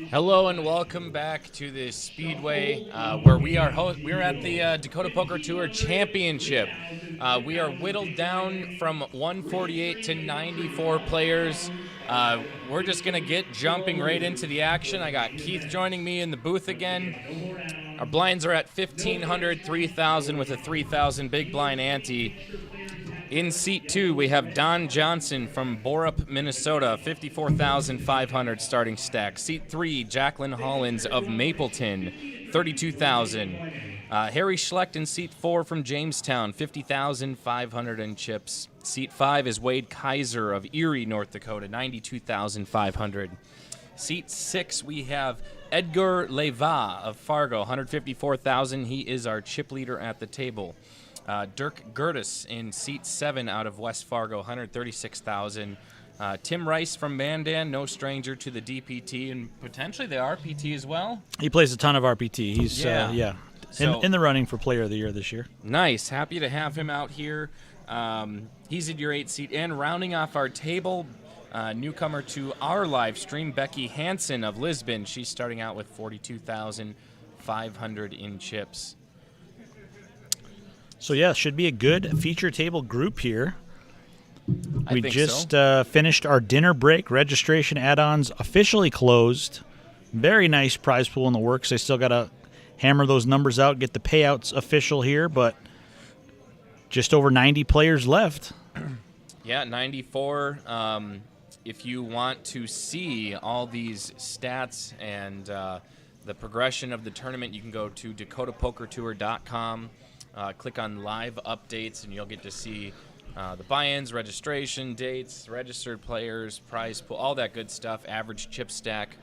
Hello and welcome back to the Speedway, where we're at the Dakota Poker Tour Championship. We are whittled down from 148 to 94 players. We're just gonna get jumping right into the action. I got Keith joining me in the booth again. Our blinds are at 1,500, 3,000 with a 3,000 big blind ante. In seat 2, we have Don Johnson from Borup, Minnesota, 54,500 starting stack. Seat 3, Jacqueline Hollins of Mapleton, 32,000. Harry Schlecht in seat 4 from Jamestown, 50,500 in chips. Seat 5 is Wade Kaiser of Erie, North Dakota, 92,500. Seat 6, we have Edgar Leva of Fargo, 154,000. He is our chip leader at the table. Dirk Gertis in seat 7 out of West Fargo, 136,000. Tim Rice from Mandan, no stranger to the DPT and potentially the RPT as well. He plays a ton of RPT. He's So, in the running for Player of the Year this year. Nice. Happy to have him out here. He's in your 8 seat. And rounding off our table, newcomer to our live stream, Becky Hansen of Lisbon. She's starting out with 42,500 in chips. So, yeah, should be a good feature table group here. We just finished our dinner break. Registration add-ons officially closed. Very nice prize pool in the works. They still got to hammer those numbers out, get the payouts official here, but just over 90 players left. Yeah, 94. If you want to see all these stats and the progression of the tournament, you can go to dakotapokertour.com. Click on live updates, and you'll get to see the buy-ins, registration dates, registered players, prize pool, all that good stuff, average chip stack,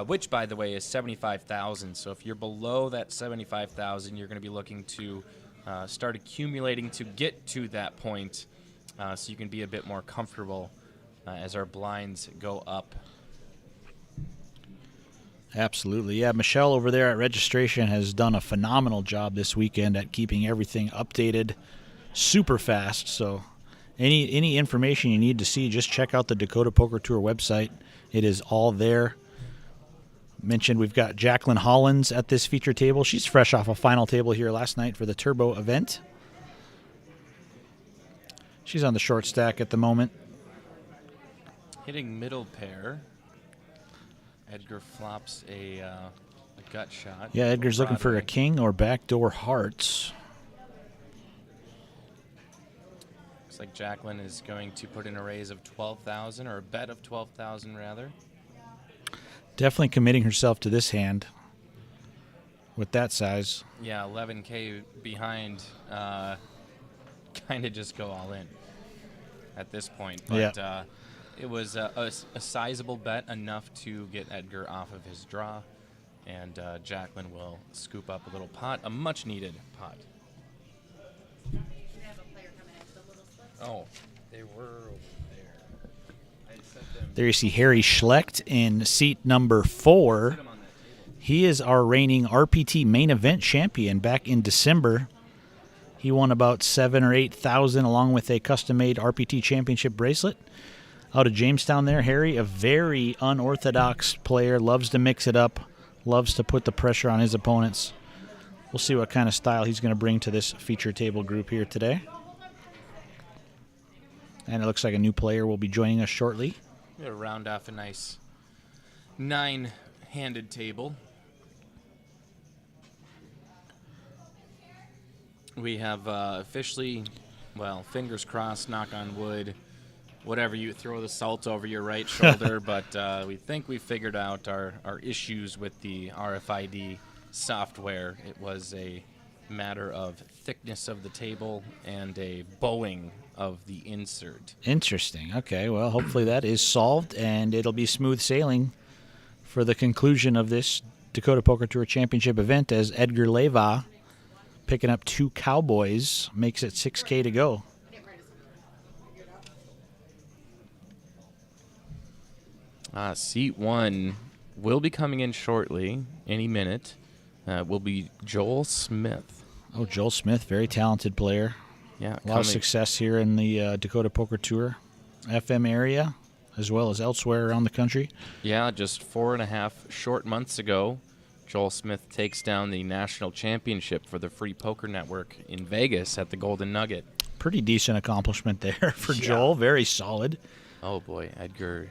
which, by the way, is 75,000. So if you're below that 75,000, you're going to be looking to start accumulating to get to that point so you can be a bit more comfortable as our blinds go up. Absolutely. Yeah, Michelle over there at registration has done a phenomenal job this weekend at keeping everything updated super fast. So any information you need to see, just check out the Dakota Poker Tour website. It is all there. Mentioned we've got Jacqueline Hollins at this feature table. She's fresh off a final table here last night for the Turbo event. She's on the short stack at the moment. Hitting middle pair. Edgar flops a gut shot. Yeah, Edgar's looking for a king or backdoor hearts. Looks like Jacqueline is going to put in a raise of 12,000, or a bet of 12,000 rather. Definitely committing herself to this hand with that size. Yeah, 11K behind. Kind of just go all in at this point. But yeah. It was a sizable bet, enough to get Edgar off of his draw, and Jacqueline will scoop up a little pot, a much-needed pot. Oh, they were over there. I sent them. There you see Harry Schlecht in seat number 4. He is our reigning RPT main event champion back in December. He won about 7,000 or 8,000 along with a custom-made RPT championship bracelet. Out of Jamestown there, Harry, a very unorthodox player, loves to mix it up, loves to put the pressure on his opponents. We'll see what kind of style he's going to bring to this feature table group here today. And it looks like a new player will be joining us shortly. We're going to round off a nice 9-handed table. We have officially, well, fingers crossed, knock on wood, whatever, you throw the salt over your right shoulder, but we think we figured out our issues with the RFID software. It was a matter of thickness of the table and a bowing of the insert. Interesting. Okay, well, hopefully that is solved, and it'll be smooth sailing for the conclusion of this Dakota Poker Tour Championship event as Edgar Leva, picking up 2 cowboys, makes it 6K to go. Seat 1 will be coming in shortly, any minute. Will be Joel Smith. Oh, Joel Smith, very talented player. Yeah, a lot of success here in the Dakota Poker Tour FM area. as well as elsewhere around the country. Yeah, just 4.5 short months ago, Joel Smith takes down the national championship for the Free Poker Network in Vegas at the Golden Nugget. Pretty decent accomplishment there for Joel. Very solid. Oh, boy. Edgar,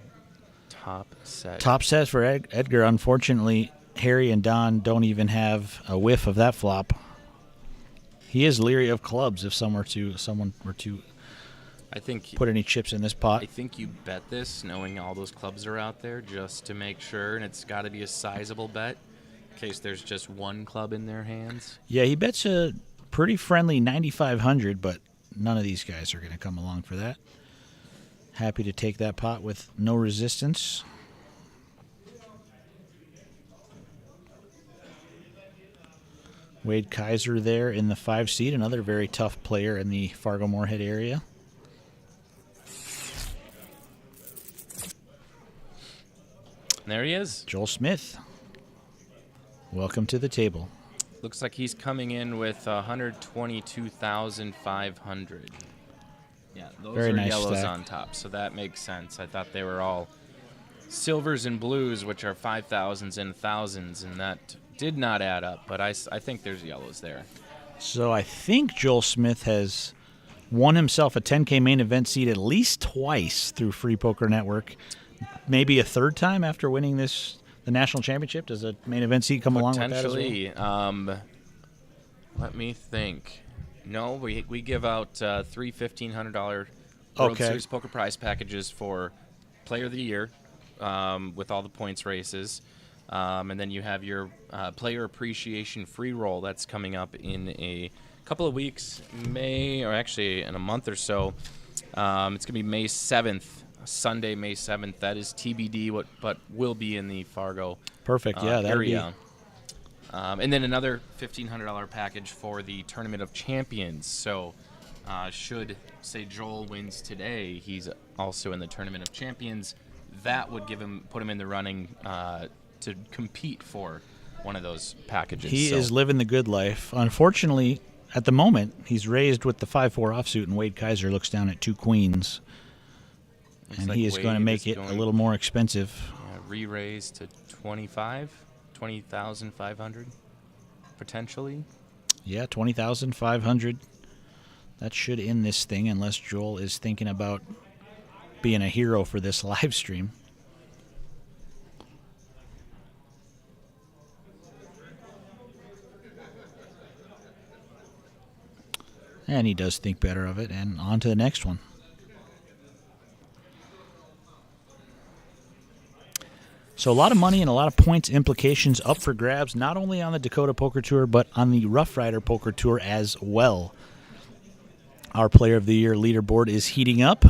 top set. Top set for Edgar. Unfortunately, Harry and Don don't even have a whiff of that flop. He is leery of clubs if someone were to I think put any chips in this pot. I think you bet this knowing all those clubs are out there just to make sure, and it's got to be a sizable bet in case there's just one club in their hands. Yeah, he bets a pretty friendly 9,500, but none of these guys are going to come along for that. Happy to take that pot with no resistance. Wade Kaiser there in the 5 seed, another very tough player in the Fargo-Moorhead area. There he is. Joel Smith. Welcome to the table. Looks like he's coming in with 122,500. Yeah, those Very are nice yellows stack. on top, so that makes sense. I thought they were all silvers and blues, which are 5,000s and 1,000s, and that did not add up, but I think there's yellows there. So I think Joel Smith has won himself a 10K main event seat at least twice through Free Poker Network. Maybe a third time after winning the national championship. Does a main event seat come along with that as well? Potentially. Let me think. No, we give out 3 $1,500 World Series Poker prize packages for Player of the Year with all the points races. And then you have your player appreciation free roll that's coming up in a couple of weeks, or actually in a month or so. It's going to be May 7th, Sunday, May 7th. That is TBD, but will be in the Fargo Perfect. Yeah, that'd area. And then another $1,500 package for the Tournament of Champions. So should, say, Joel wins today, he's also in the Tournament of Champions. That would put him in the running to compete for one of those packages. He is living the good life. Unfortunately, at the moment, he's raised with the 5-4 offsuit, and Wade Kaiser looks down at 2 queens. And like he is going to make it a little more expensive. Re-raise to 20,500 potentially. Yeah, 20,500. That should end this thing unless Joel is thinking about being a hero for this live stream. And he does think better of it, and on to the next one. So a lot of money and a lot of points implications up for grabs, not only on the Dakota Poker Tour, but on the Roughrider Poker Tour as well. Our Player of the Year leaderboard is heating up,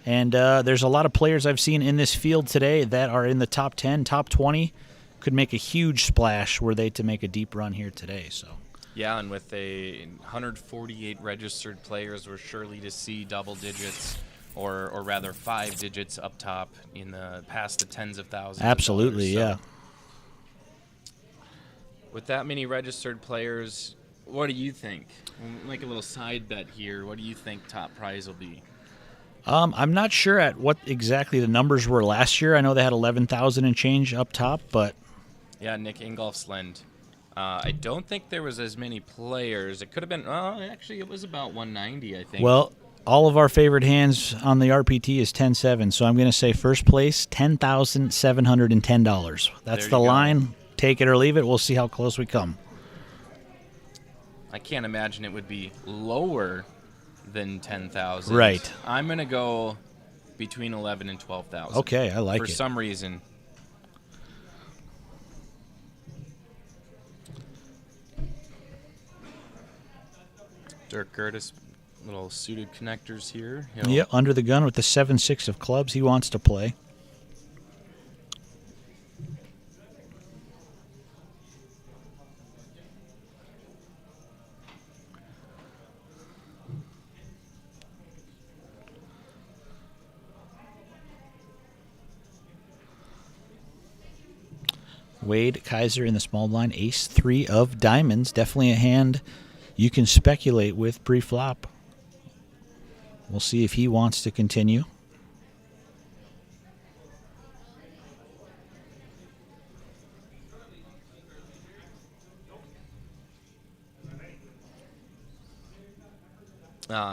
and there's a lot of players I've seen in this field today that are in the top 10, top 20, could make a huge splash were they to make a deep run here today. So. Yeah, and with 148 registered players, we're surely to see double digits, or rather 5 digits up top in past the tens of thousands. Absolutely, of dollars. yeah. So, with that many registered players, what do you think? We'll make a little side bet here. What do you think top prize will be? I'm not sure at what exactly the numbers were last year. I know they had 11,000 and change up top, but yeah, Nick Ingolfsland. I don't think there was as many players. It could have been. Actually, it was about 190, I think. Well, all of our favorite hands on the RPT is 10-7, so I'm going to say first place, $10,710. That's the line. Take it or leave it. We'll see how close we come. I can't imagine it would be lower than 10,000. Right. I'm going to go between 11 and 12,000. Okay, I like it. For some reason. Dirk Gertis, little suited connectors here. Yeah, under the gun with the 7-6 of clubs he wants to play. Wade Kaiser in the small blind, ace-3 of diamonds. Definitely a hand you can speculate with pre-flop. We'll see if he wants to continue.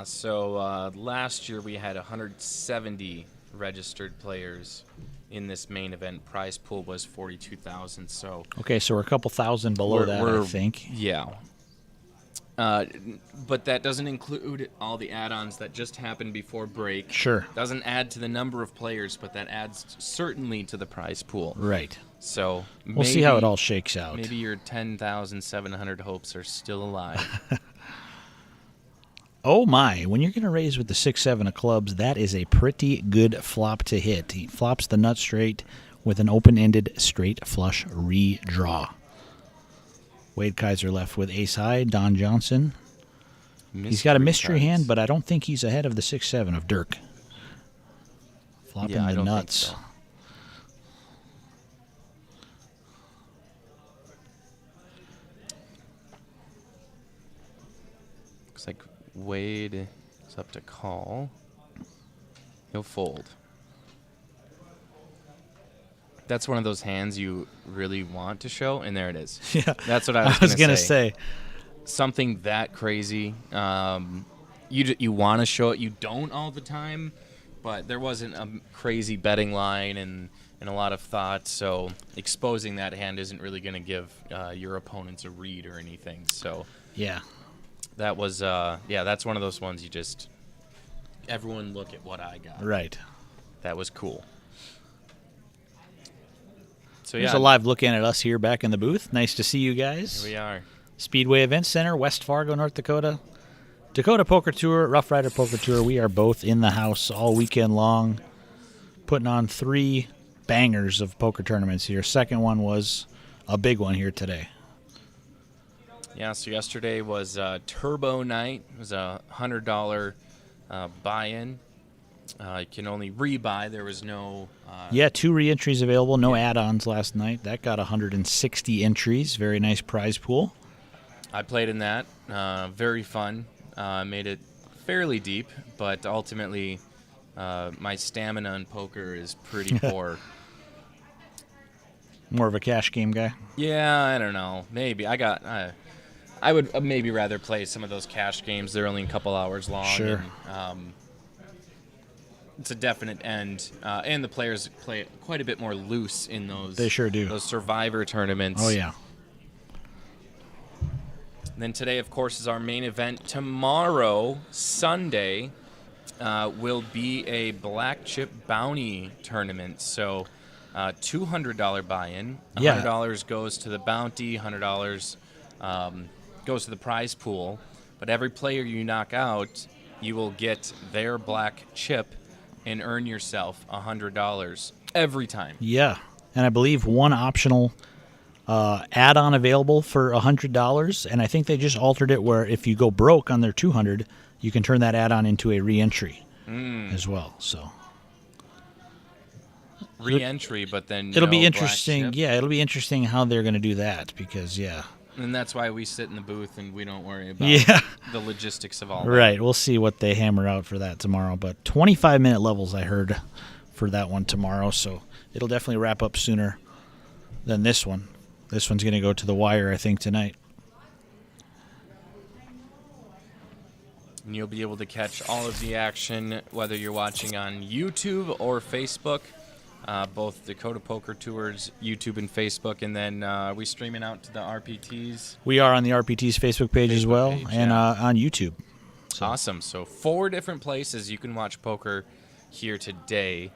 So last year we had 170 registered players in this main event. Prize pool was 42,000. So Okay, so we're a couple thousand below that, I think. Yeah. But that doesn't include all the add-ons that just happened before break. Sure. Doesn't add to the number of players, but that adds certainly to the prize pool. Right. So We'll see how it all shakes out. Maybe your 10,700 hopes are still alive. Oh my, when you're going to raise with the 6-7 of clubs, that is a pretty good flop to hit. He flops the nut straight with an open-ended straight flush redraw. Wade Kaiser left with ace high. Don Johnson. He's got a mystery hand, but I don't think he's ahead of the 6-7 of Dirk. Flopping the nuts. Think so. Looks like Wade is up to call. He'll fold. That's one of those hands you really want to show, and there it is. Yeah, that's what I was going to say. Something that crazy. You want to show it. You don't all the time, but there wasn't a crazy betting line and a lot of thought. So exposing that hand isn't really going to give your opponents a read or anything. So yeah, that was that's one of those ones you just everyone look at what I got. Right. That was cool. So There's a live look in at us here back in the booth. Nice to see you guys. Here we are. Speedway Event Center, West Fargo, North Dakota. Dakota Poker Tour, Roughrider Poker Tour. We are both in the house all weekend long, putting on 3 bangers of poker tournaments here. Second one was a big one here today. Yeah, so yesterday was Turbo Night. It was a $100 buy-in. You can only rebuy. There was no... 2 re-entries available. No add-ons last night. That got 160 entries. Very nice prize pool. I played in that. Very fun. Made it fairly deep, but ultimately my stamina in poker is pretty poor. More of a cash game guy? Yeah, I don't know. Maybe. I would maybe rather play some of those cash games. They're only a couple hours long. Sure. And, it's a definite end, and the players play quite a bit more loose in those. They sure do. Those Survivor tournaments. Oh yeah. And then today, of course, is our main event. Tomorrow, Sunday, will be a black chip bounty tournament. So, $200 buy-in. $100 goes to the bounty. $100 goes to the prize pool. But every player you knock out, you will get their black chip and earn yourself $100 every time. Yeah, and I believe one optional add-on available for $100, and I think they just altered it where if you go broke on their $200, you can turn that add-on into a re-entry as well. So re-entry, but then it'll be interesting. Yeah, it'll be interesting how they're going to do that because and that's why we sit in the booth and we don't worry about the logistics of all that. Right. We'll see what they hammer out for that tomorrow. But 25-minute levels I heard for that one tomorrow, so it'll definitely wrap up sooner than this one. This one's going to go to the wire, I think, tonight. And you'll be able to catch all of the action, whether you're watching on YouTube or Facebook. Both Dakota Poker Tours, YouTube and Facebook, and then we streaming out to the RPTs. We are on the RPT's Facebook page as well, and on YouTube. So. Awesome. So 4 different places you can watch poker here today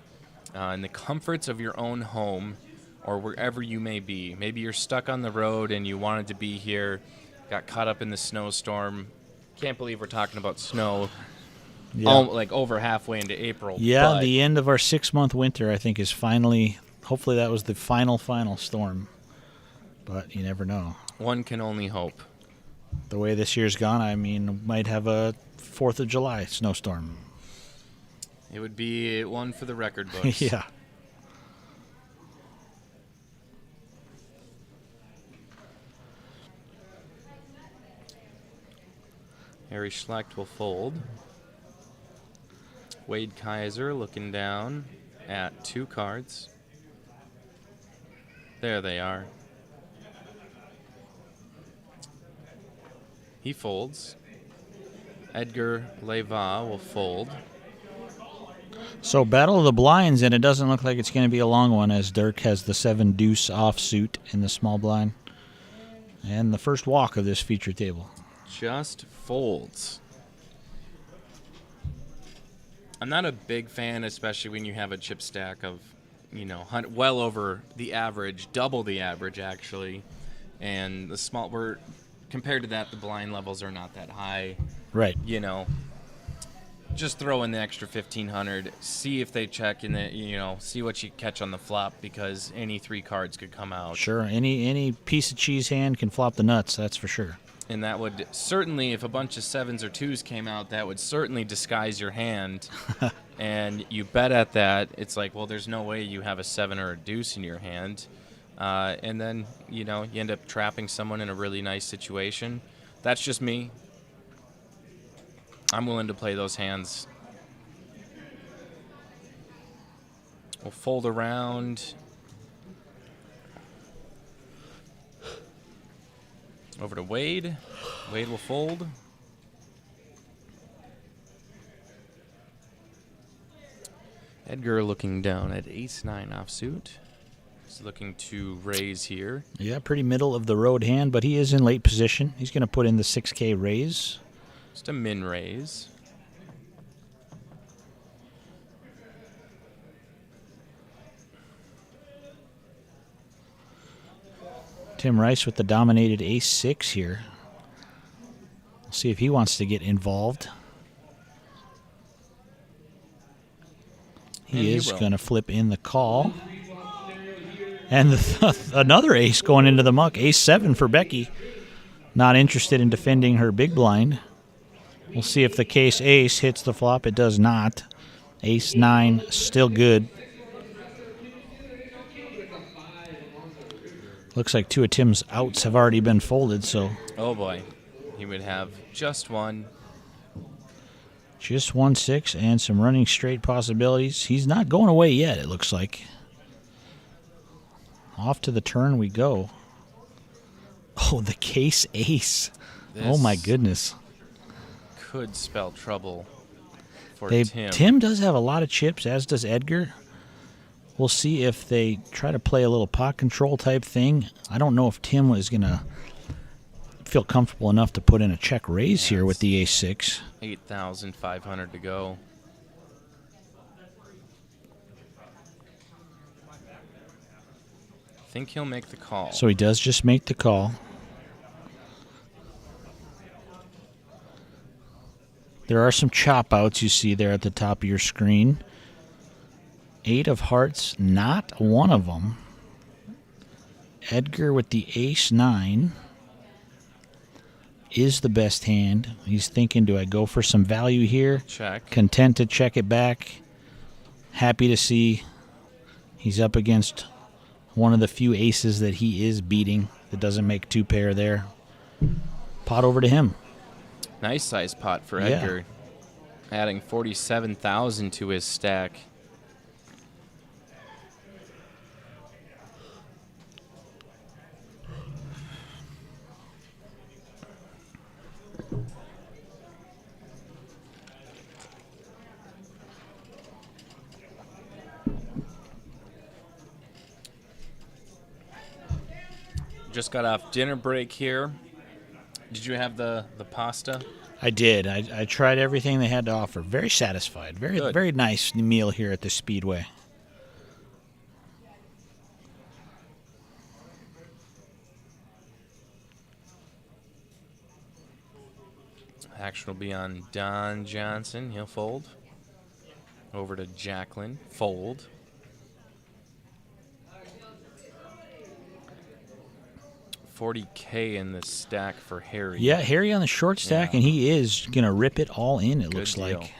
in the comforts of your own home or wherever you may be. Maybe you're stuck on the road and you wanted to be here, got caught up in the snowstorm. Can't believe we're talking about snow. Yeah. Like over halfway into April. Yeah, the end of our 6-month winter, I think, is finally. Hopefully, that was the final storm. But you never know. One can only hope. The way this year's gone, I mean, might have a 4th of July snowstorm. It would be one for the record books. Yeah. Harry Schlecht will fold. Wade Kaiser looking down at 2 cards. There they are. He folds. Edgar Leva will fold. So battle of the blinds, and it doesn't look like it's going to be a long one as Dirk has the 7 deuce offsuit in the small blind. And the first walk of this feature table. Just folds. I'm not a big fan, especially when you have a chip stack of, you know, well over the average, double the average actually. And the small, compared to that, the blind levels are not that high. Right. You know, just throw in the extra 1,500, see if they check, and you know, see what you catch on the flop, because any 3 cards could come out. Sure, any piece of cheese hand can flop the nuts, that's for sure. And that would certainly, if a bunch of 7s or 2s came out, that would certainly disguise your hand. And you bet at that, it's like, well, there's no way you have a 7 or a deuce in your hand. And then, you know, you end up trapping someone in a really nice situation. That's just me. I'm willing to play those hands. We'll fold around. Over to Wade. Wade will fold. Edgar looking down at ace-9 offsuit. He's looking to raise here. Yeah, pretty middle of the road hand, but he is in late position. He's going to put in the 6K raise. Just a min raise. Tim Rice with the dominated ace-6 here. We'll see if he wants to get involved. He is going to flip in the call. And another ace going into the muck. Ace-7 for Becky. Not interested in defending her big blind. We'll see if the case ace hits the flop. It does not. Ace-9 still good. Looks like 2 of Tim's outs have already been folded, so. Oh boy. He would have just one. Just 1-6 and some running straight possibilities. He's not going away yet, it looks like. Off to the turn we go. Oh, the case ace. Oh my goodness. Could spell trouble for Tim. Tim does have a lot of chips, as does Edgar. We'll see if they try to play a little pot control type thing. I don't know if Tim is going to feel comfortable enough to put in a check raise here with the ace-6. 8,500 to go. I think he'll make the call. So he does just make the call. There are some chop outs you see there at the top of your screen. 8 of hearts, not one of them. Edgar with the ace-9 is the best hand. He's thinking, do I go for some value here? Check. Content to check it back. Happy to see he's up against one of the few aces that he is beating that doesn't make 2 pair there. Pot over to him. Nice size pot for Edgar. Adding 47,000 to his stack. Just got off dinner break here. Did you have the pasta? I did. I tried everything they had to offer. Very satisfied. Very nice meal here at the Speedway. Action will be on Don Johnson. He'll fold. Over to Jacqueline. Fold. $40K in the stack for Harry. Yeah, Harry on the short stack, and he is going to rip it all in, it looks deal. like.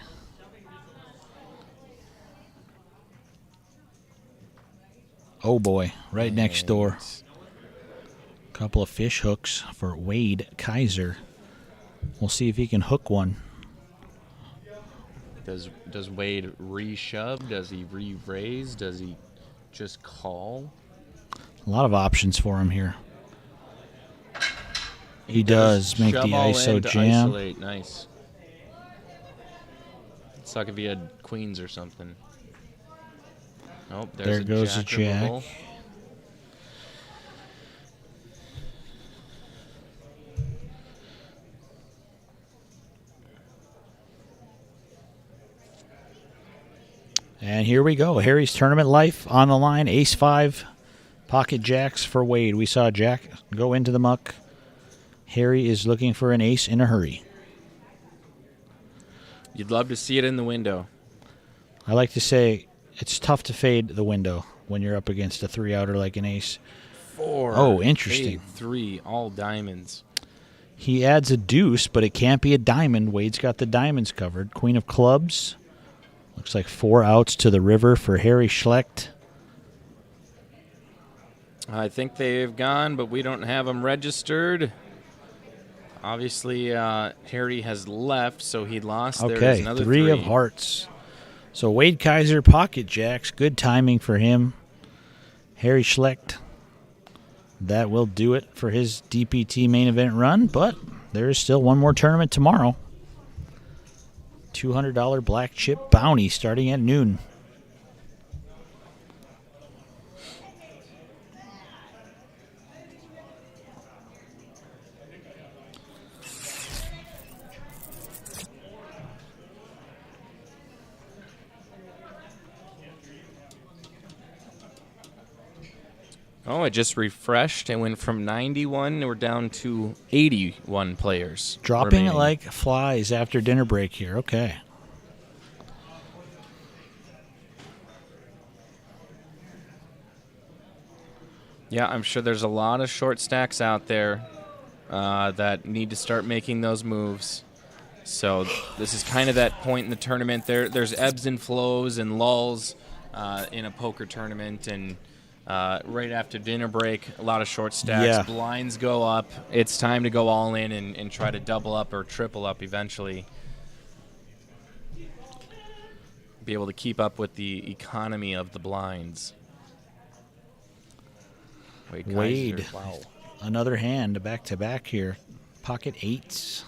Oh, boy. Right next door. Couple of fish hooks for Wade Kaiser. We'll see if he can hook one. Does Wade re-shove? Does he re-raise? Does he just call? A lot of options for him here. He does make the ISO jam. Isolate. Nice. suck if he had queens or something. Nope, There there's goes a jack. a jack. Removal. And here we go. Harry's tournament life on the line. Ace-5, pocket jacks for Wade. We saw Jack go into the muck. Harry is looking for an ace in a hurry. You'd love to see it in the window. I like to say it's tough to fade the window when you're up against a 3-outer like an ace. 4. Oh, interesting. 8, 3, all diamonds. He adds a deuce, but it can't be a diamond. Wade's got the diamonds covered. Queen of clubs. Looks like 4 outs to the river for Harry Schlecht. I think they've gone, but we don't have them registered. Obviously, Harry has left, so he lost. There's Okay, another 3 of hearts. So Wade Kaiser, pocket jacks. Good timing for him. Harry Schlecht. That will do it for his DPT main event run, but there is still one more tournament tomorrow. $200 black chip bounty starting at noon. Oh, I just refreshed. It went from 91. We're down to 81 players. Dropping remaining. it like flies after dinner break here. Okay. Yeah, I'm sure there's a lot of short stacks out there that need to start making those moves. So this is kind of that point in the tournament. There's ebbs and flows and lulls in a poker tournament, and right after dinner break, a lot of short stacks. Yeah. Blinds go up. It's time to go all in and try to double up or triple up eventually. Be able to keep up with the economy of the blinds. Wade. Kaiser, wow. Another hand back-to-back here. Pocket 8s.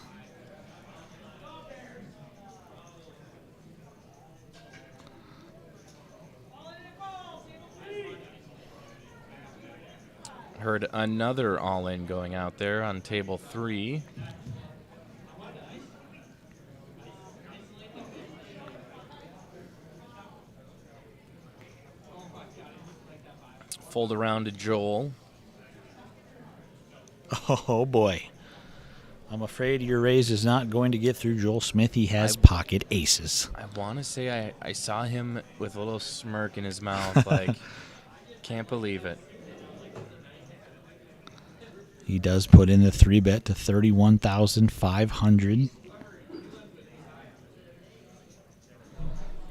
Heard another all-in going out there on table 3. Fold around to Joel. Oh, boy. I'm afraid your raise is not going to get through Joel Smith. He has pocket aces. I want to say I saw him with a little smirk in his mouth, like, can't believe it. He does put in the 3-bet to 31,500.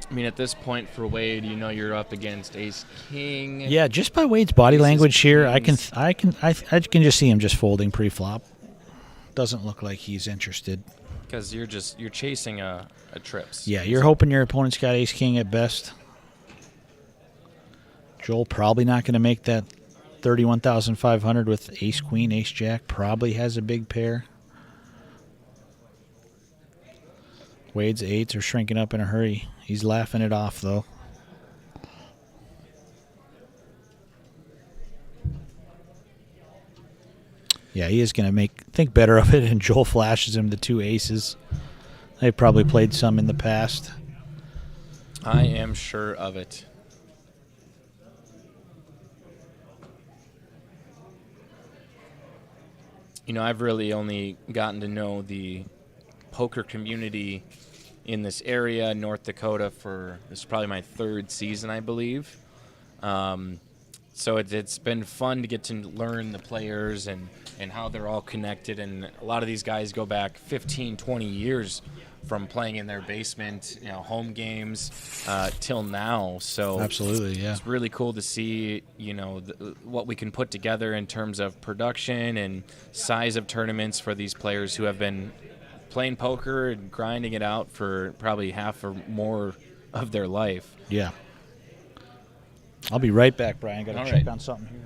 I mean, at this point for Wade, you know you're up against Ace King. Yeah, just by Wade's body Aces, language here, I can kings. just see him just folding pre-flop. Doesn't look like he's interested. Because you're chasing a trips. Yeah, you're hoping your opponent's got Ace King at best. Joel probably not going to make that 31,500 with Ace Queen, Ace Jack. Probably has a big pair. Wade's 8s are shrinking up in a hurry. He's laughing it off, though. Yeah, he is going to think better of it, and Joel flashes him the 2 aces. They probably played some in the past. I am sure of it. You know, I've really only gotten to know the poker community in this area, North Dakota, for this is probably my 3rd season, I believe. So it's been fun to get to learn the players and how they're all connected. And a lot of these guys go back 15, 20 years from playing in their basement, home games, till now. So Absolutely, yeah. it's really cool to see, what we can put together in terms of production and size of tournaments for these players who have been playing poker and grinding it out for probably half or more of their life. Yeah. I'll be right back, Brian. Got to All check right. on something here.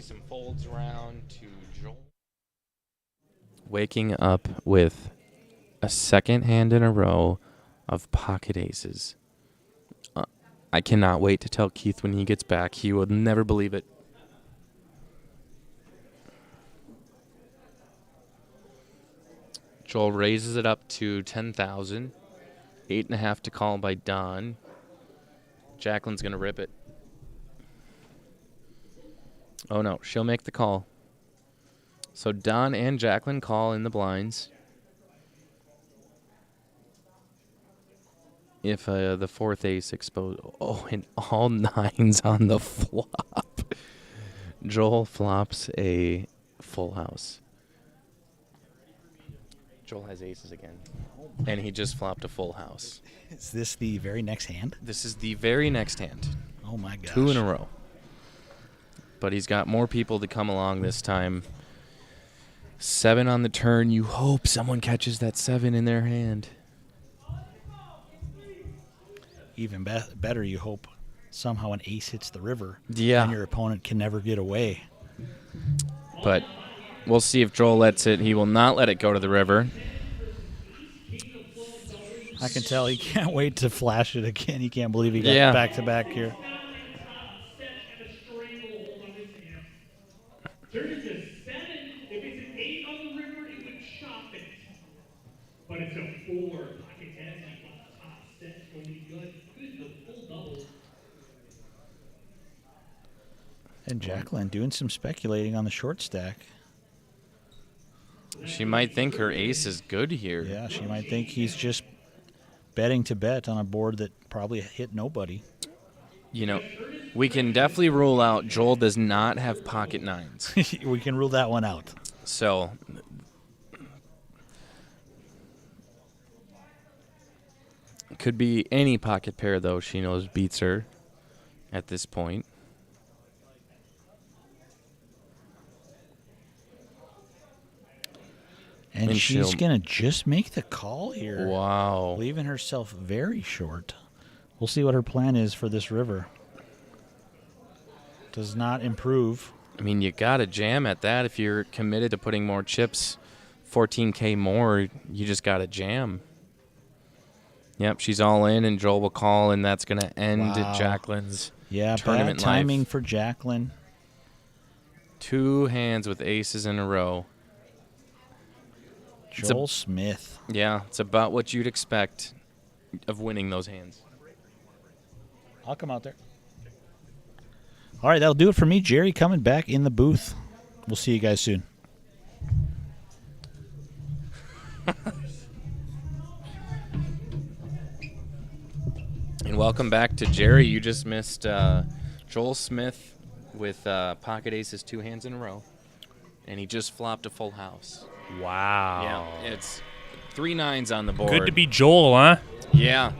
see some folds around to Joel. Waking up with a second hand in a row of pocket aces. I cannot wait to tell Keith when he gets back. He will never believe it. Joel raises it up to 10,000. 8.5 to call by Don. Jacqueline's going to rip it. Oh, no. She'll make the call. So Don and Jacqueline call in the blinds. If the fourth ace exposed... Oh, and all nines on the flop. Joel flops a full house. Joel has aces again. And he just flopped a full house. Is this the very next hand? This is the very next hand. Oh, my gosh. 2 in a row. But he's got more people to come along this time. 7 on the turn. You hope someone catches that 7 in their hand. Even better, you hope somehow an ace hits the river. Yeah. And your opponent can never get away. But we'll see if Joel lets it. He will not let it go to the river. I can tell he can't wait to flash it again. He can't believe he got back-to-back here. Turn it to 7. If it's an 8 on the river, it would chop it. But it's a 4. Pocket 10. Top set's going to be good. Good, the full double. And Jacqueline doing some speculating on the short stack. She might think her ace is good here. Yeah, she might think he's just betting to bet on a board that probably hit nobody. You know, we can definitely rule out Joel does not have pocket 9s. We can rule that one out. So, could be any pocket pair, though, she knows beats her at this point. And she's going to just make the call here. Wow. Leaving herself very short. We'll see what her plan is for this river. Does not improve. I mean, you got to jam at that if you're committed to putting more chips. 14K more, you just got to jam. Yep, she's all in, and Joel will call, and that's going to end Jacqueline's tournament bad timing life. for Jacqueline. 2 hands with aces in a row. Joel Smith. Yeah, it's about what you'd expect of winning those hands. I'll come out there. All right, that'll do it for me. Jerry coming back in the booth. We'll see you guys soon. And welcome back to Jerry. You just missed Joel Smith with pocket aces 2 hands in a row. And he just flopped a full house. Wow. Yeah, it's 3 9s on the board. Good to be Joel, huh? Yeah.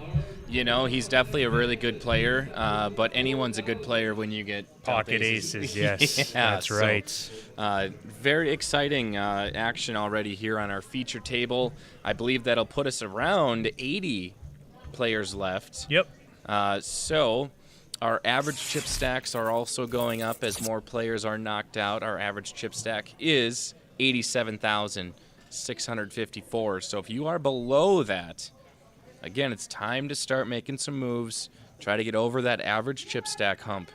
You know, he's definitely a really good player, but anyone's a good player when you get pocket aces. Yes, yeah, that's right. Very exciting action already here on our feature table. I believe that'll put us around 80 players left. Yep. So our average chip stacks are also going up as more players are knocked out. Our average chip stack is 87,654. So if you are below that, again, it's time to start making some moves. Try to get over that average chip stack hump.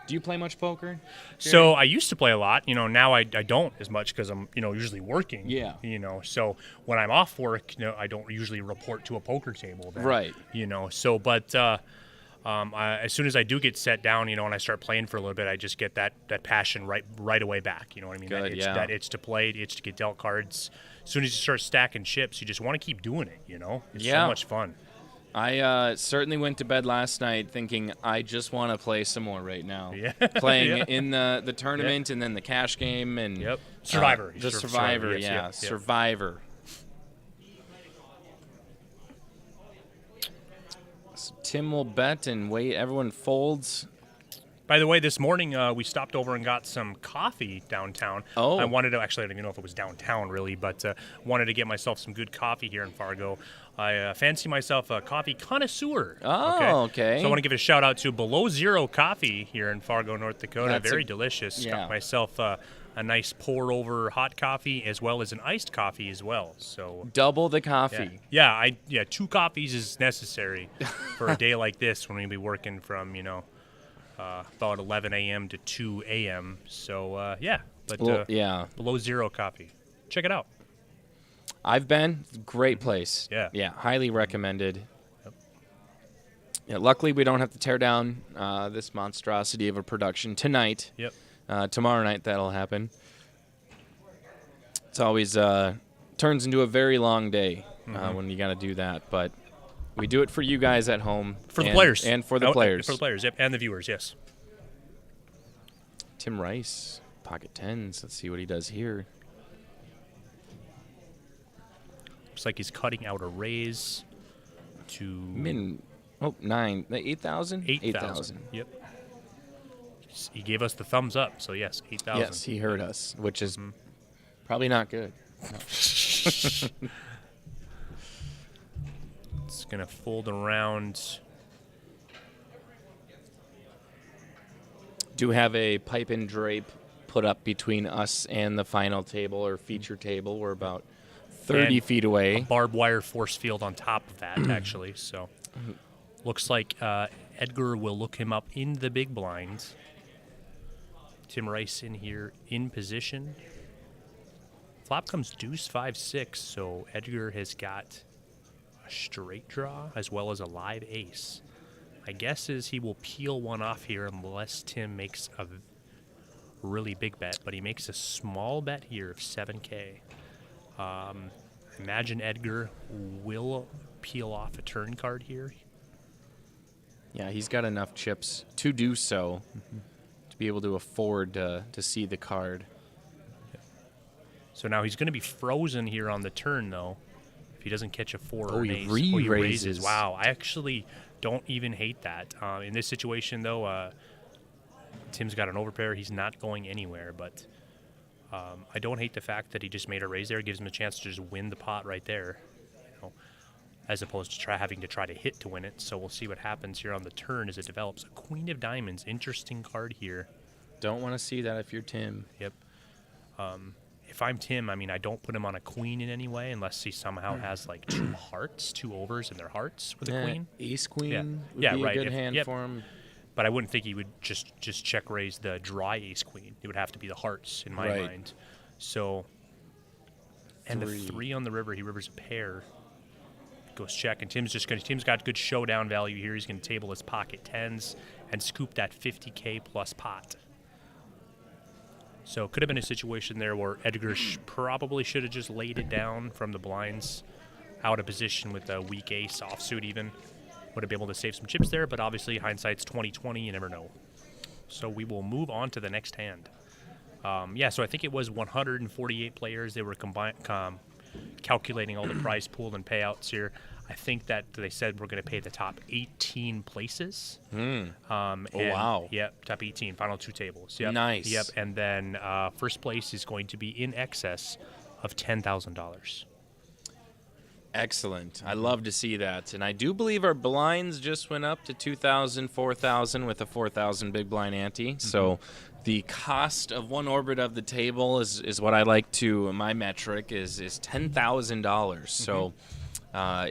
Do you play much poker, Jerry? So I used to play a lot. You know, now I don't as much because I'm, usually working. Yeah. So when I'm off work, I don't usually report to a poker table. Then, right. So but as soon as I do get set down, and I start playing for a little bit, I just get that passion right away back. You know what I mean? Good, That it's to play, it's to get dealt cards. As soon as you start stacking chips, you just want to keep doing it, It's so much fun. I certainly went to bed last night thinking I just want to play some more right now. Yeah. Playing in the tournament and then the cash game and Survivor. Survivor, yes, yeah. Yep. Survivor. So Tim will bet and wait. Everyone folds. By the way, this morning we stopped over and got some coffee downtown. Oh. I wanted to, actually, I don't even know if it was downtown really, but wanted to get myself some good coffee here in Fargo. I fancy myself a coffee connoisseur. Oh, okay. So I want to give a shout out to Below Zero Coffee here in Fargo, North Dakota. That's Very delicious. yeah. Got myself a nice pour over hot coffee as well as an iced coffee as well. So Double the coffee. yeah, 2 coffees is necessary for a day like this when we be working from about 11 a.m. to 2 a.m. So Well, yeah. Below Zero Coffee, check it out. I've been. Great place. Yeah. Yeah, highly recommended. Yeah, luckily, we don't have to tear down this monstrosity of a production tonight. Yep. Tomorrow night, that'll happen. It's always turns into a very long day when you got to do that. But we do it for you guys at home. For the players. And for the players. For the players, yep, and the viewers, yes. Tim Rice, pocket tens. Let's see what he does here. Looks like he's cutting out a raise to Min, 9, 8,000? 8,000. Yep. He gave us the thumbs up, so yes, 8,000. Yes, he heard us, which is probably not good. It's going to fold around. Do have a pipe and drape put up between us and the final table or feature table. We're about 30 And feet away. Barbed wire force field on top of that, actually. So looks like Edgar will look him up in the big blind. Tim Rice in here in position. Flop comes deuce 5-6, so Edgar has got a straight draw as well as a live ace. My guess is he will peel one off here unless Tim makes a really big bet, but he makes a small bet here of 7K. Imagine Edgar will peel off a turn card here. Yeah, he's got enough chips to do so, to be able to afford to see the card. So now he's going to be frozen here on the turn, though, if he doesn't catch a 4 or an he ace. re-raises. He raises. Wow, I actually don't even hate that. In this situation, though, Tim's got an overpair. He's not going anywhere, but I don't hate the fact that he just made a raise there. It gives him a chance to just win the pot right there, as opposed to having to try to hit to win it. So we'll see what happens here on the turn as it develops. A Queen of Diamonds, interesting card here. Don't want to see that if you're Tim. Yep. If I'm Tim, I mean, I don't put him on a queen in any way unless he somehow has like 2 hearts, 2 overs in their hearts with a queen. Ace queen Yeah. would Yeah, be right. a good hand Yep. for him. But I wouldn't think he would just check raise the dry ace queen. It would have to be the hearts in my Right. mind. So, and the 3. 3 on the river, he rivers a pair. Goes check, and Tim's got good showdown value here. He's going to table his pocket tens and scoop that 50K plus pot. So it could have been a situation there where Edgar probably should have just laid it down from the blinds, out of position with a weak ace offsuit even. Would have been able to save some chips there, but obviously hindsight's 20/20. You never know. So we will move on to the next hand. So I think it was 148 players. They were calculating all the prize pool and payouts here. I think that they said we're going to pay the top 18 places. Wow. Yep, top 18, final 2 tables. Yep. Nice. Yep, and then first place is going to be in excess of $10,000. Excellent. I love to see that. And I do believe our blinds just went up to 2,000, 4,000 with a 4,000 big blind ante. So the cost of one orbit of the table is what I like to, my metric is $10,000. So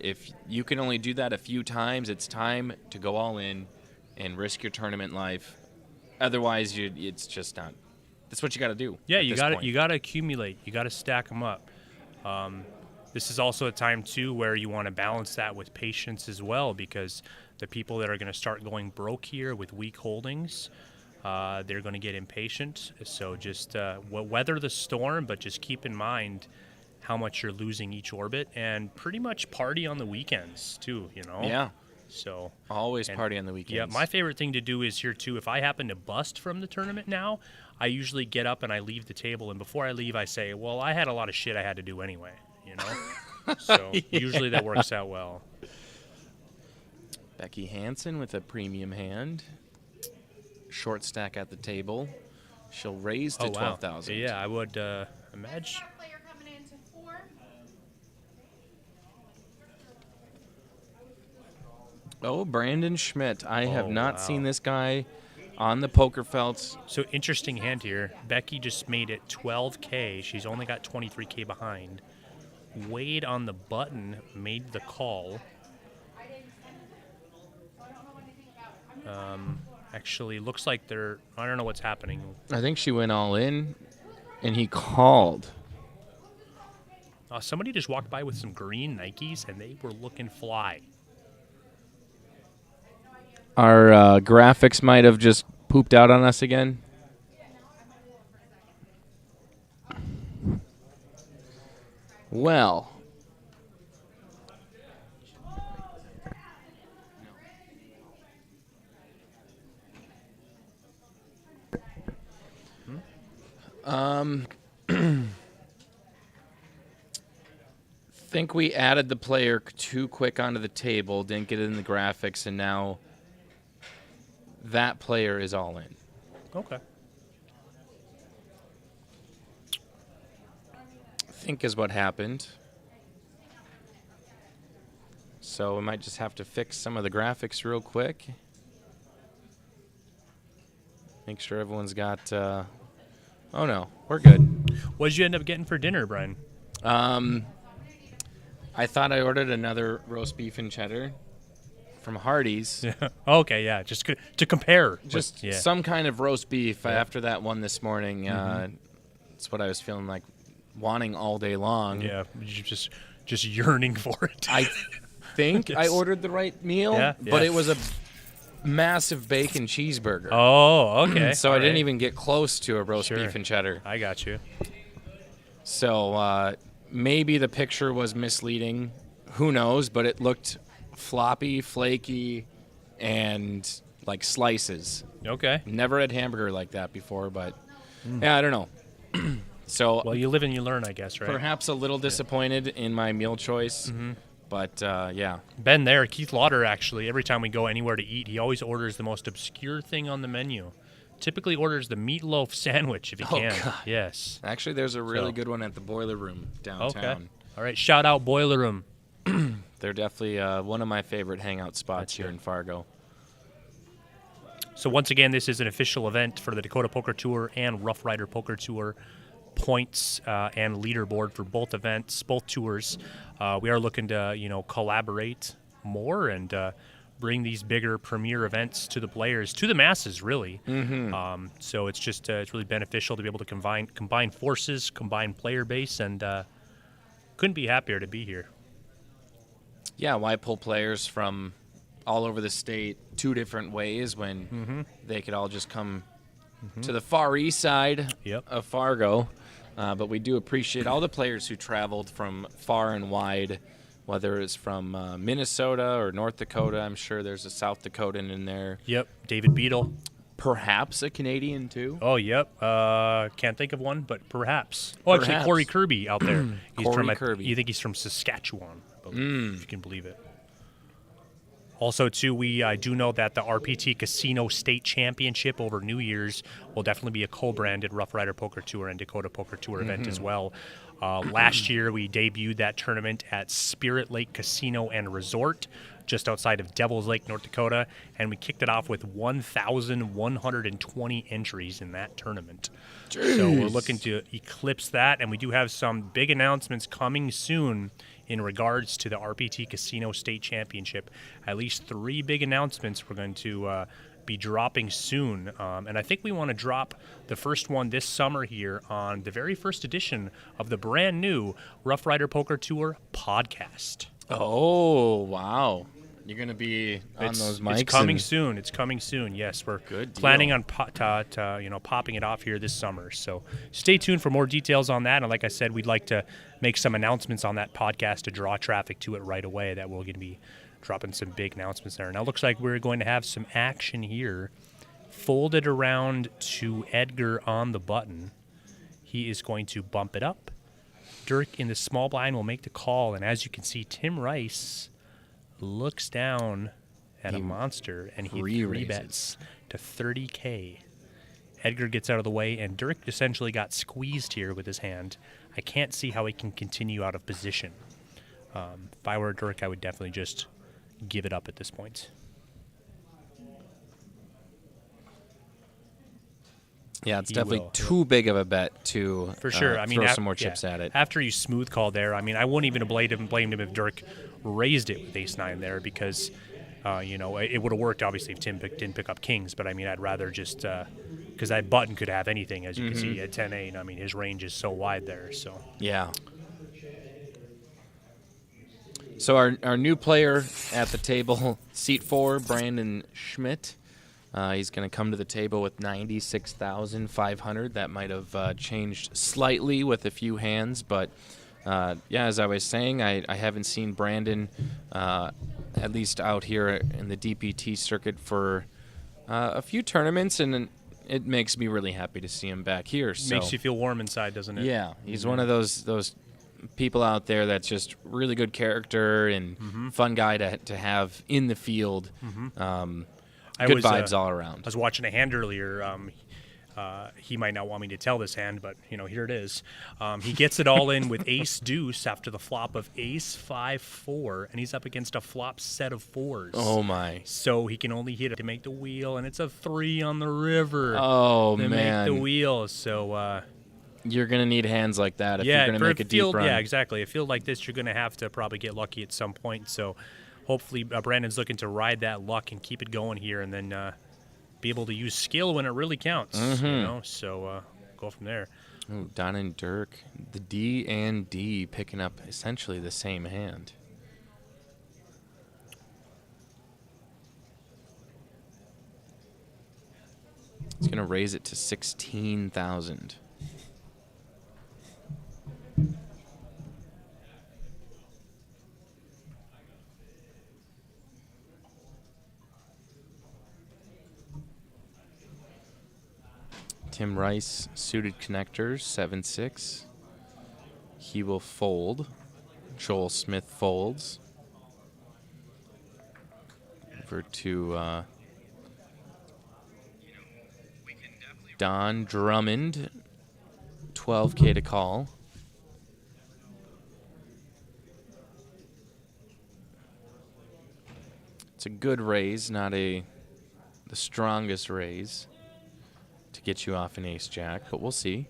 if you can only do that a few times, it's time to go all in and risk your tournament life. Otherwise, it's just not. That's what you got to do. Yeah, at you this got point. you got to accumulate. You got to stack them up. This is also a time too where you want to balance that with patience as well, because the people that are going to start going broke here with weak holdings, they're going to get impatient. So just weather the storm, but just keep in mind how much you're losing each orbit, and pretty much party on the weekends too. Yeah. So Always party on the weekends. yeah, my favorite thing to do is here too. If I happen to bust from the tournament now, I usually get up and I leave the table, and before I leave, I say, "Well, I had a lot of shit I had to do anyway." So usually that works out well. Becky Hansen with a premium hand. short stack at the table. She'll raise to 12,000. Yeah, I would imagine. Player coming into 4. Oh, Brandon Schmidt. I have Oh, not wow. seen this guy on the poker felts. So interesting hand here. Becky just made it 12K. She's only got 23K behind. Wade on the button made the call. Actually, looks like they're. I don't know what's happening. I think she went all in, and he called. Somebody just walked by with some green Nikes, and they were looking fly. Our graphics might have just pooped out on us again. Well. Think we added the player too quick onto the table, didn't get it in the graphics, and now that player is all in. Okay. I think is what happened. So we might just have to fix some of the graphics real quick. Make sure everyone's got... oh no, we're good. What did you end up getting for dinner, Brian? I thought I ordered another roast beef and cheddar from Hardee's. Yeah. Okay, yeah. Just to compare. Just yeah. some kind of roast beef after that one this morning. That's what I was feeling like wanting all day long. Yeah, you just yearning for it. I think I Yes. ordered the right meal, Yeah, but yeah. it was a massive bacon cheeseburger. Oh, okay. So I All didn't right. even get close to a roast Sure. beef and cheddar. I got you. So maybe the picture was misleading. Who knows? But it looked floppy, flaky, and like slices. Okay. Never had hamburger like that before, but yeah, I don't know. So Well, you live and you learn, I guess, right? perhaps a little disappointed in my meal choice, but yeah. Been there. Keith Lauder, actually, every time we go anywhere to eat, he always orders the most obscure thing on the menu. Typically orders the meatloaf sandwich if he can. God. Yes. Actually, there's a really So- good one at the Boiler Room downtown. Okay. All right. Shout out Boiler Room. They're definitely one of my favorite hangout spots here in Fargo. So once again, this is an official event for the Dakota Poker Tour and Roughrider Poker Tour. Points and leaderboard for both events, both tours. We are looking to collaborate more and bring these bigger premier events to the players, to the masses, really. So it's just it's really beneficial to be able to combine forces, combine player base, and couldn't be happier to be here. Yeah, why pull players from all over the state 2 different ways when they could all just come to the far east side Yep. of Fargo? But we do appreciate all the players who traveled from far and wide, whether it's from Minnesota or North Dakota. I'm sure there's a South Dakotan in there. Yep. David Beadle. Perhaps a Canadian, too. Oh, yep. Can't think of one, but perhaps. Oh, actually, Perhaps. Corey Kirby out there. Corey Kirby. You think he's from Saskatchewan, I believe, if you can believe it. Also, too, we do know that the RPT Casino State Championship over New Year's will definitely be a co-branded Roughrider Poker Tour and Dakota Poker Tour event as well. Last year, we debuted that tournament at Spirit Lake Casino and Resort, just outside of Devil's Lake, North Dakota, and we kicked it off with 1,120 entries in that tournament. So we're looking to eclipse that, and we do have some big announcements coming soon in regards to the RPT Casino State Championship. At least 3 big announcements we're going to be dropping soon. And I think we want to drop the first one this summer here on the very first edition of the brand new Roughrider Poker Tour podcast. Oh, wow. You're going to be on those mics? It's coming and- soon. It's coming soon. Yes, we're Good deal. planning on popping it off here this summer. So stay tuned for more details on that. And like I said, we'd like to make some announcements on that podcast to draw traffic to it right away. That we're going to be dropping some big announcements there. Now, it looks like we're going to have some action here. Folded around to Edgar on the button. He is going to bump it up. Dirk in the small blind will make the call. And as you can see, Tim Rice looks down and a monster, and he re-raises. 3-bets to 30K. Edgar gets out of the way, and Dirk essentially got squeezed here with his hand. I can't see how he can continue out of position. If I were Dirk, I would definitely just give it up at this point. Yeah, it's He definitely will, too big of a bet to For sure. I mean, throw some more chips at it. After you smooth call there, I mean, I wouldn't even have blamed him if Dirk raised it with ace-9 there because, you know, it would have worked, obviously, if Tim didn't pick up kings. But, I mean, I'd rather just because that button could have anything, as you can see, at 10-8. I mean, his range is so wide there. So Yeah. So our new player at the table, seat 4, Brandon Schmidt. He's going to come to the table with 96,500. That might have changed slightly with a few hands, but yeah, as I was saying, I haven't seen Brandon at least out here in the DPT circuit for a few tournaments, and it makes me really happy to see him back here. So. makes you feel warm inside, doesn't it? Yeah, he's one of those people out there that's just really good character and fun guy to have in the field. Good vibes all around. I was watching a hand earlier. He might not want me to tell this hand, but you know, here it is. He gets it all in with ace deuce after the flop of ace 5-4, and he's up against a flop set of 4s. Oh my! So he can only hit it to make the wheel, and it's a 3 on the river. Oh to man! make the wheel. So you're gonna need hands like that if you're gonna make a deep run. Yeah, exactly. A field like this, you're gonna have to probably get lucky at some point. So hopefully Brandon's looking to ride that luck and keep it going here, and then be able to use skill when it really counts. You know, so go from there. Ooh, Don and Dirk, the D and D picking up essentially the same hand. He's gonna raise it to 16,000. Tim Rice, suited connectors, 7-6. He will fold. Joel Smith folds. Over to Don Drummond, 12K to call. It's a good raise, not the strongest raise to get you off an ace-jack, but we'll see.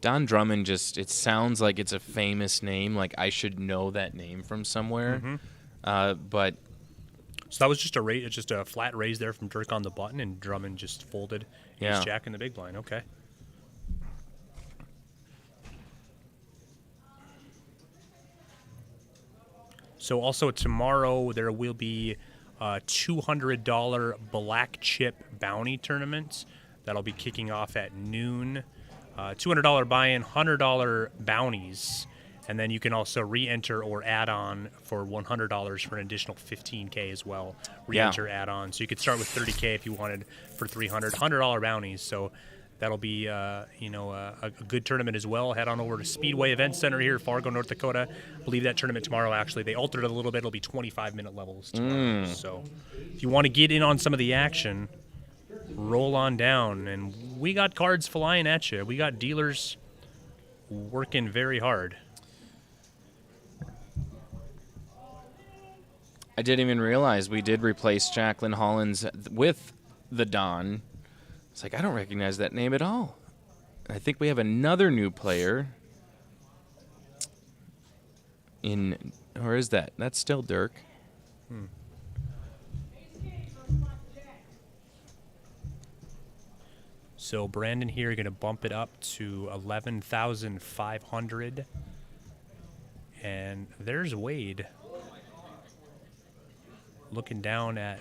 Don Drummond it sounds like it's a famous name, like I should know that name from somewhere, but... So that was just a flat raise there from Dirk on the button, and Drummond just folded ace-jack in the big blind. Okay. So also tomorrow there will be a $200 black chip bounty tournament that'll be kicking off at noon. $200 buy-in, $100 bounties, and then you can also re-enter or add on for $100 for an additional $15K as well. Re-enter, add on. So you could start with $30K if you wanted for $100 bounties. So that'll be a good tournament as well. Head on over to Speedway Event Center here, Fargo, North Dakota. I believe that tournament tomorrow, actually, they altered it a little bit. It'll be 25-minute levels tomorrow. So if you want to get in on some of the action, roll on down. And we got cards flying at you. We got dealers working very hard. I didn't even realize we did replace Jacqueline Hollins with the Don. It's like, I don't recognize that name at all. I think we have another new player in, or is that? That's still Dirk. So Brandon here, going to bump it up to 11,500. And there's Wade looking down at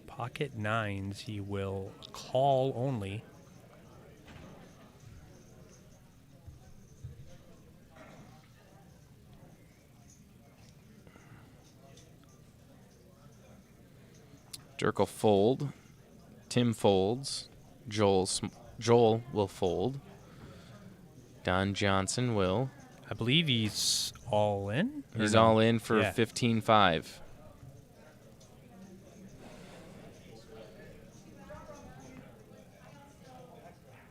pocket nines. He will call only. Dirk will fold. Tim folds. Joel will fold. Don Johnson will. I believe he's all in. Or He's no? all in for Yeah. 15.5.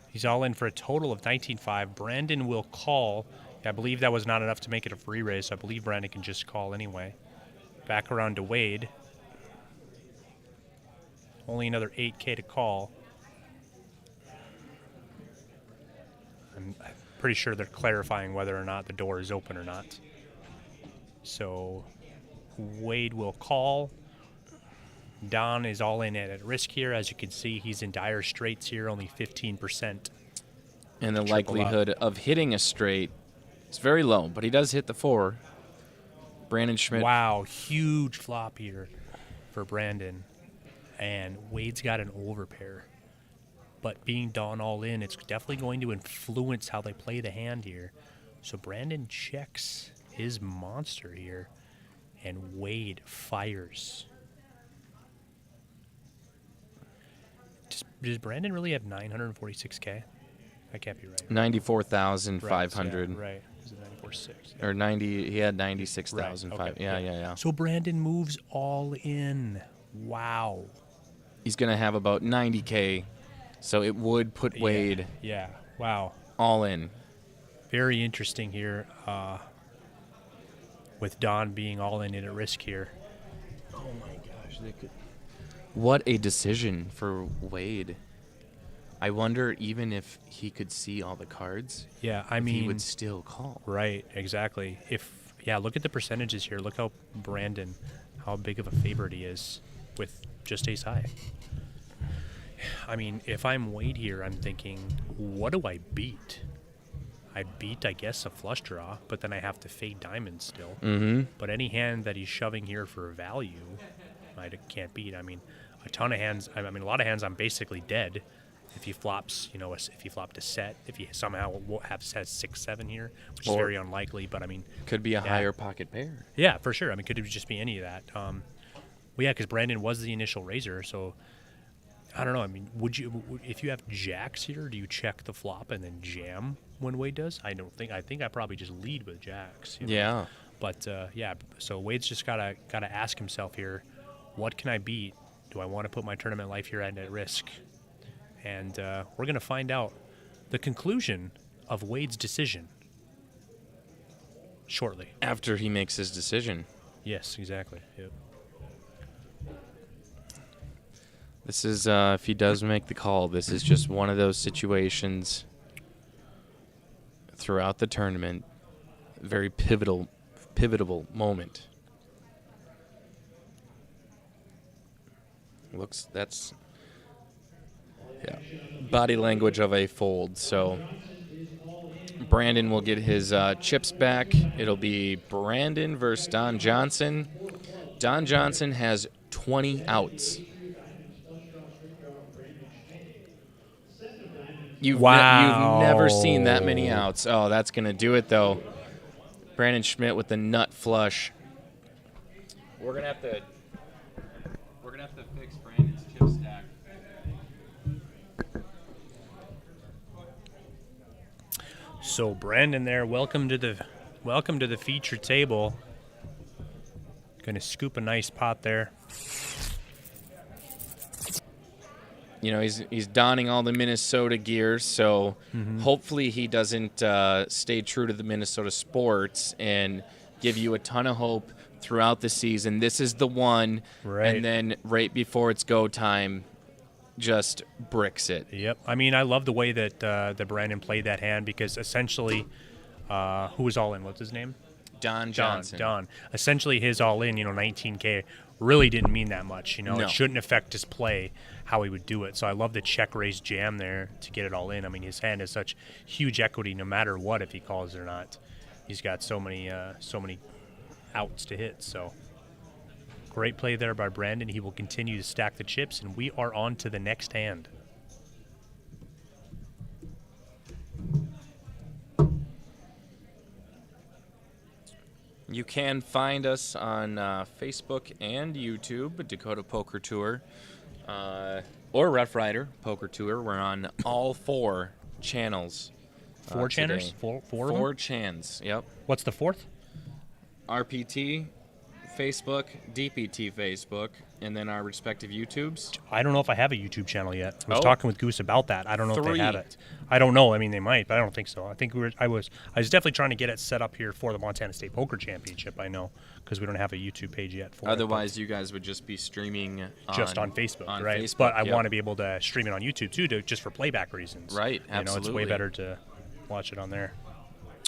He's all in for a total of 19.5. Brandon will call. I believe that was not enough to make it a free raise. So I believe Brandon can just call anyway. Back around to Wade. Only another 8K to call. I'm pretty sure they're clarifying whether or not the door is open or not. So Wade will call. Don is all in at risk here. As you can see, he's in dire straits here, only 15%. And the Triple likelihood of hitting a straight is very low, but he does hit the 4. Brandon Schmidt. Wow, huge flop here for Brandon. And Wade's got an overpair. But being Don all in, it's definitely going to influence how they play the hand here. So Brandon checks his monster here, and Wade fires. Does Brandon really have 946K? That can't be right. 94,500. Right. Is it 94.6? Yeah. Or 90, he had 96,005. Right, okay, Yeah. So Brandon moves all in. Wow. He's going to have about 90K, so it would put Wade Yeah. Wow. all in. Very interesting here with Don being all in at risk here. Oh my gosh, what a decision for Wade. I wonder even if he could see all the cards, Yeah, I if mean, he would still call. right, exactly. Look at the percentages here. Look how Brandon, how big of a favorite he is with just ace high. I mean, if I'm Wade here, I'm thinking, what do I beat? I beat, I guess, a flush draw, but then I have to fade diamonds still. Mm-hmm. But any hand that he's shoving here for value, I can't beat. I mean, a ton of hands. I mean, a lot of hands. I'm basically dead. If he flops, if he flopped a set, if he somehow have set 6-7 here, which is very unlikely. But I mean, Could be a higher pocket pair. yeah, for sure. I mean, could it just be any of that? Well, yeah, because Brandon was the initial raiser, so I don't know. I mean, if you have jacks here, do you check the flop and then jam when Wade does? I don't think. I think I probably just lead with jacks. Yeah. But yeah, so Wade's just gotta ask himself here, what can I beat? Do I want to put my tournament life here at risk? And we're gonna find out the conclusion of Wade's decision shortly. After he makes his decision. Yes, exactly. Yep. This is, if he does make the call, this is just one of those situations throughout the tournament. Very pivotal moment. That's body language of a fold. So Brandon will get his chips back. It'll be Brandon versus Don Johnson. Don Johnson has 20 outs. You've never seen that many outs. Oh, that's going to do it, though. Brandon Schmidt with the nut flush. We're going to have to fix Brandon's chip stack. So Brandon there, welcome to the feature table. Gonna scoop a nice pot there. He's donning all the Minnesota gear, so hopefully he doesn't stay true to the Minnesota sports and give you a ton of hope throughout the season. This is the one, Right. And then right before it's go time, just bricks it. Yep. I mean, I love the way that Brandon played that hand because essentially, who was all in? What's his name? Don Johnson. Don. Essentially, his all in, 19K really didn't mean that much. No. It shouldn't affect his play how he would do it. So I love the check raise jam there to get it all in. I mean, his hand has such huge equity no matter what if he calls it or not. He's got so many outs to hit. So great play there by Brandon. He will continue to stack the chips, and we are on to the next hand. You can find us on Facebook and YouTube, Dakota Poker Tour. or Roughrider Poker Tour. We're on all 4 channels. 4 channels? Today. 4 of them? 4 chans. Yep. What's the 4th? RPT Facebook, DPT Facebook, and then our respective YouTubes. I don't know if I have a YouTube channel yet. I was Oh. talking with Goose about that. I don't know if they have 3. it. I don't know. I mean, they might, but I don't think so. I think I was definitely trying to get it set up here for the Montana State Poker Championship. I know, because we don't have a YouTube page yet for Otherwise, you guys would just be streaming just on Facebook, on right? Facebook, But I yep. want to be able to stream it on YouTube too, just for playback reasons. Right, You know, it's way absolutely. better to watch it on there.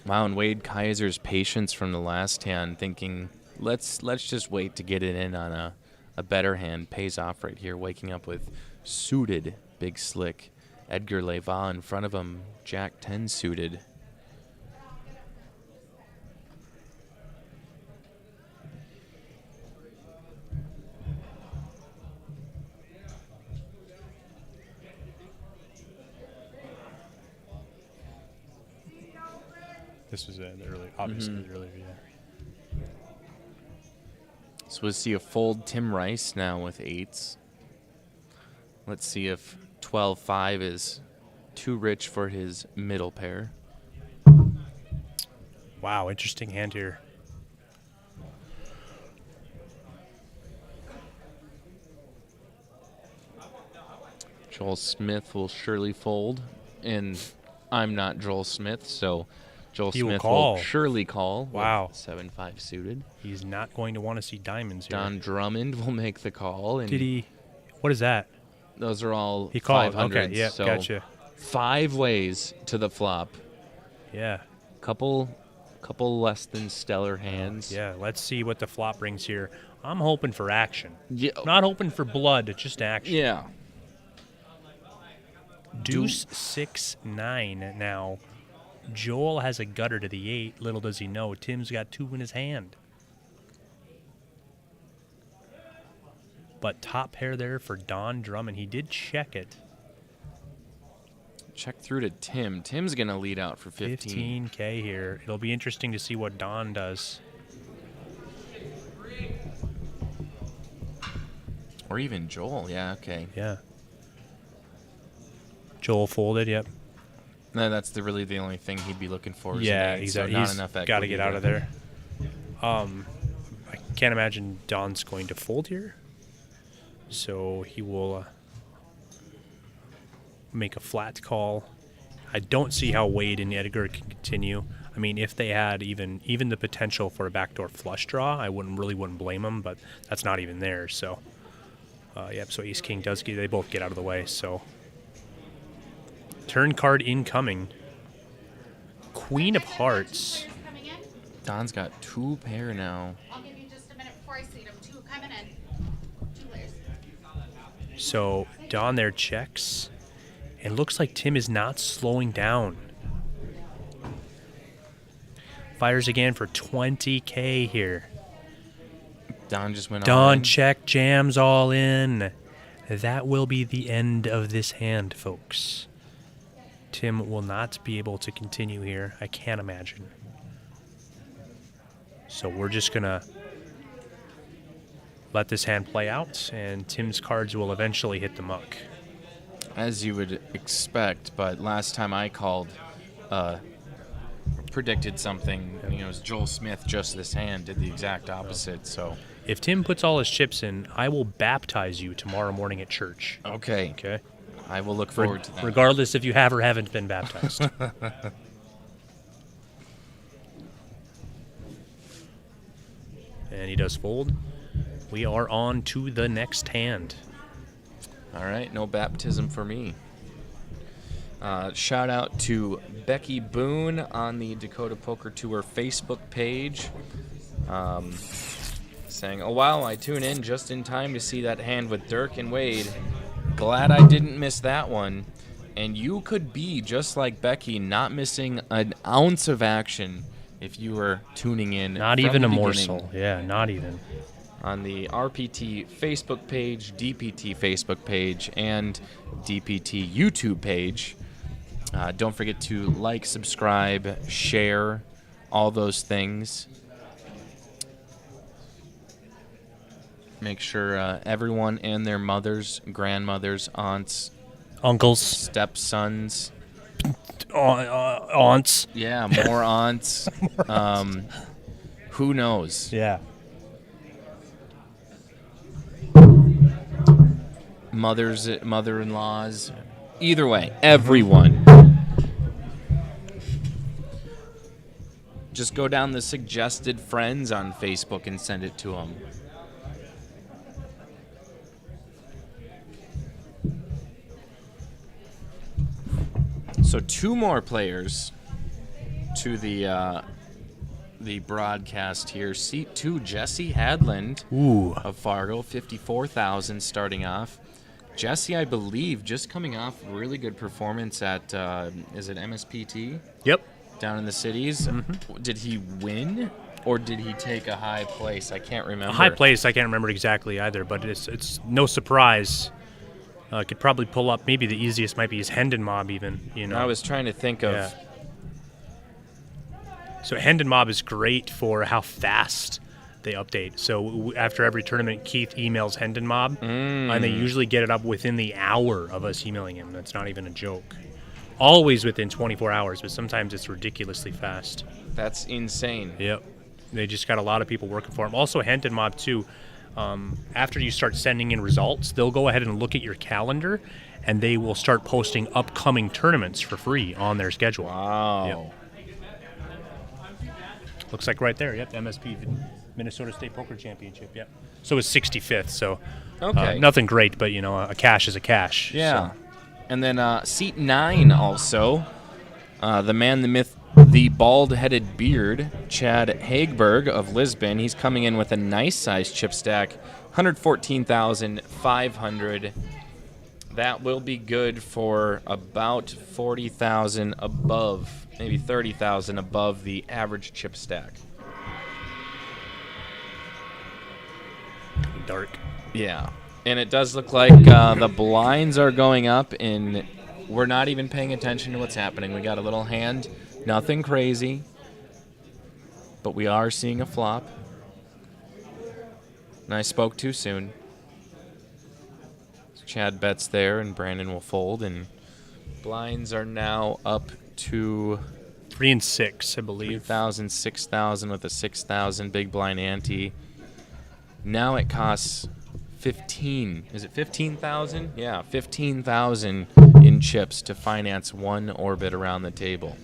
Wow, and Wade Kaiser's patience from the last hand, thinking let's just wait to get it in on a better hand, pays off right here. Waking up with suited big slick Edgar Leyva in front of him, Jack 10 suited. This was the early, obviously the earlier, yeah. So we'll see a fold Tim Rice now with 8s. Let's see if 12-5 is too rich for his middle pair. Wow, interesting hand here. Joel Smith will surely fold, and I'm not Joel Smith, so Joel He will Smith call. will surely call. Wow. 7-5 suited. He's not going to want to see diamonds here. Don Drummond will make the call, and Did he? What is that? those are all He called. 500s. Okay, yeah, so gotcha. 5 ways to the flop. Yeah, Couple less than stellar hands. yeah. Let's see what the flop brings here. I'm hoping for action. Yeah. Not hoping for blood, just action. Yeah. Deuce 6-9 now. Joel has a gutter to the 8. Little does he know, Tim's got 2 in his hand. But top pair there for Don Drummond. He did check it. Check through to Tim. Tim's going to lead out for 15. 15K here. It'll be interesting to see what Don does. Or even Joel. Yeah, okay. Yeah. Joel folded, yep. No, that's really the only thing he'd be looking for. Is Yeah, an 8, exactly. So not He's enough got to equity get out of there. I can't imagine Don's going to fold here. So he will make a flat call. I don't see how Wade and Edgar can continue. I mean, if they had even the potential for a backdoor flush draw, I wouldn't blame them, but that's not even there. So, yep. So Ace King does get. They both get out of the way. So, turn card incoming. Queen of Hearts. Coming in. Don's got 2 pair now. I'll give you just a minute before I see them. 2 coming in. 2 layers. So Don there checks. And looks like Tim is not slowing down. Fires again for 20K here. Don just went all Don in. check, jams all in. That will be the end of this hand, folks. Tim will not be able to continue here. I can't imagine. So we're just going to let this hand play out, and Tim's cards will eventually hit the muck. As you would expect, but last time I called, predicted something, it was Joel Smith, just this hand, did the exact opposite, so. If Tim puts all his chips in, I will baptize you tomorrow morning at church. Okay. Okay? I will look forward to that. Regardless if you have or haven't been baptized. And he does fold. We are on to the next hand. All right, no baptism for me. Shout out to Becky Boone on the Dakota Poker Tour Facebook page, saying, "Oh wow, I tune in just in time to see that hand with Dirk and Wade. Glad I didn't miss that one." And you could be just like Becky, not missing an ounce of action if you were tuning in. Not from even the a beginning. morsel. Yeah, not even. On the RPT Facebook page, DPT Facebook page, and DPT YouTube page. Don't forget to like, subscribe, share, all those things. Make sure everyone and their mothers, grandmothers, aunts, Uncles, stepsons. aunts. Yeah, more aunts. Who knows? Yeah. Mother-in-laws. Either way, everyone. Just go down the suggested friends on Facebook and send it to them. So 2 more players to the broadcast here. Seat 2, Jesse Hadland of Fargo, 54,000 starting off. Jesse, I believe, just coming off a really good performance at, is it MSPT? Yep. Down in the cities. Did he win, or did he take a high place? I can't remember. A high place, I can't remember exactly either, but it's no surprise. Could probably pull up, maybe the easiest might be his Hendon Mob even, you know. I was trying to think of... Yeah. So Hendon Mob is great for how fast they update. So after every tournament, Keith emails Hendon Mob, and they usually get it up within the hour of us emailing him. That's not even a joke. Always within 24 hours, but sometimes it's ridiculously fast. That's insane. Yep. They just got a lot of people working for him. Also, Hendon Mob, too, after you start sending in results, they'll go ahead and look at your calendar, and they will start posting upcoming tournaments for free on their schedule. Wow. Yep. Looks like right there, yep, MSP, Minnesota State Poker Championship, yep. So it's 65th, so Okay. nothing great, but, you know, a cash is a cash. Yeah. So. And then seat 9 also, the man, the myth, the bald-headed beard, Chad Hagberg of Lisbon. He's coming in with a nice-sized chip stack, 114,500. That will be good for about 40,000 above, maybe 30,000 above the average chip stack. Dark. Yeah. And it does look like the blinds are going up, and we're not even paying attention to what's happening. We got a little hand. Nothing crazy, but we are seeing a flop. And I spoke too soon. So Chad bets there, and Brandon will fold, and blinds are now up to 3 and 6, I believe. 3,000, 6,000 with a 6,000 big blind ante. Now it costs 15. Is it 15,000? Yeah, 15,000 in chips to finance one orbit around the table.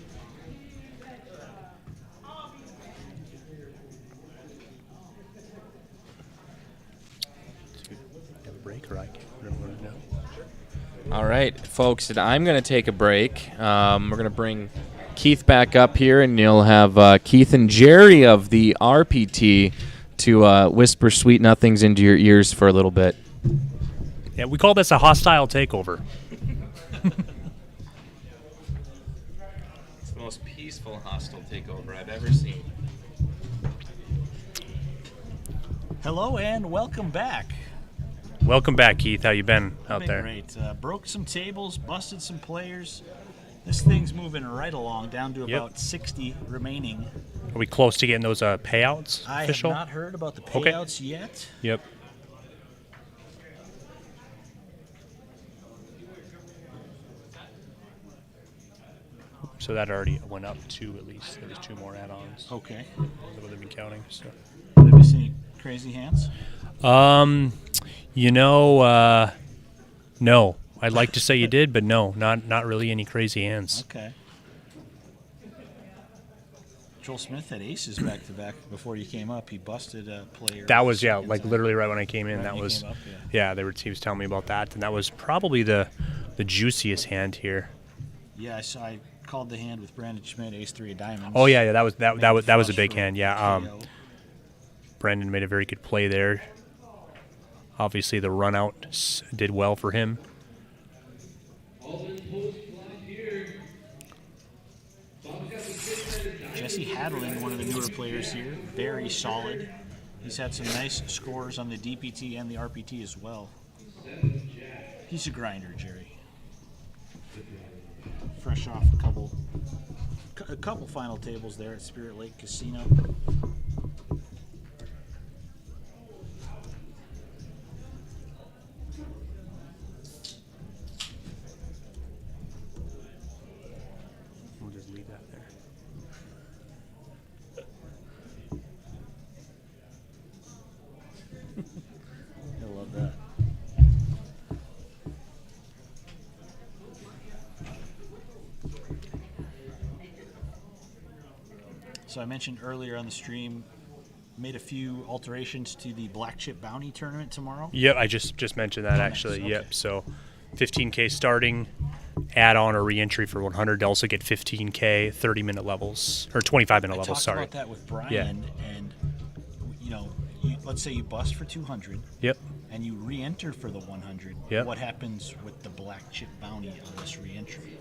Have a break, or I can't remember right now. All right, folks, and I'm going to take a break. We're going to bring Keith back up here, and you'll have Keith and Jerry of the RPT to whisper sweet nothings into your ears for a little bit. Yeah, we call this a hostile takeover. It's the most peaceful hostile takeover I've ever seen. Hello and welcome back. Welcome back, Keith. How you been out there? Great. Broke some tables, busted some players. This thing's moving right along, down to about 60 remaining. Are we close to getting those payouts I official? have not heard about the Okay. payouts yet. Yep. So that already went up 2 at least. There was 2 more add-ons. Okay. That's what they've been counting. So. Have you seen any crazy hands? You know, no. I'd like to say you did, but no, not really any crazy hands. Okay. Joel Smith had aces back to back before you came up. He busted a player. That was like literally right when I came in. Right That when you was came up, yeah. He was telling me about that, and that was probably the juiciest hand here. Yeah, I called the hand with Brandon Schmidt, ace 3 of diamonds. Oh yeah, that was a Flush big for hand. Yeah. KO. Brandon made a very good play there. Obviously, the run out did well for him. Jesse Hadland, one of the newer players here, very solid. He's had some nice scores on the DPT and the RPT as well. He's a grinder, Jerry. Fresh off a couple final tables there at Spirit Lake Casino. I love that. So I mentioned earlier on the stream, made a few alterations to the Black Chip Bounty tournament tomorrow. Yep, I just mentioned that actually. Nice, okay. Yep. So 15K starting, add-on or reentry for 100. They also get 15K 30-minute levels or 25-minute levels. Talked Sorry. about that with Brian, Yeah. and let's say you bust for 200. Yep. And you re-enter for the 100. Yep. What happens with the Black Chip Bounty on this re-entry?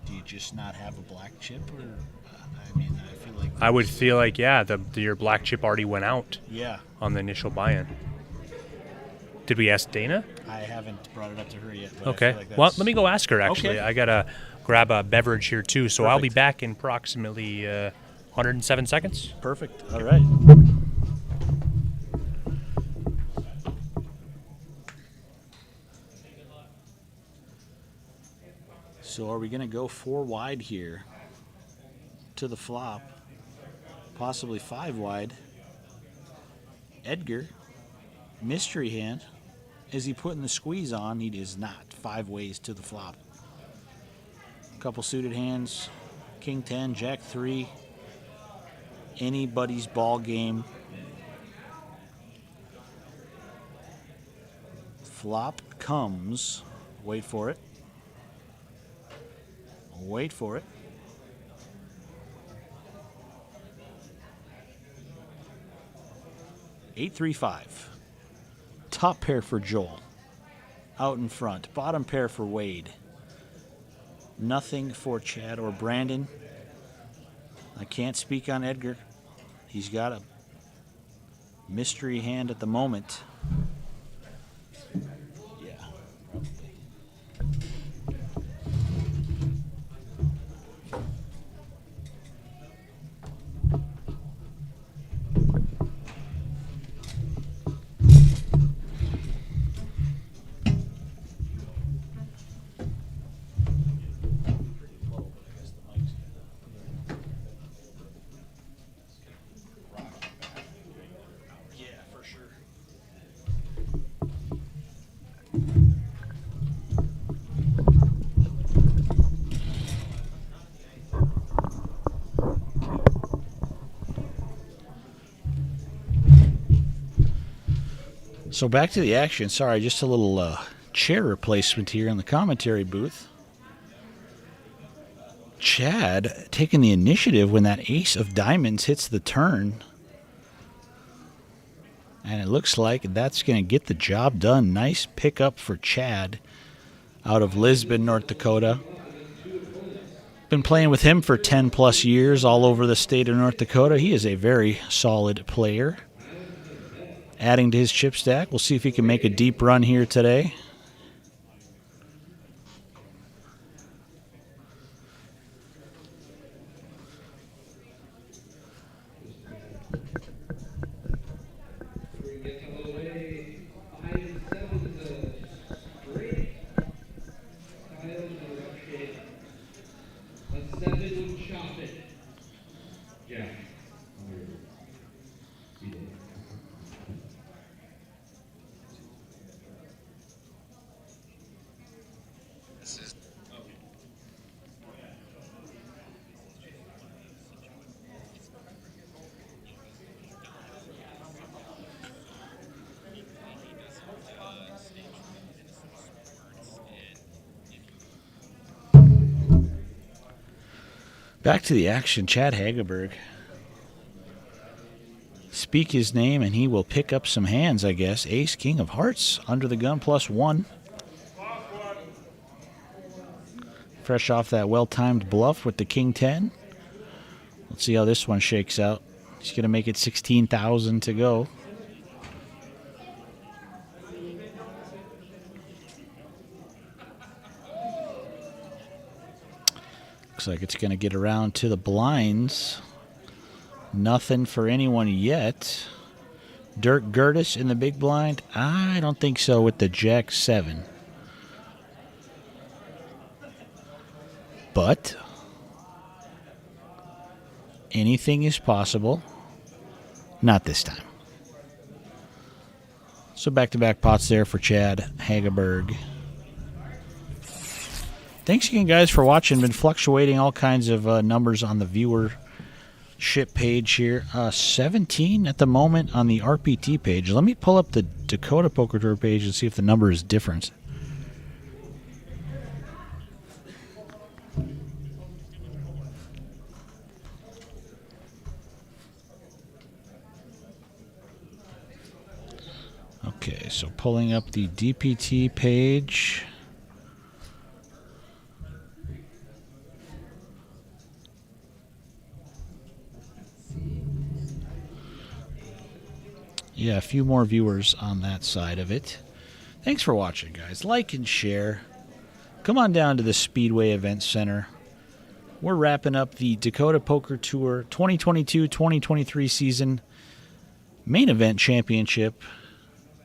Do you just not have a black chip, or I feel like I would feel like your black chip already went out yeah. on the initial buy-in. Did we ask Dana? I haven't brought it up to her yet. But I Okay. feel like Well, that's- let me go ask her. Actually, Okay. I gotta grab a beverage here too. So I'll be Perfect. back in approximately 107 seconds. Perfect. All right. So are we going to go 4 wide here to the flop? Possibly 5 wide. Edgar, mystery hand. Is he putting the squeeze on? He is not. 5 ways to the flop. Couple suited hands. King 10, Jack 3. Anybody's ball game. Flop comes. Wait for it. Wait for it. Eight, 3, 5. Top pair for Joel. Out in front. Bottom pair for Wade. Nothing for Chad or Brandon. I can't speak on Edgar. He's got a mystery hand at the moment. Yeah. So back to the action. Sorry, just a little chair replacement here in the commentary booth. Chad taking the initiative when that ace of diamonds hits the turn. And it looks like that's going to get the job done. Nice pickup for Chad out of Lisbon, North Dakota. Been playing with him for 10 plus years all over the state of North Dakota. He is a very solid player. Adding to his chip stack. We'll see if he can make a deep run here today. Back to the action, Chad Hageberg. Speak his name and he will pick up some hands, I guess. Ace, King of Hearts, under the gun, +1. Fresh off that well-timed bluff with the King 10. Let's see how this one shakes out. He's going to make it 16,000 to go. Looks like it's going to get around to the blinds. Nothing for anyone yet. Dirk Gertis in the big blind? I don't think so with the Jack 7. But anything is possible. Not this time. So back-to-back pots there for Chad Hageberg. Thanks again, guys, for watching. Been fluctuating all kinds of numbers on the viewership page here. 17 at the moment on the RPT page. Let me pull up the Dakota Poker Tour page and see if the number is different. Okay, so pulling up the DPT page. Yeah, a few more viewers on that side of it. Thanks for watching, guys. Like and share. Come on down to the Speedway Event Center. We're wrapping up the Dakota Poker Tour 2022-2023 season main event championship.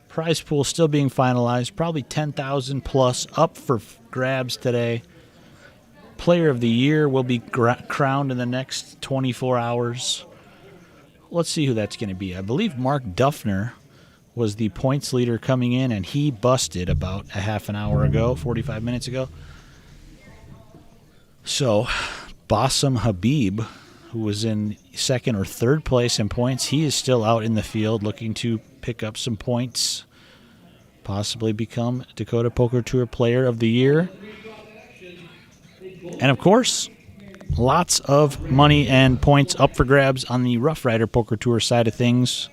Prize pool still being finalized. Probably 10,000 plus up for grabs today. Player of the Year will be crowned in the next 24 hours. Let's see who that's going to be. I believe Mark Duffner was the points leader coming in, and he busted about a half an hour ago, 45 minutes ago. So, Bassam Habib, who was in second or third place in points, he is still out in the field looking to pick up some points, possibly become Dakota Poker Tour Player of the Year. And, of course, lots of money and points up for grabs on the Roughrider Poker Tour side of things.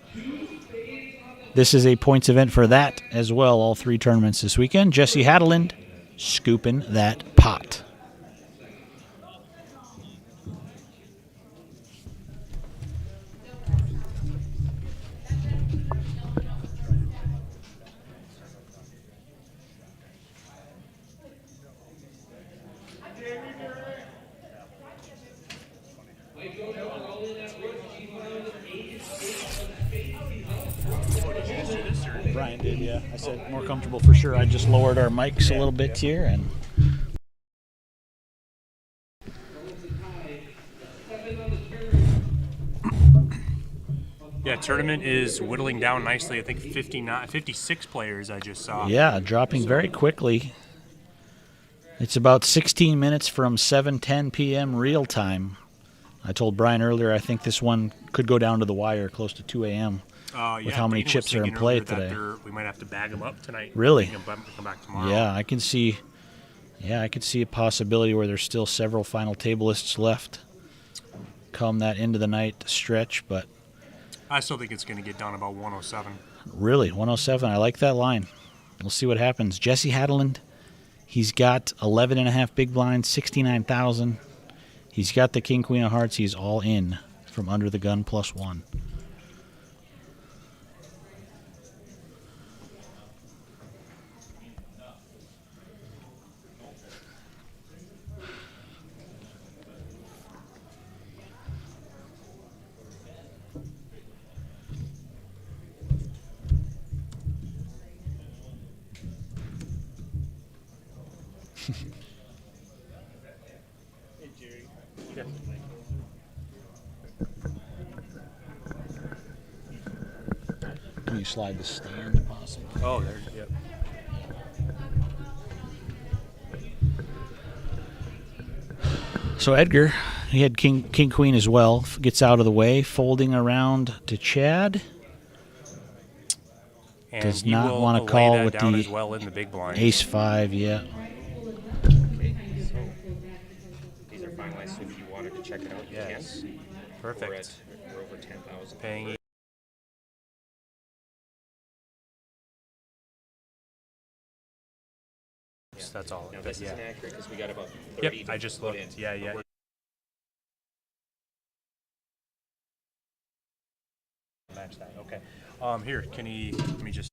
This is a points event for that as well, all three tournaments this weekend. Jesse Hadeland scooping that pot. Brian did, yeah. I said more comfortable for sure. I just lowered our mics a little bit here, and Yeah, tournament is whittling down nicely. I think 56 players I just saw. yeah, dropping very quickly. It's about 16 minutes from 7:10 p.m. real time. I told Brian earlier I think this one could go down to the wire close to 2 a.m. with how many chips are in play today. We might have to bag them up tonight. Really? Come back tomorrow. Yeah, I can see. Yeah, I could see a possibility where there's still several final table lists left come that end of the night stretch, but I still think it's going to get done about 107. really, 107. I like that line. We'll see what happens. Jesse Hadeland, he's got 11.5 big blinds, 69,000. He's got the King Queen of Hearts. He's all in from under the gun +1. Can you slide the stand possibly? Oh, there. Yep. So Edgar, he had King Queen as well. Gets out of the way, folding around to Chad. And Does he not will want to lay call that with down the as well in the big blind. Ace-5, yeah. These are finalized, so if you wanted to check it out, you Yes. can. Perfect. We're over 10,000. Paying. That's all. Now But this yeah. isn't accurate because we got about 30 Yep. to I just put looked. in. Yeah. Yeah. Match that. Okay. Here, can he? Let me just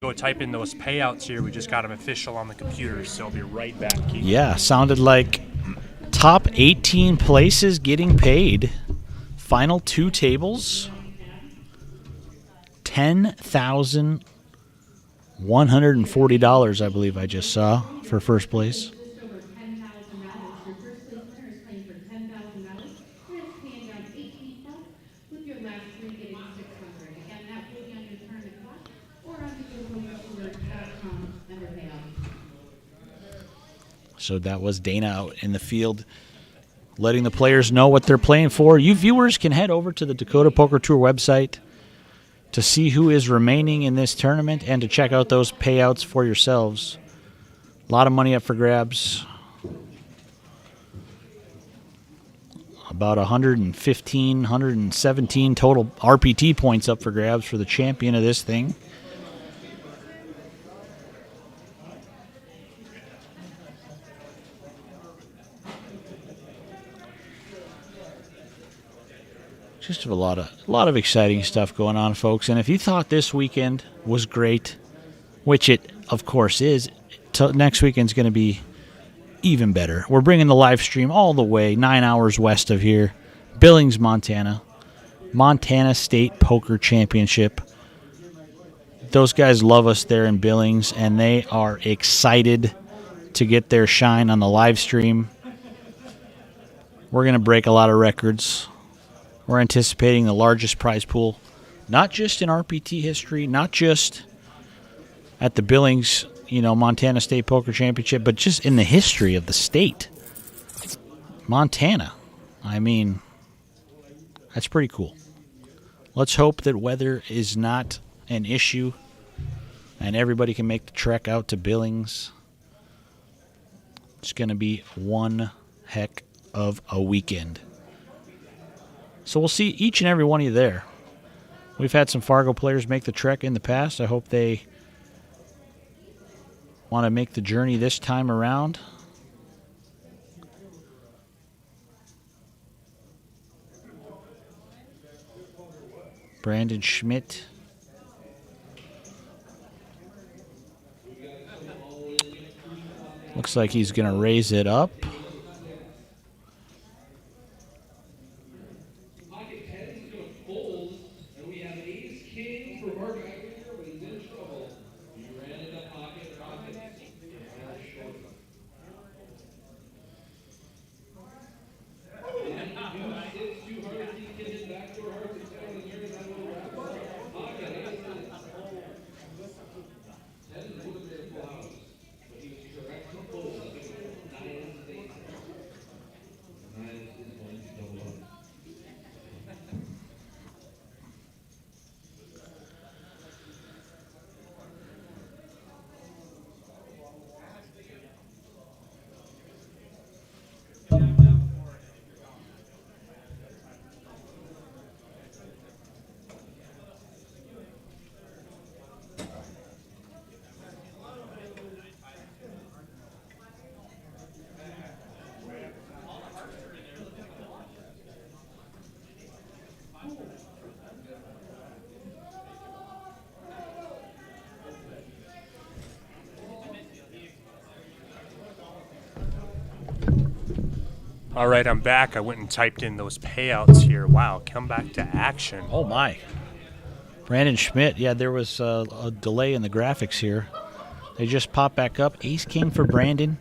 go type in those payouts here. We just got them official on the computer, so I'll be right back. Keith. Yeah, sounded like top 18 places getting paid. Final two tables. $10,140, I believe I just saw, for first place. Just over $10,000. Your first place winner is playing for $10,000. And it's paying down So that was Dana out in the field, letting the players know what they're playing for. You viewers can head over to the Dakota Poker Tour website to see who is remaining in this tournament and to check out those payouts for yourselves. A lot of money up for grabs. About 115, 117 total RPT points up for grabs for the champion of this thing. Just a lot of exciting stuff going on, folks. And if you thought this weekend was great, which it of course is, next weekend's going to be even better. We're bringing the live stream all the way 9 hours west of here, Billings, Montana. Montana State Poker Championship. Those guys love us there in Billings, and they are excited to get their shine on the live stream. We're going to break a lot of records. We're anticipating the largest prize pool, not just in RPT history, not just at the Billings, Montana State Poker Championship, but just in the history of the state. Montana. I mean, that's pretty cool. Let's hope that weather is not an issue and everybody can make the trek out to Billings. It's going to be one heck of a weekend. So we'll see each and every one of you there. We've had some Fargo players make the trek in the past. I hope they want to make the journey this time around. Brandon Schmidt. Looks like he's going to raise it up. All right, I'm back. I went and typed in those payouts here. Wow, come back to action. Oh, my. Brandon Schmidt. Yeah, there was a delay in the graphics here. They just popped back up. Ace-King for Brandon.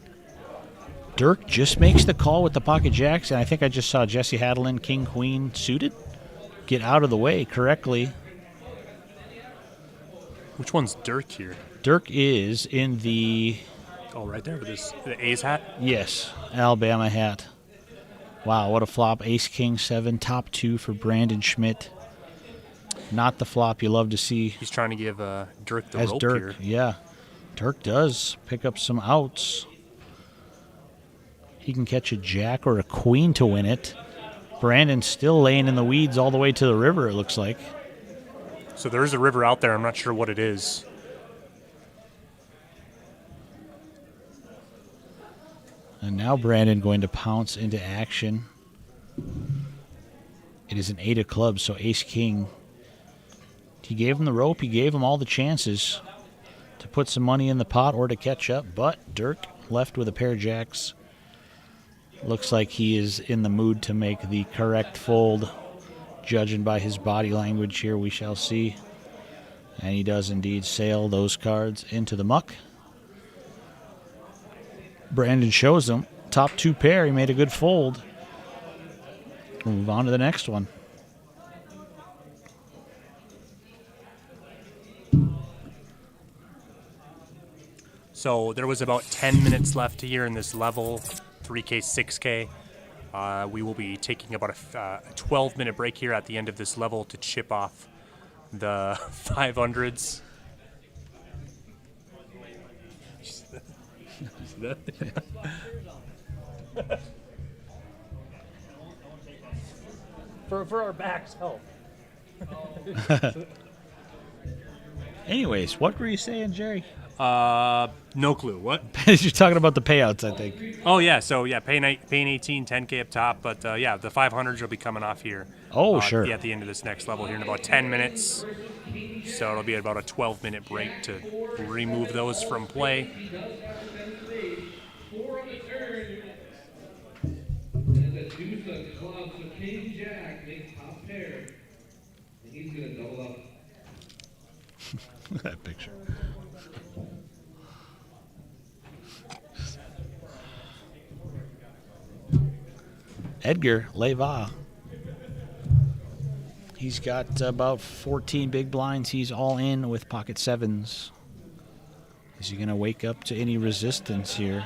Dirk just makes the call with the pocket jacks, and I think I just saw Jesse Hadelin, King-Queen suited, get out of the way correctly. Which one's Dirk here? Dirk is in the... Oh, right there with the A's hat? Yes, Alabama hat. Wow, what a flop. Ace-King 7, top 2 for Brandon Schmidt. Not the flop you love to see. He's trying to give Dirk the as rope Dirk, here. yeah. Dirk does pick up some outs. He can catch a jack or a queen to win it. Brandon's still laying in the weeds all the way to the river, it looks like. So there is a river out there. I'm not sure what it is. And now Brandon going to pounce into action. It is an 8 of clubs, so Ace-King. He gave him the rope. He gave him all the chances to put some money in the pot or to catch up. But Dirk left with a pair of jacks. Looks like he is in the mood to make the correct fold. Judging by his body language here, we shall see. And he does indeed sail those cards into the muck. Brandon shows him. Top 2 pair. He made a good fold. We'll move on to the next one. So there was about 10 minutes left here in this level, 3K, 6K. We will be taking about a 12-minute break here at the end of this level to chip off the 500s. for our backs help. Anyways, what were you saying, Jerry? No clue. What? You're talking about the payouts, I think. Oh, yeah. So, yeah, paying 18, 10K up top. But, yeah, the 500s will be coming off here. Oh, sure. At the end of this next level here in about 10 minutes. So it'll be about a 12-minute break to remove those from play. He does have a 10 space. 4 on the turn. And the deuce of clubs, so King Jack makes top pair. And he's going to double up. Look at that picture. Edgar Leva. He's got about 14 big blinds. He's all in with pocket sevens. Is he going to wake up to any resistance here?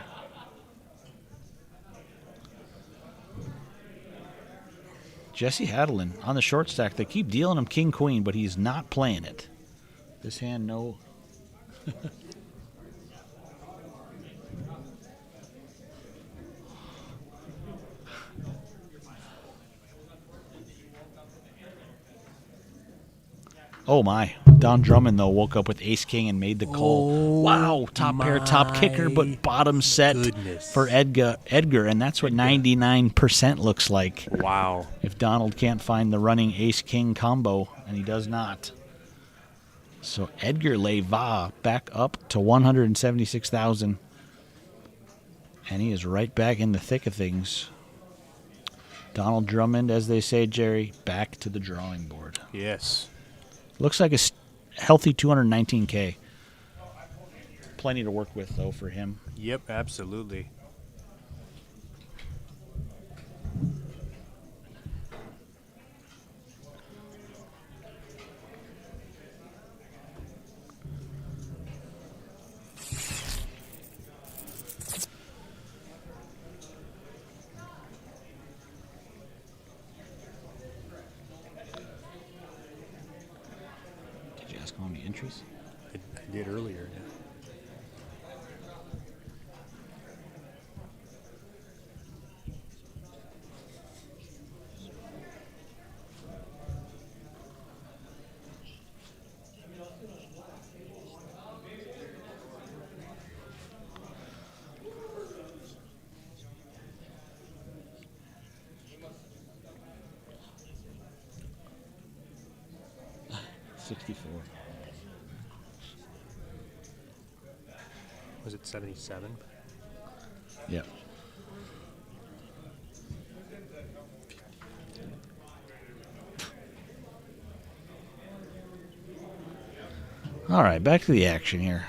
Jesse Hadelin on the short stack. They keep dealing him king queen, but he's not playing it. This hand, no. Oh my. Don Drummond, though, woke up with ace king and made the call. Oh, wow. Top pair, top kicker, but bottom set for Edgar. And that's what 99% looks like. Wow. If Donald can't find the running ace king combo, and he does not. So Edgar Leva back up to 176,000. And he is right back in the thick of things. Donald Drummond, as they say, Jerry, back to the drawing board. Yes. Looks like a healthy 219K. Plenty to work with, though, for him. Yep, absolutely. On the entries? I did earlier. Yeah. Was it 77? Yep. All right, back to the action here.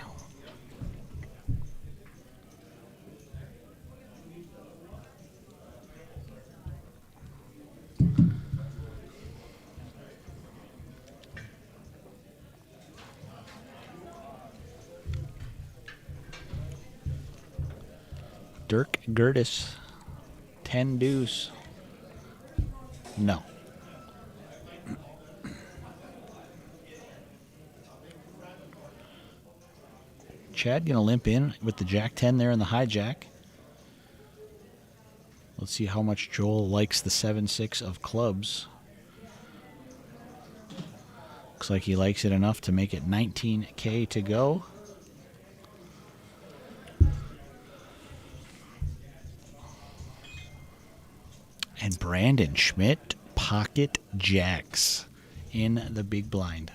Dirk Gertis, 10 deuce. No. Chad going to limp in with the Jack 10 there in the hijack. Let's see how much Joel likes the 7-6 of clubs. Looks like he likes it enough to make it 19K to go. And Brandon Schmidt, pocket jacks in the big blind.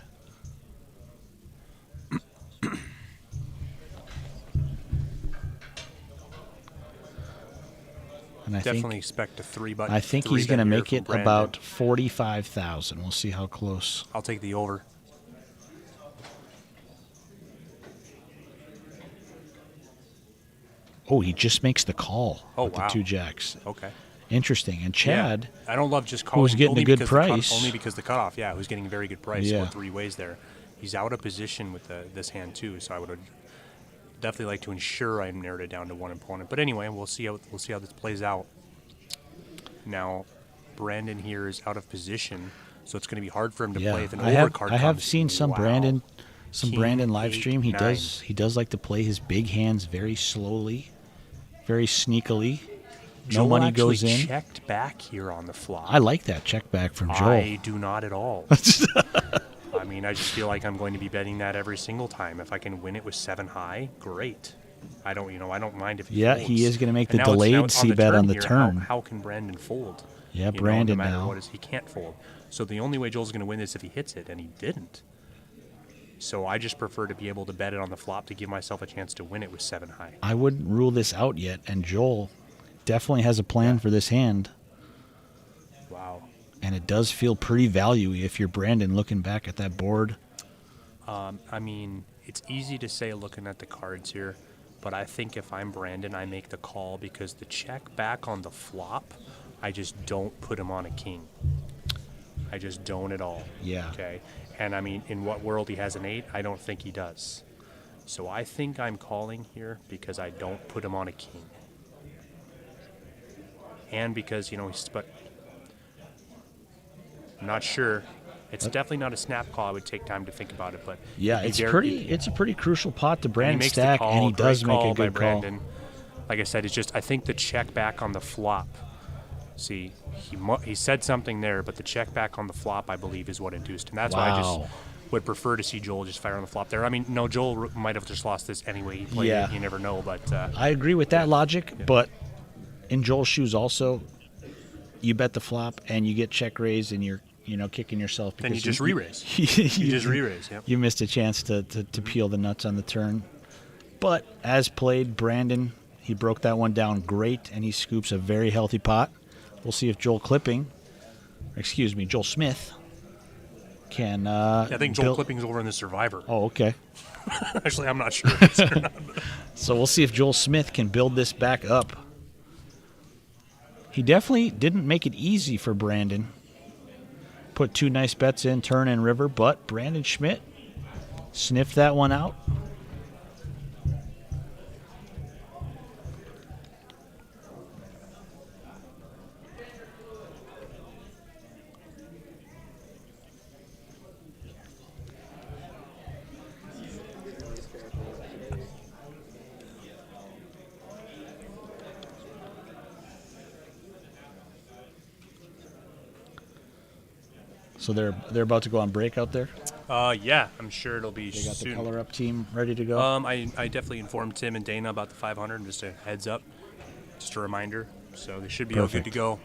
And I definitely expect a 3-button. I think he's going to make it about 45,000. We'll see how close. I'll take the over. Oh, he just makes the call with wow. the 2 jacks. Okay. Interesting. And Chad, I don't love just calling. who's getting only a good because price. Only because the cutoff, yeah, who's getting a very good price. Yeah. About 3 ways there. He's out of position with this hand too, so I would definitely like to ensure I narrowed it down to one opponent. But anyway, we'll see how this plays out. Now, Brandon here is out of position, so it's going to be hard for him to play if an overcard I have comes. seen some Wow. Brandon King, live 8, stream. He 9. does like to play his big hands very slowly, very sneakily. No Joel money actually goes in. checked back here on the flop. I like that check back from Joel. I do not at all. I mean, I just feel like I'm going to be betting that every single time. If I can win it with 7 high, great. I don't mind if he folds. he is going to make the And now delayed it's on the c-bet turn on the here. turn. How can Brandon fold? Yeah, You Brandon know, no matter now. what he can't fold. So the only way Joel's going to win is if he hits it, and he didn't. So I just prefer to be able to bet it on the flop to give myself a chance to win it with 7 high. I wouldn't rule this out yet, and Joel definitely has a plan for this hand. Wow. And it does feel pretty value-y if you're Brandon looking back at that board. I mean, it's easy to say looking at the cards here, but I think if I'm Brandon, I make the call because the check back on the flop, I just don't put him on a king. I just don't at all. Yeah. Okay. And I mean, in what world he has an 8, I don't think he does. So I think I'm calling here because I don't put him on a king. And because, but I'm not sure. It's definitely not a snap call. I would take time to think about it, but Yeah, it's a pretty crucial pot to and he Brandon makes stack, the call, and he does great make call a good by call. Brandon. Like I said, it's just I think the check back on the flop. See, he said something there, but the check back on the flop, I believe, is what induced, and that's why I just would prefer to see Joel just fire on the flop there. I mean, no, Joel might have just lost this anyway. He played it. You never know, but I agree with that logic, but in Joel's shoes also, you bet the flop and you get check raised and you're kicking yourself because then you just re-raise. you just re-raise. Yep. You missed a chance to peel the nuts on the turn. But as played, Brandon, he broke that one down great, and he scoops a very healthy pot. We'll see if Joel Smith can. I think Joel Clipping's over in the Survivor. Oh, okay. Actually, I'm not sure if it's or not. So we'll see if Joel Smith can build this back up. He definitely didn't make it easy for Brandon. Put 2 nice bets in, turn and river, but Brandon Schmidt sniffed that one out. So they're about to go on break out there? Yeah, I'm sure it'll be They got soon. the color up team ready to go? I definitely informed Tim and Dana about the 500, just a heads up, just a reminder. So they should be all good to go.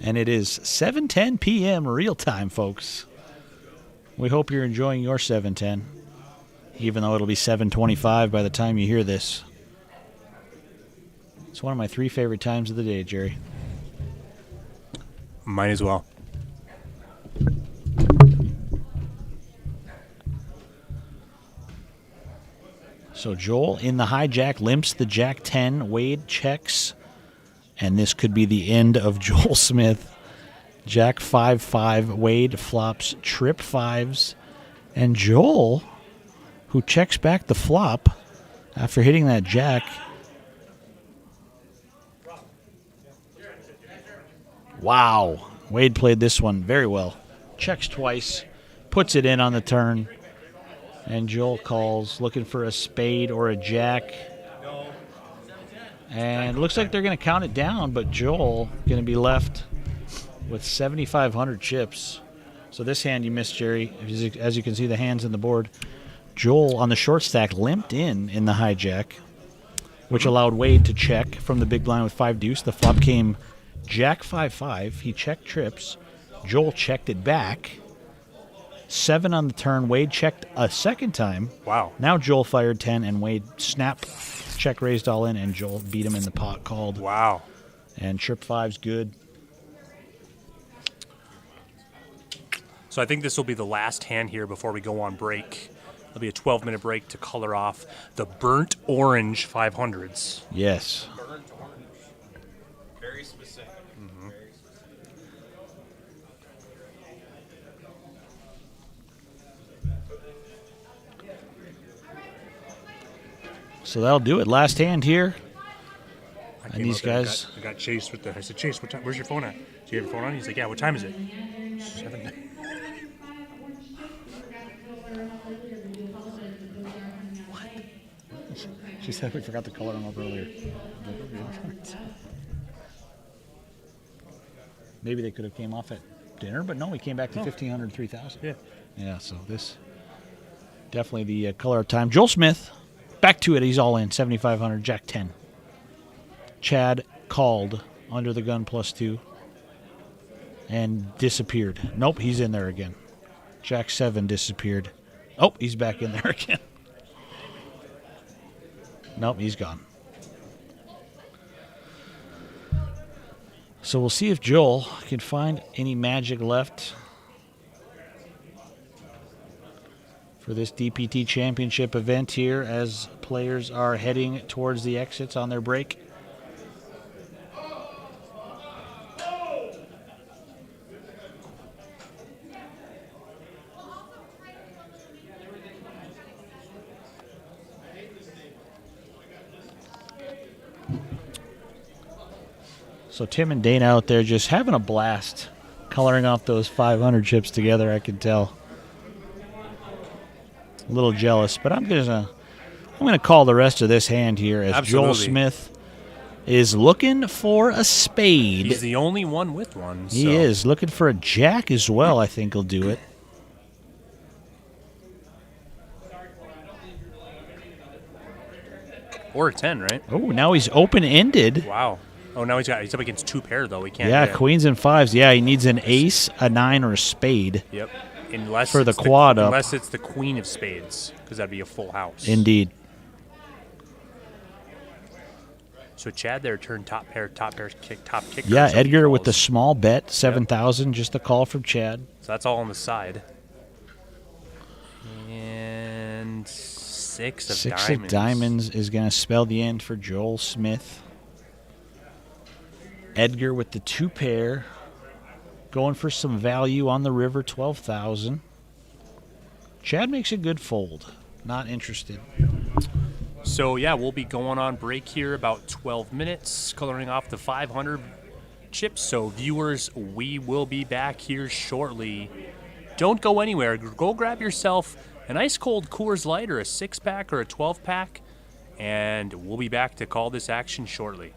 And it is 7:10 p.m. real time, folks. We hope you're enjoying your 7:10, even though it'll be 7:25 by the time you hear this. It's one of my 3 favorite times of the day, Jerry. Mine as well. So Joel in the hijack limps the Jack 10. Wade checks. And this could be the end of Joel Smith. Jack 5-5. Wade flops trip 5s. And Joel, who checks back the flop after hitting that jack. Wow. Wade played this one very well. Checks twice. Puts it in on the turn. And Joel calls, looking for a spade or a jack. And it looks like they're going to count it down, but Joel going to be left with 7,500 chips. So this hand you missed, Jerry. As you can see the hands in the board. Joel on the short stack limped in the hijack, which allowed Wade to check from the big blind with 5 deuce. The flop came Jack 5-5. He checked trips. Joel checked it back. 7 on the turn. Wade checked a second time. Wow. Now Joel fired 10, and Wade snapped. Check raised all in, and Joel beat him in the pot called. Wow. And trip 5's good. So I think this will be the last hand here before we go on break. It'll be a 12-minute break to color off the burnt orange 500s. Yes. Burnt orange. Very specific. So that'll do it. Last hand here. I And came these up and guys. I got Chase with the. I said, Chase, what time? Where's your phone at? Do you have your phone on? He's like, yeah. What time is it? 7. She said we forgot to color them up earlier. Maybe they could have came off at dinner, but no, we came back to 1,500, 3,000. Yeah. Yeah, so this definitely the color of time. Joel Smith, back to it. He's all in, 7,500, Jack 10. Chad called under the gun +2 and disappeared. Nope, he's in there again. Jack 7 disappeared. Oh, he's back in there again. Nope, he's gone. So we'll see if Joel can find any magic left for this DPT championship event here as players are heading towards the exits on their break. So Tim and Dana out there just having a blast coloring off those 500 chips together, I can tell. A little jealous, but I'm gonna call the rest of this hand here as Absolutely. Joel Smith is looking for a spade. He's the only one with one. So. He is looking for a jack as well. I think he'll do it. Or a 10, right? Oh, now he's open-ended. Wow. Oh, now he's up against 2 pair though. He can't. Yeah, get. queens and 5s. Yeah, he needs an ace, a 9, or a spade. Yep. Unless For the it's quad up. Unless it's the queen of spades, because that'd be a full house. Indeed. So Chad there turned top pair kicker. Yeah, so he Edgar with the calls. small bet, 7,000, just a call from Chad. So that's all on the side. And 6 of Six diamonds. of diamonds is going to spell the end for Joel Smith. Edgar with the 2 pair, going for some value on the river, 12,000. Chad makes a good fold. Not interested. So yeah, we'll be going on break here about 12 minutes, coloring off the 500 chips. So viewers, we will be back here shortly. Don't go anywhere. Go grab yourself an ice cold Coors Light or a 6-pack or a 12-pack, and we'll be back to call this action shortly.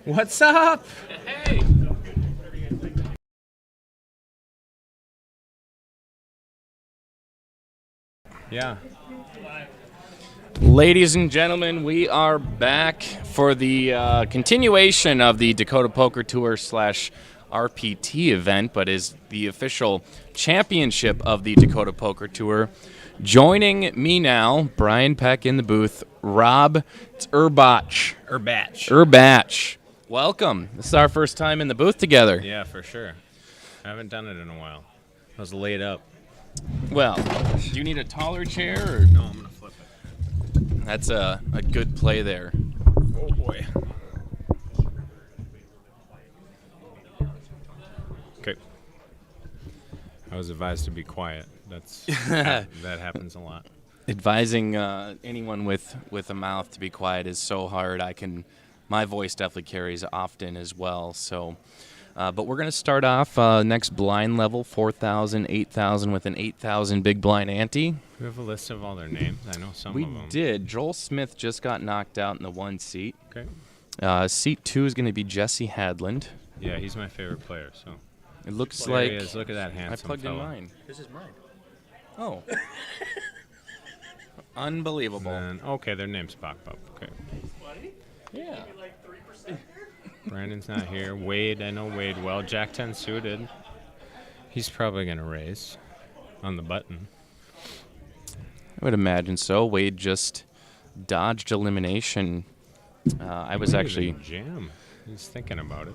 What's up? Hey. Yeah. Ladies and gentlemen, we are back for the continuation of the Dakota Poker Tour / RPT event, but is the official championship of the Dakota Poker Tour. Joining me now, Brian Peck in the booth, Rob Urbach. Welcome. This is our first time in the booth together. Yeah, for sure. I haven't done it in a while. I was laid up. Well, do you need a taller chair? Or? No, I'm going to flip it. That's a good play there. Oh, boy. Okay. I was advised to be quiet. That happens a lot. Advising anyone with a mouth to be quiet is so hard. My voice definitely carries often as well. So, but we're going to start off next blind level, 4,000, 8,000 with an 8,000 big blind ante. Do we have a list of all their names? I know some We of them. did. Joel Smith just got knocked out in the 1 seat. Okay. Seat 2 is going to be Jesse Hadland. Yeah, he's my favorite player. So It looks there like he is. Look at that I handsome plugged in fella. mine. This is mine. Oh. Unbelievable. And, okay, their names pop up. Okay. Yeah. Brandon's not here. Wade, I know Wade well. Jack 10 suited. He's probably going to raise on the button. I would imagine so. Wade just dodged elimination. I was Wade actually. in jam. He's thinking about it.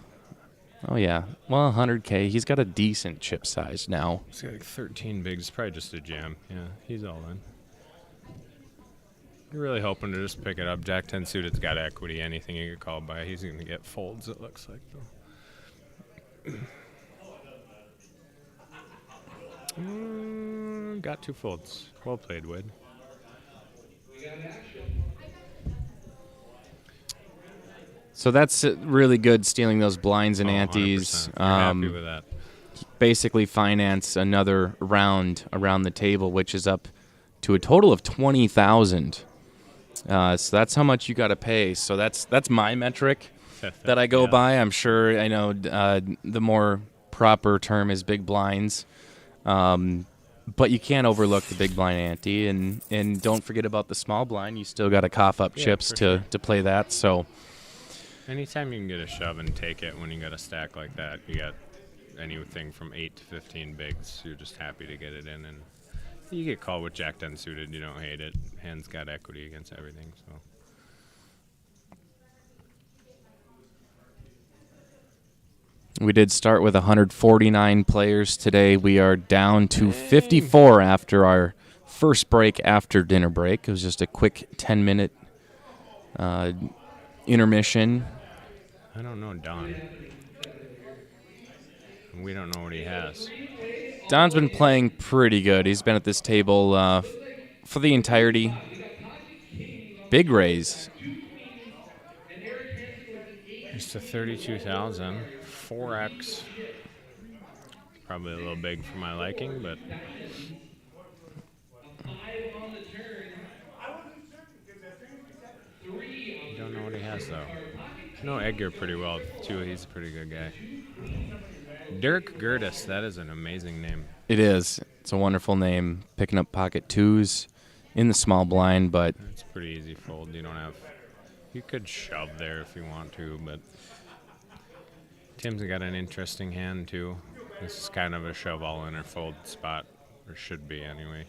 Oh yeah. Well, 100K. He's got a decent chip size now. He's got like 13 bigs. It's probably just a jam. Yeah, he's all in. You're really hoping to just pick it up. Jack 10 suited's got equity. Anything you get called by, he's going to get folds, it looks like, though. Got 2 folds. Well played, Wade. So that's really good, stealing those blinds and 100%. antes. You're happy with that. Basically finance another round around the table, which is up to a total of 20,000. So that's how much you got to pay. So that's my metric that I go Yeah. by. I'm sure I know the more proper term is big blinds. But you can't overlook the big blind ante, and don't forget about the small blind. You still got to cough up Yeah, chips for to sure. play that. So Anytime you can get a shove and take it when you got a stack like that, you got anything from 8 to 15 bigs. You're just happy to get it in, and you get called with Jack 10 suited. You don't hate it. Hand's got equity against everything. So we did start with 149 players today. We are down to 54 after our first break after dinner break. It was just a quick 10-minute intermission. I don't know Don. We don't know what he has. Don's been playing pretty good. He's been at this table for the entirety. Big raise. It's to 32,000. 4x. Probably a little big for my liking, but you don't know what he has though. I know Edgar pretty well too. He's a pretty good guy. Dirk Gertis, that is an amazing name. It is. It's a wonderful name. Picking up pocket twos in the small blind, but It's pretty easy fold. You don't have. You could shove there if you want to, but Tim's got an interesting hand too. This is kind of a shove all in or fold spot, or should be anyway.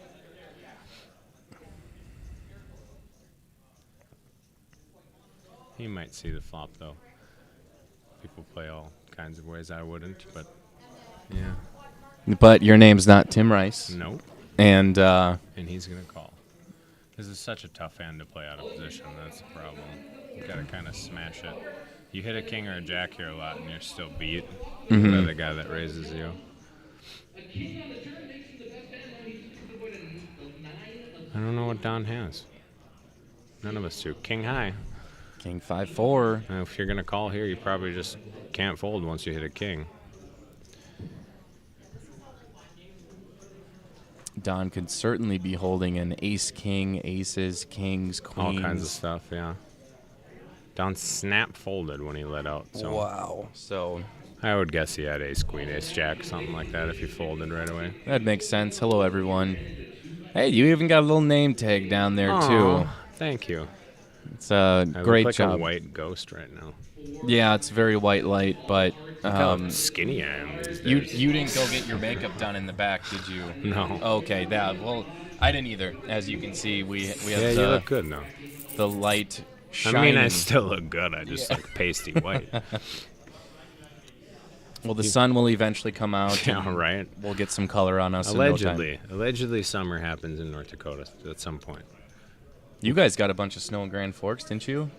He might see the flop though. People play all kinds of ways. I wouldn't, but yeah, but your name's not Tim Rice. nope. And And he's gonna call. This is such a tough hand to play out of position. That's the problem. You gotta kind of smash it. You hit a king or a jack here a lot, and you're still beat by the guy that raises you. I don't know what Don has. None of us do. King high. King 5-4. Now, if you're gonna call here, you probably just can't fold once you hit a king. Don could certainly be holding an ace, king, aces, kings, queens. All kinds of stuff. Yeah. Down snap folded when he let out. So Wow. So I would guess he had ace, queen, ace, jack, something like that if he folded right away. that makes sense. Hello, everyone. Hey, you even got a little name tag down there, Aw, too. thank you. It's a I great look like job. a white ghost right now. Yeah, it's very white light, but How skinny I am these you days. didn't go get your makeup done in the back, did you? No. Okay, well, I didn't either. As you can see, we have Yeah, you look good now. the light I shining. mean, I still look good. I just look pasty white. Well, the sun will eventually come out. Yeah, and right. We'll get some color on us in no time. Allegedly, summer happens in North Dakota at some point. You guys got a bunch of snow in Grand Forks, didn't you?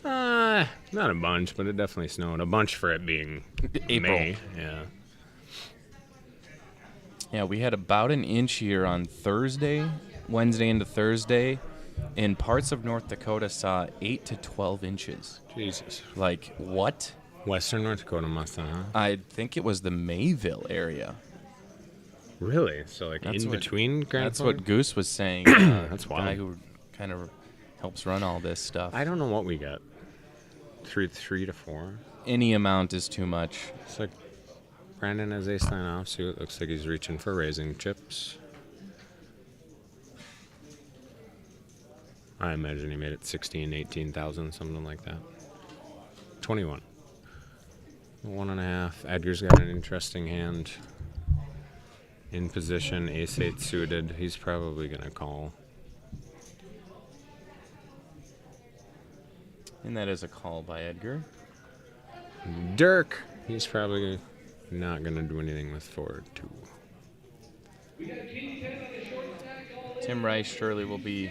Not a bunch, but it definitely snowed. A bunch for it being April. May. Yeah. Yeah, we had about an inch here on Thursday, Wednesday into Thursday, and parts of North Dakota saw 8 to 12 inches. Jesus. Like, what? Western North Dakota must have, huh? I think it was the Mayville area. Really? So, like, That's in what- between Grand That's Forks? what Goose was saying. That's the wild. guy who kind of helps run all this stuff. I don't know what we got. Three to four? Any amount is too much. It's like Brandon has ace nine offsuit. Looks like he's reaching for raising chips. I imagine he made it 16, 18,000, something like that. 21. 1.5. Edgar's got an interesting hand. In position, ace 8 suited. He's probably going to call. And that is a call by Edgar. Dirk! He's probably not going to do anything with 4-2. Tim Rice surely will be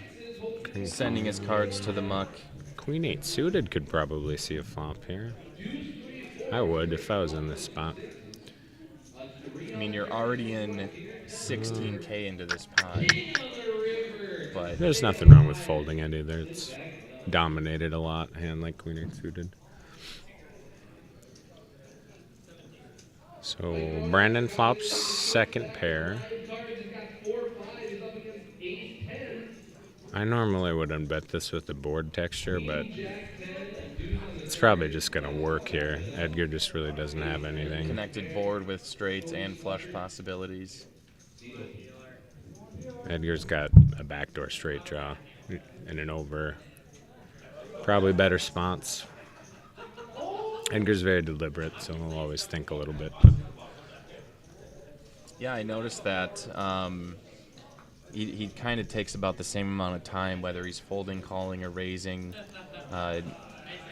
sending his cards to the muck. Queen 8 suited could probably see a flop here. I would if I was in this spot. I mean, you're already in 16K into this pot. But There's nothing wrong with folding it either. It's dominated a lot, a hand like Queen 8 suited. So Brandon flops second pair. I normally wouldn't bet this with the board texture, but it's probably just going to work here. Edgar just really doesn't have anything. connected board with straights and flush possibilities. Edgar's got a backdoor straight draw and an over. Probably better spots. Edgar's very deliberate, so he'll always think a little bit. Yeah, I noticed that. He kind of takes about the same amount of time, whether he's folding, calling, or raising.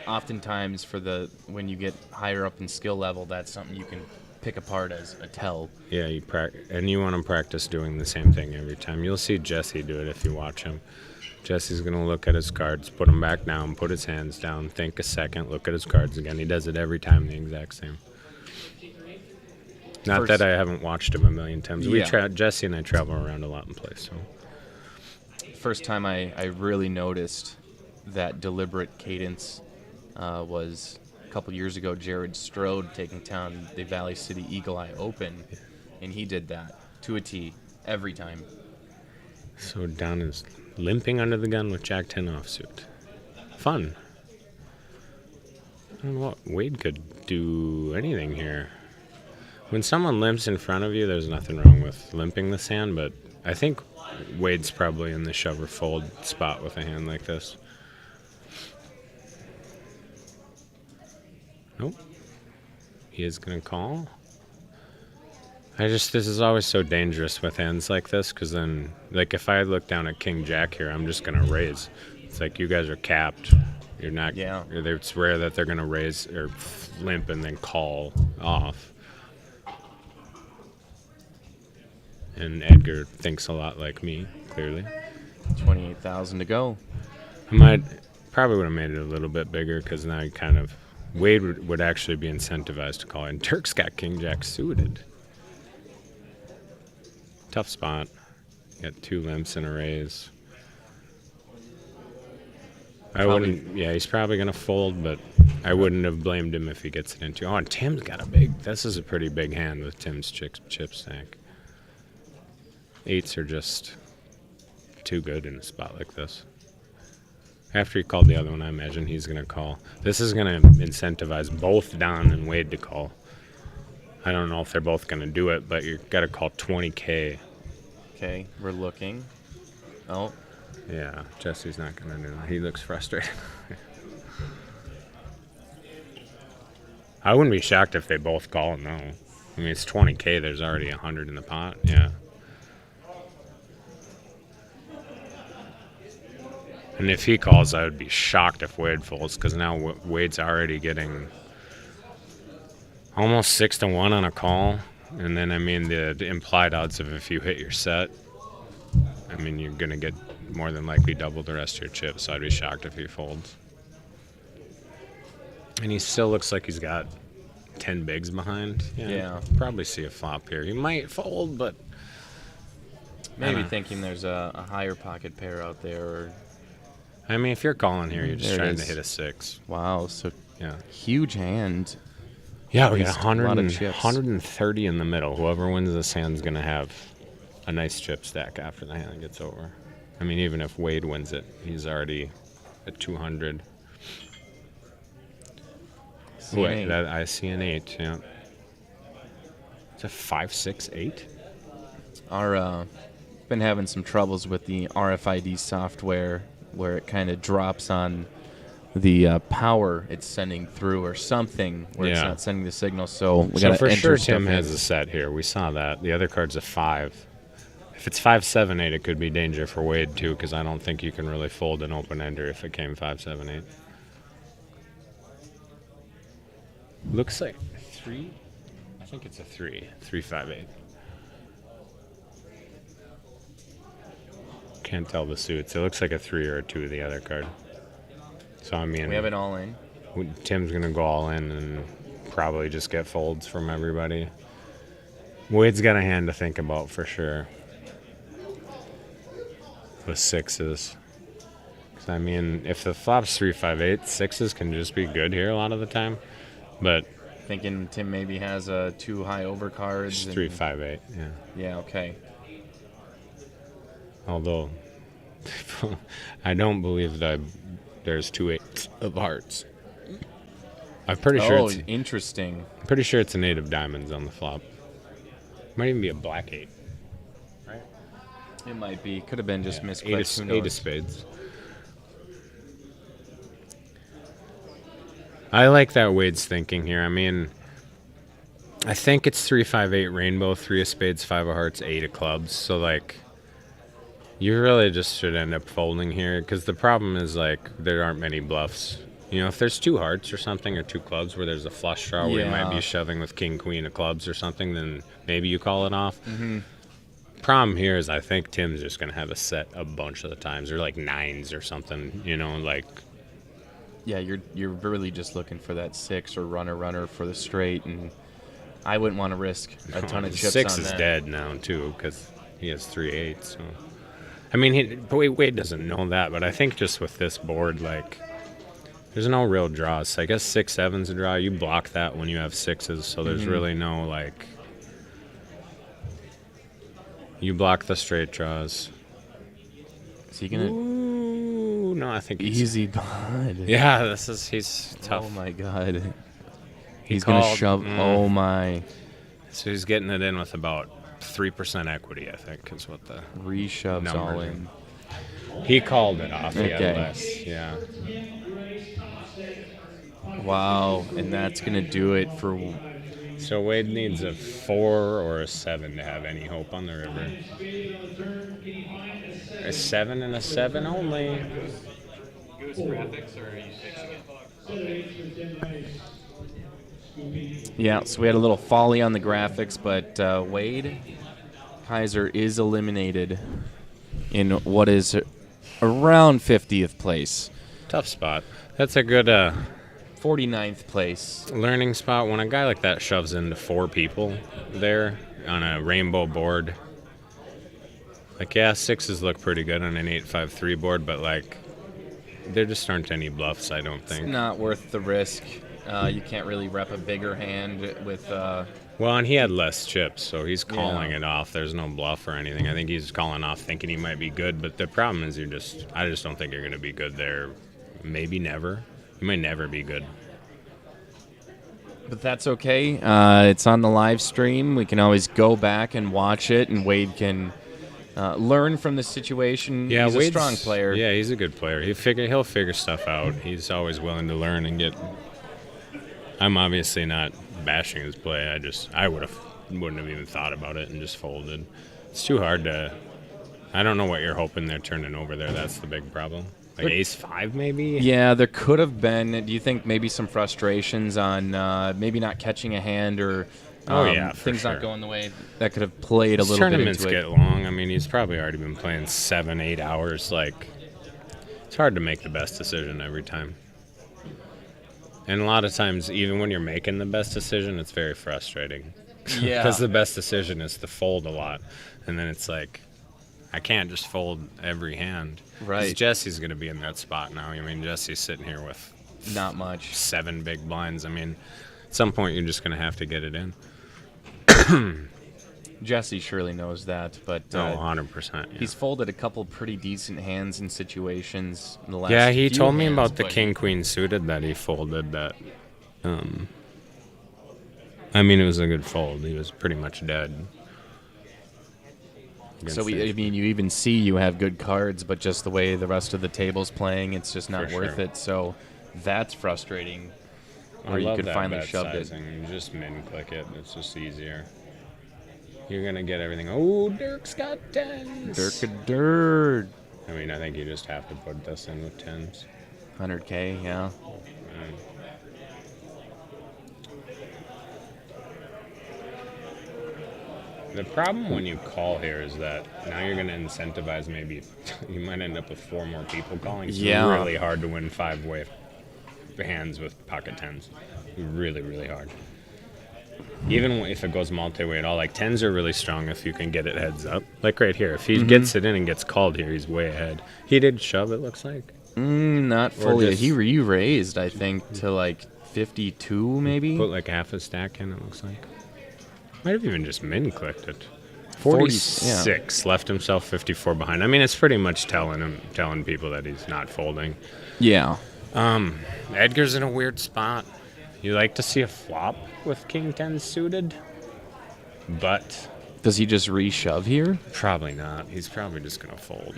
Oftentimes, when you get higher up in skill level, that's something you can pick apart as a tell. Yeah, you want to practice doing the same thing every time. You'll see Jesse do it if you watch him. Jesse's going to look at his cards, put them back down, put his hands down, think a second, look at his cards again. He does it every time the exact same. Not that I haven't watched him a million times. Yeah. Jesse and I travel around a lot and play, so. First time I really noticed that deliberate cadence was a couple years ago. Jared Strode taking down the Valley City Eagle Eye Open, and he did that to a T every time. So Don is limping under the gun with Jack 10 offsuit. Fun. I don't know what Wade could do anything here. When someone limps in front of you, there's nothing wrong with limping this hand, but I think Wade's probably in the shove or fold spot with a hand like this. Nope. He is going to call. This is always so dangerous with hands like this, because then, like, if I look down at King Jack here, I'm just going to raise. It's like you guys are capped. You're not. Yeah. It's rare that they're going to raise or limp and then call off. And Edgar thinks a lot like me, clearly. 28,000 to go. Probably would have made it a little bit bigger, because now Wade would actually be incentivized to call in. Dirk's got King Jack suited. Tough spot. Got 2 limps and a raise. He's probably going to fold, but I wouldn't have blamed him if he gets it into. Oh, and Tim's got this is a pretty big hand with Tim's chip stack. 8s are just too good in a spot like this. After he called the other one, I imagine he's going to call. This is going to incentivize both Don and Wade to call. I don't know if they're both going to do it, but you got to call 20K. Okay, we're looking. Oh, Yeah, Jesse's not going to do it. He looks frustrated. I wouldn't be shocked if they both call, no. I mean, it's 20K. There's already 100 in the pot. Yeah. And if he calls, I would be shocked if Wade folds, because now Wade's already getting almost 6-1 on a call. And then, I mean, the implied odds of if you hit your set, I mean, you're going to get more than likely double the rest of your chips, so I'd be shocked if he folds. And he still looks like he's got 10 bigs behind. Yeah. Probably see a flop here. He might fold, but maybe thinking there's a higher pocket pair out there. Or I mean, if you're calling here, you're just There it trying to is. hit a 6. wow, so Yeah. huge hand. Yeah, we got Least a lot of 100 chips. 130 in the middle. Whoever wins this hand's going to have a nice chip stack after the hand gets over. I mean, even if Wade wins it, he's already at 200. See an Wait, eight. that, I see an 8, yeah. It's a 5, 6, 8? Our been having some troubles with the RFID software where it kind of drops on the power it's sending through or something where it's Yeah. not sending the signal. So we So got to for enter sure stuff Tim in. has a set here. We saw that. The other card's a 5. If it's 5, 7, 8, it could be danger for Wade too, because I don't think you can really fold an open ender if it came 5, 7, 8. Looks like 3. I think it's a 3. 3, 5, 8. Can't tell the suits. It looks like a 3 or a 2 the other card. So I mean, We have it all in. Tim's gonna go all in and probably just get folds from everybody. Wade's got a hand to think about for sure. With 6s. 'Cause I mean, if the flop's 3, 5, 8, 6s can just be good here a lot of the time. But Thinking Tim maybe has two high overcards. it's and- 3, 5, 8, yeah. Yeah, okay. Although, I don't believe that there's 2 8s of hearts. I'm pretty sure Oh, it's interesting. pretty sure it's an 8 of diamonds on the flop. Might even be a black 8. It might be. Could have been just Yeah, misclicked. Who 8 of knows? spades. I like that Wade's thinking here. I mean, I think it's 3, 5, 8 rainbow, 3 of spades, 5 of hearts, 8 of clubs. So, like, you really just should end up folding here, because the problem is, like, there aren't many bluffs. You know, if there's 2 hearts or something, or 2 clubs where there's a flush draw where you might Yeah. be shoving with king, queen of clubs or something, then maybe you call it off. Problem here is I think Tim's just going to have a set a bunch of the times, or like 9s or something, you know, like... Yeah, you're really just looking for that 6 or runner for the straight, and I wouldn't want to risk a ton of chips 6 on is that. dead now, too, because he has 3 8s. So. I mean, Wade doesn't know that, but I think just with this board, like, there's no real draws. I guess 6, 7's a draw. You block that when you have 6s, so there's really no, like... You block the straight draws. Is he gonna Ooh, no, I think he's... easy bud? Yeah, he's tough. Oh my god. He He's gonna called, shove. Oh my. So he's getting it in with about 3% equity, I think, is what the... Reshoves all Numbers. in. He called it off. He had Okay. less, yeah. Wow, and that's gonna do it for. So Wade needs a 4 or a 7 to have any hope on the river. A 7 and a 7 only. Yeah, so we had a little folly on the graphics, but Wade Kaiser is eliminated in what is around 50th place, Tough spot. That's a good 49th place. learning spot. When a guy like that shoves into 4 people there on a rainbow board, like, yeah, 6s look pretty good on an 8-5-3 board, but, like, there just aren't any bluffs, I don't think. Not worth the risk. You can't really rep a bigger hand with Well, and he had less chips, so he's calling it off. There's no bluff or anything. I think he's calling off thinking he might be good, but the problem is I just don't think you're going to be good there. Maybe never. You might never be good. But that's okay. It's on the live stream. We can always go back and watch it, and Wade can learn from the situation. Yeah, he's Wade's a strong player. Yeah, he's a good player. He'll figure stuff out. He's always willing to learn and get. I'm obviously not bashing his play. I wouldn't have even thought about it and just folded. It's too hard to. I don't know what you're hoping they're turning over there. That's the big problem. Like ace-5 maybe? Yeah, there could have been. Do you think maybe some frustrations on maybe not catching a hand or things sure. not going the way that could have played a little bit Tournaments into it? get long. I mean, he's probably already been playing 7-8 hours. Like, it's hard to make the best decision every time. And a lot of times, even when you're making the best decision, it's very frustrating. Yeah. Because the best decision is to fold a lot. And then it's like, I can't just fold every hand. 'Cause Right. Jesse's going to be in that spot now. I mean, Jesse's sitting here with Not much. 7 big blinds. I mean, at some point, you're just going to have to get it in. Jesse surely knows that, but 100%. Yeah. he's folded a couple pretty decent hands in situations in the last Yeah, he few told me hands, about the but king-queen suited that he folded that. I mean, it was a good fold. He was pretty much dead. So, I mean, you even see you have good cards, but just the way the rest of the table's playing, it's just not For worth sure. it. So that's frustrating. Or you love could that finally bet shove it. sizing. You just min-click it. It's just easier. You're going to get everything. Oh, Dirk's got 10s. Dirk-a-dird. I mean, I think you just have to put this in with 10s. 100K, yeah. The problem when you call here is that now you're going to incentivize maybe you might end up with 4 more people calling. It's really hard to win 5-way hands with pocket 10s. Really, really hard. Even if it goes multi-way at all, like 10s are really strong if you can get it heads up. Like right here, if he gets it in and gets called here, he's way ahead. He did shove, it looks like. Not fully. just- He raised, I think, to like 52 maybe. Put like half a stack in, it looks like. Might have even just min-clicked it. 40, 46, left himself 54 behind. I mean, it's pretty much telling people that he's not folding. Yeah. Edgar's in a weird spot. You like to see a flop with king 10 suited, but Does he just reshove here? probably not. He's probably just going to fold.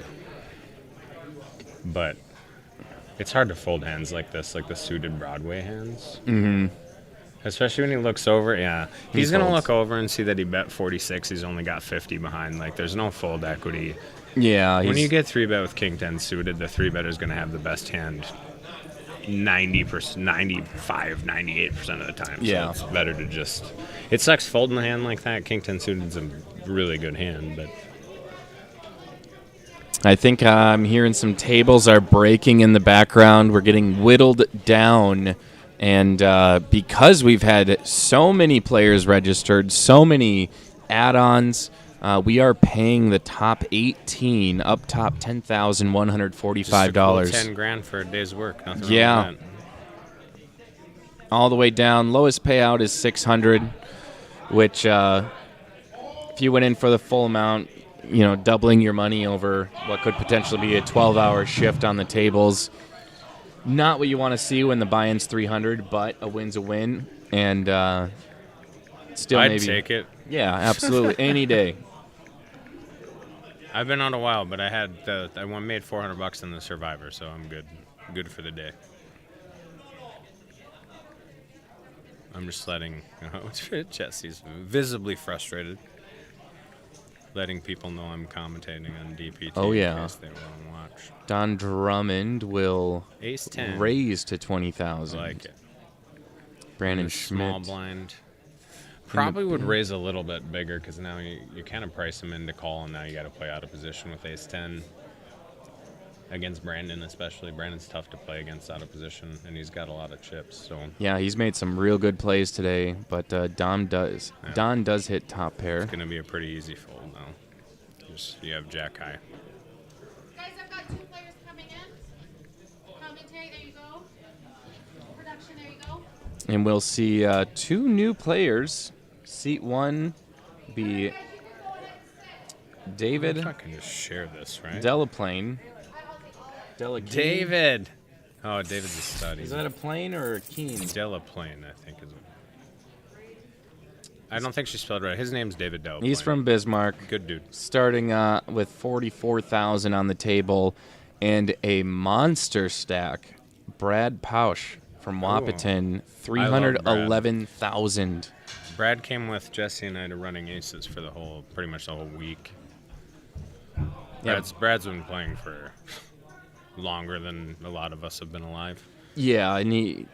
But it's hard to fold hands like this, like the suited Broadway hands. Mm-hmm. Especially when he looks over. Yeah, he's going to folds. look over and see that he bet 46. He's only got 50 behind. Like, there's no fold equity. Yeah. When you get 3-bet with king 10 suited, the 3-better is going to have the best hand 90%, 95, 98% of the time. Yeah. So it's better to just... It sucks folding a hand like that. King 10 suited is a really good hand, but... I think I'm hearing some tables are breaking in the background. We're getting whittled down. And because we've had so many players registered, so many add-ons, we are paying the top 18, up top $10,145. 10 grand for a day's work. Nothing Yeah. wrong with that. All the way down. Lowest payout is 600, which if you went in for the full amount, you know, doubling your money over what could potentially be a 12-hour shift on the tables. Not what you want to see when the buy-in's 300, but a win's a win, and still I'd maybe take it. Yeah, absolutely, any day. I've been on a while, but I made $400 in the Survivor, so I'm good for the day. I'm just letting Jesse's visibly frustrated, letting people know I'm commentating on DPT. Oh, yeah. In case they want to watch. Don Drummond will Ace 10. raise to 20,000. I like it. Brandon The small Schmidt. blind. Probably would raise a little bit bigger because now you kind of price him in to call, and now you got to play out of position with Ace 10 against Brandon, especially. Brandon's tough to play against out of position, and he's got a lot of chips. So Yeah, he's made some real good plays today, but Don does hit top pair. it's going to be a pretty easy fold now. You have Jack high. Guys, I've got 2 players coming in. Commentary, there you go. Production, there you go. And we'll see 2 new players Seat 1 be David I can just share this, right? Delaplane. David. Oh, David's a stud. Is that a plane or a keen? Delaplane, I think is. I don't think she spelled right. His name's David Delaplane. He's from Bismarck. Good dude. Starting with 44,000 on the table and a monster stack. Brad Pausch from Wapaton, 311,000. Brad came with Jesse and I to running aces for pretty much the whole week. Yeah. Brad's been playing for longer than a lot of us have been alive. Yeah, and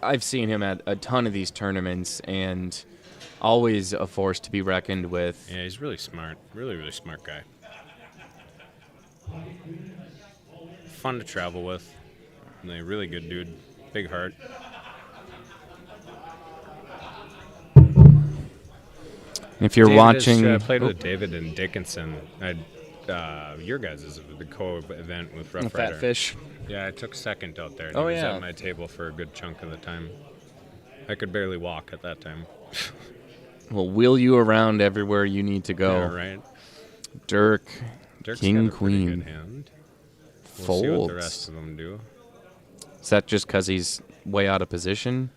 I've seen him at a ton of these tournaments, and always a force to be reckoned with. Yeah, he's really smart. Really, really smart guy. Fun to travel with. And a really good dude. Big heart. If you're watching... I played with David and Dickinson. Your guys' the co-event with Roughrider. Fat Fish. Yeah, I took second out there. And Oh, he was yeah. at my table for a good chunk of the time. I could barely walk at that time. We'll wheel you around everywhere you need to go. Yeah, right. Dirk, Dirk's King, got a pretty Queen. good hand. We'll Folds. see what the rest of them do. Is that just because he's way out of position?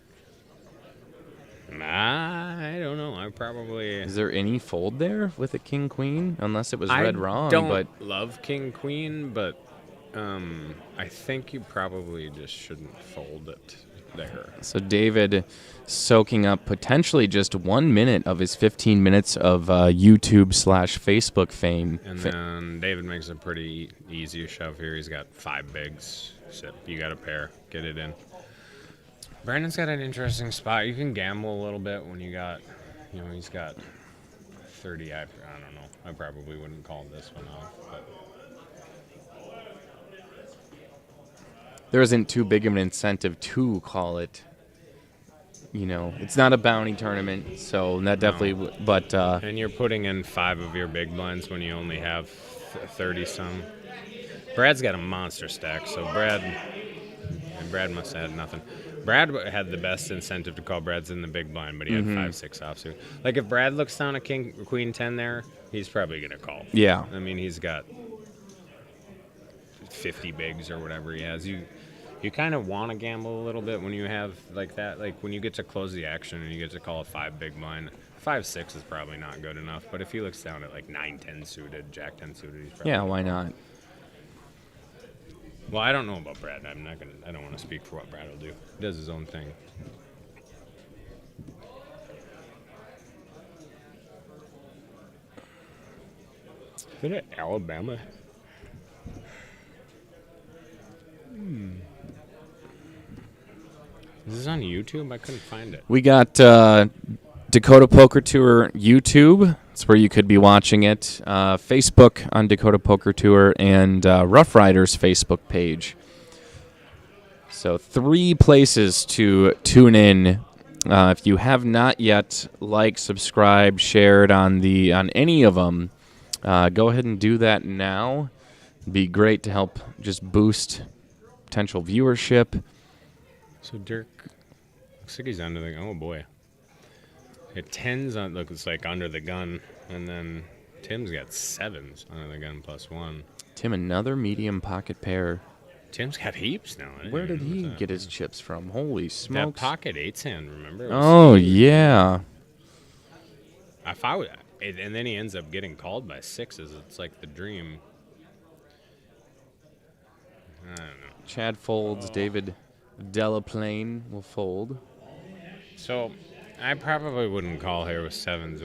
I don't know. I probably... Is there any fold there with a King Queen? Unless it was I read wrong. don't But love King Queen, but I think you probably just shouldn't fold it there. so David soaking up potentially just 1 minute of his 15 minutes of YouTube/Facebook fame. And then David makes a pretty easy shove here. He's got 5 bigs. So you got a pair. Get it in. Brandon's got an interesting spot. You can gamble a little bit when you got, he's got 30. I don't know. I probably wouldn't call this one off. But There isn't too big of an incentive to call it. It's not a bounty tournament, so that definitely. But and you're putting in 5 of your big blinds when you only have 30-some. Brad's got a monster stack, so Brad must have had nothing. Brad had the best incentive to call. Brad's in the big blind, but he had 5-6 offsuit. Like, if Brad looks down a King, Queen 10 there, he's probably going to call. yeah, I mean, he's got 50 bigs or whatever he has. You kind of want to gamble a little bit when you have like that. Like, when you get to close the action and you get to call a 5 big blind, 5-6 is probably not good enough. But if he looks down at like 9-10 suited, Jack 10 suited, he's probably why not? Well, I don't know about Brad. I don't want to speak for what Brad will do. He does his own thing. Is it Alabama? Is this on YouTube? I couldn't find it. We got Dakota Poker Tour YouTube. That's where you could be watching it. Facebook on Dakota Poker Tour and Roughrider's Facebook page. So 3 places to tune in. If you have not yet liked, subscribed, shared on any of them, go ahead and do that now. It'd be great to help just boost potential viewership. So Dirk looks like he's under the... Oh, boy. It 10s on... Looks like under the gun. And then Tim's got 7s under the gun plus 1. Tim, another medium pocket pair. Tim's got heaps now. Where did he get his chips from? Holy That smokes. pocket 8's hand, remember? It was Oh, yeah. If I would, and then he ends up getting called by 6s. It's like the dream. I don't know. Chad folds. David Delaplane will fold. So I probably wouldn't call here with 7s.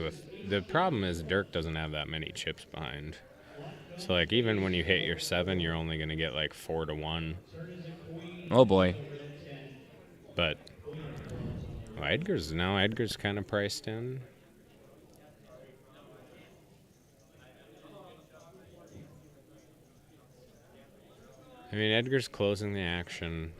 The problem is Dirk doesn't have that many chips behind. So, like, even when you hit your 7, you're only going to get, like, 4-1. Oh, boy. But Edgar's kind of priced in. I mean, Edgar's closing the action.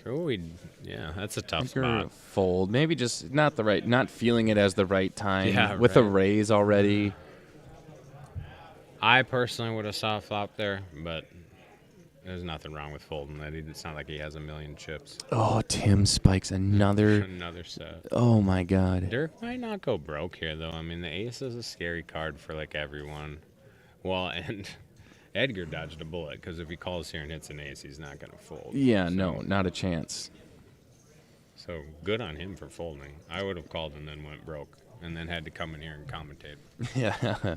Oh, yeah, that's a tough Edgar spot. fold. Maybe just not the right, not feeling it as the right time. Yeah, with a right. raise already. I personally would have saw a flop there, but there's nothing wrong with folding that. It's not like he has a million chips. Oh, Tim spikes another. Another set. Oh my God. Dirk might not go broke here, though. I mean, the ace is a scary card for, like, everyone. Well, and Edgar dodged a bullet, because if he calls here and hits an ace, he's not going to fold. Yeah, So- no, not a chance. So good on him for folding. I would have called and then went broke, and then had to come in here and commentate. Yeah.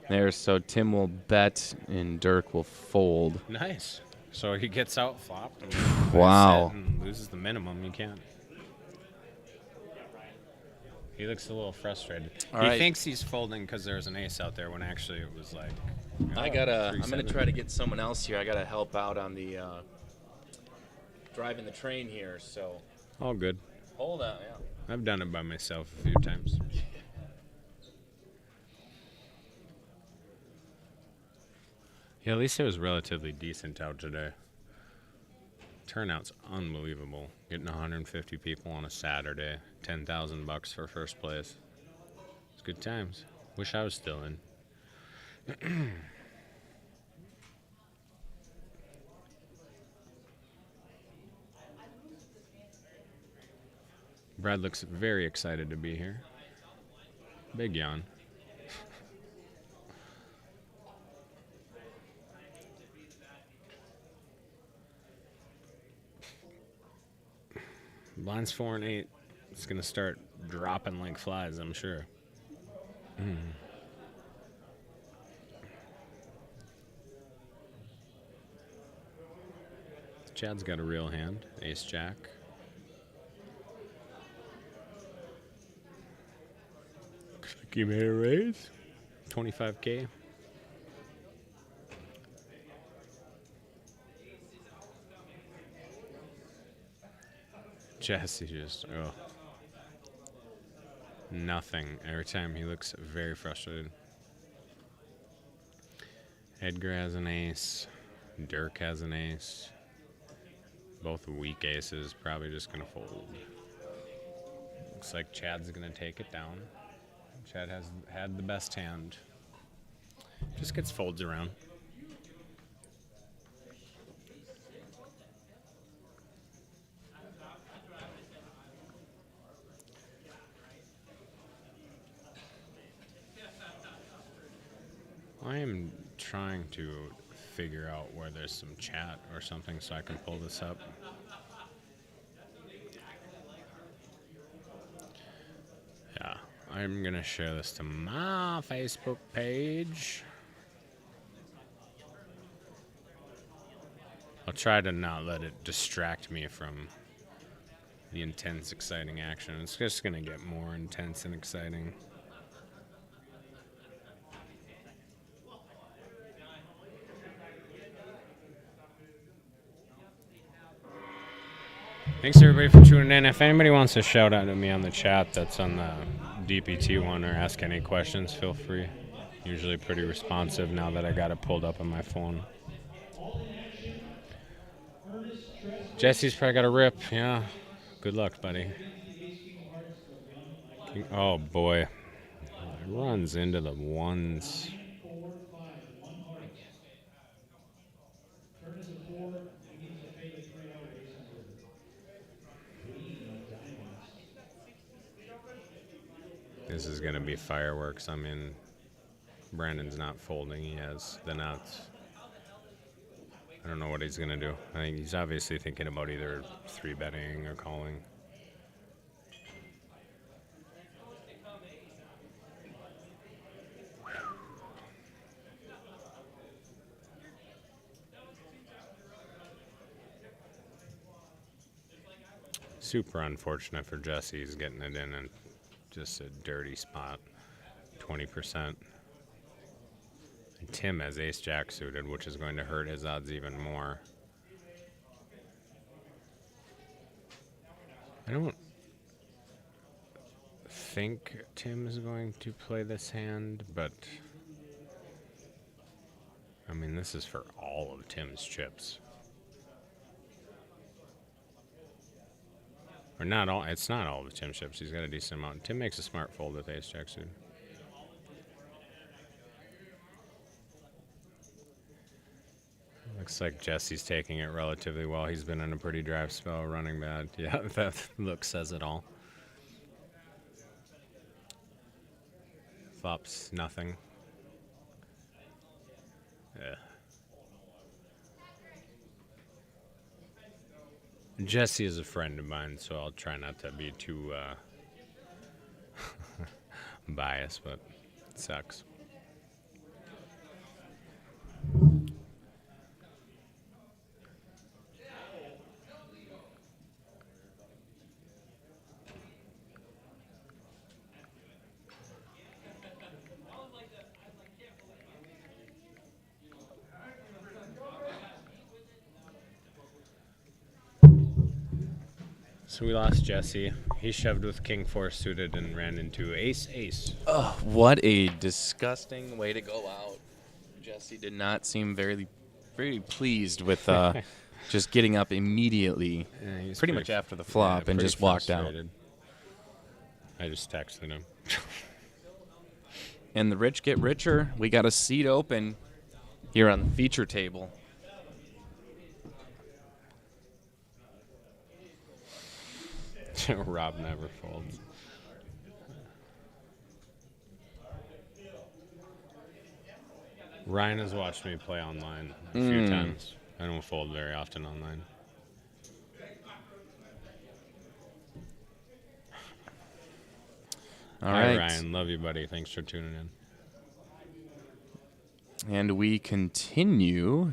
There, so Tim will bet and Dirk will fold. Nice. So he gets out flopped. Wow. And loses the minimum. You can't. He looks a little frustrated. All he right. thinks he's folding because there's an ace out there when actually it was like. I'm gonna try to get someone else here. I gotta help out on the driving the train here. So All good. hold on. Yeah. I've done it by myself a few times. Yeah, at least it was relatively decent out today. Turnout's unbelievable. Getting 150 people on a Saturday, $10,000 for first place. It's good times. Wish I was still in. Brad looks very excited to be here. Big yawn. Blinds 4 and 8. It's going to start dropping like flies, I'm sure. Chad's got a real hand. Ace Jack. Looks like you made a raise. 25K. Jesse just, nothing. Every time he looks very frustrated. Edgar has an ace. Dirk has an ace. Both weak aces, probably just going to fold. Looks like Chad's going to take it down. Chad has had the best hand. Just gets folds around. I am trying to figure out where there's some chat or something so I can pull this up. Yeah, I'm going to share this to my Facebook page. I'll try to not let it distract me from the intense, exciting action. It's just going to get more intense and exciting. Thanks everybody for tuning in. If anybody wants to shout out to me on the chat that's on the DPT one or ask any questions, feel free. Usually pretty responsive now that I got it pulled up on my phone. Jesse's probably got a rip. Yeah. Good luck, buddy. Oh boy. It runs into the ones. This is going to be fireworks. I mean, Brandon's not folding. He has the nuts. I don't know what he's going to do. I think he's obviously thinking about either 3-betting or calling. Super unfortunate for Jesse. He's getting it in and just a dirty spot. 20%. And Tim has ace-jack suited, which is going to hurt his odds even more. I don't think Tim is going to play this hand, but I mean, this is for all of Tim's chips. Or not all. It's not all of Tim chips. He's got a decent amount. Tim makes a smart fold with ace jack suited. Looks like Jesse's taking it relatively well. He's been in a pretty drive spell, running bad. Yeah, that look says it all. Flops nothing. Yeah. Jesse is a friend of mine, so I'll try not to be too biased, but it sucks. So we lost Jesse. He shoved with king 4 suited and ran into ace ace. Oh, what a disgusting way to go out. Jesse did not seem very pleased with just getting up immediately, Yeah, pretty much after the flop, and pretty just walked out. frustrated. I just texted him. And the rich get richer. We got a seat open here on the feature table. Rob never folds. Ryan has watched me play online a few times. I don't fold very often online. All Hi, right. Ryan. Love you, buddy. Thanks for tuning in. And we continue.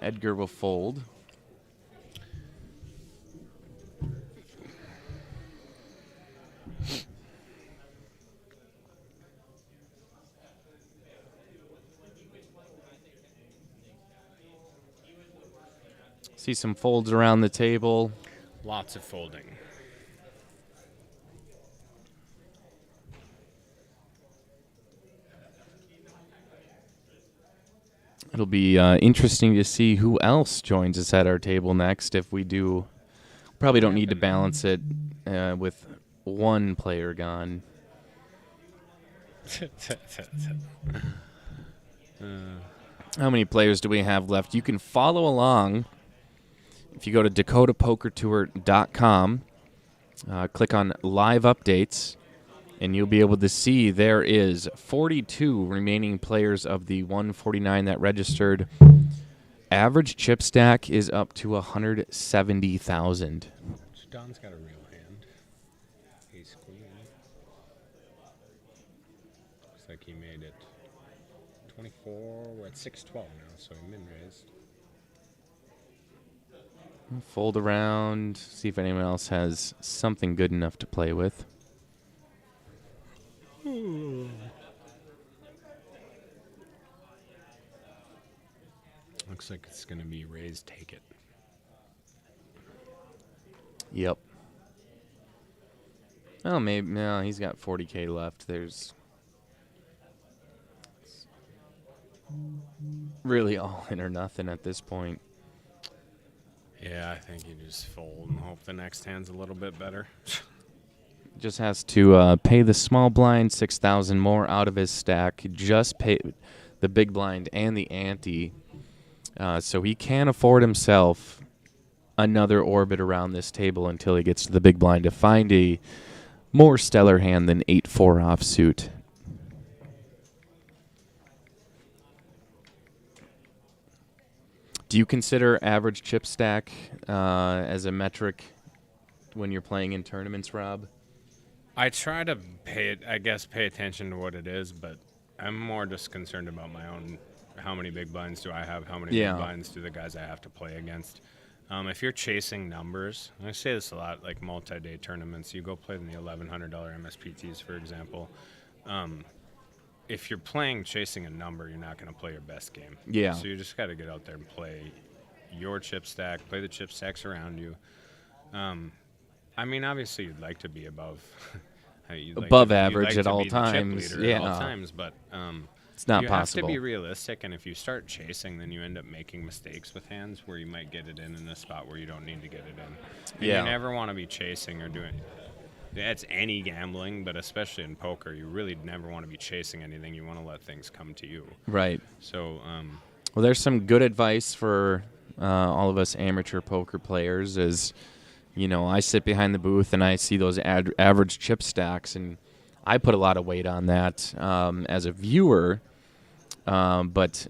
Edgar will fold. See some folds around the table. Lots of folding. It'll be interesting to see who else joins us at our table next. If we do, probably don't need to balance it with one player gone. How many players do we have left? You can follow along if you go to dakotapokertour.com, click on live updates, and you'll be able to see there is 42 remaining players of the 149 that registered. Average chip stack is up to 170,000. Don's got a real hand. Ace queen. Looks like he made it 24. We're at 612 now, so he min-raised. Fold around, see if anyone else has something good enough to play with. Looks like it's going to be raise, take it. Yep. Oh, maybe no. He's got 40K left. There's really all in or nothing at this point. Yeah, I think you just fold and hope the next hand's a little bit better. Just has to pay the small blind 6,000 more out of his stack. Just pay the big blind and the ante, so he can afford himself another orbit around this table until he gets to the big blind to find a more stellar hand than 8-4 offsuit. Do you consider average chip stack as a metric when you're playing in tournaments, Rob? I try to pay attention to what it is, but I'm more just concerned about my own. How many big blinds do I have? How many big blinds do the guys I have to play against? If you're chasing numbers, and I say this a lot, like multi-day tournaments, you go play in the $1,100 MSPTs, for example. If you're playing chasing a number, you're not going to play your best game. Yeah. So you just got to get out there and play your chip stack, play the chip stacks around you. I mean, obviously, you'd like to be above above average at all times. At all times, but It's not you possible. have to be realistic, and if you start chasing, then you end up making mistakes with hands where you might get it in a spot where you don't need to get it in. And Yeah. you never want to be chasing or doing. That's any gambling, but especially in poker, you really never want to be chasing anything. You want to let things come to you. Right. So, Well, there's some good advice for all of us amateur poker players is, I sit behind the booth and I see those average chip stacks, and I put a lot of weight on that as a viewer, but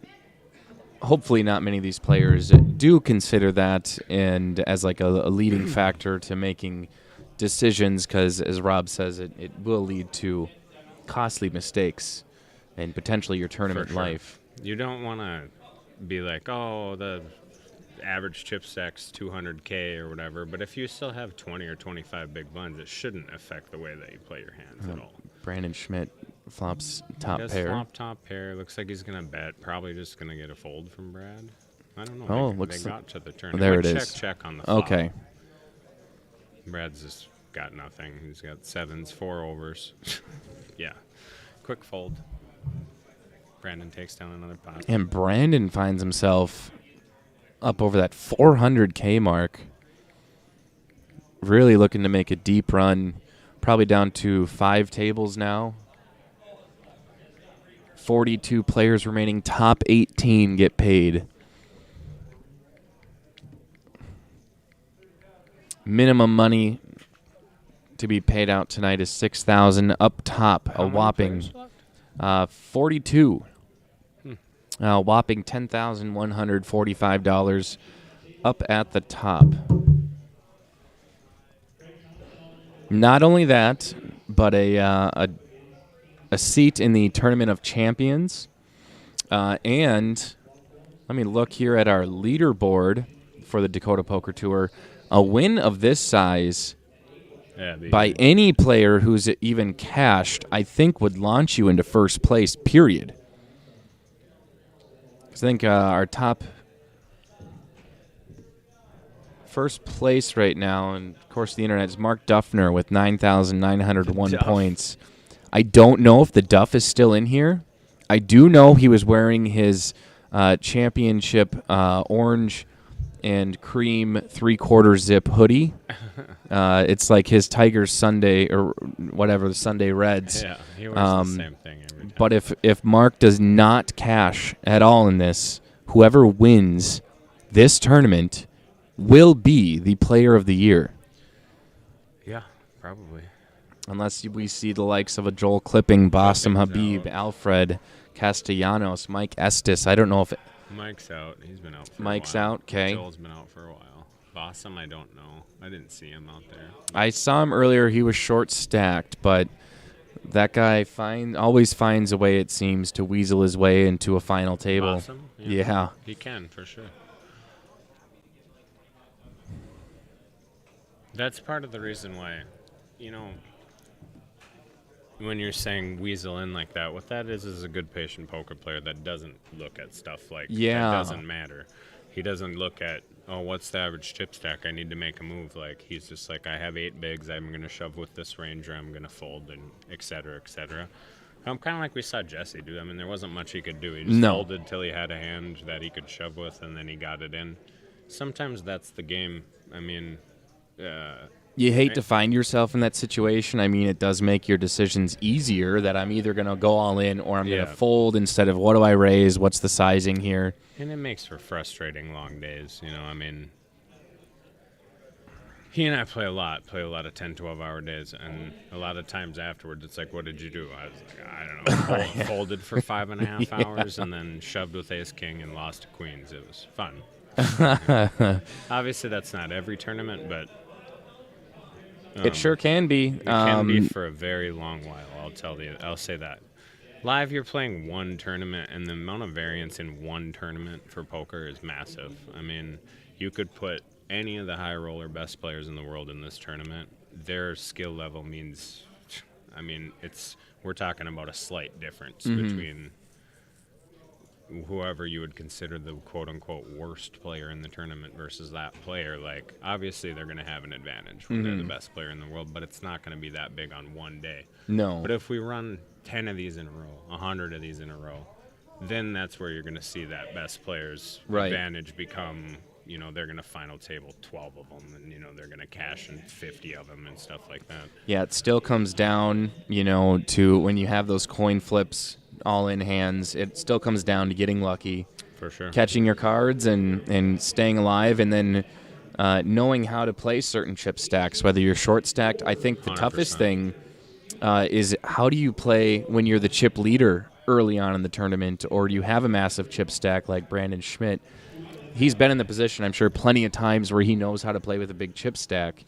hopefully not many of these players do consider that and as like a leading factor to making decisions, because as Rob says, it will lead to costly mistakes and potentially your tournament For sure. life. You don't want to be like, oh, the average chip stack's 200K or whatever, but if you still have 20 or 25 big blinds, it shouldn't affect the way that you play your hands at all. Brandon Schmidt flops top Does pair. flop top pair. Looks like he's going to bet. Probably just going to get a fold from Brad. I don't know. Oh, they looks got to the turn. there Went it is. Check on the flop. Okay. Brad's just got nothing. He's got sevens, 4 overs. Yeah. Quick fold. Brandon takes down another pot. And Brandon finds himself up over that 400K mark. Really looking to make a deep run. Probably down to 5 tables now. 42 players remaining. Top 18 get paid. Minimum money to be paid out tonight is $6,000. Up top, How a many whopping players left? 42. Whopping $10,145 up at the top. Not only that, but a seat in the Tournament of Champions. And let me look here at our leaderboard for the Dakota Poker Tour. A win of this size by any player who's even cashed, I think would launch you into first place, period. I think our top first place right now, and of course the internet, is Mark Duffner with 9,901 points. I don't know if the Duff is still in here. I do know he was wearing his championship orange and cream 3/4 zip hoodie. It's like his Tigers Sunday or whatever, the Sunday Reds. Yeah, he wears the same thing every time. But if Mark does not cash at all in this, whoever wins this tournament will be the player of the year. Yeah, probably. Unless we see the likes of a Joel Clipping, Bassem Clipping's Habib, out. Alfred Castellanos, Mike Estes. I don't know if Mike's out. He's been out for Mike's a while. out, 'kay. Joel's been out for a while. Bassem, I don't know. I didn't see him out there. I saw him earlier. He was short stacked, but that guy always finds a way, it seems, to weasel his way into a final table. Bassem? Yeah. He can, for sure. That's part of the reason why, when you're saying weasel in like that, what that is a good patient poker player that doesn't look at stuff like that doesn't matter. He doesn't look at, oh, what's the average chip stack? I need to make a move. Like, he's just like, I have 8 bigs. I'm going to shove with this ranger. I'm going to fold, and et cetera, et cetera. Kind of like we saw Jesse do. I mean, there wasn't much he could do. He just folded till he had a hand that he could shove with, and then he got it in. Sometimes that's the game. I mean, you hate to find yourself in that situation. I mean, it does make your decisions easier that I'm either going to go all in or I'm going to fold instead of what do I raise, what's the sizing here. And it makes for frustrating long days, I mean, he and I play a lot of 10, 12-hour days, and a lot of times afterwards it's like, what did you do? I was like, I don't know, folded for 5.5 hours and then shoved with ace-king and lost to queens. It was fun. Obviously, that's not every tournament, but it sure can be. It can be for a very long while. I'll say that. Live, you're playing one tournament, and the amount of variance in one tournament for poker is massive. I mean, you could put any of the high roller best players in the world in this tournament. Their skill level means, I mean, we're talking about a slight difference between whoever you would consider the quote-unquote worst player in the tournament versus that player. Like, obviously they're going to have an advantage when they're the best player in the world, but it's not going to be that big on one day. No. But if we run 10 of these in a row, 100 of these in a row, then that's where you're going to see that best player's Right. advantage become, they're going to final table 12 of them, and, they're going to cash in 50 of them and stuff like that. Yeah, it still comes down, to when you have those coin flips all in hands, it still comes down to getting lucky, For sure. catching your cards and staying alive, and then knowing how to play certain chip stacks, whether you're short stacked. I think the toughest 100%. thing is how do you play when you're the chip leader early on in the tournament, or you have a massive chip stack like Brandon Schmidt. He's been in the position, I'm sure, plenty of times where he knows how to play with a big chip stack,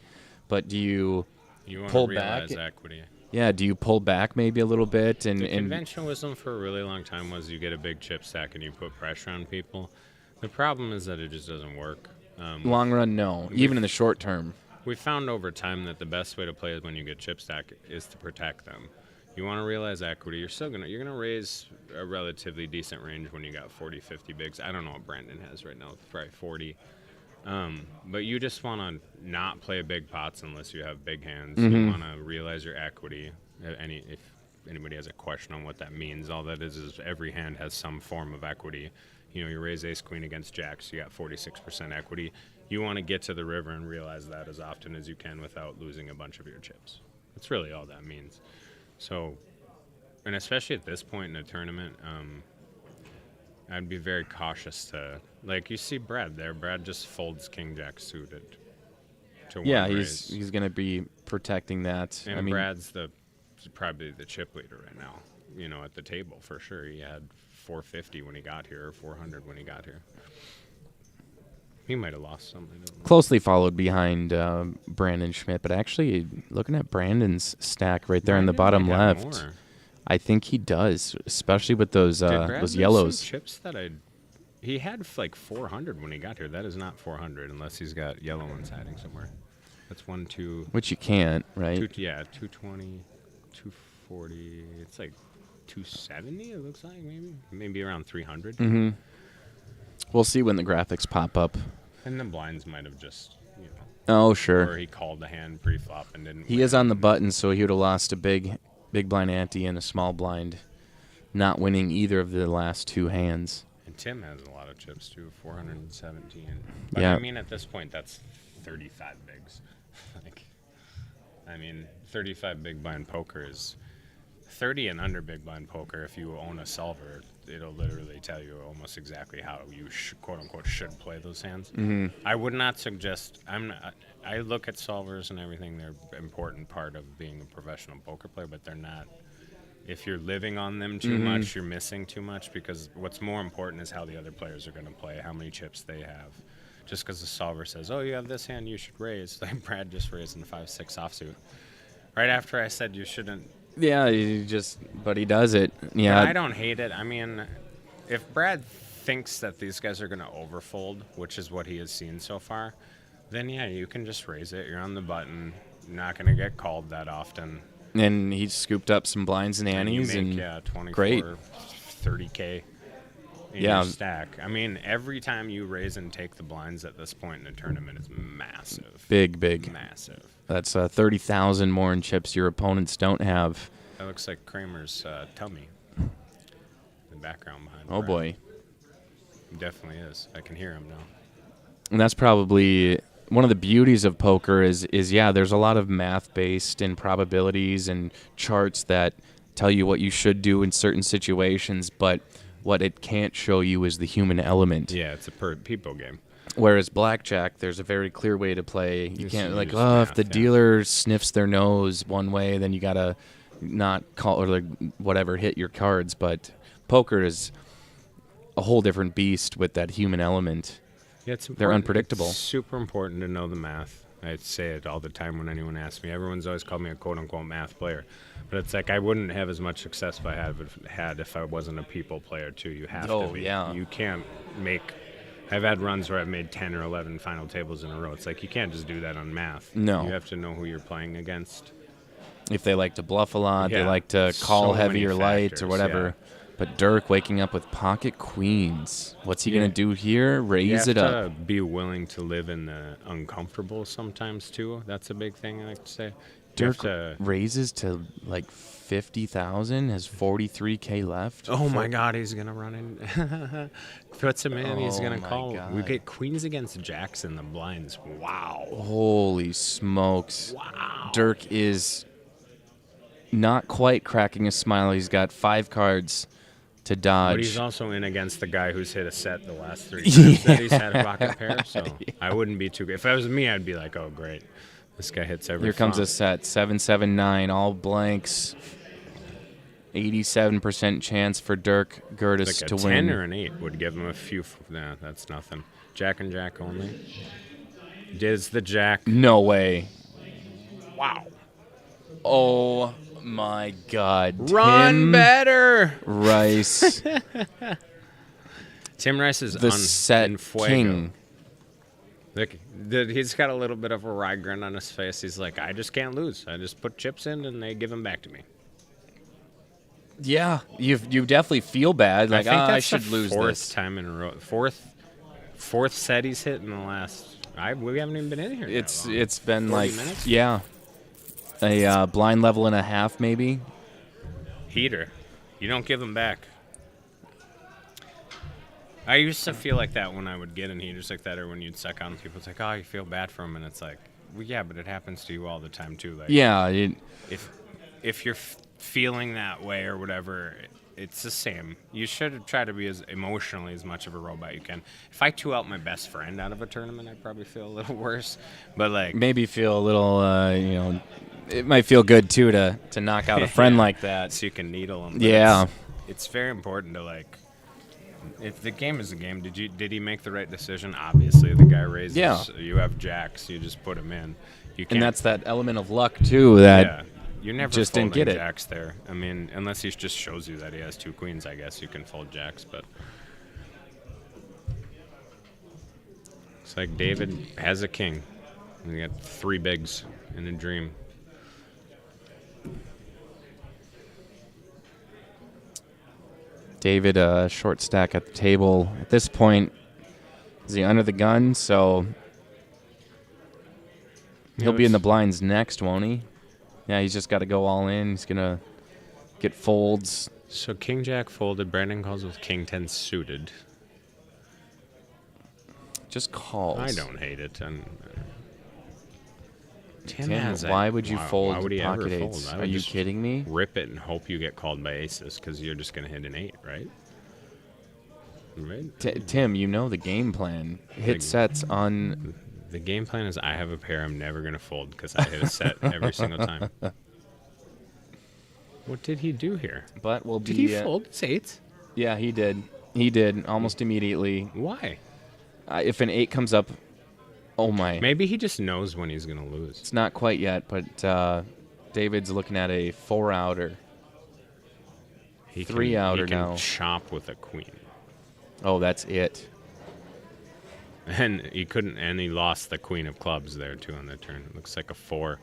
but do you You want pull to back? realize equity. Yeah, do you pull back maybe a little bit? And The conventional wisdom for a really long time was you get a big chip stack and you put pressure on people. The problem is that it just doesn't work. long run, no. Even in the short term. We found over time that the best way to play when you get chip stack is to protect them. You want to realize equity. You're gonna raise a relatively decent range when you got 40, 50 bigs. I don't know what Brandon has right now, probably 40. But you just want to not play big pots unless you have big hands. You want to realize your equity. If anybody has a question on what that means, all that is every hand has some form of equity. You raise ace queen against jacks, you got 46% equity. You want to get to the river and realize that as often as you can without losing a bunch of your chips. That's really all that means. So, and especially at this point in the tournament, I'd be very cautious to, like you see Brad there. Brad just folds king jack suited to one Yeah, raise. he's going to be protecting that. And I mean, Brad's probably the chip leader right now, at the table for sure. He had 450 when he got here, or 400 when he got here. He might have lost something. closely followed behind Brandon Schmidt, but actually looking at Brandon's stack right there in the bottom left, I think he does, especially with those yellows. Chips that he had like 400 when he got here. That is not 400 unless he's got yellow ones hiding somewhere. That's 1, 2. Which you can't, right? 220, 240. It's like 270. It looks like maybe around 300. Mm-hmm. We'll see when the graphics pop up. And the blinds might have just, Oh, or sure. he called the hand pre-flop and didn't. He win. is on the button, so he would have lost a big blind ante and a small blind, not winning either of the last two hands. And Tim has a lot of chips too, 417. But Yeah. I mean, at this point, that's 35 bigs. 35 big blind poker is 30 and under big blind poker. If you own a solver, it'll literally tell you almost exactly how you quote unquote should play those hands. Mm-hmm. I would not suggest. I look at solvers and everything. They're an important part of being a professional poker player, but they're not. If you're living on them too much, you're missing too much, because what's more important is how the other players are going to play, how many chips they have. Just because the solver says, "Oh, you have this hand, you should raise," like Brad just raised in 5-6 offsuit. Right after I said you shouldn't. Yeah, but he does it. Yeah, But I don't hate it. I mean, if Brad thinks that these guys are going to overfold, which is what he has seen so far, then yeah, you can just raise it. You're on the button. You're not going to get called that often. and he scooped up some blinds and And you antes, make, and 24, great. 30K in Yeah. your stack. I mean, every time you raise and take the blinds at this point in the tournament is massive. big. Massive. That's 30,000 more in chips your opponents don't have. That looks like Kramer's tummy. The background behind Oh Brad. boy. It definitely is. I can hear him now. And that's probably one of the beauties of poker is there's a lot of math based and probabilities and charts that tell you what you should do in certain situations, but what it can't show you is the human element. Yeah, it's a people game. Whereas blackjack, there's a very clear way to play. You Yes, can't you like, use if math, the yeah. dealer sniffs their nose one way, then you gotta not call or like whatever hit your cards. But poker is a whole different beast with that human element. Yeah, it's They're important. unpredictable. It's super important to know the math. I say it all the time when anyone asks me. Everyone's always called me a quote-unquote math player. But it's like I wouldn't have as much success if I wasn't a people player, too. You have to be. Yeah. You can't make... I've had runs where I've made 10 or 11 final tables in a row. It's like you can't just do that on math. No. You have to know who you're playing against. If they like to bluff a lot, they Yeah, like to call so heavy many or light factors, or whatever. yeah. But Dirk waking up with pocket queens. What's he Yeah. gonna do here? You Raise have it to up. be willing to live in the uncomfortable sometimes, too. That's a big thing I like to say. have Dirk to- raises to like 50,000, has 43K left. Oh my God, he's gonna run in. Puts him in. He's Oh gonna my call. We God. get queens against jacks in the blinds. Wow. Holy smokes. Wow. Dirk is not quite cracking a smile. He's got 5 cards to dodge. But he's also in against the guy who's hit a set the last 3 times that he's had a pocket pair. So I wouldn't be too. If it was me, I'd be like, oh great, this guy hits every. Here comes a flop. set, 7-7-9, all blanks. 87% chance for Dirk Gertis Like to a 10 win. or an 8 would give him a few. Nah, that's nothing. Jack and Jack only. Diz the Jack. No way. Wow. Oh my God. Run Tim better. Rice, Tim Rice is the set in fuego. king. Look, he's got a little bit of a wry grin on his face. He's like, I just can't lose. I just put chips in and they give them back to me. Yeah, you definitely feel bad. Like, I think that's I should the lose fourth this. time in a row. Fourth set he's hit in the last. We haven't even been in here. that long. It's been 40 like minutes? a blind level and a half maybe. Heater. You don't give them back. I used to feel like that when I would get in heaters like that, or when you'd suck on people. It's like, oh, you feel bad for them, and it's like, well, yeah, but it happens to you all the time too. Like, Yeah, if you're feeling that way or whatever, it's the same. You should try to be as emotionally as much of a robot you can. If I 2 out my best friend out of a tournament, I'd probably feel a little worse. But like, maybe feel a little it might feel good too to knock out a friend like that. so you can needle them. Yeah. It's very important to like. If the game is a game, did he make the right decision? Obviously, the guy raises. Yeah. You have jacks, you just put him in. You can't. And that's that element of luck too that yeah. You're never just didn't folding get it. jacks there. I mean, unless he just shows you that he has 2 queens, I guess you can fold jacks. But it's like David has a king. And he got 3 bigs in a dream. David, short stack at the table. At this point, is he under the gun? So he'll be in the blinds next, won't he? Yeah, he's just got to go all in. He's going to get folds. So king jack folded. Brandon calls with king 10 suited. Just calls. I don't hate it. And Tim Tim, has why that- would you why fold would he ever pocket fold? eights? I Are would you just kidding me? Rip it and hope you get called by aces because you're just going to hit an 8, right? Right? Tim, you know the game plan. Hit Like- sets on. The game plan is I have a pair I'm never going to fold because I hit a set every single time. What did he do here? But we'll be. Did he fold his 8s? Yeah, he did. He did almost immediately. Why? If an 8 comes up, oh my. Maybe he just knows when he's going to lose. It's not quite yet, but David's looking at a 4-outer. He 3-outer he can now. chop with a queen. Oh, that's it. And he couldn't, and he lost the queen of clubs there too on the turn. It looks like a 4.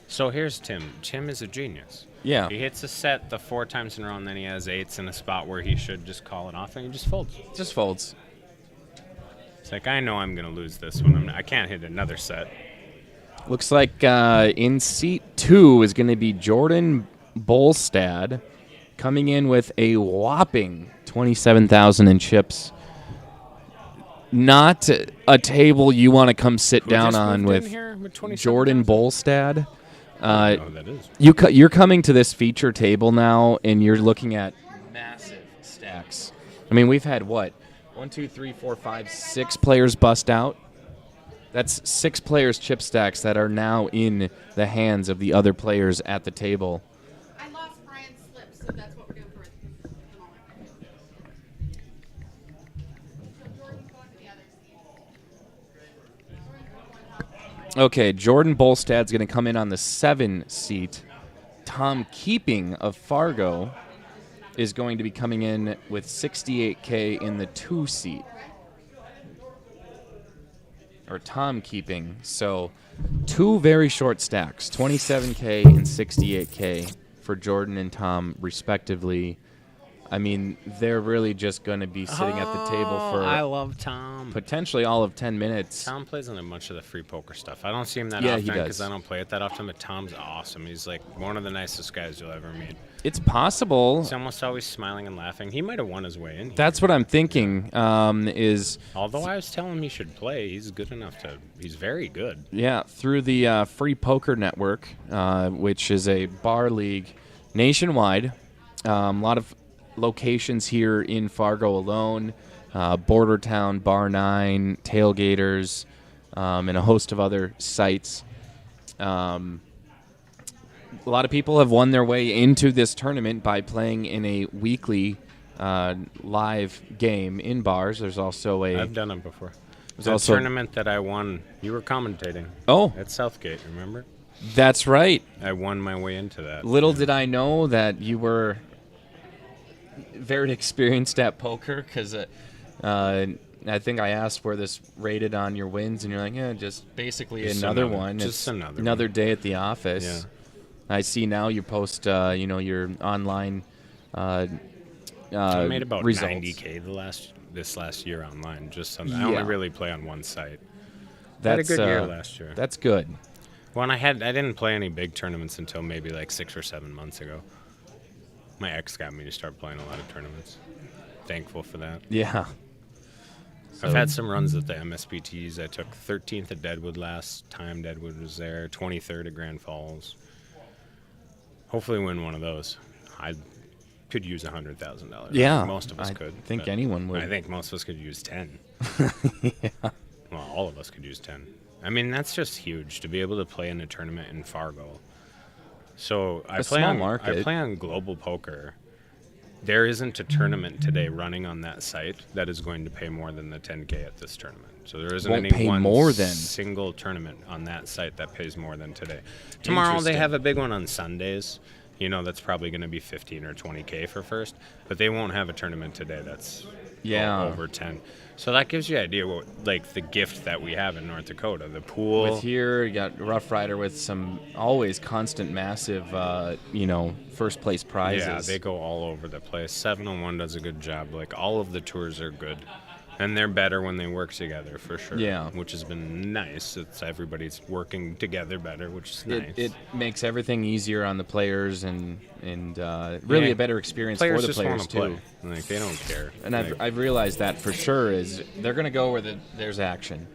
So here's Tim. Tim is a genius. Yeah. He hits a set the 4 times in a row, and then he has 8s in a spot where he should just call it off, and he just folds. Just folds. It's like, I know I'm going to lose this one. I can't hit another set. Looks like in seat 2 is going to be Jordan Bolstad coming in with a whopping 27,000 in chips. Not a table you want to come sit down just on moved in with here with 27,000? Jordan Bolstad. Oh, that is. You're coming to this feature table now, and you're looking at massive stacks. I mean, we've had what? 1, 2, 3, 4, 5, 6 players bust out. That's 6 players' chip stacks that are now in the hands of the other players at the table. I lost Brian's slip, so that's what we're doing for the moment. So Jordan's going to the other seat. Okay, Jordan Bolstad's going to come in on the 7 seat. Tom Keeping of Fargo is going to be coming in with 68K in the 2 seat. Or Tom Keeping. So 2 very short stacks, 27K and 68K for Jordan and Tom respectively. I mean, they're really just going to be sitting at the table for I love Tom. potentially all of 10 minutes. Tom plays in a bunch of the free poker stuff. I don't see him that Yeah, often he does. because I don't play it that often, but Tom's awesome. He's like one of the nicest guys you'll ever meet. It's possible. He's almost always smiling and laughing. He might have won his way in here. That's what I'm thinking. Is Although I was telling him he should play, he's good enough to. He's very good. yeah, through the Free Poker Network, which is a bar league nationwide. A lot of locations here in Fargo alone, Bordertown, Bar 9, Tailgaters, and a host of other sites. A lot of people have won their way into this tournament by playing in a weekly live game in bars. There's also I've done it before. There's The also tournament that I won, you were commentating. Oh, At Southgate, remember? that's right. I won my way into that. Little did I know that you were very experienced at poker, because I think I asked where this rated on your wins, and you're like, yeah, just basically Just another another- one. just It's another one. day at the office. Yeah. I see now you post, your online I made about results. 90K this last year online. Just something. I Yeah. only really play on one site. I That's had a good year last year. That's good. Well, and I didn't play any big tournaments until maybe like 6 or 7 months ago. My ex got me to start playing a lot of tournaments. Thankful for that. Yeah. I've had some runs at the MSBTs. I took 13th at Deadwood last time Deadwood was there, 23rd at Grand Falls. Hopefully win one of those. I could use $100,000. Yeah, Most of us I could. think but anyone would. I think most of us could use 10. Well, all of us could use 10. I mean, that's just huge to be able to play in a tournament in Fargo. So I A play small on market. I play on Global Poker. There isn't a tournament today running on that site that is going to pay more than the 10K at this tournament. So there isn't Won't any pay one more than. single tournament on that site that pays more than today. Tomorrow they Interesting. have a big one on Sundays. You know, that's probably going to be 15 or 20K for first, but they won't have a tournament today that's over 10. So that gives you an idea what, like, the gift that we have in North Dakota. The pool. With here, you got Roughrider with some always constant, massive, first place prizes. Yeah, they go all over the place. 701 does a good job. Like, all of the tours are good. And they're better when they work together, for sure. Yeah. Which has been nice. It's everybody's working together better, which is nice. It makes everything easier on the players and really Yeah. a better experience Players for the just players, wanna too. play. Like, they don't care. And Like- I've realized that for sure is they're going to go where there's action.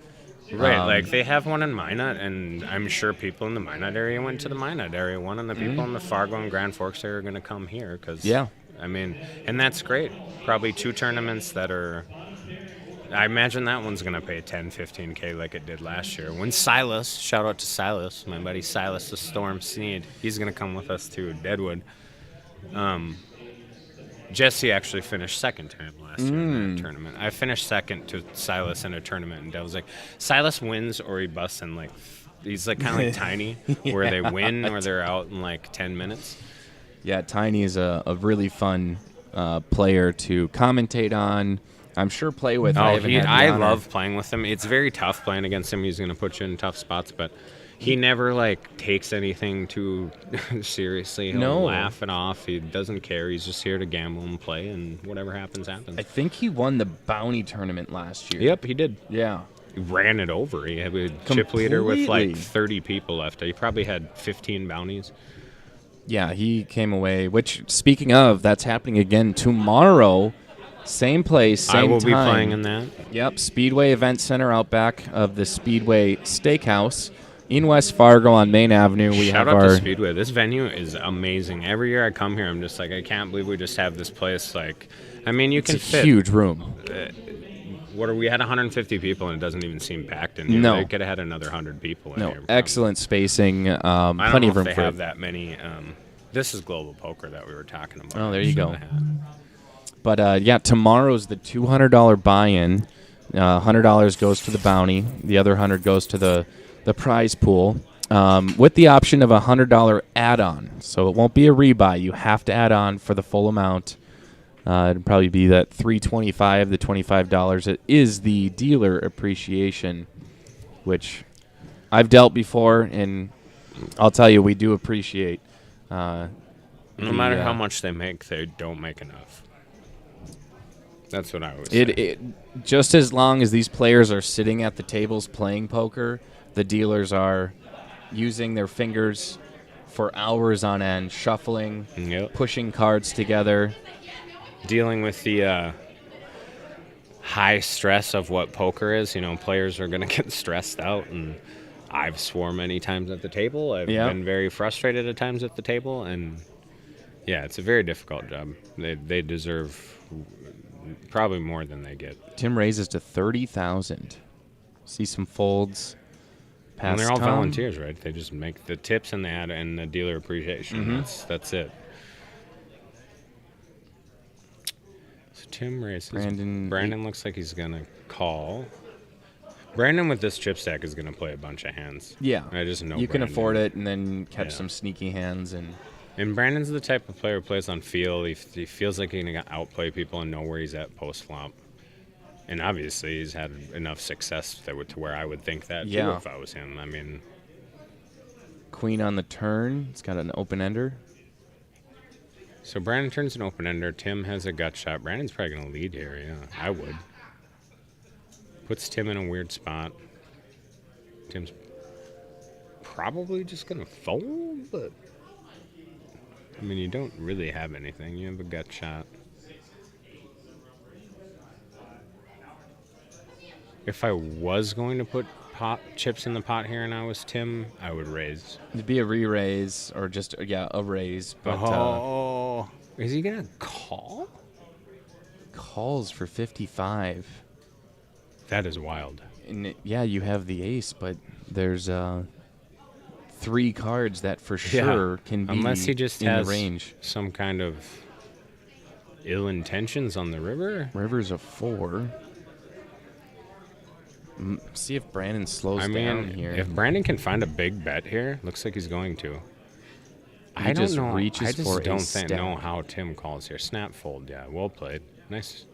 Right, like they have one in Minot, and I'm sure people in the Minot area went to the Minot area one, and the people in the Fargo and Grand Forks area are going to come here because, Yeah. I mean, and that's great. Probably 2 tournaments that are. I imagine that one's going to pay 10, 15K like it did last year. When Silas, shout out to Silas, my buddy Silas the Storm Sneed, he's going to come with us to Deadwood. Jesse actually finished second to him last year in that tournament. I finished second to Silas in a tournament, and I was like, Silas wins or he busts in like, he's like kind of like Tiny, where they win or they're out in like 10 minutes. Yeah, Tiny is a really fun player to commentate on. I'm sure play with. Oh, haven't had the I honor. love playing with him. It's very tough playing against him. He's going to put you in tough spots, but he never like takes anything too seriously. He'll No. laugh it off. He doesn't care. He's just here to gamble and play, and whatever happens, happens. I think he won the bounty tournament last year. Yep, he did. Yeah. He ran it over. He had a chip leader with like Completely. 30 people left. He probably had 15 bounties. Yeah, he came away. Which, speaking of, that's happening again tomorrow. Same place, same I will time. be playing in that. Yep, Speedway Event Center out back of the Speedway Steakhouse in West Fargo on Main Avenue. We Shout have out our to Speedway. This venue is amazing. Every year I come here, I'm just like, I can't believe we just have this place. Like, I mean, you it's can a fit. huge room. What are we had 150 people, and it doesn't even seem packed in here. No. They could have had another 100 people in No, here. excellent spacing. I don't Plenty know of room if they for have that many. This is Global Poker that we were talking about. Oh, there you Should go. have had. But yeah, tomorrow's the $200 buy-in. $100 goes to the bounty. The other 100 goes to the prize pool, with the option of a $100 add-on. So it won't be a rebuy. You have to add on for the full amount. It'd probably be that $325, the $25. It is the dealer appreciation, which I've dealt before, and I'll tell you, we do appreciate. No matter how much they make, they don't make enough. That's what I always say. It just as long as these players are sitting at the tables playing poker, the dealers are using their fingers for hours on end, shuffling, Yep. pushing cards together. Dealing with the high stress of what poker is. You know, players are going to get stressed out, and I've swore many times at the table. I've been very frustrated at times at the table, and yeah, it's a very difficult job. They deserve probably more than they get. Tim raises to 30,000. See some folds. And they're all Tom. volunteers, right? They just make the tips and the ad and the dealer appreciation. That's it. So Tim raises. Brandon looks like he's gonna call. Brandon with this chip stack is gonna play a bunch of hands. Yeah, I just know you can Brandon. afford it and then catch some sneaky hands And Brandon's the type of player who plays on feel. He feels like he can outplay people and know where he's at post flop. And obviously, he's had enough success to where I would think that too if I was him. I mean, queen on the turn. It's got an open ender. So Brandon turns an open ender. Tim has a gut shot. Brandon's probably going to lead here. Yeah, I would. Puts Tim in a weird spot. Tim's probably just going to fold, but I mean, you don't really have anything. You have a gut shot. If I was going to put chips in the pot here and I was Tim, I would raise. It'd be a re-raise or just, a raise. But, is he going to call? Calls for 55. That is wild. And you have the ace, but there's 3 cards that for sure can be unless he just in has the range. Some kind of ill intentions on the river. River's a 4. See if Brandon slows down here. If Brandon can find a big bet here, looks like he's going to. I don't know. Reaches I just for don't know how Tim calls here. Snap fold, yeah, well played. Nice.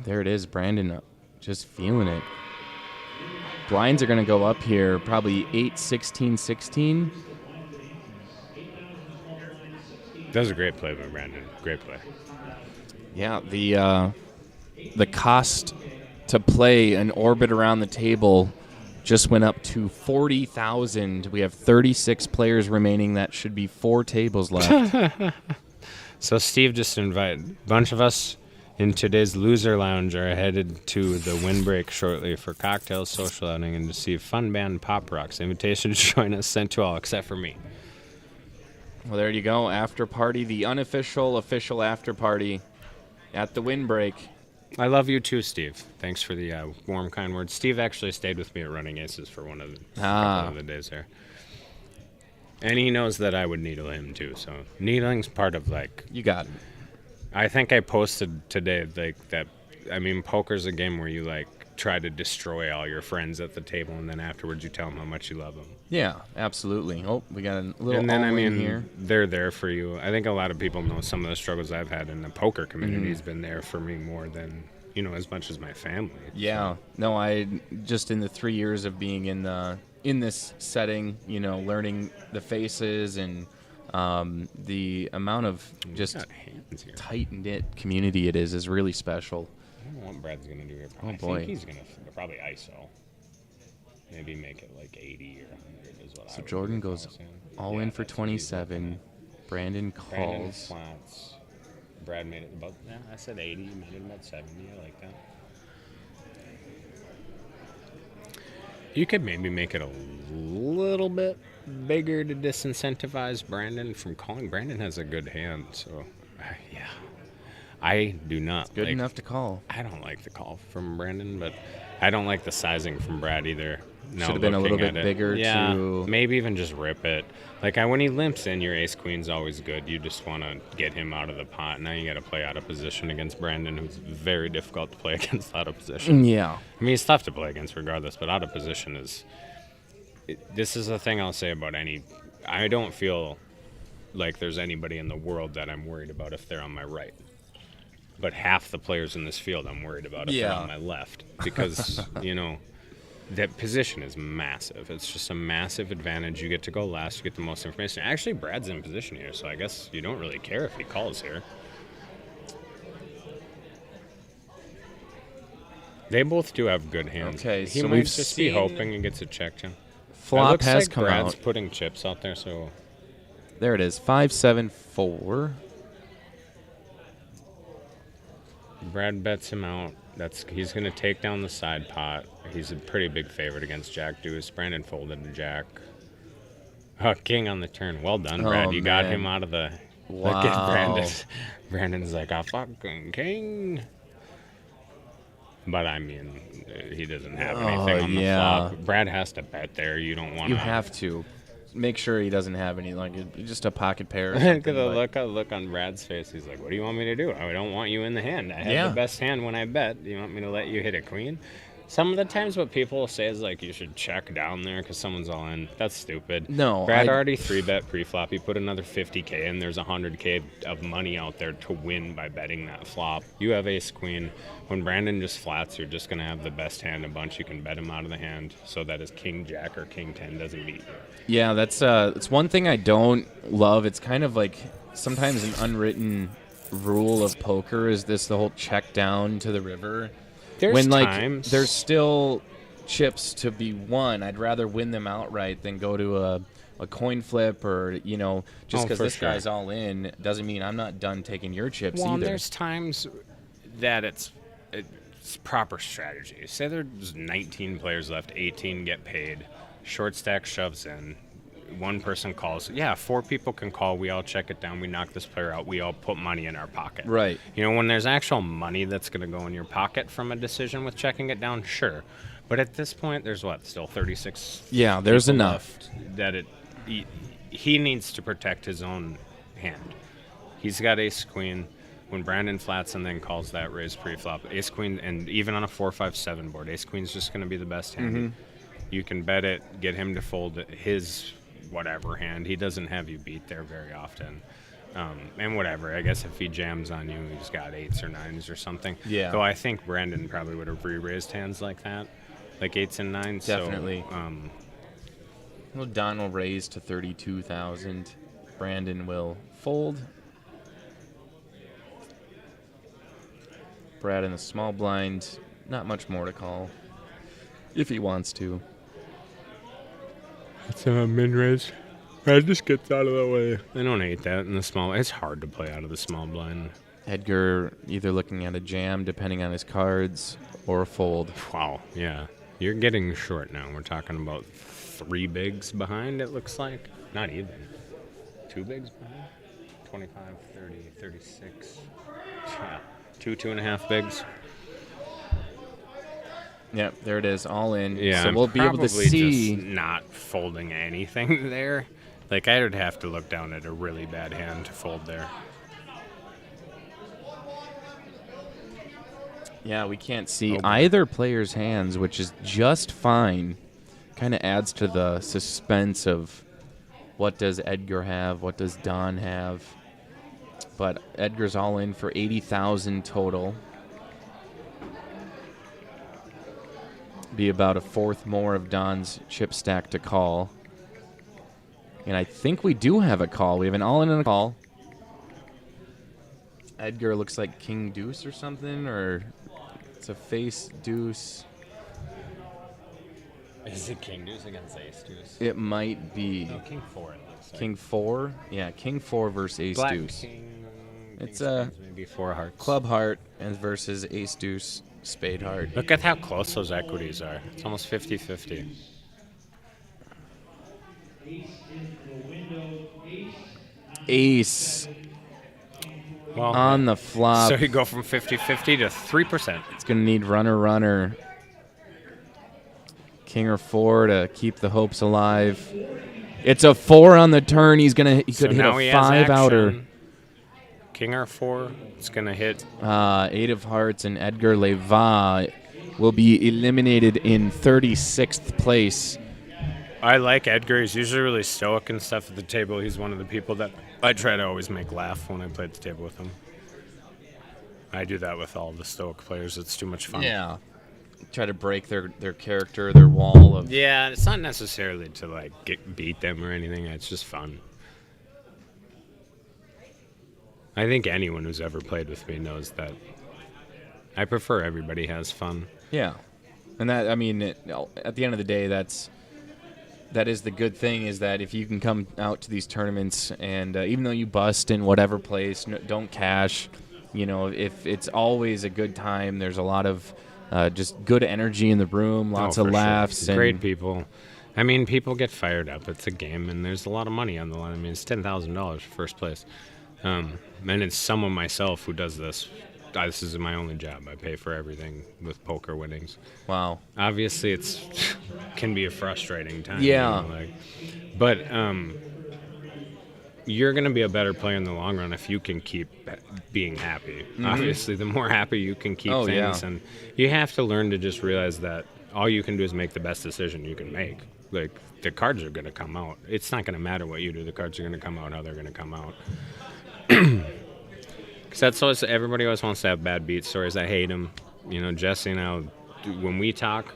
There it is, Brandon, just feeling it. Blinds are going to go up here, probably 8, 16, 16. That was a great play by Brandon. Great play. Yeah, the cost to play an orbit around the table just went up to 40,000. We have 36 players remaining. That should be 4 tables left. So Steve just invited a bunch of us in today's loser lounge are headed to the windbreak shortly for cocktails, social outing, and to see fun band Pop Rocks. Invitation to join us sent to all except for me. Well, there you go. After party, the unofficial, official after party at the windbreak. I love you too, Steve. Thanks for the warm, kind words. Steve actually stayed with me at Running Aces for one of the couple of the days there. And he knows that I would needle him too. So needling's part of You got it. I think I posted today that. I mean, poker's a game where you try to destroy all your friends at the table, and then afterwards you tell them how much you love them. Yeah, absolutely. Oh, we got a little. And then here. they're there for you. I think a lot of people know some of the struggles I've had in the poker community has been there for me more than as much as my family. Yeah. No, I just in the 3 years of being in this setting, learning the faces and the amount of just tight-knit community it is really special. I don't know what Brad's going to do here. Oh, I boy. think he's going to probably ISO. Maybe make it 80 or 100 is what So Jordan goes all in for 27. Brandon calls. Brandon flats. Brad made it about, I said 80. You made it about 70. I like that. You could maybe make it a little bit bigger to disincentivize Brandon from calling. Brandon has a good hand, so yeah. I do not. Good enough to call. I don't like the call from Brandon, but I don't like the sizing from Brad either. Should have been a little bit bigger. Yeah, to maybe even just rip it. When he limps in, your ace queen's always good. You just want to get him out of the pot. Now you got to play out of position against Brandon, who's very difficult to play against out of position. Yeah. I mean, he's tough to play against regardless, but out of position is. This is the thing I'll say about any. I don't feel like there's anybody in the world that I'm worried about if they're on my right. But half the players in this field I'm worried about if they're on my left. Because, that position is massive. It's just a massive advantage. You get to go last. You get the most information. Actually, Brad's in position here, so I guess you don't really care if he calls here. They both do have good hands. Okay, he so might we've just be seen hoping he gets a check, Jim. Flop looks has like come Brad's out. putting chips out there, so There it is, 5-7-4. Brad bets him out. He's going to take down the side pot. He's a pretty big favorite against Jack Deuce. Brandon folded to Jack. Oh, King on the turn. Well done, Brad. Oh, You got man. him out of the... Wow. Look at Brandon. Brandon's like, a fucking king. But, I mean, he doesn't have anything on the flop. Brad has to bet there. You don't want to... You have to. Make sure he doesn't have any, like, just a pocket pair or Look something. at the look on Brad's face. He's like, what do you want me to do? I don't want you in the hand. I have the best hand when I bet. Do you want me to let you hit a queen? Some of the times what people say is like you should check down there because someone's all in. That's stupid. No, Brad already 3-bet pre-flop. He put another 50K in. There's 100K of money out there to win by betting that flop. You have ace queen. When Brandon just flats, you're just going to have the best hand a bunch. You can bet him out of the hand so that his king jack or king 10 doesn't beat you. Yeah, that's it's one thing I don't love. It's kind of like sometimes an unwritten rule of poker is the whole check down to the river. There's times. There's still chips to be won. I'd rather win them outright than go to a coin flip or, just because this guy's all in doesn't mean I'm not done taking your chips either. There's times that it's proper strategy. Say there's 19 players left, 18 get paid, short stack shoves in, one person calls. Yeah, 4 people can call. We all check it down. We knock this player out. We all put money in our pocket. Right. When there's actual money that's going to go in your pocket from a decision with checking it down, sure. But at this point, there's still 36. Yeah, there's enough. That he needs to protect his own hand. He's got ace queen. When Brandon flats and then calls that raise pre-flop, ace queen, and even on a 4-5-7 board, ace queen's just going to be the best hand. Mm-hmm. You can bet it, get him to fold his whatever hand. He doesn't have you beat there very often. And whatever, I guess if he jams on you, he's got 8s or 9s or something. Yeah. Though I think Brandon probably would have re-raised hands like that, like 8s and 9s. Definitely. So, Don will raise to 32,000. Brandon will fold. Brad in the small blind, not much more to call if he wants to. It's a min-raise. Brad just gets out of the way. I don't hate that in the small. It's hard to play out of the small blind. Edgar either looking at a jam, depending on his cards, or a fold. Wow, yeah. You're getting short now. We're talking about 3 bigs behind, it looks like. Not even. 2 bigs behind? 25, 30, 36. Yeah. 2.5 bigs. Yep, there it is, all in. Yeah, so we'll be able to see. Just not folding anything there. Like, I would have to look down at a really bad hand to fold there. Yeah, we can't see either player's hands, which is just fine. Kind of adds to the suspense of what does Edgar have, what does Don have. But Edgar's all in for 80,000 total. Be about a fourth more of Don's chip stack to call. And I think we do have a call. We have an all-in and a call. Edgar looks like King Deuce or something, or it's a face deuce. Is it King Deuce against Ace Deuce? It might be. No, King 4 it looks like. King 4? Yeah, King 4 versus Ace Black Deuce. King, It's a maybe 4 hearts. Club Heart and versus Ace Deuce Spade Heart. Look at how close those equities are. It's almost 50-50. Ace Well, on the flop. so you go from 50-50 to 3%. It's going to need runner. King or 4 to keep the hopes alive. It's a 4 on the turn. He could hit now he a has 5 outer. action. King or 4. It's going to hit. 8 of hearts, and Edgar Leva will be eliminated in 36th place. I like Edgar. He's usually really stoic and stuff at the table. He's one of the people that I try to always make laugh when I play at the table with him. I do that with all the stoic players. It's too much fun. Yeah. Try to break their character, their wall of. Yeah, it's not necessarily to beat them or anything. It's just fun. I think anyone who's ever played with me knows that I prefer everybody has fun. Yeah, and that, I mean, at the end of the day, that is the good thing, is that if you can come out to these tournaments and even though you bust in whatever place, don't cash, if it's always a good time, there's a lot of just good energy in the room, lots of for laughs. sure. Great people. I mean, people get fired up. It's a game, and there's a lot of money on the line. I mean, it's $10,000 for first place. And it's someone myself who does this. This is my only job. I pay for everything with poker winnings. Wow. Obviously, it's can be a frustrating time. Yeah. But you're going to be a better player in the long run if you can keep being happy. Mm-hmm. Obviously, the more happy you can keep things. And you have to learn to just realize that all you can do is make the best decision you can make. Like, the cards are going to come out. It's not going to matter what you do. The cards are going to come out how they're going to come out. Because that's always, everybody always wants to have bad beat stories. I hate them. Jesse and I, when we talk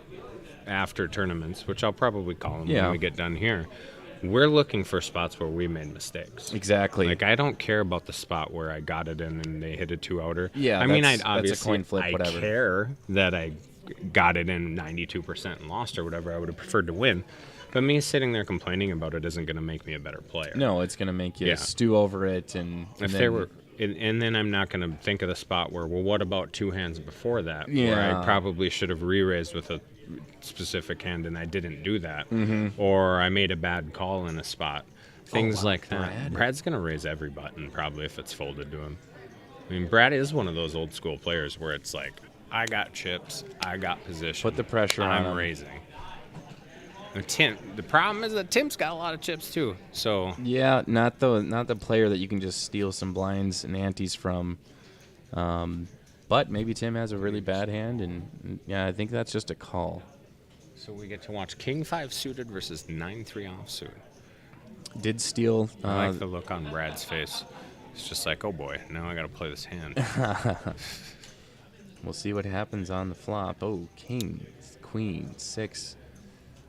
after tournaments, which I'll probably call them when we get done here, we're looking for spots where we made mistakes. Exactly. Like, I don't care about the spot where I got it in and they hit a 2-outer. Yeah, I mean, that's a coin flip, I whatever. care that I got it in 92% and lost or whatever. I would have preferred to win. But me sitting there complaining about it isn't going to make me a better player. No, it's going to make you stew over it. And then I'm not going to think of the spot where, well, what about 2 hands before that? Where I probably should have re-raised with a specific hand and I didn't do that. Mm-hmm. Or I made a bad call in a spot. Things like that. Brad's going to raise every button probably if it's folded to him. I mean, Brad is one of those old school players where it's like, I got chips, I got position. Put the pressure on him. I'm raising. Tim, the problem is that Tim's got a lot of chips too. So yeah, not the player that you can just steal some blinds and antes from. But maybe Tim has a really bad hand, and yeah, I think that's just a call. So we get to watch King 5 suited versus 9-3 offsuit. Did steal. I like the look on Brad's face. It's just like, oh boy, now I got to play this hand. We'll see what happens on the flop. Oh, king, queen, 6.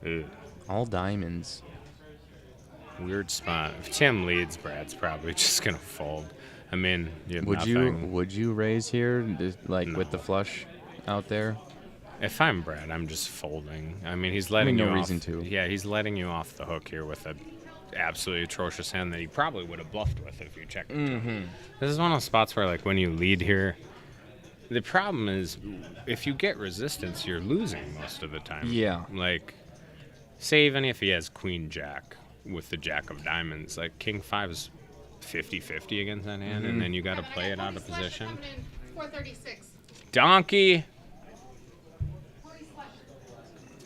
Ugh. All diamonds. Weird spot. If Tim leads, Brad's probably just gonna fold. I mean, would you raise here, with the flush out there? If I'm Brad, I'm just folding. I mean, he's letting you no off. reason to. Yeah, he's letting you off the hook here with a absolutely atrocious hand that he probably would have bluffed with if you checked. Mm-hmm. This is one of those spots where, like, when you lead here, the problem is if you get resistance, you're losing most of the time. Yeah. Like, say even if he has queen jack with the jack of diamonds, like king 5 is 50-50 against that hand, and then you got to play it out of position. 436. Donkey.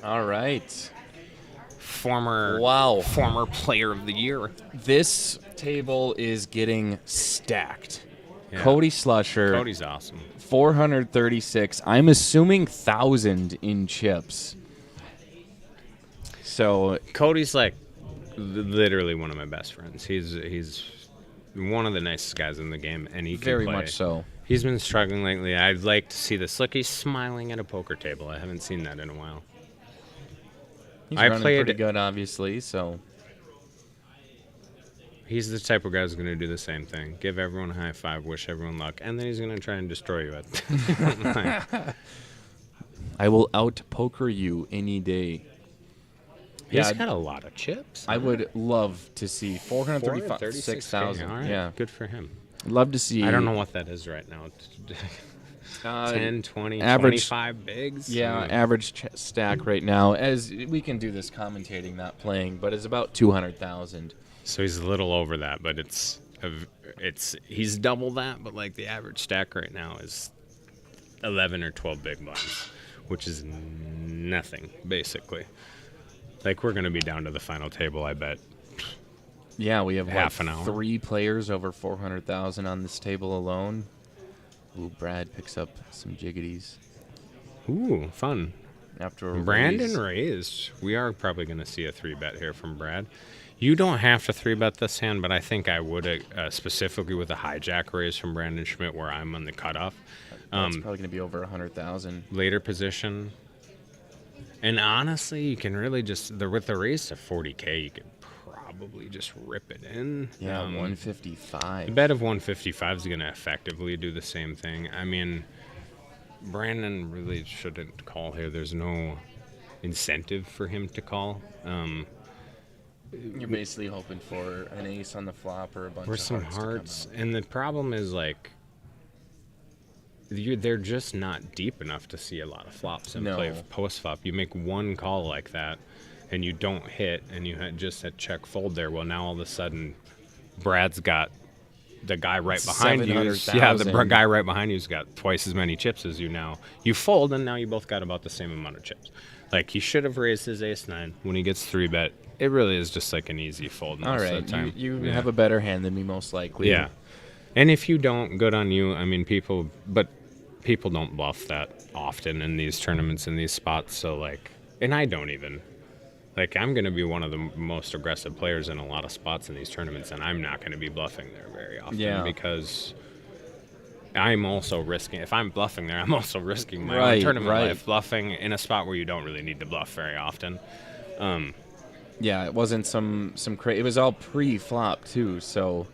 All right. Former player of the year. This table is getting stacked. Yeah. Cody Slusher. Cody's awesome. 436. I'm assuming 1,000 in chips. So Cody's like literally one of my best friends. He's one of the nicest guys in the game, and he can very play. much so. He's been struggling lately. I'd like to see this. Look, he's smiling at a poker table. I haven't seen that in a while. He's running pretty good, obviously. So he's the type of guy who's going to do the same thing. Give everyone a high five, wish everyone luck, and then he's going to try and destroy you. I will out poker you any day. He's got a lot of chips. I would love to see 436,000. All right. Yeah, good for him. Love to see. I don't know what that is right now. 10, 20, average, 25 bigs? Yeah, average stack right now, as we can do this commentating, not playing, but it's about 200,000. So he's a little over that, but he's double that, but like the average stack right now is 11 or 12 big blinds, which is nothing, basically. Like, we're going to be down to the final table, I bet. Yeah, we have half an hour. 3 players over 400,000 on this table alone. Ooh, Brad picks up some jiggities. Ooh, fun. After a Brandon raised. We are probably going to see a 3-bet here from Brad. You don't have to 3-bet this hand, but I think I would, specifically with a hijack raise from Brandon Schmidt where I'm on the cutoff. It's probably going to be over 100,000. Later position. And honestly, you can really just, with the raise to 40K, you could probably just rip it in. Yeah, 155. The bet of 155 is going to effectively do the same thing. I mean, Brandon really shouldn't call here. There's no incentive for him to call. You're basically hoping for an ace on the flop or a bunch Or of some hearts to come hearts. out. And the problem is, like, they're just not deep enough to see a lot of flops and No. play post flop. You make one call like that, and you don't hit, and you had just a check fold there. Well, now all of a sudden, Brad's got the guy right behind you. Yeah, the 700,000. guy right behind you's got twice as many chips as you now. You fold, and now you both got about the same amount of chips. Like, he should have raised his ace-9 when he gets 3-bet. It really is just like an easy fold most All of right, the time. you Yeah. have a better hand than me, most likely. Yeah. And if you don't, good on you. I mean, people don't bluff that often in these tournaments, in these spots. So, like, and I don't even. Like, I'm going to be one of the most aggressive players in a lot of spots in these tournaments, and I'm not going to be bluffing there very often Yeah. because I'm also risking, if I'm bluffing there, I'm also risking my Right, own tournament right. life bluffing in a spot where you don't really need to bluff very often. Yeah, it wasn't some it was all pre-flop too, so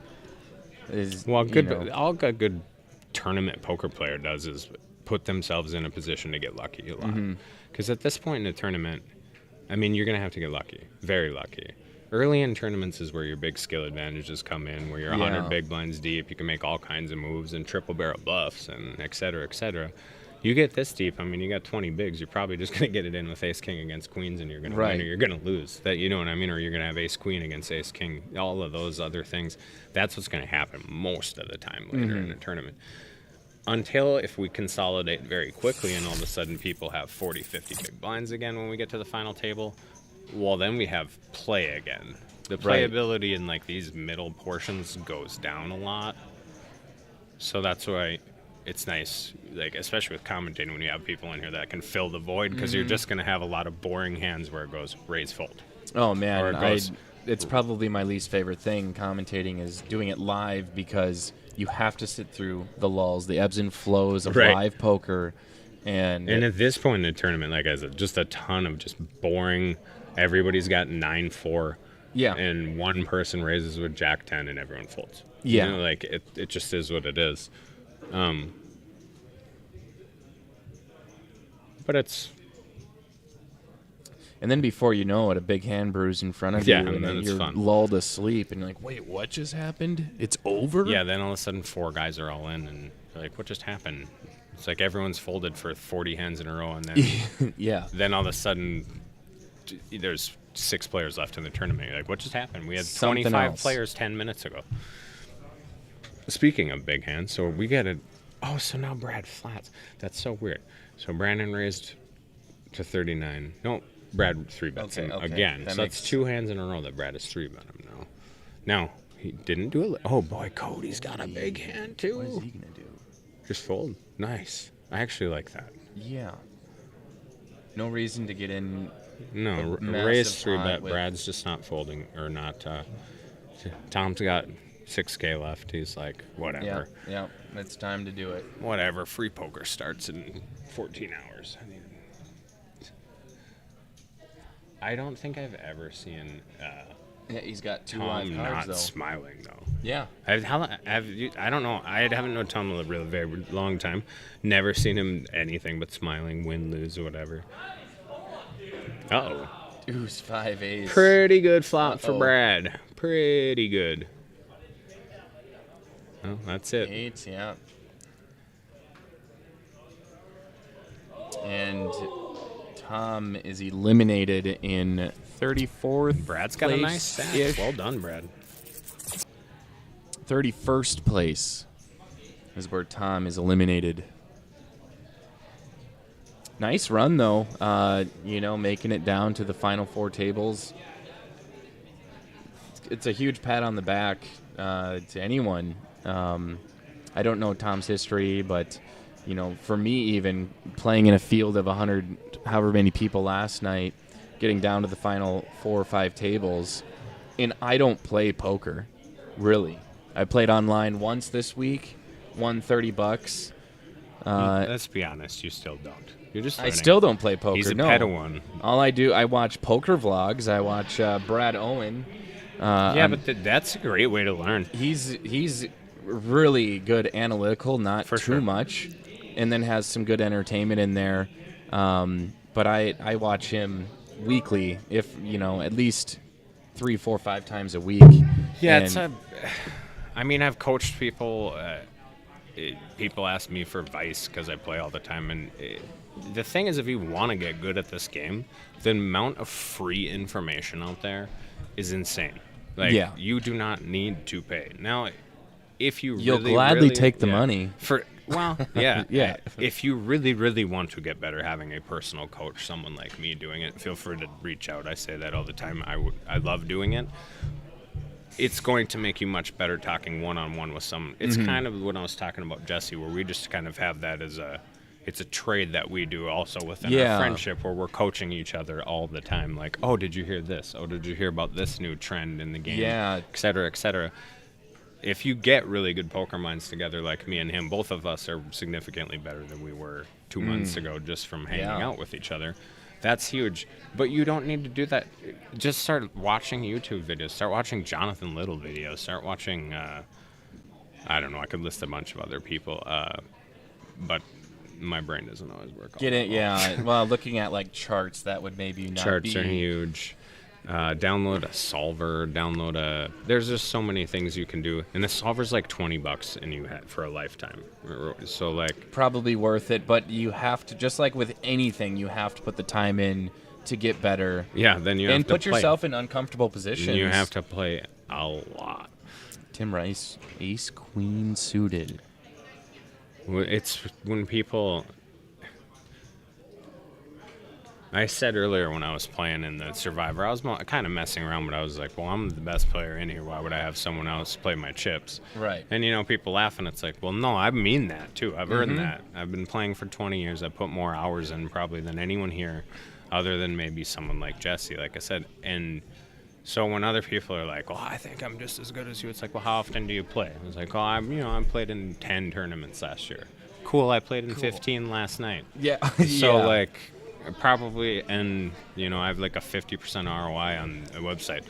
Well, you know. all a good tournament poker player does is put themselves in a position to get lucky a lot. Mm-hmm. Because at this point in the tournament, I mean, you're going to have to get lucky, very lucky. Early in tournaments is where your big skill advantages come in, where you're 100 Yeah. big blinds deep, you can make all kinds of moves and triple barrel bluffs and et cetera, et cetera. You get this deep, I mean, you got 20 bigs, you're probably just going to get it in with ace-king against queens, and you're going to Right. win or you're going to lose. That, you know what I mean? Or you're going to have ace-queen against ace-king, all of those other things. That's what's going to happen most of the time later in a tournament. Until if we consolidate very quickly and all of a sudden people have 40, 50 big blinds again when we get to the final table, well, then we have play again. The Right. playability in, like, these middle portions goes down a lot. So that's why it's nice, like, especially with commentating, when you have people in here that can fill the void, because you're just going to have a lot of boring hands where it goes raise fold. Oh Or man, it goes- it's probably my least favorite thing, commentating, is doing it live, because you have to sit through the lulls, the ebbs and flows of Right. live poker, and at this point in the tournament, like, as just a ton of just boring, everybody's got 9-4. yeah, And one person raises with Jack-10 and everyone folds. Yeah. You know, like, it just is what it is. But it's, and then before you know it, a big hand brews in front of Yeah, you, and and then then it's you're fun. lulled asleep, and you're like, wait, what just happened? It's over? yeah, then all of a sudden 4 guys are all in, and you're like, what just happened? It's like everyone's folded for 40 hands in a row, and then yeah. then all of a sudden there's 6 players left in the tournament. You're like, what just happened? We had Something 25 else. players 10 minutes ago. Speaking of big hands, so we get a, oh, so now Brad flats. That's so weird. So Brandon raised to 39. No, Brad 3-bets Okay, him okay. again. That So that's makes- 2 hands in a row that Brad is 3-bet him now. Now, he didn't do it. Oh boy, Cody's got a big hand too. What is he gonna do? Just fold. Nice. I actually like that. Yeah. No reason to get in. No, A massive raise 3-bet. pot with- Brad's just not folding or not. Tom's got 6K left. He's like, whatever. Yeah, it's time to do it. Whatever. Free poker starts in 14 hours. I don't think I've ever seen Yeah, he's got 2 Tom live not cards though. smiling though. Yeah. I don't know. I haven't known Tom a really very long time. Never seen him anything but smiling, win, lose, or whatever. Uh-oh. Deuce 5 ace. Pretty good flop for Uh-oh. Brad. Pretty good. Well, that's it. 8, yeah. And Tom is eliminated in 34th. Brad's got a nice stack. place-ish. Well done, Brad. 31st place is where Tom is eliminated. Nice run, though. Making it down to the final 4 tables. It's a huge pat on the back to anyone. I don't know Tom's history, but, for me, even playing in a field of 100, however many people last night, getting down to the final 4 or 5 tables, and I don't play poker, really. I played online once this week, won $30. Let's be honest, you still don't. You're just I learning. still don't play poker. He's a no. Padawan. All I do, I watch poker vlogs. I watch Brad Owen. Yeah, but that's a great way to learn. He's really good analytical, not For too sure. much. and then has some good entertainment in there. But I watch him weekly, if at least 3, 4, 5 times a week. Yeah, And I've coached people. People ask me for advice because I play all the time, and the thing is, if you want to get good at this game, the amount of free information out there is insane. Like, Yeah. you do not need to pay. Now, if you'll really, gladly really- take the yeah, money. Yeah. Yeah. If you really, really want to get better, having a personal coach, someone like me doing it, feel free to reach out. I say that all the time. I love doing it. It's going to make you much better talking one-on-one with someone. It's kind of what I was talking about Jesse, where we just kind of have that as it's a trade that we do also within Yeah. our friendship, where we're coaching each other all the time. Like, oh, did you hear this? Oh, did you hear about this new trend in the game? Yeah. Et cetera, et cetera. If you get really good poker minds together like me and him, both of us are significantly better than we were 2 months ago just from hanging Yeah. out with each other. That's huge. But you don't need to do that. Just start watching YouTube videos. Start watching Jonathan Little videos. Start watching, I don't know, I could list a bunch of other people. But my brain doesn't always work. Get it? Yeah. Well, looking at like charts, that would maybe not Charts be. are huge. Download a solver. There's just so many things you can do. And the solver's like $20 and you have for a lifetime. So like, Probably worth it, but you have to, just like with anything, you have to put the time in to get better. yeah, then you have And to put play. yourself in uncomfortable positions. You have to play a lot. Tim Rice, ace queen suited. It's when people. I said earlier when I was playing in the Survivor, I was kind of messing around, but I was like, well, I'm the best player in here. Why would I have someone else play my chips? Right. And, people laugh, and it's like, well, no, I mean that, too. I've earned that. I've been playing for 20 years. I put more hours in probably than anyone here, other than maybe someone like Jesse, like I said. And so when other people are like, well, I think I'm just as good as you, it's like, well, how often do you play? I was like, oh, I played in 10 tournaments last year. Cool, I played in 15 last night. Yeah. So, Yeah. like, probably, and, I have like a 50% ROI on the website.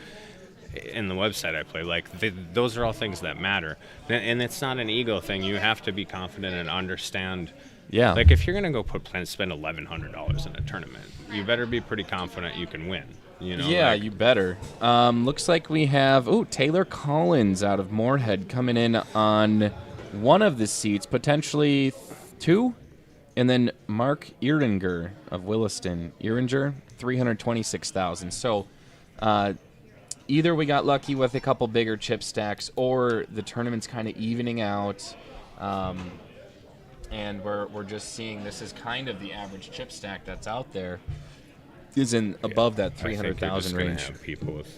In the website I play, like, those are all things that matter. And it's not an ego thing. You have to be confident and understand. Yeah. Like, if you're going to go spend $1,100 in a tournament, you better be pretty confident you can win. Yeah, like, you better. Looks like we have Taylor Collins out of Moorhead coming in on one of the seats, potentially 2, and then Mark Ehringer of Williston. Ehringer, 326,000. So either we got lucky with a couple bigger chip stacks, or the tournament's kind of evening out, and we're just seeing this is kind of the average chip stack that's out there. Is in above that 300,000 range. Have people with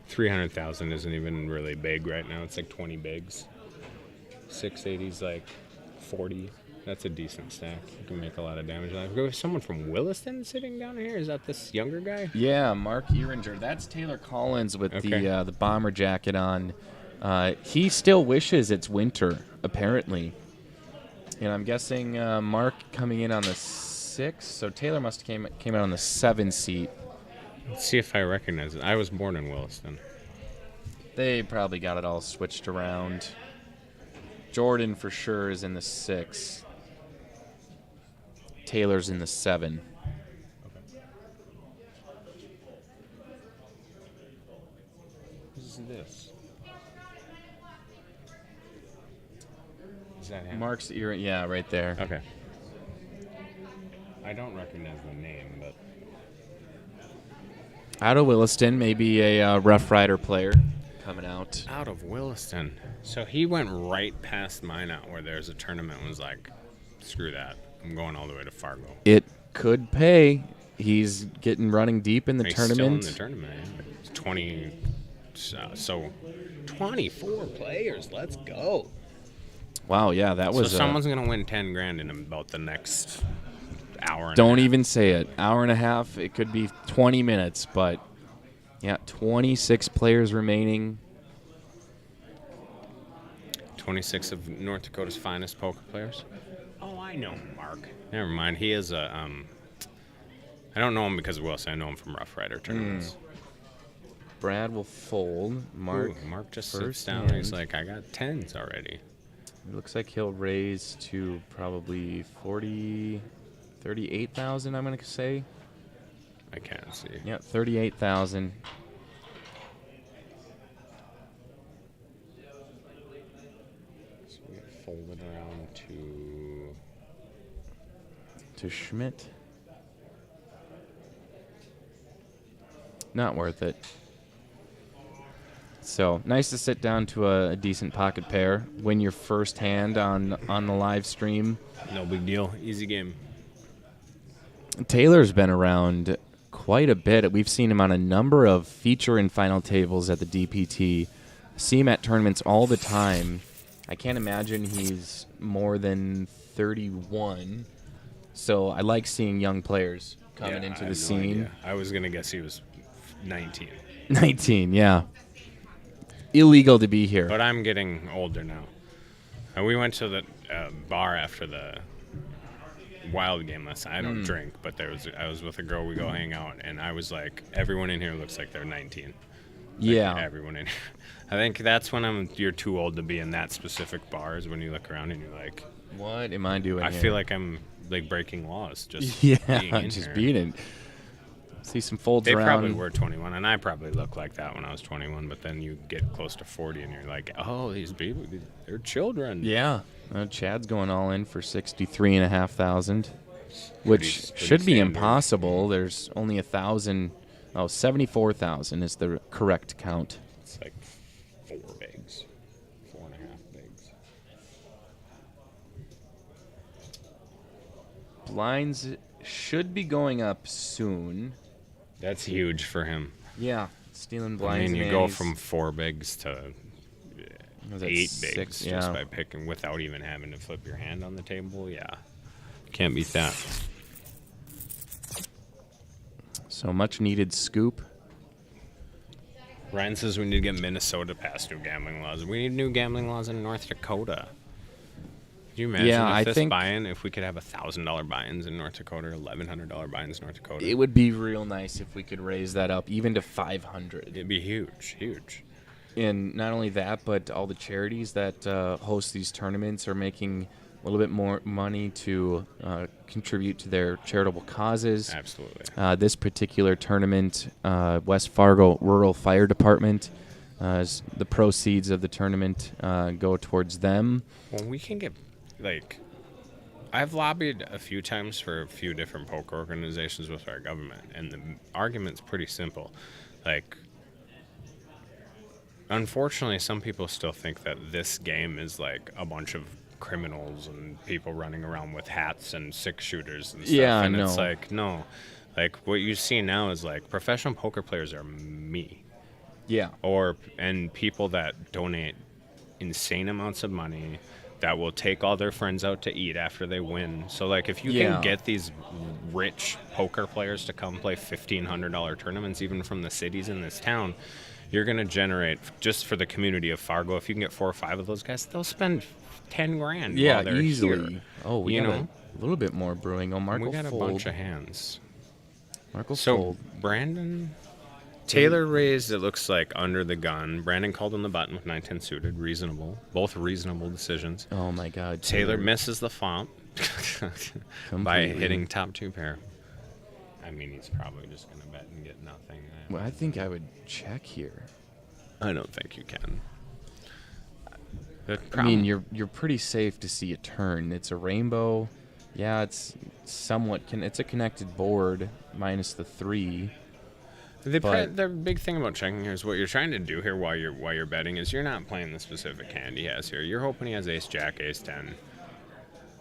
300,000 isn't even really big right now. It's like 20 bigs. 680's like 40. That's a decent stack. You can make a lot of damage. Is someone from Williston sitting down here? Is that this younger guy? Yeah, Mark Ehringer. That's Taylor Collins with Okay. the bomber jacket on. He still wishes it's winter, apparently. And I'm guessing Mark coming in on the 6, so Taylor must have came out on the 7 seat. Let's see if I recognize it. I was born in Williston. They probably got it all switched around. Jordan for sure is in the 6. Taylor's in the 7. Who's this? Is that him? Mark's ear, yeah, right there. Okay. I don't recognize the name, but Out of Williston, maybe a Roughrider player coming out. out of Williston. So he went right past mine out where there's a tournament and was like, screw that. I'm going all the way to Fargo. It could pay. He's running deep in the He's tournament. still in the tournament. It's 20. So 24 players. Let's go. Wow, yeah, that was. So someone's going to win 10 grand in about the next hour and Don't a half. even say it. Hour and a half. It could be 20 minutes, but yeah, 26 players remaining. 26 of North Dakota's finest poker players. Oh, I know Mark. Never mind. He is a. I don't know him because of Wilson. I know him from Roughrider tournaments. Brad will fold. Mark. Ooh, Mark just first sits down and he's hand. like, I got 10s already. It looks like he'll raise to probably 38,000, I'm going to say. I can't see. Yep, 38,000. So we fold it around To Schmidt. Not worth it. So nice to sit down to a decent pocket pair. Win your first hand on the live stream. no big deal. Easy game. Taylor's been around quite a bit. We've seen him on a number of feature and final tables at the DPT. See him at tournaments all the time. I can't imagine he's more than 31. So I like seeing young players coming into the scene. I was going to guess he was 19. 19, yeah. Illegal to be here. But I'm getting older now. And we went to the bar after the Wild game last night. I don't drink, but I was with a girl. We go hang out, and I was like, everyone in here looks like they're 19. Like, yeah. Everyone in here. I think that's when you're too old to be in that specific bar, is when you look around and you're like, What am I doing I here? feel like I'm like breaking laws. Just yeah, being in just here. being in. See some folds They around. probably were 21, and I probably looked like that when I was 21, but then you get close to 40 and you're like, oh, these people, they're children. Yeah. Chad's going all in for 63,500, which pretty should be standard. impossible. There's only 74,000 is the correct count. It's like 4 bigs, 4.5 bigs. Blinds should be going up soon. That's huge for him. Yeah. Stealing I blinds. mean, you and go antes. from 4 bigs to Was that 8 bigs six? just Yeah. by picking without even having to flip your hand on the table. Yeah. Can't beat that. So much needed scoop. Ryan says we need to get Minnesota past new gambling laws. We need new gambling laws in North Dakota. Could you imagine Yeah, if I this think- buy-in, if we could have $1,000 buy-ins in North Dakota, or $1,100 buy-ins in North Dakota? It would be real nice if we could raise that up even to 500. It'd be huge, huge. And not only that, but all the charities that host these tournaments are making a little bit more money to contribute to their charitable causes. Absolutely. This particular tournament, West Fargo Rural Fire Department, the proceeds of the tournament go towards them. Well, we can get, like, I've lobbied a few times for a few different poker organizations with our government, and the argument's pretty simple. Like, unfortunately, some people still think that this game is like a bunch of criminals and people running around with hats and 6-shooters and stuff. Yeah, and it's no. like, no. Like, what you see now is like professional poker players are me. Yeah. And people that donate insane amounts of money, that will take all their friends out to eat after they win. So, like, if you Yeah. can get these rich poker players to come play $1,500 tournaments, even from the cities in this town, you're going to generate, just for the community of Fargo, if you can get 4 or 5 of those guys, they'll spend 10 grand Yeah, while they're easily. here. Oh, we You got know? a little bit more brewing. Oh, Marco We got a fold. bunch of hands. Marco So, fold. Brandon... Taylor raised, it looks like, under the gun. Brandon called on the button with 9-10 suited. Reasonable. Both reasonable decisions. Oh, my God. Taylor misses the flop by Completely. hitting top 2 pair. I mean, he's probably just going to bet and get nothing. Well, I think I would check here. I don't think you can. I mean, you're pretty safe to see a turn. It's a rainbow. Yeah, it's somewhat it's a connected board minus the 3. The big thing about checking here is what you're trying to do here while you're betting is you're not playing the specific hand he has here. You're hoping he has ace jack, ace 10,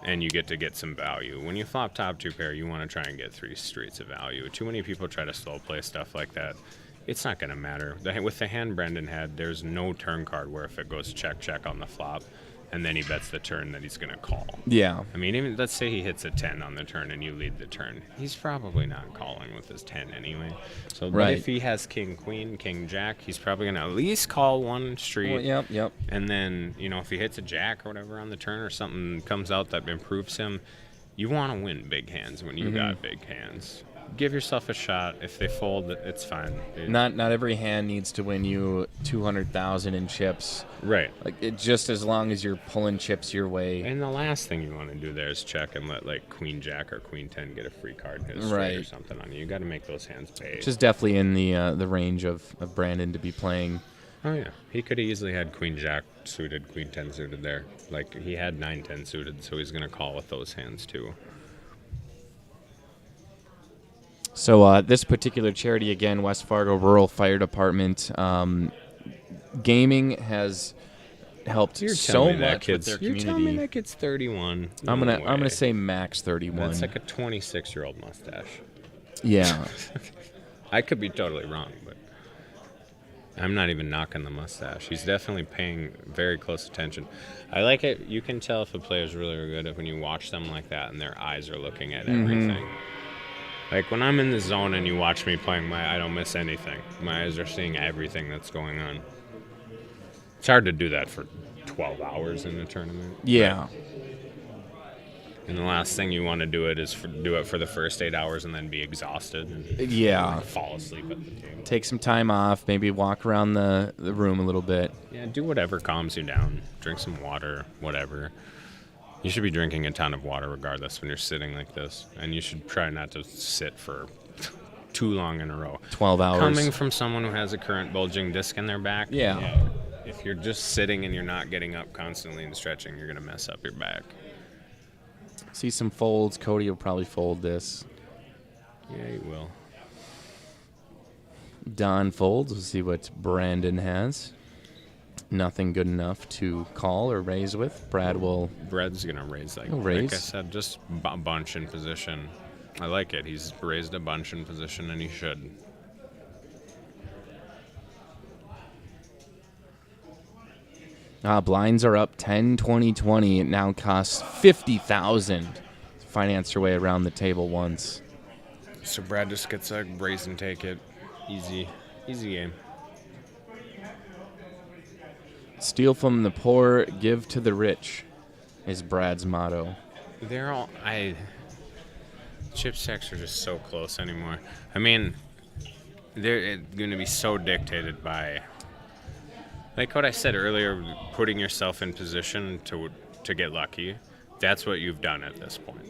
and you get some value. When you flop top 2 pair, you want to try and get 3 streets of value. Too many people try to slow play stuff like that. It's not going to matter. With the hand Brendan had, there's no turn card where if it goes check check on the flop, and then he bets the turn that he's going to call. Yeah. I mean, even let's say he hits a 10 on the turn and you lead the turn. He's probably not calling with his 10 anyway. So but Right. if he has king, queen, king, jack, he's probably going to at least call 1 street. Well, yep. And then, if he hits a jack or whatever on the turn or something comes out that improves him, you want to win big hands when you got big hands. give yourself a shot. If they fold, it's fine. Not every hand needs to win you 200,000 in chips. Right. Like just as long as you're pulling chips your way. And the last thing you want to do there is check and let like Queen Jack or Queen 10 get a free card and hit a straight or something on you. You got to make those hands pay. Which is definitely in the range of Brandon to be playing. Oh yeah, he could have easily had Queen Jack suited, Queen 10 suited there. Like he had 9-10 suited, so he's gonna call with those hands too. So this particular charity, again, West Fargo Rural Fire Department, gaming has helped so much with their community. You're telling me that kid's 31. I'm gonna say max 31. That's like a 26-year-old mustache. Yeah. I could be totally wrong, but I'm not even knocking the mustache. He's definitely paying very close attention. I like it. You can tell if a player's really good when you watch them like that and their eyes are looking at everything. Like when I'm in the zone and you watch me playing, I don't miss anything. My eyes are seeing everything that's going on. It's hard to do that for 12 hours in a tournament. Yeah. And the last thing you want to do is do it for the first 8 hours and then be exhausted and fall asleep at the table. Take some time off, maybe walk around the room a little bit. Yeah, do whatever calms you down. Drink some water, whatever. You should be drinking a ton of water regardless when you're sitting like this. And you should try not to sit for too long in a row. 12 hours. Coming from someone who has a current bulging disc in their back. Yeah. If you're just sitting and you're not getting up constantly and stretching, you're going to mess up your back. See some folds. Cody will probably fold this. Yeah, he will. Don folds. We'll see what Brandon has. Nothing good enough to call or raise with. Brad's going to raise like I said, just a bunch in position. I like it. He's raised a bunch in position, and he should. Blinds are up 10, 20, 20. It now costs $50,000 to finance your way around the table once. So Brad just gets a raise and take it. Easy game. Steal from the poor, give to the rich is Brad's motto. Chip stacks are just so close anymore. I mean, they're going to be so dictated by, like what I said earlier, putting yourself in position to get lucky. That's what you've done at this point.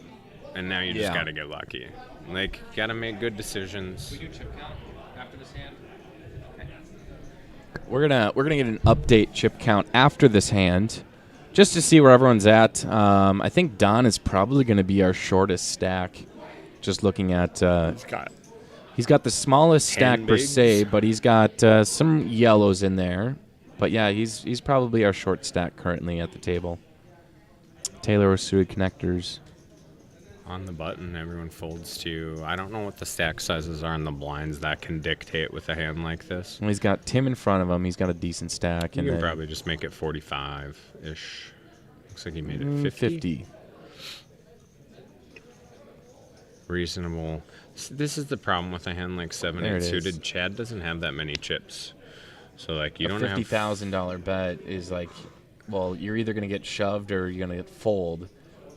And now you just got to get lucky. Like, you got to make good decisions. We do chip count after this hand. We're gonna get an update chip count after this hand, just to see where everyone's at. I think Don is probably going to be our shortest stack. Just looking at, he's got the smallest stack per se, but he's got some yellows in there. But yeah, he's probably our short stack currently at the table. Taylor with suited connectors. On the button, everyone folds to. I don't know what the stack sizes are on the blinds that can dictate with a hand like this. Well, he's got Tim in front of him. He's got a decent stack. You can probably just make it 45-ish. Looks like he made it 50. Reasonable. This is the problem with a hand like 7-8 suited. Chad doesn't have that many chips. So, like, you don't have... A $50,000 bet is like, well, you're either going to get shoved or you're going to get fold.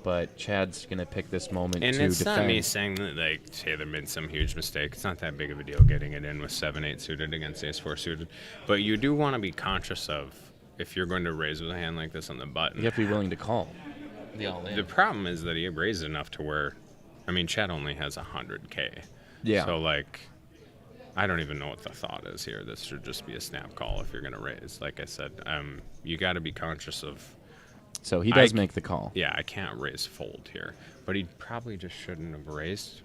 But Chad's going to pick this moment to defend. And it's not me saying that, like, Taylor made some huge mistake. It's not that big of a deal getting it in with 7-8 suited against ace-4 suited. But you do want to be conscious of, if you're going to raise with a hand like this on the button. You have to be willing to call. The problem is that he raised enough to where, I mean, Chad only has 100K. Yeah. So, like, I don't even know what the thought is here. This should just be a snap call if you're going to raise. Like I said, you got to be conscious of... So he does make the call. Yeah, I can't raise fold here. But he probably just shouldn't have raised.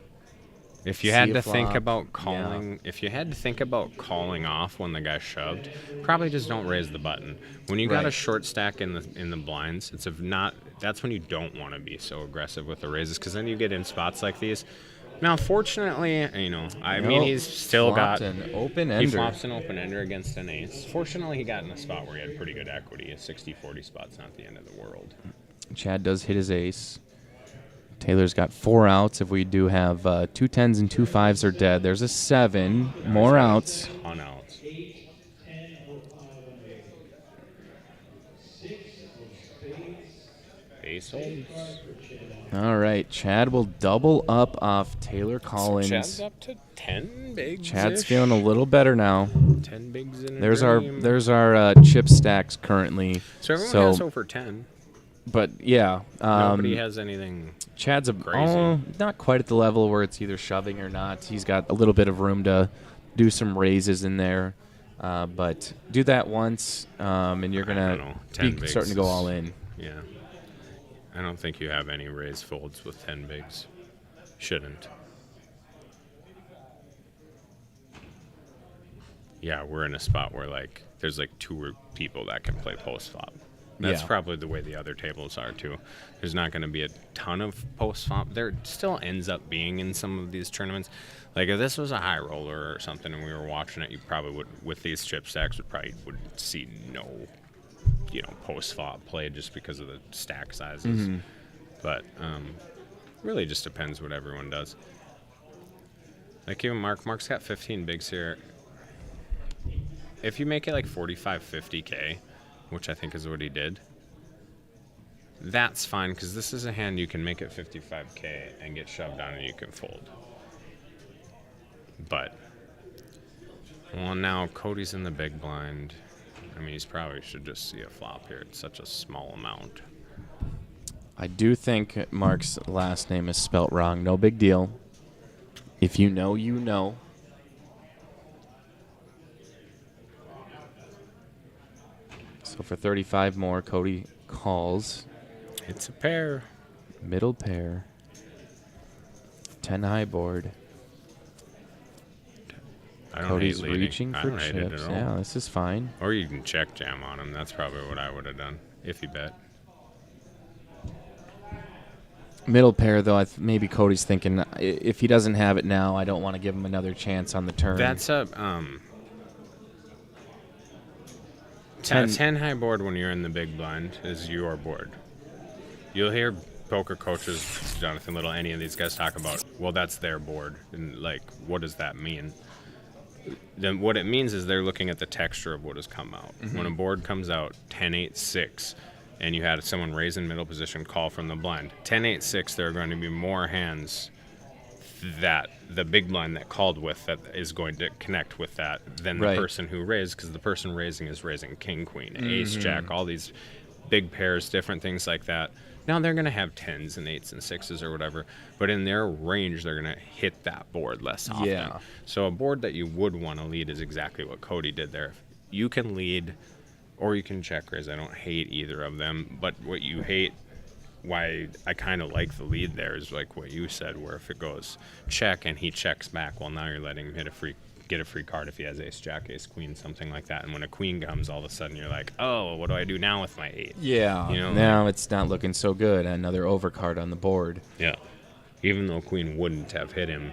If you had to think about calling, if you had to think about calling off when the guy shoved, probably just don't raise the button. When you got a short stack in the blinds, that's when you don't want to be so aggressive with the raises, because then you get in spots like these. Now, fortunately, mean, he's still got an open-ender. He flops an open-ender against an ace. Fortunately, he got in a spot where he had pretty good equity. A 60-40 spot's not the end of the world. Chad does hit his ace. Taylor's got 4 outs. If we do have 2 10s and 2 5s are dead. There's a 7. More outs. On outs. Ace holds. All right, Chad will double up off Taylor Collins. So Chad's up to 10 bigs. Chad's feeling a little better now. 10 bigs in a There's dream. our chip stacks currently. So everyone has over 10. But yeah, Nobody has anything. Chad's crazy. Not quite at the level where it's either shoving or not. He's got a little bit of room to do some raises in there. But do that once, and you're gonna be starting to go all in. Yeah. I don't think you have any raised folds with 10 bigs. Shouldn't. Yeah, we're in a spot where like there's like 2 people that can play post flop. That's probably the way the other tables are too. There's not going to be a ton of post flop. There still ends up being in some of these tournaments. Like if this was a high roller or something and we were watching it, you probably would, with these chip stacks, would see no, post flop play just because of the stack sizes. Mm-hmm. But really just depends what everyone does. Like even Mark's got 15 bigs here. If you make it like 45, 50K, which I think is what he did, that's fine because this is a hand you can make it 55K and get shoved on and you can fold. But, well, now Cody's in the big blind. I mean, he's probably should just see a flop here. It's such a small amount. I do think Mark's last name is spelt wrong. No big deal. If you know, you know. So for 35 more, Cody calls. It's a pair. Middle pair. 10 high board. Cody's reaching for chips. Yeah, this is fine. Or you can check jam on him. That's probably what I would have done if he bet. Middle pair, though, maybe Cody's thinking if he doesn't have it now, I don't want to give him another chance on the turn. That's a 10 high board when you're in the big blind is your board. You'll hear poker coaches, Jonathan Little, any of these guys talk about, well, that's their board. And, like, what does that mean? Then what it means is they're looking at the texture of what has come out. Mm-hmm. When a board comes out 10-8-6 and you had someone raise in middle position call from the blind, 10-8-6, there are going to be more hands that the big blind that called with that is going to connect with that than the person who raised, because the person raising is raising king, queen, ace, jack, all these big pairs, different things like that. Now they're going to have 10s and 8s and 6s or whatever, but in their range they're going to hit that board less often. Yeah. So a board that you would want to lead is exactly what Cody did there. You can lead or you can check raise. I don't hate either of them, but what you hate, why I kind of like the lead there, is like what you said, where if it goes check and he checks back, well, now you're letting him get a free card if he has ace jack, ace queen, something like that. And when a queen comes, all of a sudden you're like, oh, what do I do now with my 8? Yeah. Now it's not looking so good. Another overcard on the board. Yeah. Even though queen wouldn't have hit him.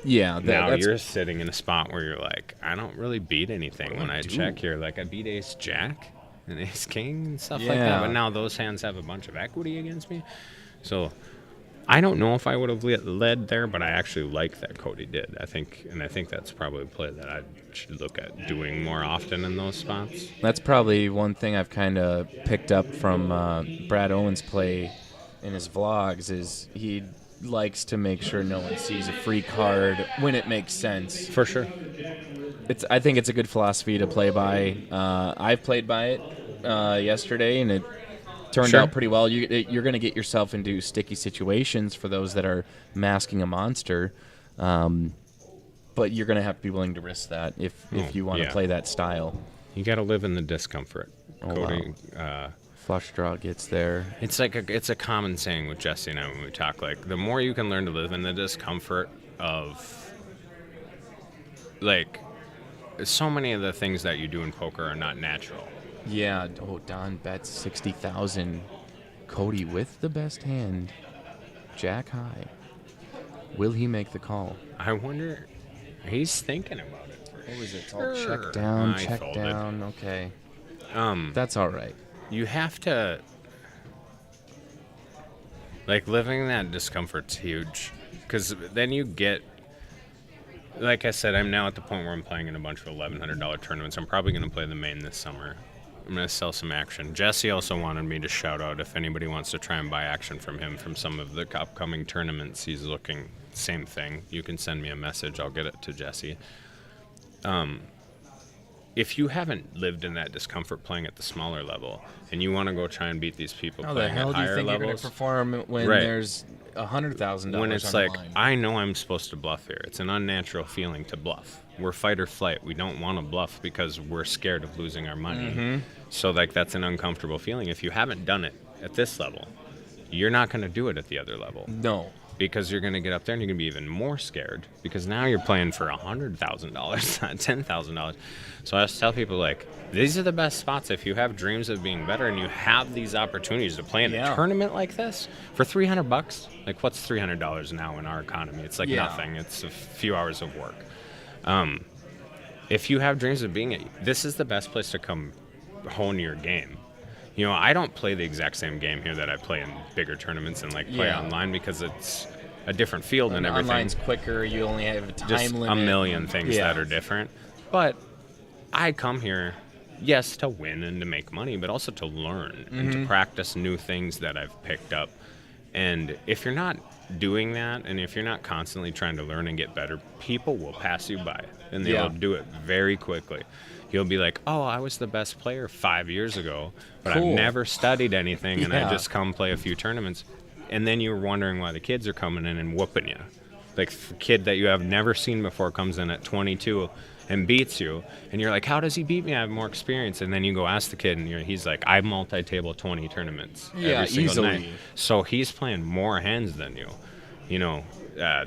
Yeah. Now you're sitting in a spot where you're like, I don't really beat anything when I check here. Like I beat ace jack and ace king and stuff like that. But now those hands have a bunch of equity against me. So I don't know if I would have led there, but I actually like that Cody did. I think that's probably a play that I should look at doing more often in those spots. That's probably one thing I've kind of picked up from Brad Owen's play in his vlogs is he likes to make sure no one sees a free card when it makes sense. For sure. I think it's a good philosophy to play by. I've played by it yesterday, and it turned out pretty well. You're going to get yourself into sticky situations for those that are masking a monster, but you're going to have to be willing to risk that if you want to play that style. You got to live in the discomfort. Cody, flush draw gets there. It's like it's a common saying with Jesse and I when we talk. Like the more you can learn to live in the discomfort of, like, so many of the things that you do in poker are not natural. Yeah. Oh, Don bets 60,000. Cody with the best hand. Jack high. Will he make the call? I wonder. He's thinking about it. What was it? All check down, check down. Okay. That's all right. You have to, like, living in that discomfort's huge, because then you get, like I said, I'm now at the point where I'm playing in a bunch of $1,100 tournaments. I'm probably going to play the main this summer. I'm going to sell some action. Jesse also wanted me to shout out if anybody wants to try and buy action from him from some of the upcoming tournaments. He's looking, same thing. You can send me a message. I'll get it to Jesse. If you haven't lived in that discomfort playing at the smaller level and you want to go try and beat these people How the playing hell at do you higher think you're going levels, to perform when Right. there's $100,000 when it's on the like, line? I know I'm supposed to bluff here. It's an unnatural feeling to bluff. We're fight or flight. We don't want to bluff because we're scared of losing our money. Mm-hmm. So like that's an uncomfortable feeling. If you haven't done it at this level, you're not going to do it at the other level. No. Because you're going to get up there and you're going to be even more scared because now you're playing for $100,000, not $10,000. So I just tell people, like, these are the best spots if you have dreams of being better and you have these opportunities to play in a tournament like this for $300. Like, what's $300 now in our economy? It's like nothing. It's a few hours of work. If you have dreams of being this is the best place to come hone your game. You know, I don't play the exact same game here that I play in bigger tournaments and like play online because it's a different field and everything. Online's quicker. You only have a time Just limit. a million things that are different. But I come here, yes, to win and to make money, but also to learn and to practice new things that I've picked up. And if you're not doing that and if you're not constantly trying to learn and get better, people will pass you by and they will do it very quickly. You'll be like, oh, I was the best player 5 years ago, but I've never studied anything, and I just come play a few tournaments. And then you're wondering why the kids are coming in and whooping you. Like, a kid that you have never seen before comes in at 22 and beats you, and you're like, how does he beat me? I have more experience. And then you go ask the kid, and he's like, I multi-table 20 tournaments every single night. So he's playing more hands than you. You know,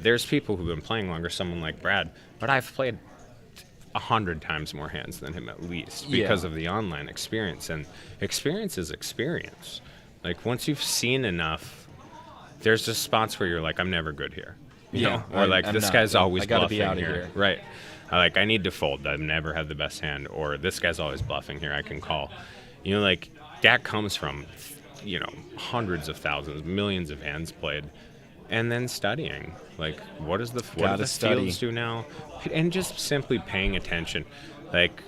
there's people who've been playing longer, someone like Brad, but I've played 100 times more hands than him at least because of the online experience. And experience is experience. Like, once you've seen enough, there's just spots where you're like, I'm never good here. You know? Or like, this guy's always bluffing here. Right. Like, I need to fold. I've never had the best hand. Or this guy's always bluffing here. I can call. You know, like, that comes from, you know, hundreds of thousands, millions of hands played. And then studying, like, what do the fields do now? And just simply paying attention. Like,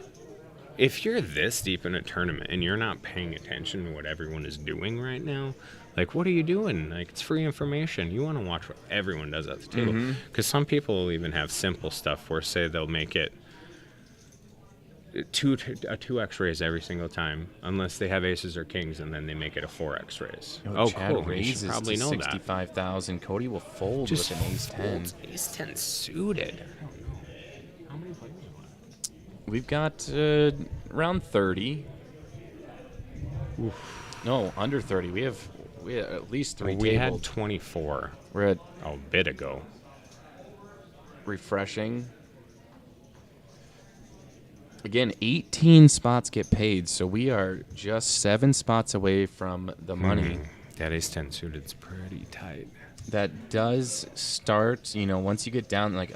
if you're this deep in a tournament and you're not paying attention to what everyone is doing right now, like, what are you doing? Like, it's free information. You want to watch what everyone does at the table. Because some people will even have simple stuff where, say, they'll make it a 2x raise every single time, unless they have aces or kings, and then they make it a 4x raise. Chad cool. raises You probably know that. 65,000. Cody will fold with an ace 10. Ace 10 suited. I don't know. How many players do we have? We've got around 30. No, under 30. We have at least 3 We tables. had 24 We're at a bit ago. refreshing. Again, 18 spots get paid, so we are just 7 spots away from the money. That ace 10 suited is pretty tight. That does start, you know, once you get down, like,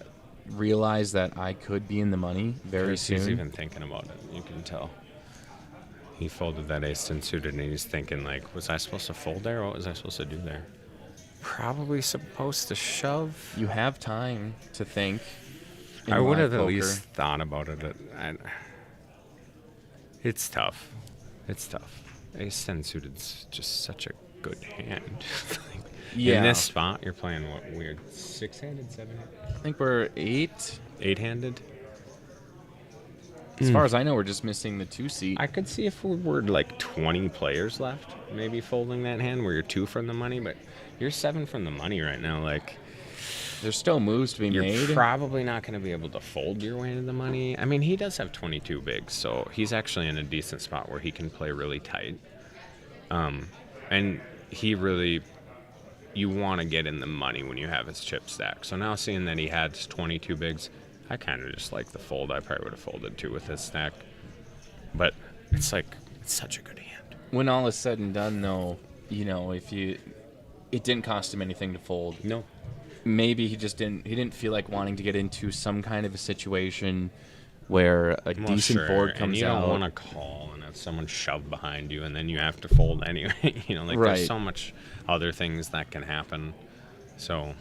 realize that I could be in the money very soon. He's even thinking about it. You can tell. He folded that ace 10 suited, and he's thinking, like, was I supposed to fold there? What was I supposed to do there? Probably supposed to shove. You have time to think. I would have at poker. least thought about it. It's tough. It's tough. Ace 10 suited's just such a good hand. In this spot, you're playing what weird 6-handed, 7-handed? I think we're 8. 8-handed? As far as I know, we're just missing the 2 seat. I could see if we were like 20 players left, maybe folding that hand where you're 2 from the money, but you're 7 from the money right now. Like, there's still moves to be you're made. probably not going to be able to fold your way into the money. I mean, he does have 22 bigs, so he's actually in a decent spot where he can play really tight. And he really, you want to get in the money when you have his chip stack. So now seeing that he had 22 bigs, I kind of just like the fold. I probably would have folded too with his stack. But it's like, it's such a good hand. When all is said and done, though, you know, it didn't cost him anything to fold. No. Maybe he didn't feel like wanting to get into some kind of a situation where a decent board comes and you out. don't want to call and have someone shove behind you, and then you have to fold anyway. You know, like there's so much other things that can happen. So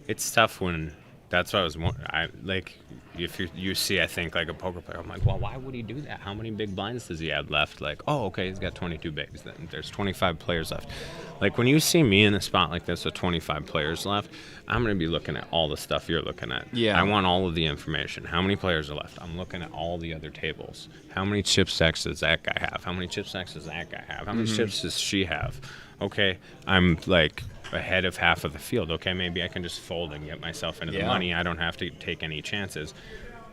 it's tough when That's what I was. I like. If you see, I think like a poker player, I'm like, well, why would he do that? How many big blinds does he have left? Like, oh, okay, he's got 22 bigs. Then there's 25 players left. Like when you see me in a spot like this with 25 players left, I'm gonna be looking at all the stuff you're looking at. Yeah. I want all of the information. How many players are left? I'm looking at all the other tables. How many chip stacks does that guy have? How many chip stacks does that guy have? How many chips does she have? Okay, I'm like ahead of half of the field. Okay, maybe I can just fold and get myself into the money. I don't have to take any chances.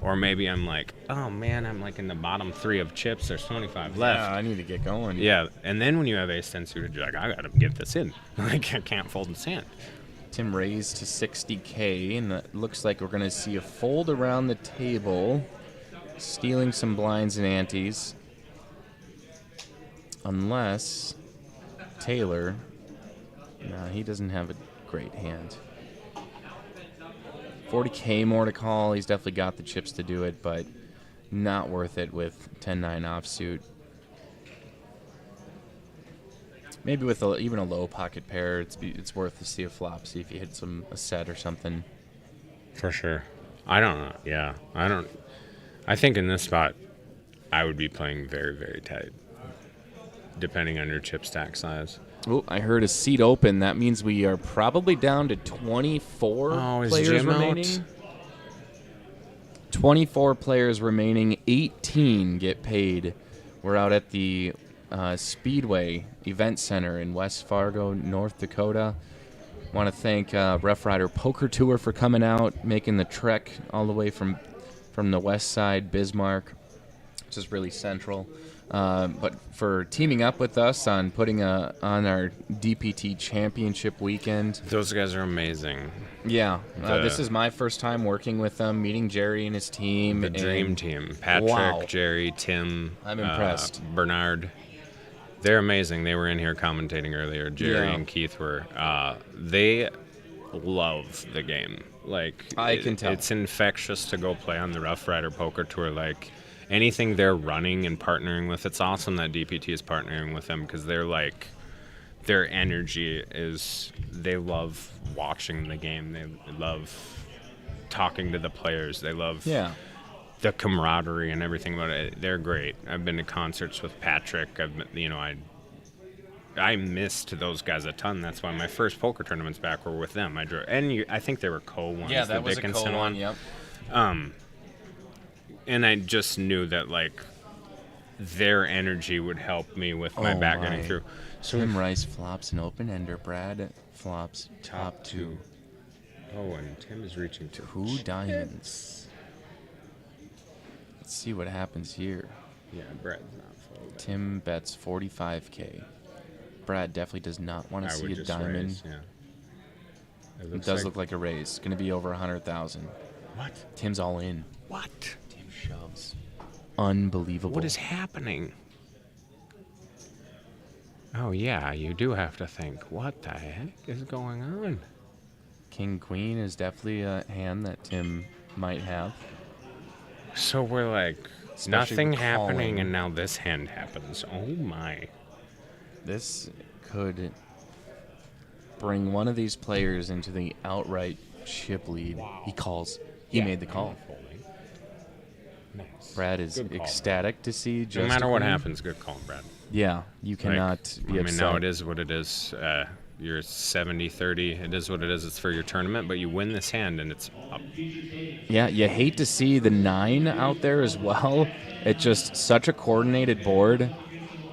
Or maybe I'm like, oh man, I'm like in the bottom 3 of chips. There's 25 left. Yeah, I need to get going. Yeah, and then when you have ace 10 suited, you're like, I gotta get this in. Like I can't fold and sand. Tim raised to 60K, and it looks like we're going to see a fold around the table, stealing some blinds and antes. Unless Taylor, no, he doesn't have a great hand. 40K more to call. He's definitely got the chips to do it, but not worth it with 10-9 offsuit. Maybe with even a low pocket pair, it's worth to see a flop, see if he hits a set or something. For sure. I don't know. Yeah, I think in this spot, I would be playing very, very tight, depending on your chip stack size. Oh, I heard a seat open. That means we are probably down to 24 is players Jim remaining. Out? 24 players remaining. 18 get paid. We're out at the Speedway Event Center in West Fargo, North Dakota. Want to thank Roughrider Poker Tour for coming out, making the trek all the way from the west side, Bismarck, which is really central. But for teaming up with us on putting on our DPT championship weekend. Those guys are amazing. Yeah, this is my first time working with them, meeting Jerry and his team. The dream team. Patrick, wow. Jerry, Tim. I'm impressed. Bernard. They're amazing. They were in here commentating earlier. Jerry Yeah. and Keith were. They love the game. Like I can tell. It's infectious to go play on the Roughrider Poker Tour. Like anything they're running and partnering with, it's awesome that DPT is partnering with them because they're like, their energy is, they love watching the game. They love talking to the players. They love the camaraderie and everything about it. They're great. I've been to concerts with Patrick. I missed those guys a ton. That's why my first poker tournaments back were with them. I think they were co-ones. Yeah, that the was Dickinson a co-one. Yep. And I just knew that like their energy would help me with my back getting through. So Tim Rice flops an open ender. Brad flops top 2. Oh, and Tim is reaching 2 diamonds. Let's see what happens here. Yeah, Brad's not folding. Tim bets 45K. Brad definitely does not want to see a just diamond. raise, yeah. It does look like a raise. Going to be over 100,000. What? Tim's all in. What? Tim shoves. Unbelievable. What is happening? Oh, yeah, you do have to think, what the heck is going on? King Queen is definitely a hand that Tim might have. So we're like, Especially nothing with happening, calling. and now this hand happens. Oh, my. This could bring one of these players into the outright chip lead. Wow. He calls. He made the call. Nice. Brad is Good call, ecstatic to see just no matter a what queen. happens, good call, Brad. Yeah, you cannot be upset. I mean, now it is what it is. You're 70-30. It is what it is. It's for your tournament, but you win this hand, and it's up. Yeah, you hate to see the 9 out there as well. It's just such a coordinated board.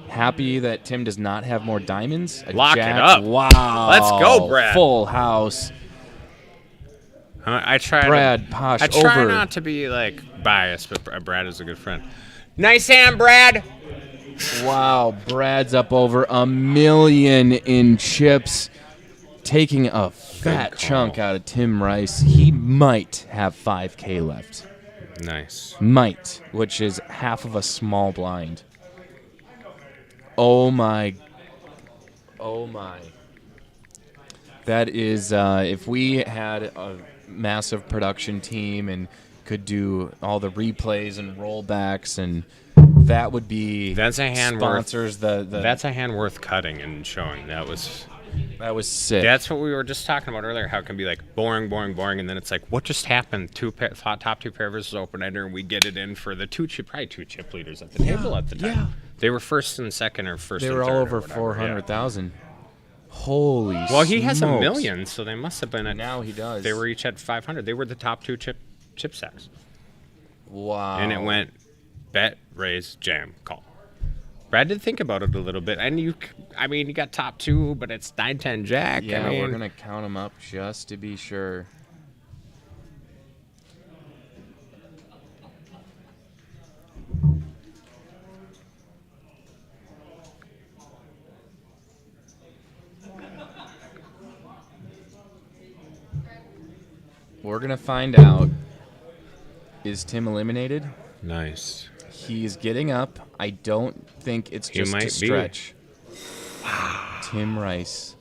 Happy that Tim does not have more diamonds. Lock it up. Wow. Let's go, Brad. Full house. I try Brad, Posh, I try over. not to be, like, biased, but Brad is a good friend. Nice hand, Brad. Wow, Brad's up over $1 million in chips, taking a fat chunk out of Tim Rice. He might have 5K left. Nice. Might, which is half of a small blind. Oh my. Oh my. That is, if we had a massive production team and could do all the replays and rollbacks, and that would be That's a hand sponsors worth, the That's a hand worth cutting and showing. That was That was sick. That's what we were just talking about earlier. How it can be like boring, boring, boring, and then it's like, what just happened? Top two pair versus open ender, and we get it in for the probably two chip leaders at the table at the time. Yeah. They were first and second, or first. They and were third all or over whatever, 400,000. Holy. Well, he has smokes. $1 million, so they must have been at. Now he does. They were each at 500. They were the top two chip stacks, Wow. and it went bet, raise, jam, call. Brad did think about it a little bit, and you got top two, but it's 9-10 jack. Yeah, I mean, we're gonna count them up just to be sure. We're gonna find out. Is Tim eliminated? nice. He's getting up. I don't think it's He just might a be. stretch. Tim Rice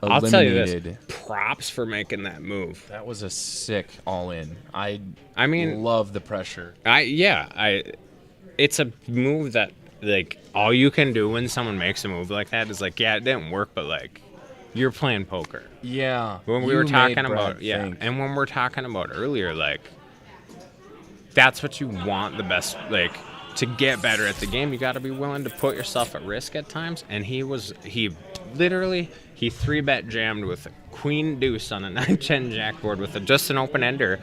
I'll eliminated. tell you this: props for making that move. That was a sick all-in. I mean, love the pressure. It's a move that like all you can do when someone makes a move like that is like, yeah, it didn't work, but like you're playing poker. Yeah. When we you were made talking Brad about think. and when we're talking about earlier, like that's what you want the best, like to get better at the game. You got to be willing to put yourself at risk at times. And he literally 3-bet jammed with a queen deuce on a 9-10 jack board with just an open ender.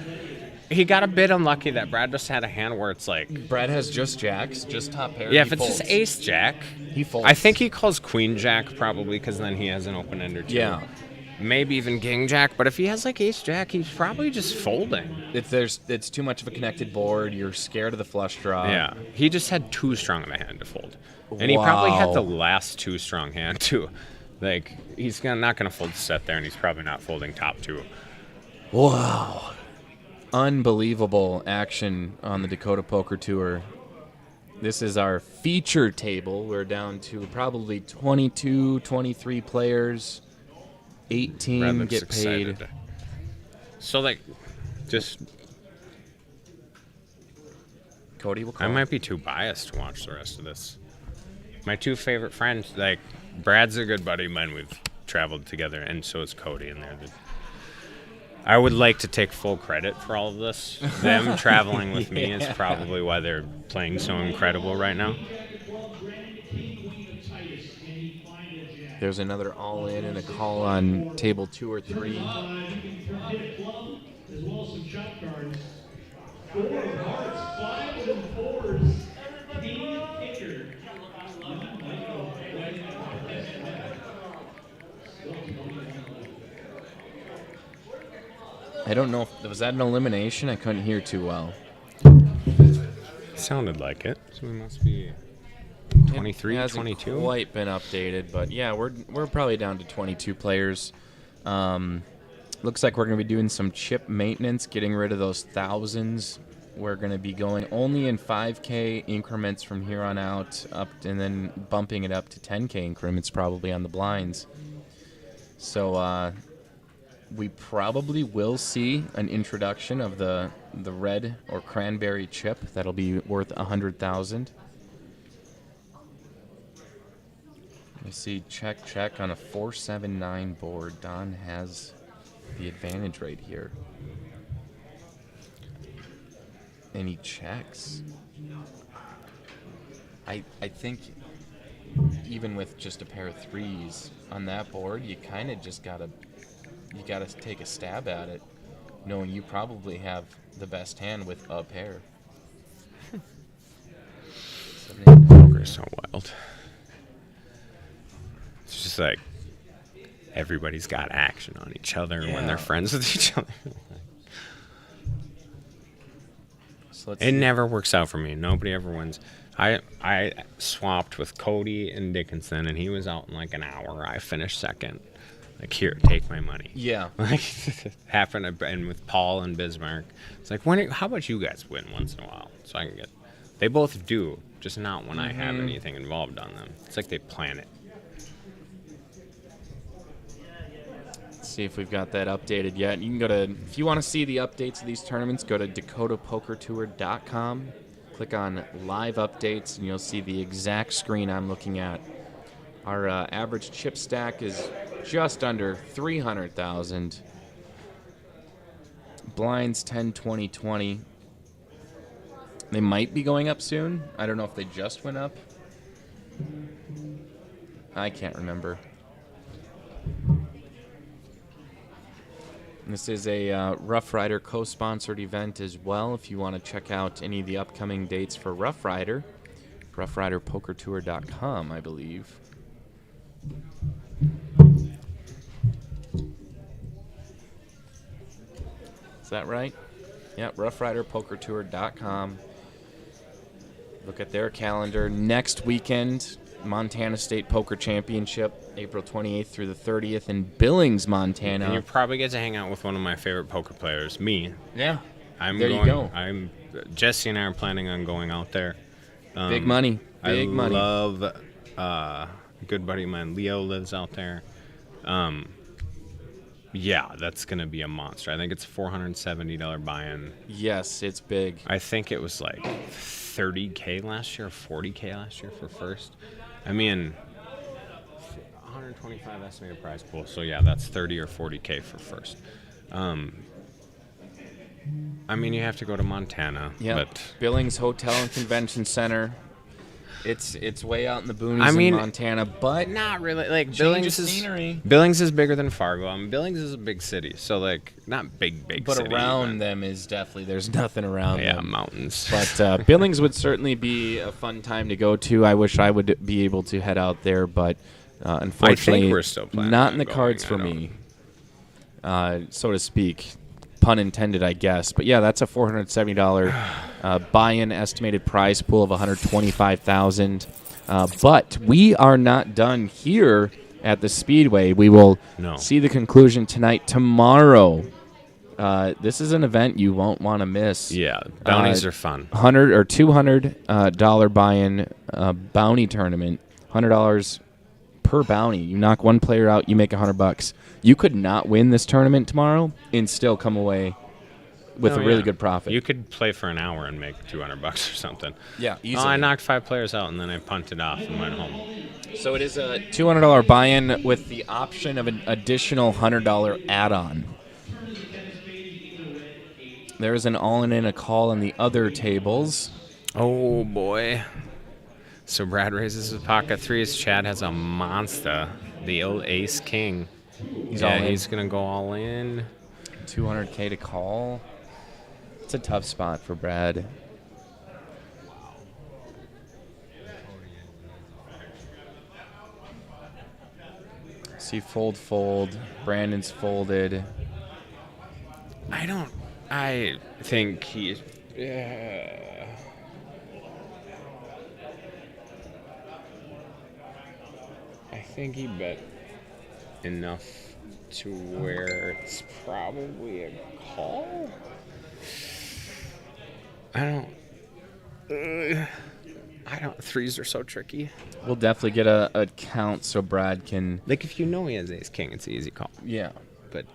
He got a bit unlucky that Brad just had a hand where it's like Brad has just jacks, just top pair. yeah, he if it's folds. just ace jack, He folds. I think he calls queen jack probably because then he has an open ender too. Yeah. Maybe even king jack, but if he has like ace jack, he's probably just folding. It's too much of a connected board. You're scared of the flush draw. Yeah, he just had too strong of a hand to fold, and he probably had Wow. the last too strong hand too. Like he's not gonna fold the set there, and he's probably not folding top two. Wow. Unbelievable action on the Dakota Poker Tour. This is our feature table. We're down to probably 22, 23 players. 18 Brad looks get excited. paid. So like, just Cody will call. I might be too biased to watch the rest of this. My two favorite friends, like Brad's a good buddy of mine. We've traveled together, and so is Cody. And I would like to take full credit for all of this. Them traveling with me is probably why they're playing so incredible right now. There's another all-in and a call on table 2 or 3. Hit a club as well as some chop cards. 4 of hearts, 5 and 4s. King kicker. I don't know if was that an elimination? I couldn't hear too well. Sounded like it. So we must be 23, It hasn't 22. quite been updated, but yeah, we're probably down to 22 players. Looks like we're going to be doing some chip maintenance, getting rid of those thousands. We're going to be going only in 5K increments from here on out, and then bumping it up to 10K increments probably on the blinds. So we probably will see an introduction of the red or cranberry chip that'll be worth 100,000. You see, check on a 479 board. Don has the advantage right here. And he checks. I think even with just a pair of threes on that board, you kind of just gotta take a stab at it, knowing you probably have the best hand with a pair. Poker is so wild. It's just like everybody's got action on each other when Yeah. they're friends with each other. So let's It see. never works out for me. Nobody ever wins. I swapped with Cody and Dickinson, and he was out in like an hour. I finished second. Like, here, take my money. Yeah. Like, happened, and with Paul and Bismarck, it's like, how about you guys win once in a while? So I can get. They both do, just not when I have anything involved on them. It's like they plan it. Let's see if we've got that updated yet. You can go to, if you want to see the updates of these tournaments, go to dakotapokertour.com. Click on live updates, and you'll see the exact screen I'm looking at. Our average chip stack is just under 300,000. Blinds 10, 20, 20. They might be going up soon. I don't know if they just went up. I can't remember. This is a Roughrider co-sponsored event as well. If you want to check out any of the upcoming dates for Roughrider, roughriderpokertour.com, I believe. Is that right? Yeah, roughriderpokertour.com. Look at their calendar. Next weekend, Montana State Poker Championship, April 28th through the 30th in Billings, Montana. And you probably get to hang out with one of my favorite poker players, me. Yeah. There you go. Jesse and I are planning on going out there. Big money. Big money. I love a good buddy of mine, Leo, lives out there. Yeah, that's going to be a monster. I think it's a $470 buy-in. Yes, it's big. I think it was like $30K last year, $40K last year for first. I mean, 125 estimated prize pool. So yeah, that's 30 or 40K for first. I mean, you have to go to Montana. Yeah. But Billings Hotel and Convention Center. It's way out in the boonies in Montana, but not really. Like Billings is scenery. Billings is bigger than Fargo. I mean, Billings is a big city, so like not big but city. Around them is definitely there's nothing around them. Yeah, mountains. But Billings would certainly be a fun time to go to. I wish I would be able to head out there, but unfortunately, I think we're still planning not in on the cards for going, me, so to speak. Pun intended, I guess. But yeah, that's a $470 buy-in estimated prize pool of $125,000. But we are not done here at the Speedway. We will see the conclusion tonight. Tomorrow, this is an event you won't want to miss. Yeah, bounties are fun. $100 or $200 buy-in bounty tournament. $100 per bounty. You knock one player out, you make $100. You could not win this tournament tomorrow and still come away with a really good profit. You could play for an hour and make $200 or something. Yeah, easily. I knocked 5 players out and then I punted off and went home. So it is a $200 buy-in with the option of an additional $100 add-on. There is an all-in and a call on the other tables. Oh boy. So Brad raises his pocket threes. Chad has a monster, the old ace king. He's gonna go all in. 200K to call. It's a tough spot for Brad. See, fold. Brandon's folded. I think he's. I think he bet enough to where it's probably a call. I don't. Threes are so tricky. We'll definitely get a count so Brad can. Like if you know he has ace king, it's an easy call. Yeah. But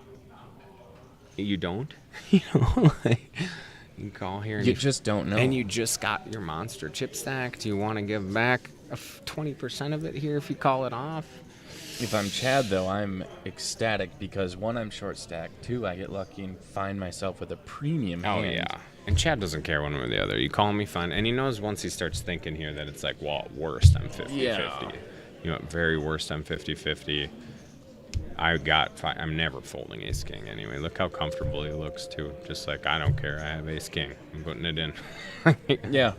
you don't. You know, like you call here. And you just don't know. And you just got your monster chip stack. Do you want to give back 20% of it here if you call it off? If I'm Chad, though, I'm ecstatic because, 1, I'm short stacked. 2, I get lucky and find myself with a premium hand. Oh, yeah. And Chad doesn't care one way or the other. You call me, fine. And he knows once he starts thinking here that it's like, well, at worst, I'm 50-50. Yeah. You know, at very worst, I'm 50-50. I'm never folding ace king anyway. Look how comfortable he looks, too. Just like, I don't care. I have ace king. I'm putting it in. Yeah.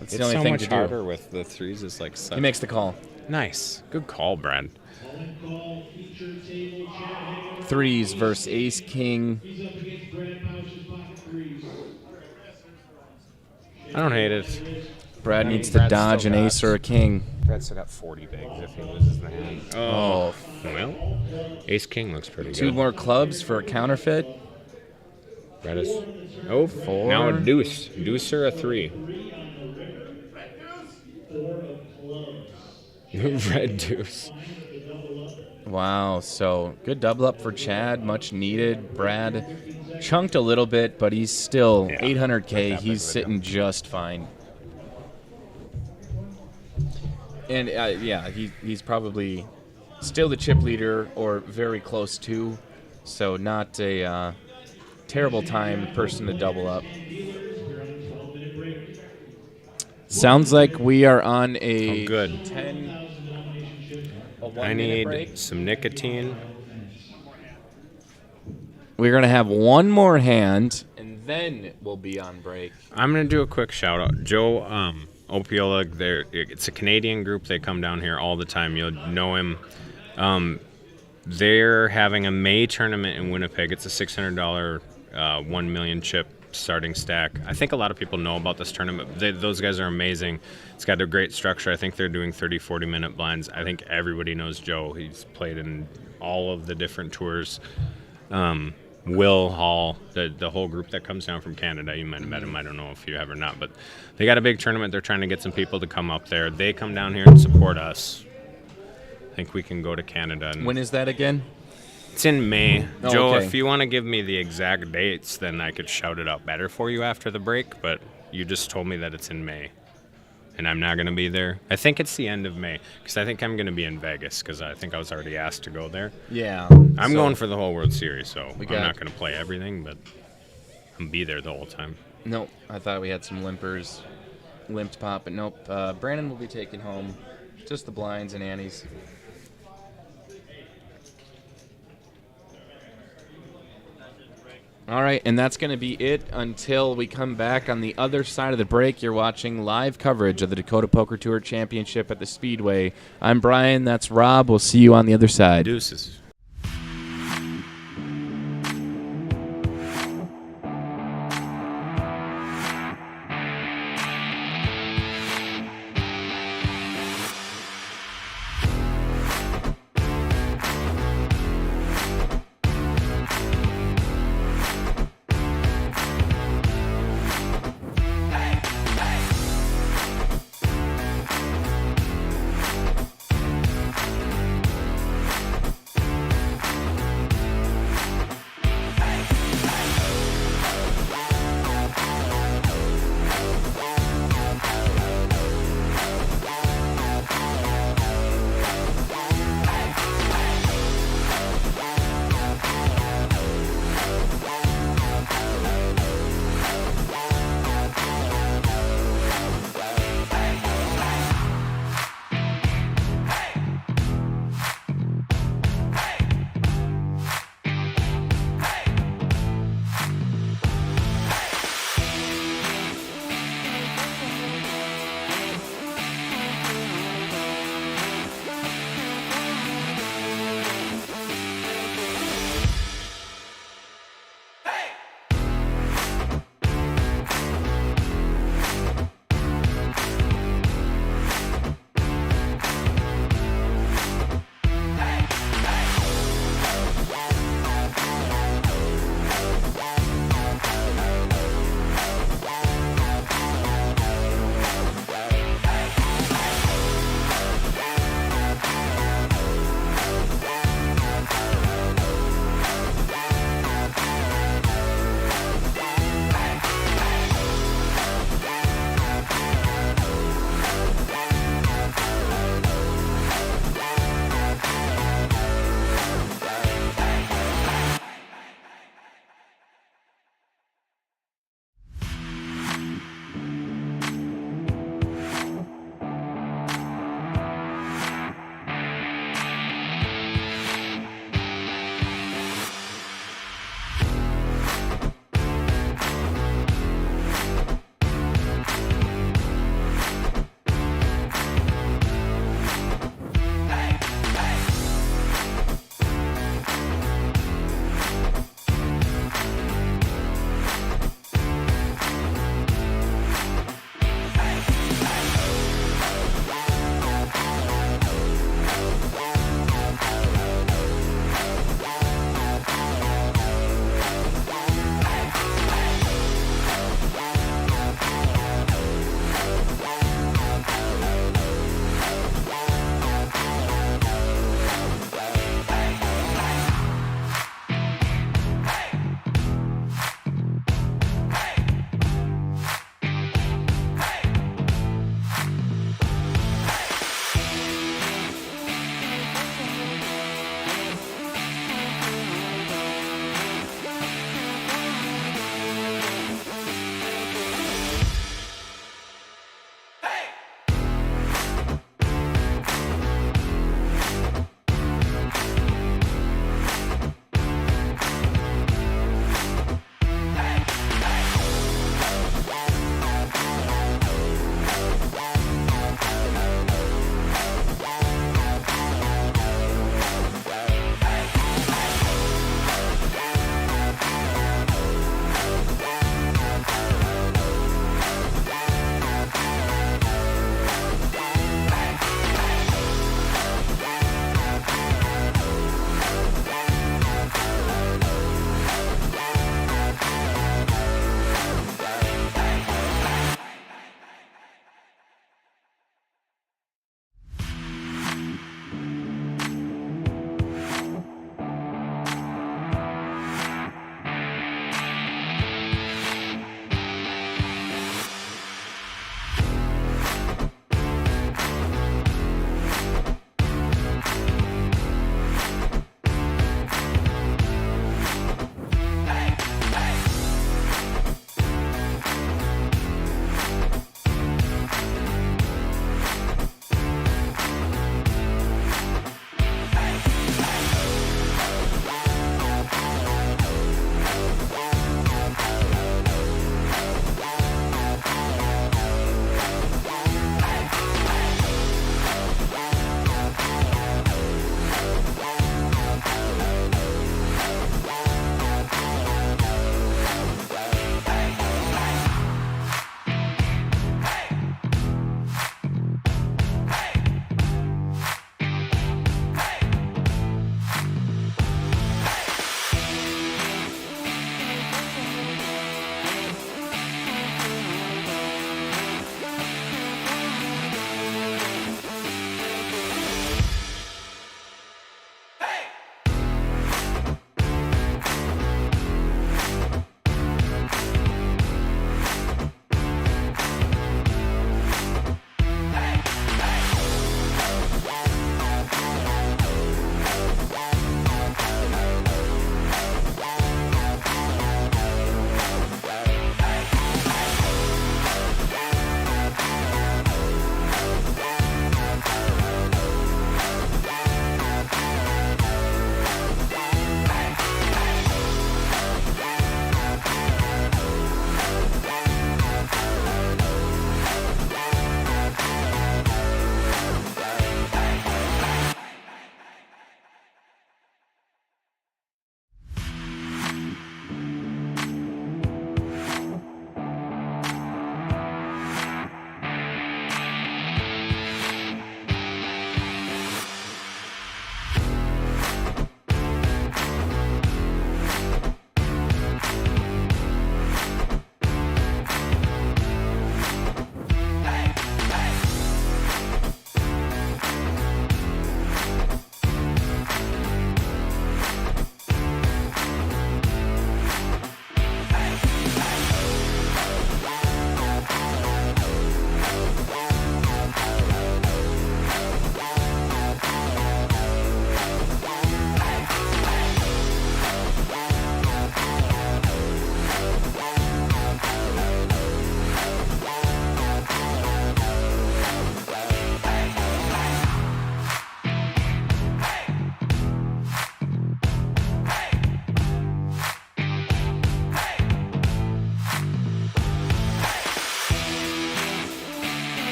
That's it's the only so thing much to do. harder with the threes. It's like such. He makes the call. Nice. Good call, Brad. 3s versus ace king. I don't hate it. Brad needs to dodge an ace or a king. Brad still got 40 bigs if he loses the hand. Oh. Well, ace king looks pretty good. 2 more clubs for a counterfeit. Brad is 4. Now a deuce. Deuce or a 3. Red deuce. Wow, so good double up for Chad, much needed. Brad chunked a little bit, but he's still 800K. He's sitting just fine. And yeah, he's probably Still the chip leader, or very close to, so not a terrible time person to double up. Sounds like we are on a good. 10. A 1 I minute need break. some nicotine. We're gonna have one more hand, and then we'll be on break. I'm gonna do a quick shout out. Joe Opiola, it's a Canadian group. They come down here all the time. You'll know him. They're having a May tournament in Winnipeg. It's a $600 1 million chip starting stack. I think a lot of people know about this tournament. Those guys are amazing. It's got a great structure. I think they're doing 30, 40-minute blinds. I think everybody knows Joe. He's played in all of the different tours. Will Hall, the whole group that comes down from Canada, you might have met him. I don't know if you have or not, but they got a big tournament. They're trying to get some people to come up there. They come down here and support us. I think we can go to Canada. And When is that again? it's in May. Oh, Joe, okay. if you want to give me the exact dates, then I could shout it out better for you after the break, but you just told me that it's in May, and I'm not going to be there. I think it's the end of May, because I think I'm going to be in Vegas, because I think I was already asked to go there. Yeah. I'm going for the whole World Series, so I'm got- not going to play everything, but I'm be there the whole time. Nope. I thought we had some limpers. Limped pop, but nope. Brandon will be taking home just the blinds and antes. All right, and that's going to be it until we come back on the other side of the break. You're watching live coverage of the Dakota Poker Tour Championship at the Speedway. I'm Brian. That's Rob. We'll see you on the other side. Deuces.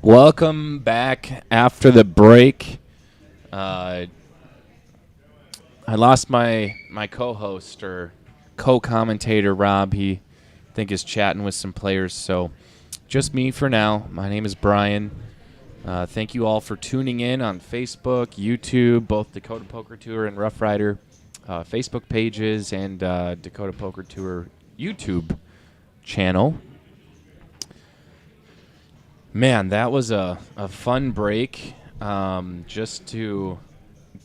Welcome back after the break. I lost my co-host or co-commentator, Rob. He, I think, is chatting with some players, so just me for now. My name is Brian. Thank you all for tuning in on Facebook, YouTube, both Dakota Poker Tour and Roughrider Facebook pages, and Dakota Poker Tour YouTube channel. Man, that was a fun break. Just to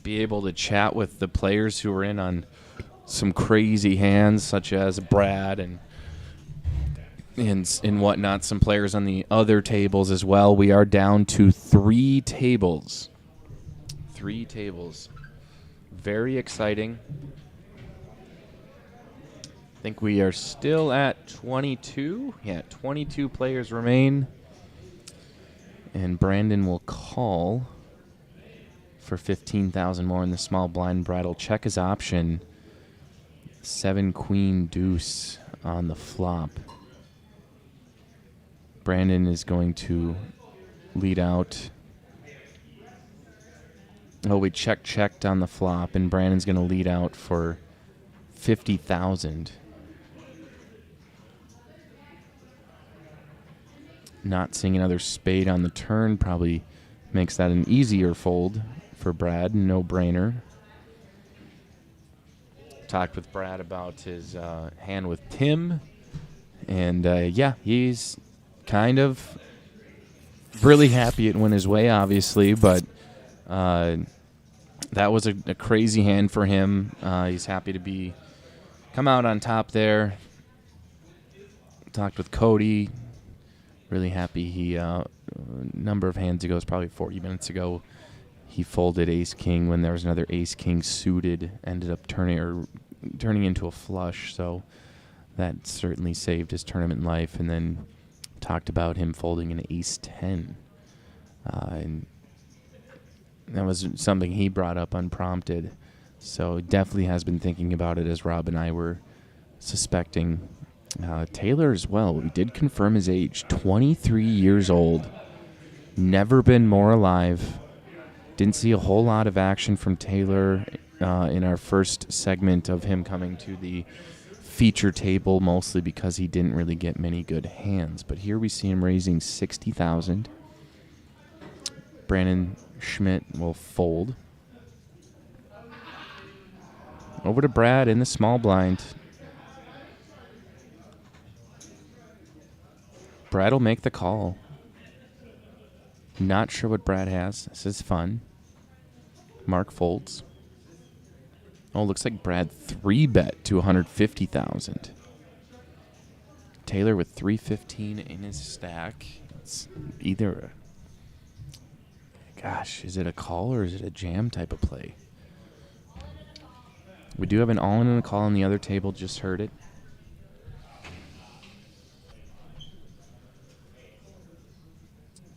be able to chat with the players who were in on some crazy hands, such as Brad and whatnot. Some players on the other tables as well. We are down to 3 tables. 3 tables. Very exciting. I think we are still at 22. Yeah, 22 players remain. And Brandon will call for 15,000 more in the small blind. Brad will check his option. 7 queen deuce on the flop. Brandon is going to lead out. Oh, we checked on the flop, and Brandon's going to lead out for 50,000. Not seeing another spade on the turn probably makes that an easier fold for Brad. No-brainer. Talked with Brad about his hand with Tim, and yeah, he's kind of really happy it went his way, obviously, but that was a crazy hand for him. He's happy to come out on top there. Talked with Cody. Really happy. He a number of hands ago, it's probably 40 minutes ago, he folded ace-king when there was another ace-king suited, ended up turning into a flush, so that certainly saved his tournament life. And then talked about him folding an ace-10. And that was something he brought up unprompted. So definitely has been thinking about it, as Rob and I were suspecting. Taylor as well. We did confirm his age. 23 years old. Never been more alive. Didn't see a whole lot of action from Taylor in our first segment of him coming to the feature table, mostly because he didn't really get many good hands. But here we see him raising 60,000. Brandon Schmidt will fold. Over to Brad in the small blind. Brad will make the call. Not sure what Brad has. This is fun. Mark folds. Oh, looks like Brad 3-bet to 150,000. Taylor with 315 in his stack. It's either gosh, is it a call or is it a jam type of play? We do have an all-in and a call on the other table. Just heard it.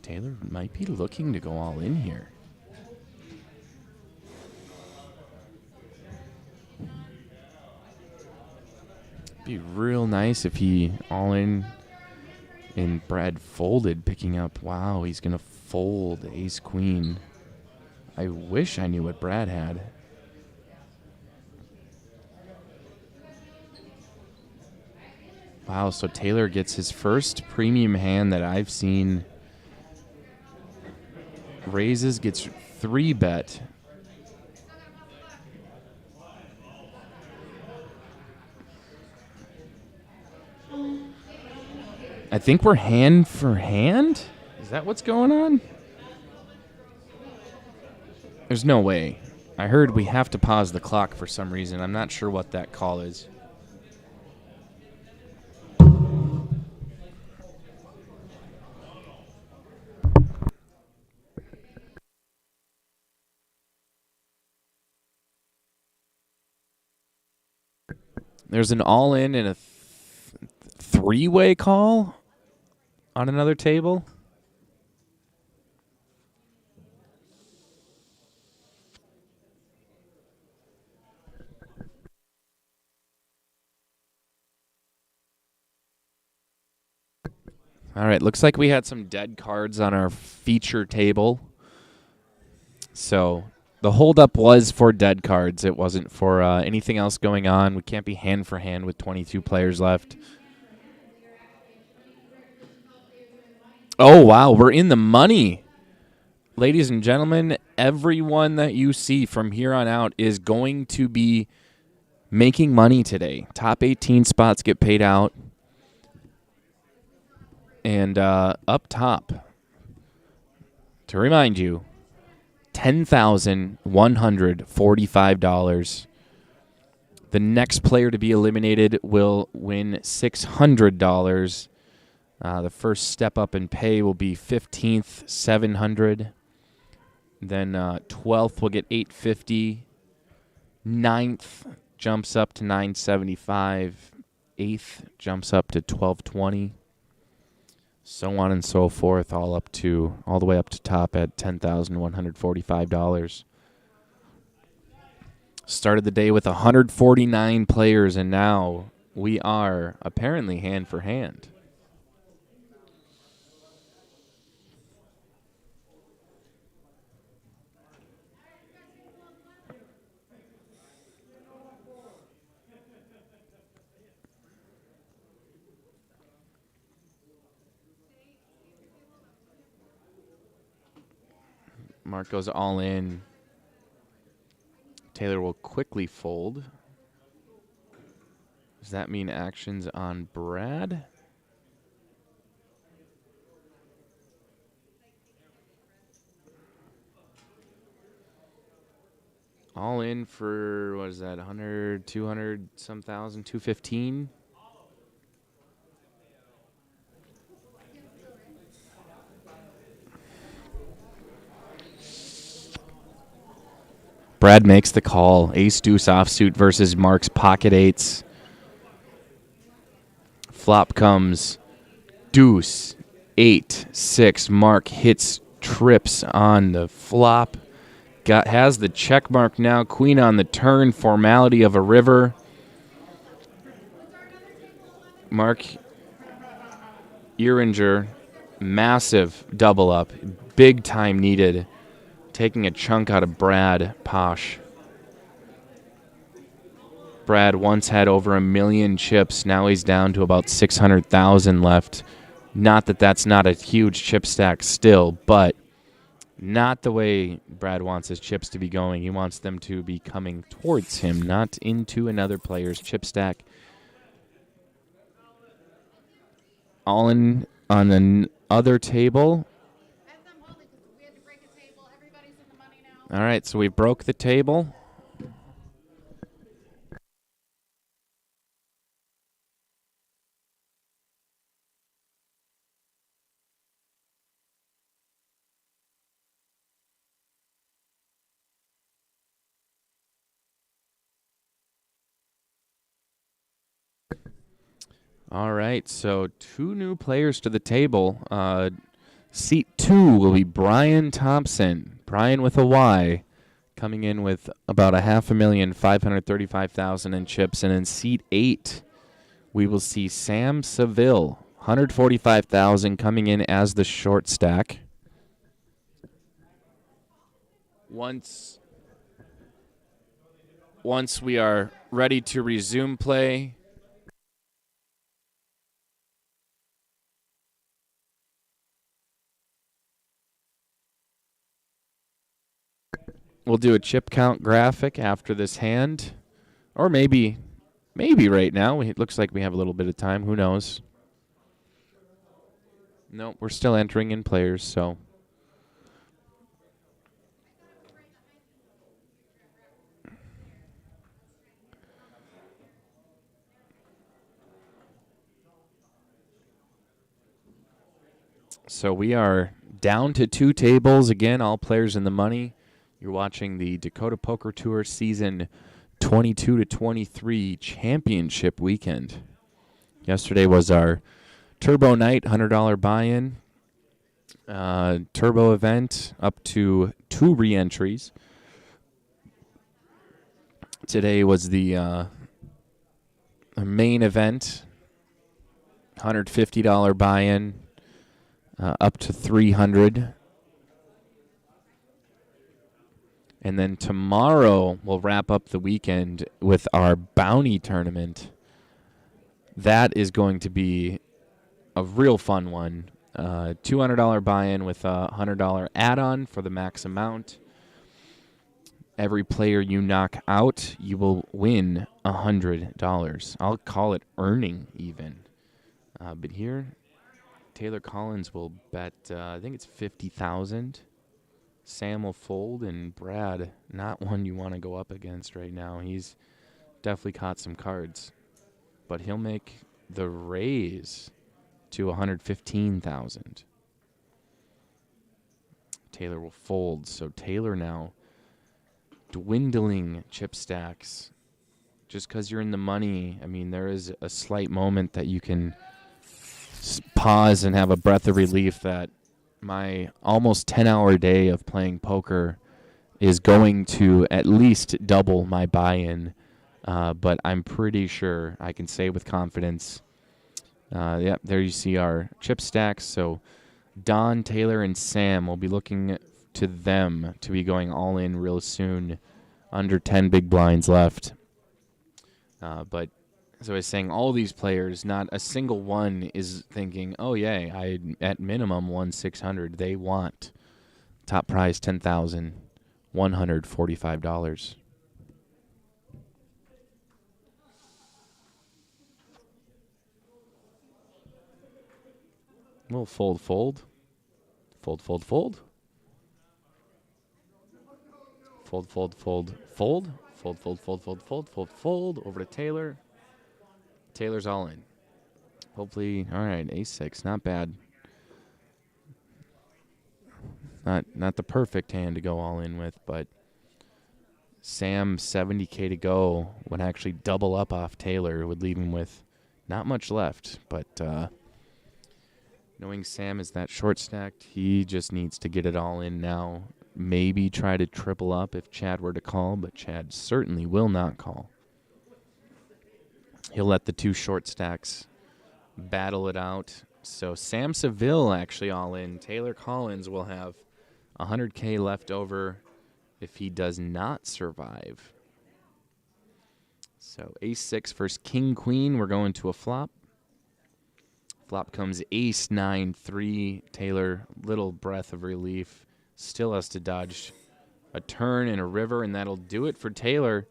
Taylor might be looking to go all in here. Be real nice if he all in and Brad folded, picking up. Wow, he's going to fold ace queen. I wish I knew what Brad had. Wow, so Taylor gets his first premium hand that I've seen. Raises, gets 3-bet. I think we're hand for hand? Is that what's going on? There's no way. I heard we have to pause the clock for some reason. I'm not sure what that call is. There's an all-in and a three-way call on another table. All right, looks like we had some dead cards on our feature table. So the holdup was for dead cards. It wasn't for anything else going on. We can't be hand for hand with 22 players left. Oh, wow, we're in the money. Ladies and gentlemen, everyone that you see from here on out is going to be making money today. Top 18 spots get paid out. And up top, to remind you, $10,145. The next player to be eliminated will win $600. The first step up in pay will be 15th, $700. Then 12th will get $850. 9th jumps up to $975. 8th jumps up to $1220. So on and so forth, all the way up to top at $10,145. Started the day with 149 players, and now we are apparently hand for hand. Mark goes all in. Taylor will quickly fold. Does that mean actions on Brad? All in for, what is that, 100, 200, some thousand, 215? Brad makes the call. Ace deuce offsuit versus Mark's pocket eights. Flop comes deuce, 8, 6. Mark hits trips on the flop. Has the check mark now. Queen on the turn. Formality of a river. Mark Ehringer, massive double up. Big time needed. Taking a chunk out of Brad Posh. Brad once had over 1 million chips. Now he's down to about 600,000 left. Not that that's not a huge chip stack still, but not the way Brad wants his chips to be going. He wants them to be coming towards him, not into another player's chip stack. All in on the other table. All right, so we broke the table. All right, so 2 new players to the table. Seat 2 will be Brian Thompson. Brian with a Y, coming in with about 535,000 in chips. And in seat 8, we will see Sam Seville, 145,000 coming in as the short stack. Once we are ready to resume play, we'll do a chip count graphic after this hand. Or maybe right now. It looks like we have a little bit of time. Who knows? Nope, we're still entering in players, so. So we are down to 2 tables. Again, all players in the money. You're watching the Dakota Poker Tour Season 22 to 23 Championship Weekend. Yesterday was our Turbo Night, $100 buy-in. Turbo event up to 2 reentries. Today was the main event, $150 buy-in. up to 300. And then tomorrow we'll wrap up the weekend with our bounty tournament. That is going to be a real fun one. $200 buy-in with a $100 add-on for the max amount. Every player you knock out, you will win $100. I'll call it earning even. But here, Taylor Collins will bet, I think it's 50,000. Sam will fold, and Brad, not one you want to go up against right now. He's definitely caught some cards. But he'll make the raise to 115,000. Taylor will fold. So Taylor now dwindling chip stacks. Just because you're in the money, I mean, there is a slight moment that you can pause and have a breath of relief that my almost 10-hour day of playing poker is going to at least double my buy-in. But I'm pretty sure I can say with confidence. Yeah, there you see our chip stacks. So Don, Taylor, and Sam will be looking to them to be going all in real soon. Under 10 big blinds left. But as I was saying, all these players, not a single one is thinking, oh, yay, I at minimum won 600. They want top prize $10,145. We'll fold, fold. Fold, fold, fold. Fold, fold, fold, fold. Fold, fold, fold, fold, fold, fold, fold. Over to Taylor. Taylor's all in. Hopefully, all right, ace-6, not bad. Not the perfect hand to go all in with, but Sam, 70K to go, would actually double up off Taylor, would leave him with not much left. But knowing Sam is that short stacked, he just needs to get it all in now. Maybe try to triple up if Chad were to call, but Chad certainly will not call. He'll let the two short stacks battle it out. So Sam Seville actually all in. Taylor Collins will have 100K left over if he does not survive. So ace-6 versus king-queen. We're going to a flop. Flop comes ace-9-3. Taylor, little breath of relief. Still has to dodge a turn and a river, and that'll do it for Taylor.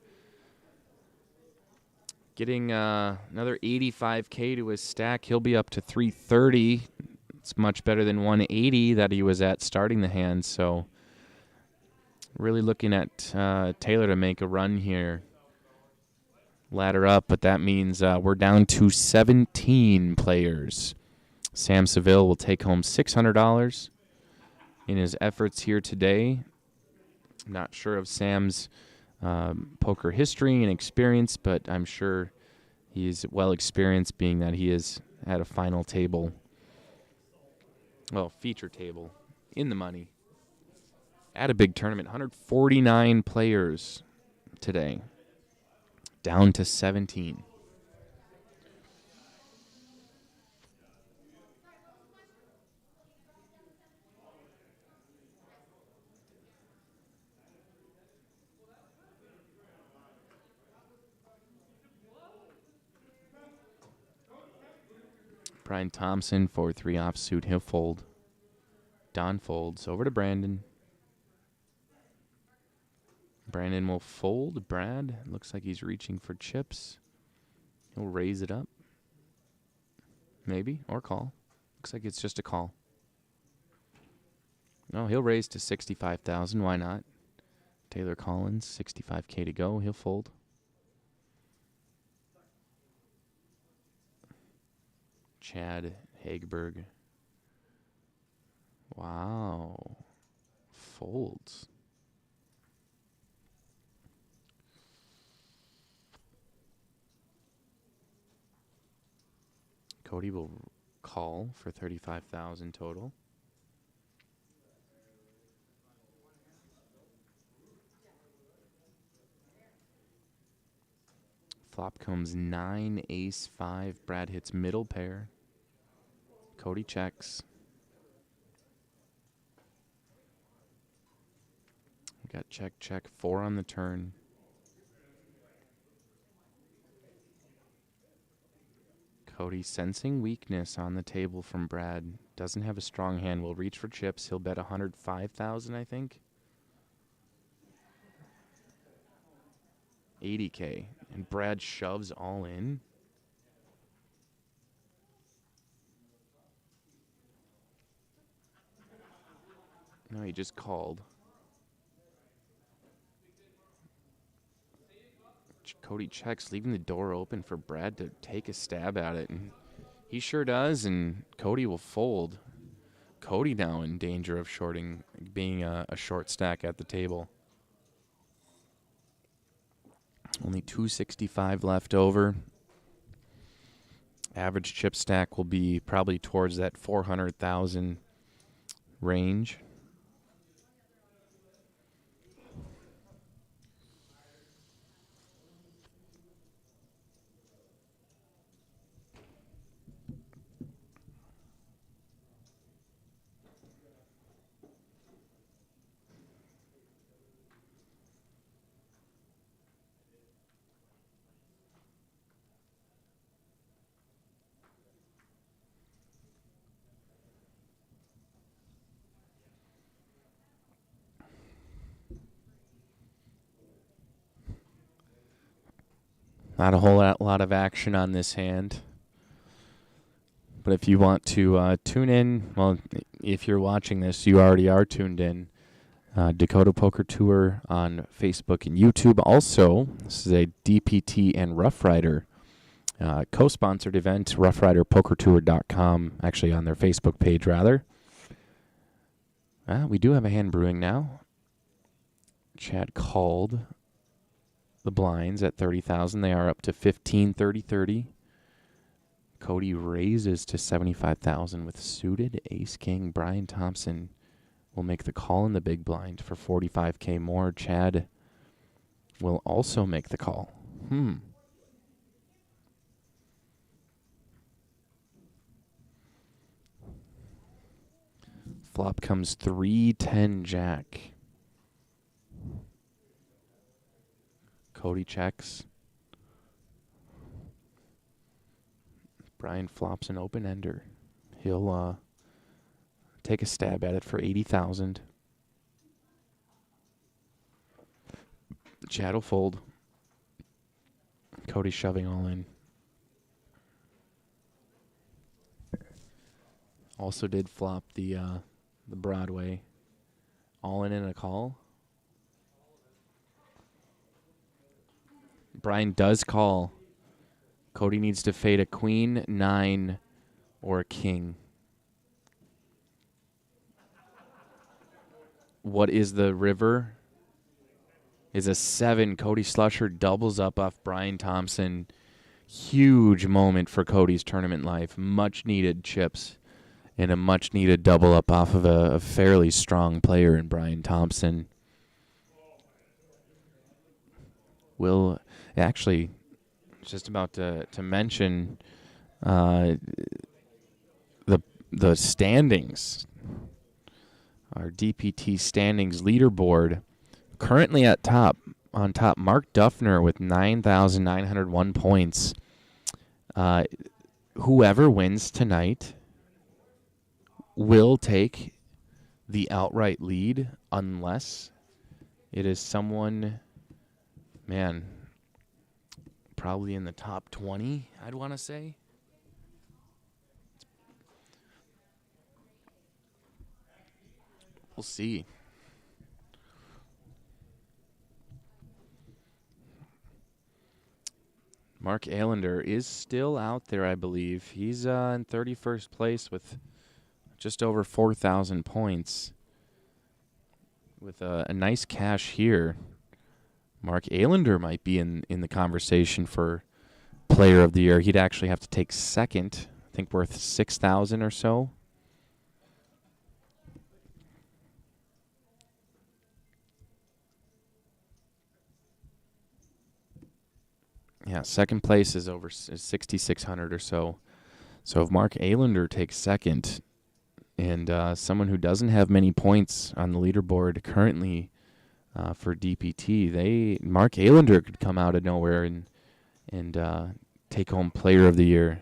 Getting another 85K to his stack. He'll be up to 330. It's much better than 180 that he was at starting the hand. So really looking at Taylor to make a run here. Ladder up, but that means we're down to 17 players. Sam Seville will take home $600 in his efforts here today. Not sure of Sam's poker history and experience, but I'm sure he's well experienced, being that he is at a final table, well, feature table, in the money, at a big tournament. 149 players today, down to 17. Brian Thompson, 4-3 offsuit. He'll fold. Don folds. Over to Brandon. Brandon will fold. Brad, looks like he's reaching for chips. He'll raise it up. Maybe, or call. Looks like it's just a call. No, he'll raise to 65,000. Why not? Taylor Collins, 65K to go. He'll fold. Chad Hagberg. Wow. Folds. Cody will call for 35,000 total. Flop comes 9, ace, 5. Brad hits middle pair. Cody checks. Got check, check, 4 on the turn. Cody sensing weakness on the table from Brad. Doesn't have a strong hand. Will reach for chips. He'll bet 105,000, I think. 80K. And Brad shoves all in. No, he just called. Cody checks, leaving the door open for Brad to take a stab at it. And he sure does, and Cody will fold. Cody now in danger of shorting, being a short stack at the table. Only 265 left over. Average chip stack will be probably towards that 400,000 range. Not a whole lot of action on this hand. But if you want to tune in, well, if you're watching this, you already are tuned in. Dakota Poker Tour on Facebook and YouTube. Also, this is a DPT and Roughrider co-sponsored event, roughriderpokertour.com, actually on their Facebook page, rather. We do have a hand brewing now. Chad called the blinds at 30,000. They are up to 15, 30, 30. Cody raises to 75,000 with suited ace-king. Brian Thompson will make the call in the big blind for 45K more. Chad will also make the call. Flop comes 3-10 jack. Cody checks. Brian flops an open ender. He'll take a stab at it for 80,000. Chad will fold. Cody shoving all in. Also did flop the Broadway. All in and a call. Brian does call. Cody needs to fade a queen, 9, or a king. What is the river? Is a 7. Cody Slusher doubles up off Brian Thompson. Huge moment for Cody's tournament life. Much needed chips and a much needed double up off of a fairly strong player in Brian Thompson. Will actually just about to mention the standings. Our DPT standings leaderboard currently on top, Mark Duffner with 9,901 points. Whoever wins tonight will take the outright lead unless it is someone, man, probably in the top 20, I'd want to say. We'll see. Mark Allender is still out there, I believe. He's in 31st place with just over 4,000 points. With a nice cash here. Mark Allender might be in the conversation for Player of the Year. He'd actually have to take second. I think worth 6,000 or so. Yeah, second place is over 6,600 or so. So if Mark Allender takes second, and someone who doesn't have many points on the leaderboard currently, for DPT. Mark Aylander could come out of nowhere and take home Player of the Year.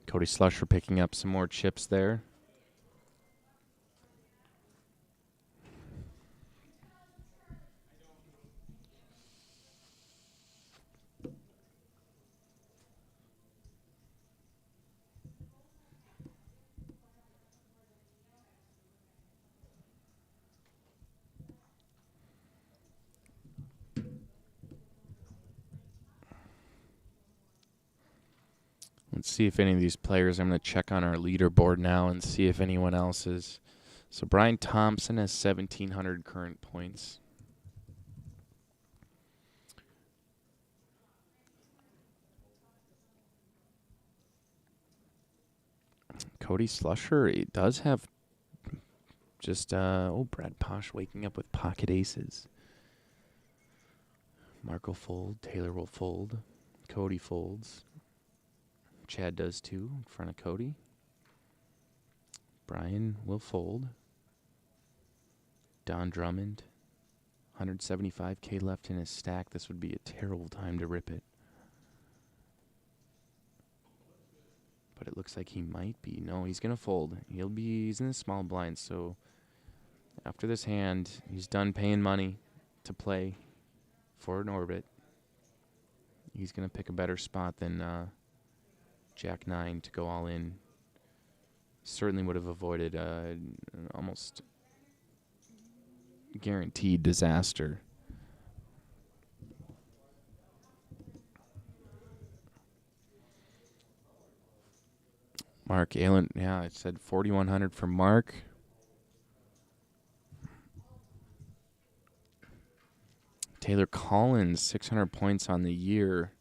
Cody Slusher picking up some more chips there. Let's see if any of these players, I'm going to check on our leaderboard now and see if anyone else is. So Brian Thompson has 1,700 current points. Cody Slusher, it does have just, Brad Posh waking up with pocket aces. Mark will fold, Taylor will fold, Cody folds. Chad does too, in front of Cody. Brian will fold. Don Drummond, 175K left in his stack. This would be a terrible time to rip it. But it looks like he might be. No, he's going to fold. He's in the small blind, so after this hand, he's done paying money to play for an orbit. He's going to pick a better spot than Jack 9 to go all in. Certainly would have avoided an almost guaranteed disaster. Mark Allen, yeah, I said 4,100 for Mark. Taylor Collins, 600 points on the year.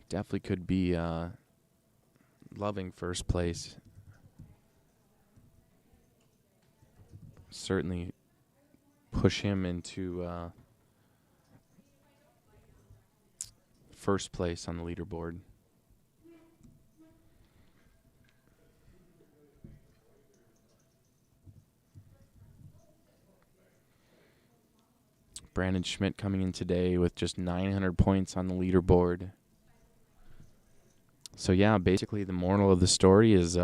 Definitely could be loving first place. Certainly push him into first place on the leaderboard. Brandon Schmidt coming in today with just 900 points on the leaderboard. So yeah, basically the moral of the story is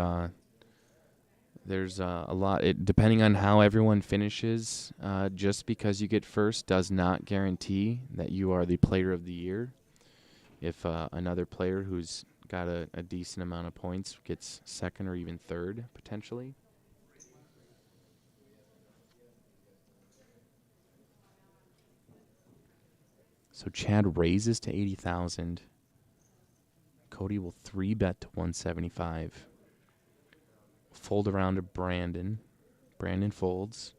there's a lot. Depending on how everyone finishes, just because you get first does not guarantee that you are the player of the year. If another player who's got a decent amount of points gets second or even third, potentially. So Chad raises to 80,000. Cody will 3-bet to 175. Fold around to Brandon. Brandon folds.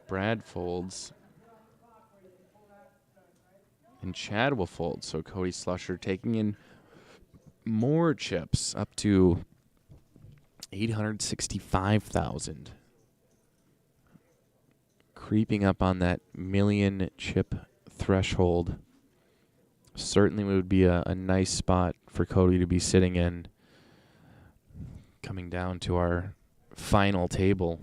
Brad folds. And Chad will fold. So Cody Slusher taking in more chips up to 865,000. Creeping up on that million chip threshold. Certainly would be a nice spot for Cody to be sitting in. Coming down to our final table.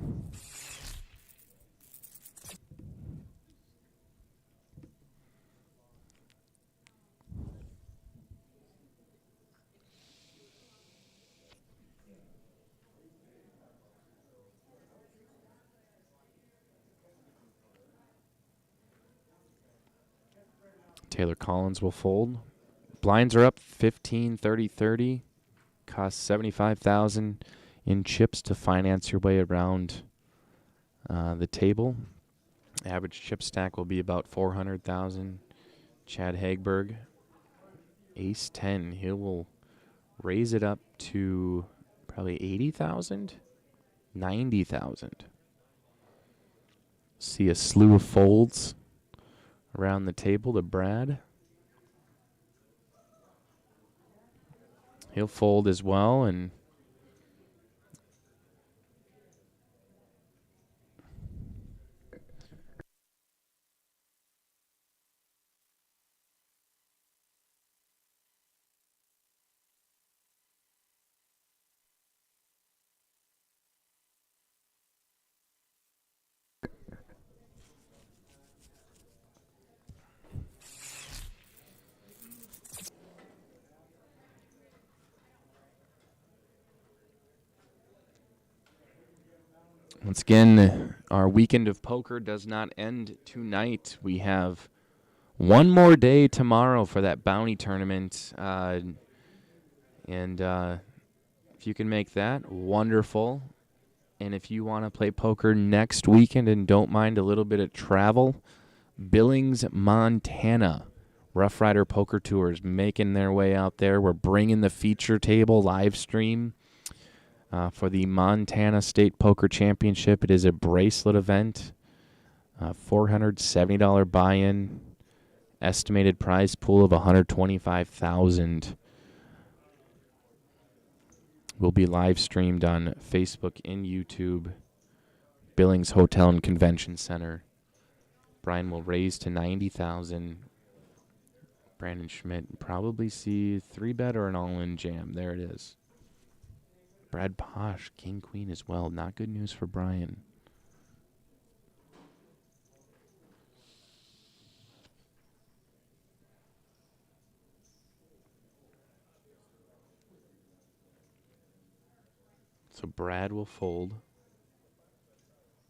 Taylor Collins will fold. Blinds are up 15, 30, 30. Costs 75,000 in chips to finance your way around the table. Average chip stack will be about 400,000. Chad Hagberg, ace 10. He will raise it up to probably 80,000, 90,000. See a slew of folds around the table to Brad. He'll fold as well, and Once again, our weekend of poker does not end tonight. We have one more day tomorrow for that bounty tournament. And if you can make that, wonderful. And if you want to play poker next weekend and don't mind a little bit of travel, Billings, Montana. Roughrider Poker Tours making their way out there. We're bringing the feature table live stream for the Montana State Poker Championship. It is a bracelet event. $470 buy-in. Estimated prize pool of $125,000. Will be live streamed on Facebook and YouTube. Billings Hotel and Convention Center. Brian will raise to $90,000. Brandon Schmidt probably see 3-bet or an all-in jam. There it is. Brad Posh, King Queen as well. Not good news for Brian. So Brad will fold.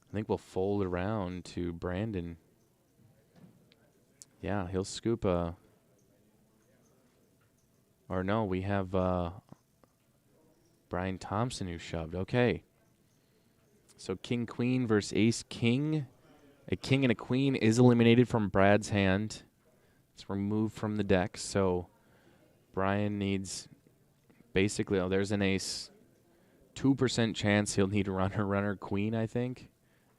I think we'll fold around to Brandon. Yeah, he'll scoop a... Or no, we have Brian Thompson who shoved. Okay. So King Queen versus Ace King. A king and a queen is eliminated from Brad's hand. It's removed from the deck. So Brian needs basically, oh, there's an ace. 2% chance he'll need a runner, queen, I think.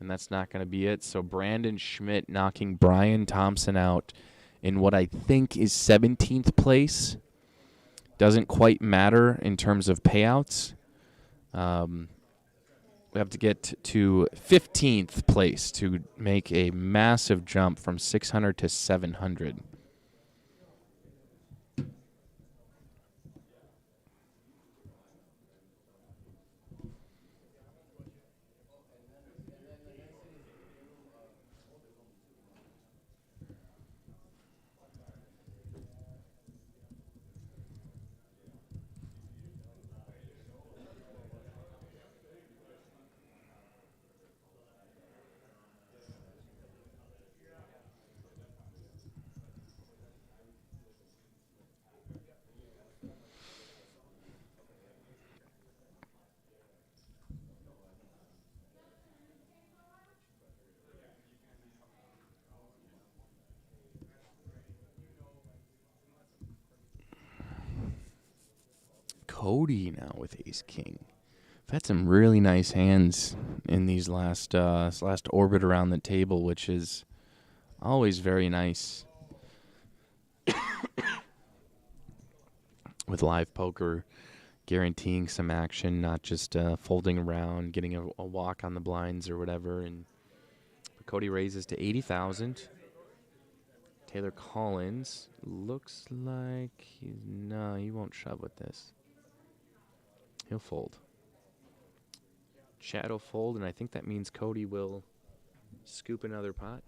And that's not going to be it. So Brandon Schmidt knocking Brian Thompson out in what I think is 17th place. Doesn't quite matter in terms of payouts. We have to get to 15th place to make a massive jump from 600 to 700. Cody now with Ace King. I've had some really nice hands in these last orbit around the table, which is always very nice. With live poker, guaranteeing some action, not just folding around, getting a walk on the blinds or whatever. And Cody raises to 80,000. Taylor Collins looks like he won't shove with this. He'll fold. Chad will fold, and I think that means Cody will scoop another pot.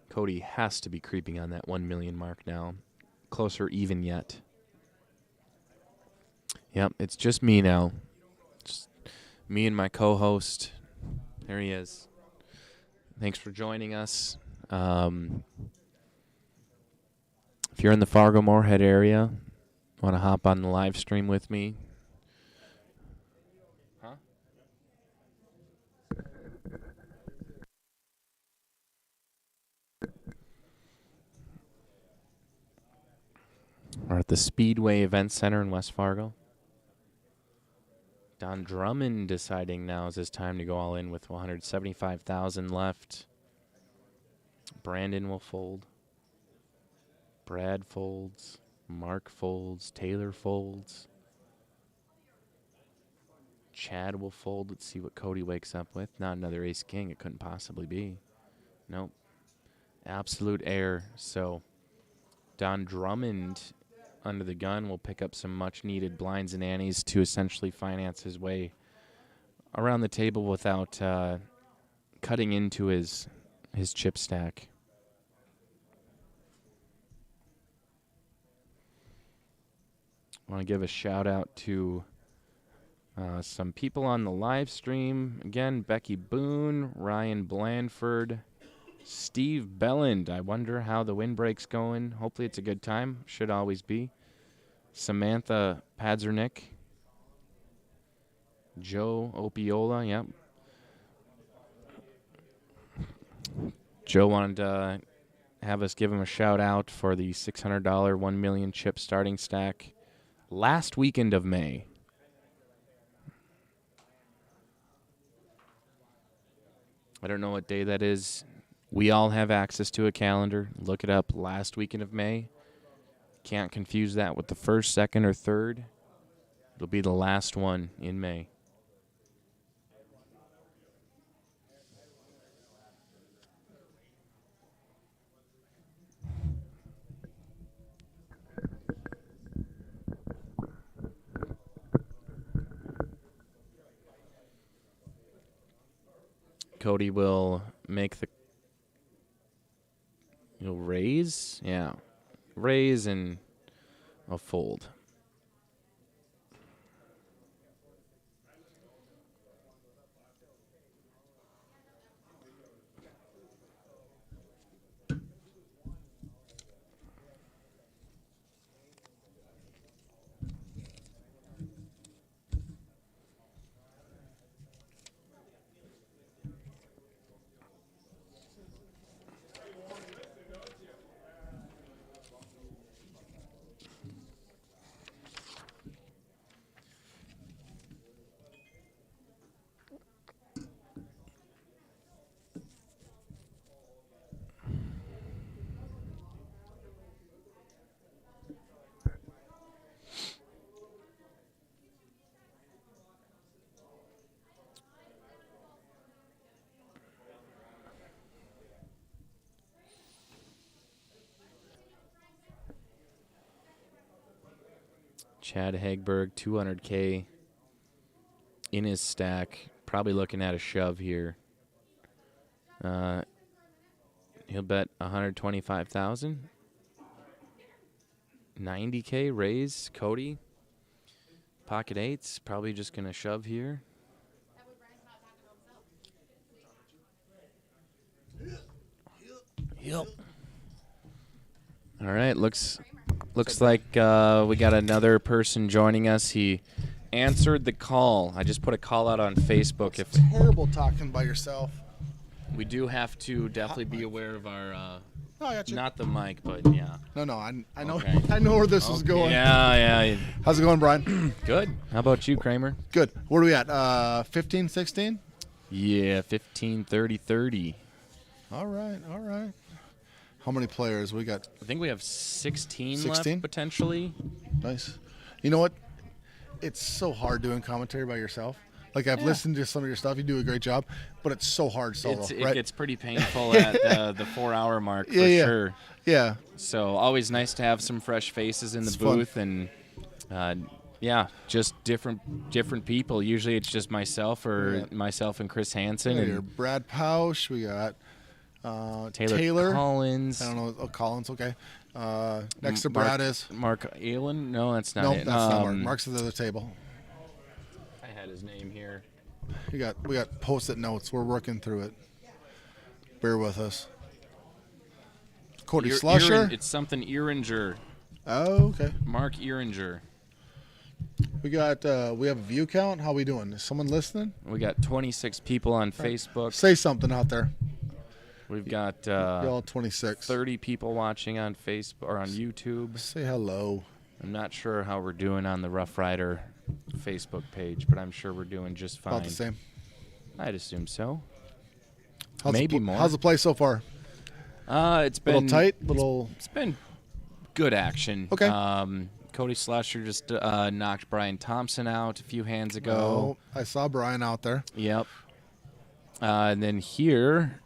Cody has to be creeping on that 1 million mark now. Closer even yet. Yep, it's just me now. Just me and my co-host. There he is. Thanks for joining us. If you're in the Fargo-Moorhead area, want to hop on the live stream with me? Huh? We're at the Speedway Event Center in West Fargo. Don Drummond deciding now is his time to go all in with 175,000 left. Brandon will fold. Brad folds. Mark folds. Taylor folds. Chad will fold. Let's see what Cody wakes up with. Not another ace king. It couldn't possibly be. Nope. Absolute air. So Don Drummond under the gun will pick up some much needed blinds and antes to essentially finance his way around the table without cutting into his chip stack. I want to give a shout out to Some people on the live stream. Again, Becky Boone, Ryan Blandford, Steve Belland. I wonder how the windbreak's going. Hopefully it's a good time. Should always be. Samantha Padzernick. Joe Opiola, yep. Joe wanted to have us give him a shout out for the $600 1 million chip starting stack last weekend of May. I don't know what day that is. We all have access to a calendar. Look it up, last weekend of May. Can't confuse that with the first, second, or third. It'll be the last one in May. Cody will make the, he'll raise, yeah, raise and a fold. Chad Hagberg, 200K in his stack. Probably looking at a shove here. He'll bet 125,000. 90K raise. Cody, pocket eights. Probably just gonna shove here. Yep. All right, looks like we got another person joining us. He answered the call. I just put a call out on Facebook. It's terrible talking by yourself. We do have to definitely be aware of our, Oh, I got you. not the mic, but yeah. No, I know. Okay. I know where this is going. Yeah. How's it going, Brian? Good. How about you, Kramer? Good. Where are we at? 15, 16? Yeah, 15, 30, 30. All right. How many players we got? I think we have 16 16? left, potentially. Nice. You know what? It's so hard doing commentary by yourself. Like, I've listened to some of your stuff. You do a great job, but it's so hard solo, It right? gets pretty painful at the 4-hour mark for Yeah. sure. Yeah. So always nice to have some fresh faces in the It's fun. booth and just different people. Usually it's just myself myself and Chris Hansen Yeah, and your Brad Pausch. We got Taylor Collins. I don't know. Oh, Collins. Okay. Next to Brad is Mark Allen. No, that's not no, it. that's not Mark. Mark's at the other table. I had his name here. We got post-it notes. We're working through it. Bear with us. Cody Slusher. It's something Ehringer. Oh, okay. Mark Ehringer. We have a view count. How we doing? Is someone listening? We got 26 people on Facebook. Say something out there. We've got Y'all 26. 30 people watching on Facebook or on YouTube. Say hello. I'm not sure how we're doing on the Roughrider Facebook page, but I'm sure we're doing just fine. About the same. I'd assume so. How's Maybe more. How's the play so far? It's been Little tight. Little. It's been good action. Okay. Cody Slusher just knocked Brian Thompson out a few hands ago. Oh, I saw Brian out there. Yep. And then here,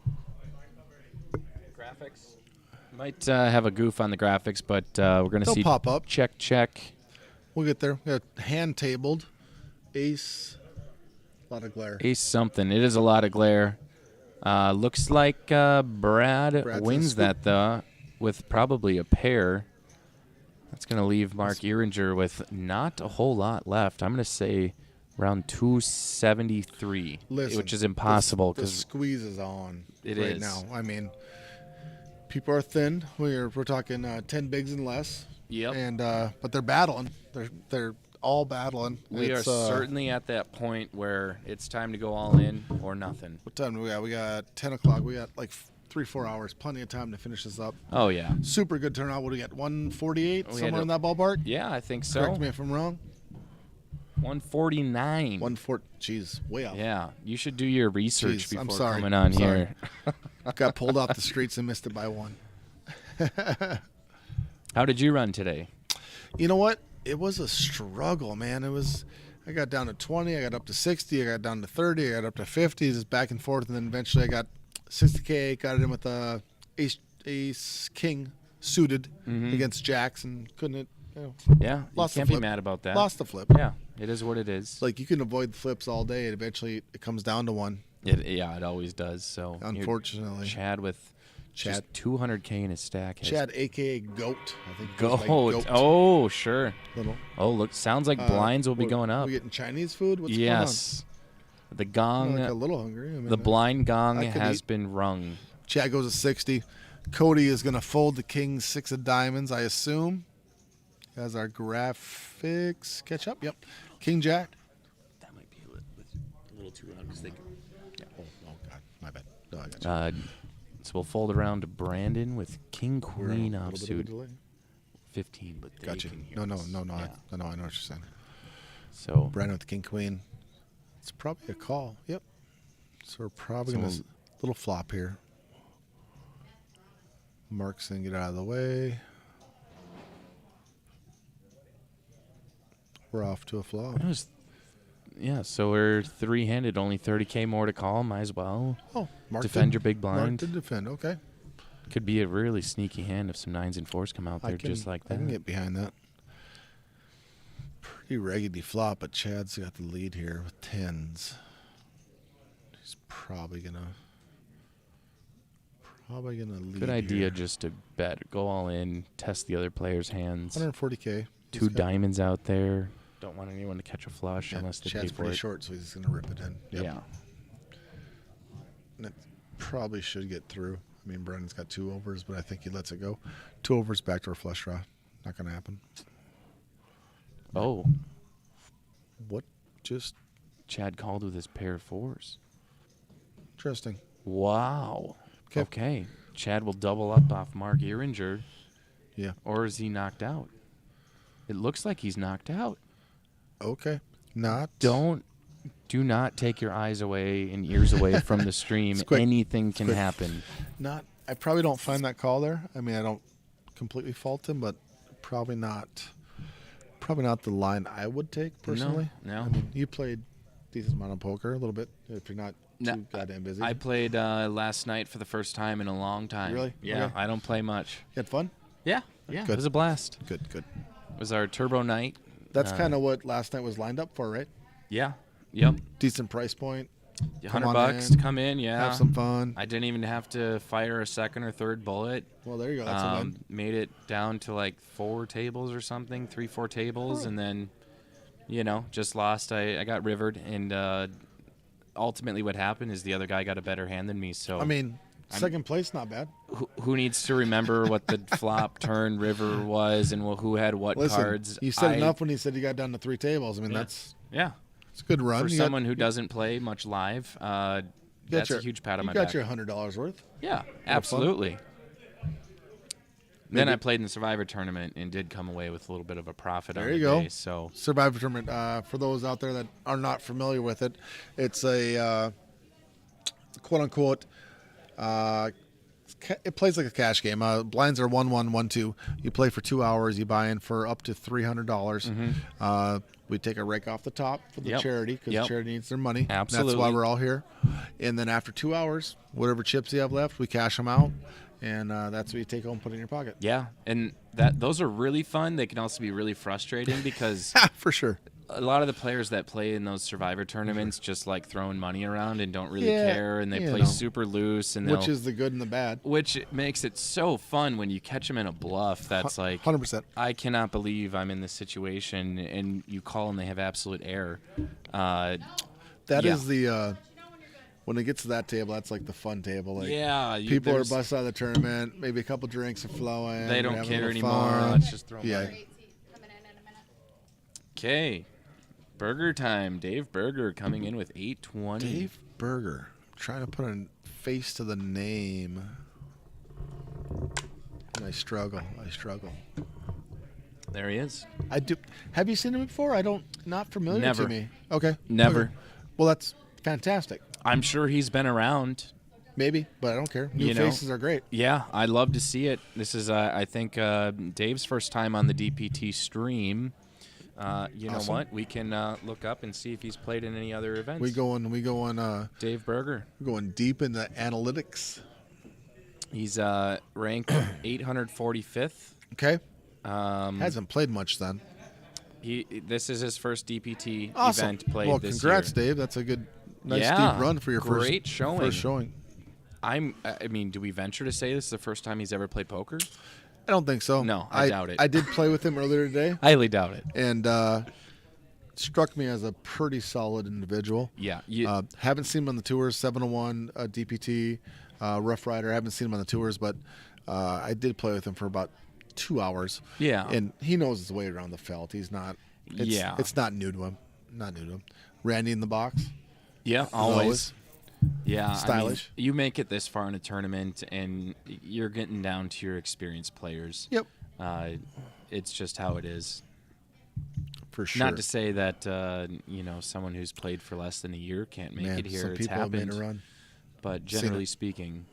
graphics might have a goof on the graphics, but we're gonna They'll see. pop up. Check. We'll get there. We got hand tabled. Ace. A lot of glare. Ace something. It is a lot of glare. Looks like Brad Brad's wins gonna that though, with probably a pair. That's gonna leave Mark Ehringer with not a whole lot left. I'm gonna say Around 273, which is impossible The because squeeze is on It right is. now. I mean, people are thin. We're talking 10 bigs and less. Yep. And but they're battling. They're all battling. we are It's, certainly at that point where it's time to go all in or nothing. What time do we got? We got 10 o'clock. We got like 3-4 hours. Plenty of time to finish this up. Oh yeah, Super good turnout. What do we got? 148 We had somewhere a- in that ballpark. yeah, I think so. Correct me if I'm wrong. 149. 140. Jeez, way out. Yeah, you should do your research Jeez, I'm before sorry. coming on I'm sorry. here. Got pulled off the streets and missed it by one. How did you run today? You know what? It was a struggle, man. I got down to 20, I got up to 60, I got down to 30, I got up to 50, just back and forth, and then eventually I got 60K, got it in with ace king suited against jacks, and couldn't. Yeah, Lost you the can't be flip. mad about that. Lost the flip. Yeah, it is what it is. Like, you can avoid the flips all day, and eventually it comes down to one. It always does. So you're Unfortunately. Chad with Chad. just 200K in his stack. Has Chad, a.k.a. Goat. I think he goes by Goat. Oh, sure. Little. Oh, look, sounds like blinds will be going up. We getting Chinese food? What's Yes. The going gong, on? I'm like a little hungry. I mean, the blind gong I could has eat. been rung. Chad goes to 60. Cody is going to fold the king 6 of diamonds, I assume. As our graphics catch up. Yep. King Jack. That might be a little too round because they could. Oh, God. My bad. No, I got you. So we'll fold around to Brandon with king We're queen on a little bit of a offsuit. delay. 15, but they Got you. can hear No. us. I know Yeah. what you're saying. So Brandon with the king queen. It's probably a call. Yep. So we're probably So going we'll- to little flop here. Mark's going to get out of the way. We're off to a flop. it was, yeah. So we're three-handed, only 30K more to call. Might as well Oh, Mark defend did- your big Mark blind. did defend. Okay. Could be a really sneaky hand if some 9s and 4s come out there just like I can that. get behind that. Pretty raggedy flop, but Chad's got the lead here with 10s. He's probably gonna lead. Good idea here. just to bet, go all in, test the other player's hands. 140K. Two He's got- diamonds out there. Don't want anyone to catch a flush Yeah, unless they Chad's pay for pretty it. short, so he's just gonna rip it in. Yep. Yeah. And it probably should get through. I mean, Brandon's got 2 overs, but I think he lets it go. 2 overs, backdoor flush draw. Not gonna happen. Oh, What? Just Chad called with his pair of 4s. interesting. Wow. 'Kay. Okay. Chad will double up off Mark Earinger, Yeah. or is he knocked out? It looks like he's knocked out. Okay. Not. Do not take your eyes away and ears away from the stream. It's quick. Anything can quick. happen. Not. I probably don't find that call there. I mean, I don't completely fault him, but probably not. Probably not the line I would take personally. No. I mean, you played decent amount of poker a little bit. If you're not No, too goddamn busy. I played last night for the first time in a long time. Really? Yeah, Okay. I don't play much. You had fun. Yeah, it Good. was a blast. Good. It was our turbo night. That's kind of what last night was lined up for, right? Yeah. Yep. Decent price point. Come on $100 in, to come in. Yeah. Have some fun. I didn't even have to fire a second or third bullet. Well, there you go. That's a win. Made it down to like 4 tables or something, 3-4 tables, and then, just lost. I got rivered, and ultimately what happened is the other guy got a better hand than me. So I mean, second place, not bad. who needs to remember what the flop, turn, river was, and who had what Listen, cards? you said enough when you said you got down to 3 tables. I mean, that's Yeah. it's a good run. For You got- someone who doesn't play much live, you got that's your- a huge pat on my You got back. your $100 worth. Yeah, absolutely. Then I played in the Survivor tournament and did come away with a little bit of a profit on There the you go. day. So Survivor Tournament. For those out there that are not familiar with it, it's a quote unquote. It plays like a cash game. Blinds are 1-1, 1-2. You play for 2 hours. You buy in for up to $300. We take a rake off the top for the Yep. charity because Yep. the charity needs their money. That's why Absolutely. we're all here. And then after 2 hours, whatever chips you have left, we cash them out, and that's what you take home and put in your pocket. yeah, and those are really fun. They can also be really frustrating because For sure. a lot of the players that play in those Survivor tournaments just like throwing money around and don't really Yeah, care, and they you play know. super loose, and Which is the good and the bad. which makes it so fun when you catch them in a bluff. That's like 100%. I cannot believe I'm in this situation, and you call and they have absolute error. That Yeah. is the when it gets to that table, that's like the fun table. Like Yeah, people are there's- busted out of the tournament. Maybe a couple drinks are flowing. They we're don't having a care little anymore. fun. Let's just throw Yeah. money. Okay, burger time. Dave Berger coming in with 820. Dave Berger. Trying to put a face to the name. And I struggle. There he is. I do. Have you seen him before? Not familiar Never. to me. Okay. Never. Okay. Well, that's fantastic. I'm sure he's been around. Maybe, but I don't care. New You know, faces are great. Yeah, I'd love to see it. This is, I think, Dave's first time on the DPT stream. You know Awesome. what? We can look up and see if he's played in any other events. We go on Dave Berger. going deep into analytics. He's ranked 845th. Okay. Um, Hasn't played much then. This is his first DPT Awesome. event played Well, this congrats, year. Dave. That's a good, nice Yeah, deep run for your great first showing. First showing. I mean, do we venture to say this is the first time he's ever played poker? I don't think so. No, I doubt it. I did play with him earlier today, Highly doubt it. and struck me as a pretty solid individual. Yeah. Haven't seen him on the tours, 701 DPT, Roughrider. I haven't seen him on the tours, but I did play with him for about 2 hours. Yeah. And he knows his way around the felt. He's not. It's not new to him. Randy in the box. Yeah, as always. Yeah, Stylish. I mean, you make it this far in a tournament, and you're getting down to your experienced players. Yep. It's just how it is. For sure. Not to say that someone who's played for less than a year can't make Man, it here. some It's people have made happened. a run. But Seen generally it. speaking,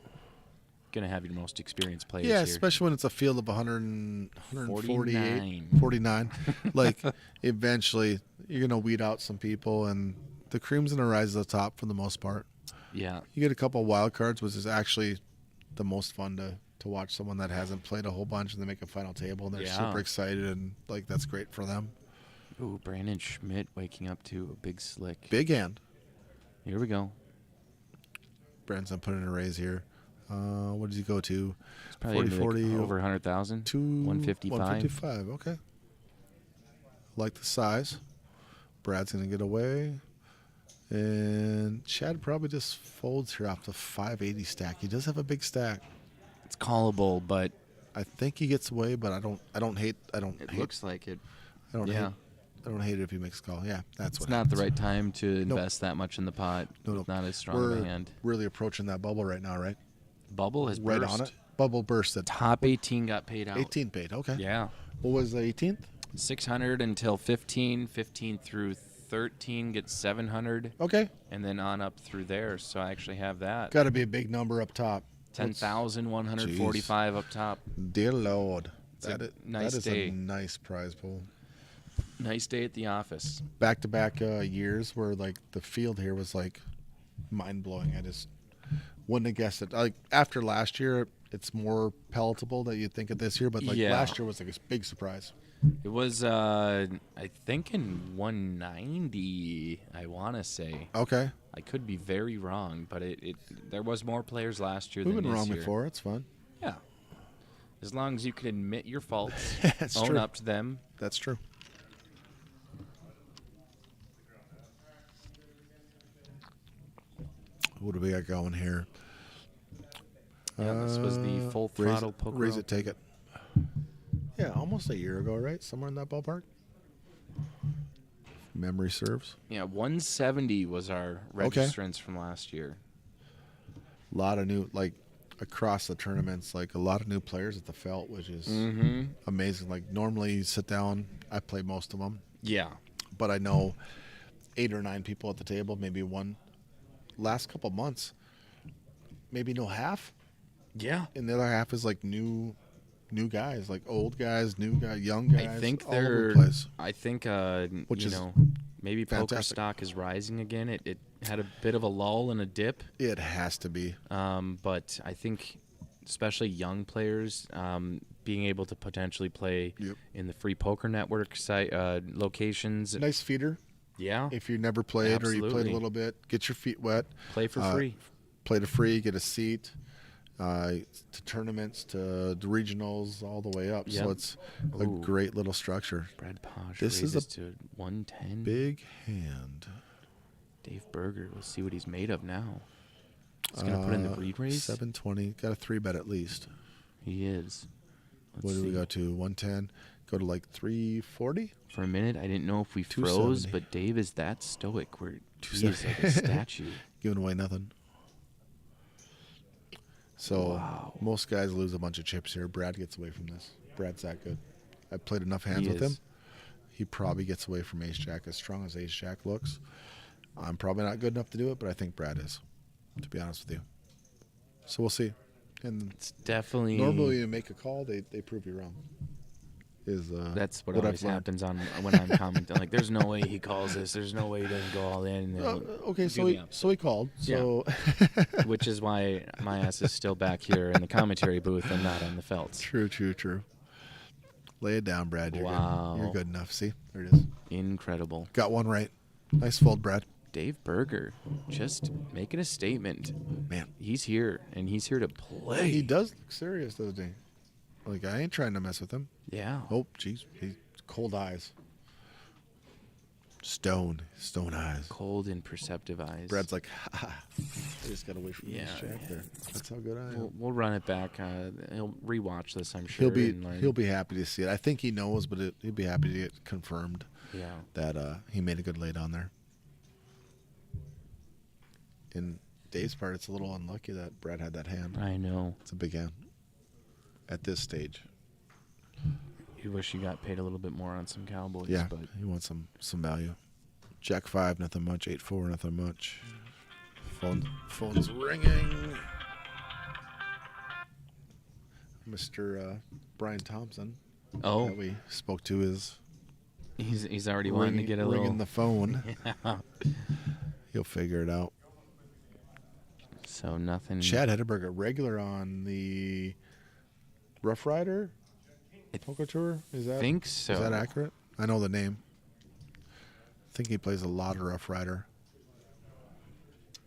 gonna have your most experienced players Yeah, here. especially when it's a field of 148, 49. 49. Like, eventually, you're going to weed out some people, and the cream's going to rise to the top for the most part. Yeah. You get a couple of wild cards, which is actually the most fun to watch someone that hasn't played a whole bunch and they make a final table, and they're Yeah. super excited, and, like, that's great for them. Ooh, Brandon Schmidt waking up to a big slick. Big hand. Here we go. Brandon's going to put in a raise here. What does he go to? It's probably 40, over 100,000. 155. 155. Okay. Like the size. Brad's going to get away. And Chad probably just folds here off the 580 stack. He does have a big stack. It's callable, but I think he gets away, but I don't hate it looks like it. I don't yeah. hate I don't hate it if he makes a call. Yeah, that's It's what not the happens. right time to invest that much in the pot. No. It's not as strong We're of a hand. really approaching that bubble right now, right? Bubble has Right burst. on it. Bubble bursted. Top 18 got paid out. 18 paid. Okay. Yeah. What was the 18th? 600 until 15. 15 through 13 gets 700. Okay. And then on up through there. So I actually have that. Got to be a big number up top. 10,145 up top. Dear Lord. It's a nice that is day. a nice prize pool. Nice day at the office. Back-to-back years where, like, the field here was, like, mind-blowing. I just wouldn't have guessed it. Like, after last year, it's more palatable that you'd think of this year, but, like, Yeah. last year was, like, a big surprise. It was, I think, in 190, I want to say. Okay. I could be very wrong, but there was more players last year We've than been this wrong year. before. It's fun. Yeah. As long as you can admit your faults, That's own true. up to them. That's true. What do we got going here? Yeah, this was the full throttle poker. Raise it, take it. Yeah, almost a year ago, right? Somewhere in that ballpark. Memory serves. Yeah, 170 was our Okay. registrants from last year. A lot of new, like, across the tournaments, like, a lot of new players at the felt, which is amazing. Like, normally you sit down, I play most of them, Yeah. but I know 8 or 9 people at the table, maybe one. Last couple months, maybe no half, Yeah. and the other half is like new guys, like old guys, new guys, young guys. I think all over they're. the place. I think, Which you is know, maybe poker fantastic. stock is rising again. It had a bit of a lull and a dip, It has to be. but I think, especially young players, being able to potentially play Yep. in the free poker network site locations. Nice feeder. Yeah, If you never played or you played Absolutely. a little bit, get your feet wet. play for free. Play to free, get a seat to tournaments, to the regionals, all the way up. Yep. So it's a Ooh. great little structure. Brad Posh This is raises to 110. Big hand. Dave Berger, we'll see what he's made of now. He's going to put in the breed raise? 720. Got a 3-bet at least. He is. What do we go to? 110. Go to like 340? For a minute, I didn't know if we froze, 270. but Dave is that stoic where he is 270. like a statue. Giving away nothing. So Wow. most guys lose a bunch of chips here. Brad gets away from this. Brad's that good. I've played enough hands He with is. him. He probably gets away from Ace Jack as strong as Ace Jack looks. I'm probably not good enough to do it, but I think Brad is, to be honest with you. So we'll see. And It's definitely... normally you make a call, they prove you wrong. That's what I've always learned. happens on when I'm commenting. Like, there's no way he calls this. There's no way he doesn't go all in. Okay, so he called. So Which is why my ass is still back here in the commentary booth and not on the felts. True. Lay it down, Brad. You're Wow. good. You're good enough. See? There it is. Incredible. Got one right. Nice fold, Brad. Dave Berger, just making a statement. Man. He's here, and he's here to play. He does look serious, doesn't he? Like, I ain't trying to mess with him. Yeah. Oh, jeez. He's cold eyes. Stone eyes. Cold and perceptive eyes. Brad's like, ha. I just got away from Yeah. this Jack there. That's how good I am. We'll run it back. He'll rewatch this, I'm sure. and learn. He'll be happy to see it. I think he knows, but he'll be happy to get confirmed Yeah. that he made a good lay down there. In Dave's part, it's a little unlucky that Brad had that hand. I know. It's a big hand at this stage. You wish you got paid a little bit more on some Cowboys. Yeah, But he wants some value. Jack 5, nothing much. 8-4, nothing much. Phone's ringing. Mr. Brian Thompson. Oh. That we spoke to is he's already wanting to get a little... ringing the phone. Yeah. He'll figure it out. So nothing... Chad Hedderberg, a regular on the Roughrider poker tour. Is that? think so. Is that accurate? I know the name. I think he plays a lot of Roughrider.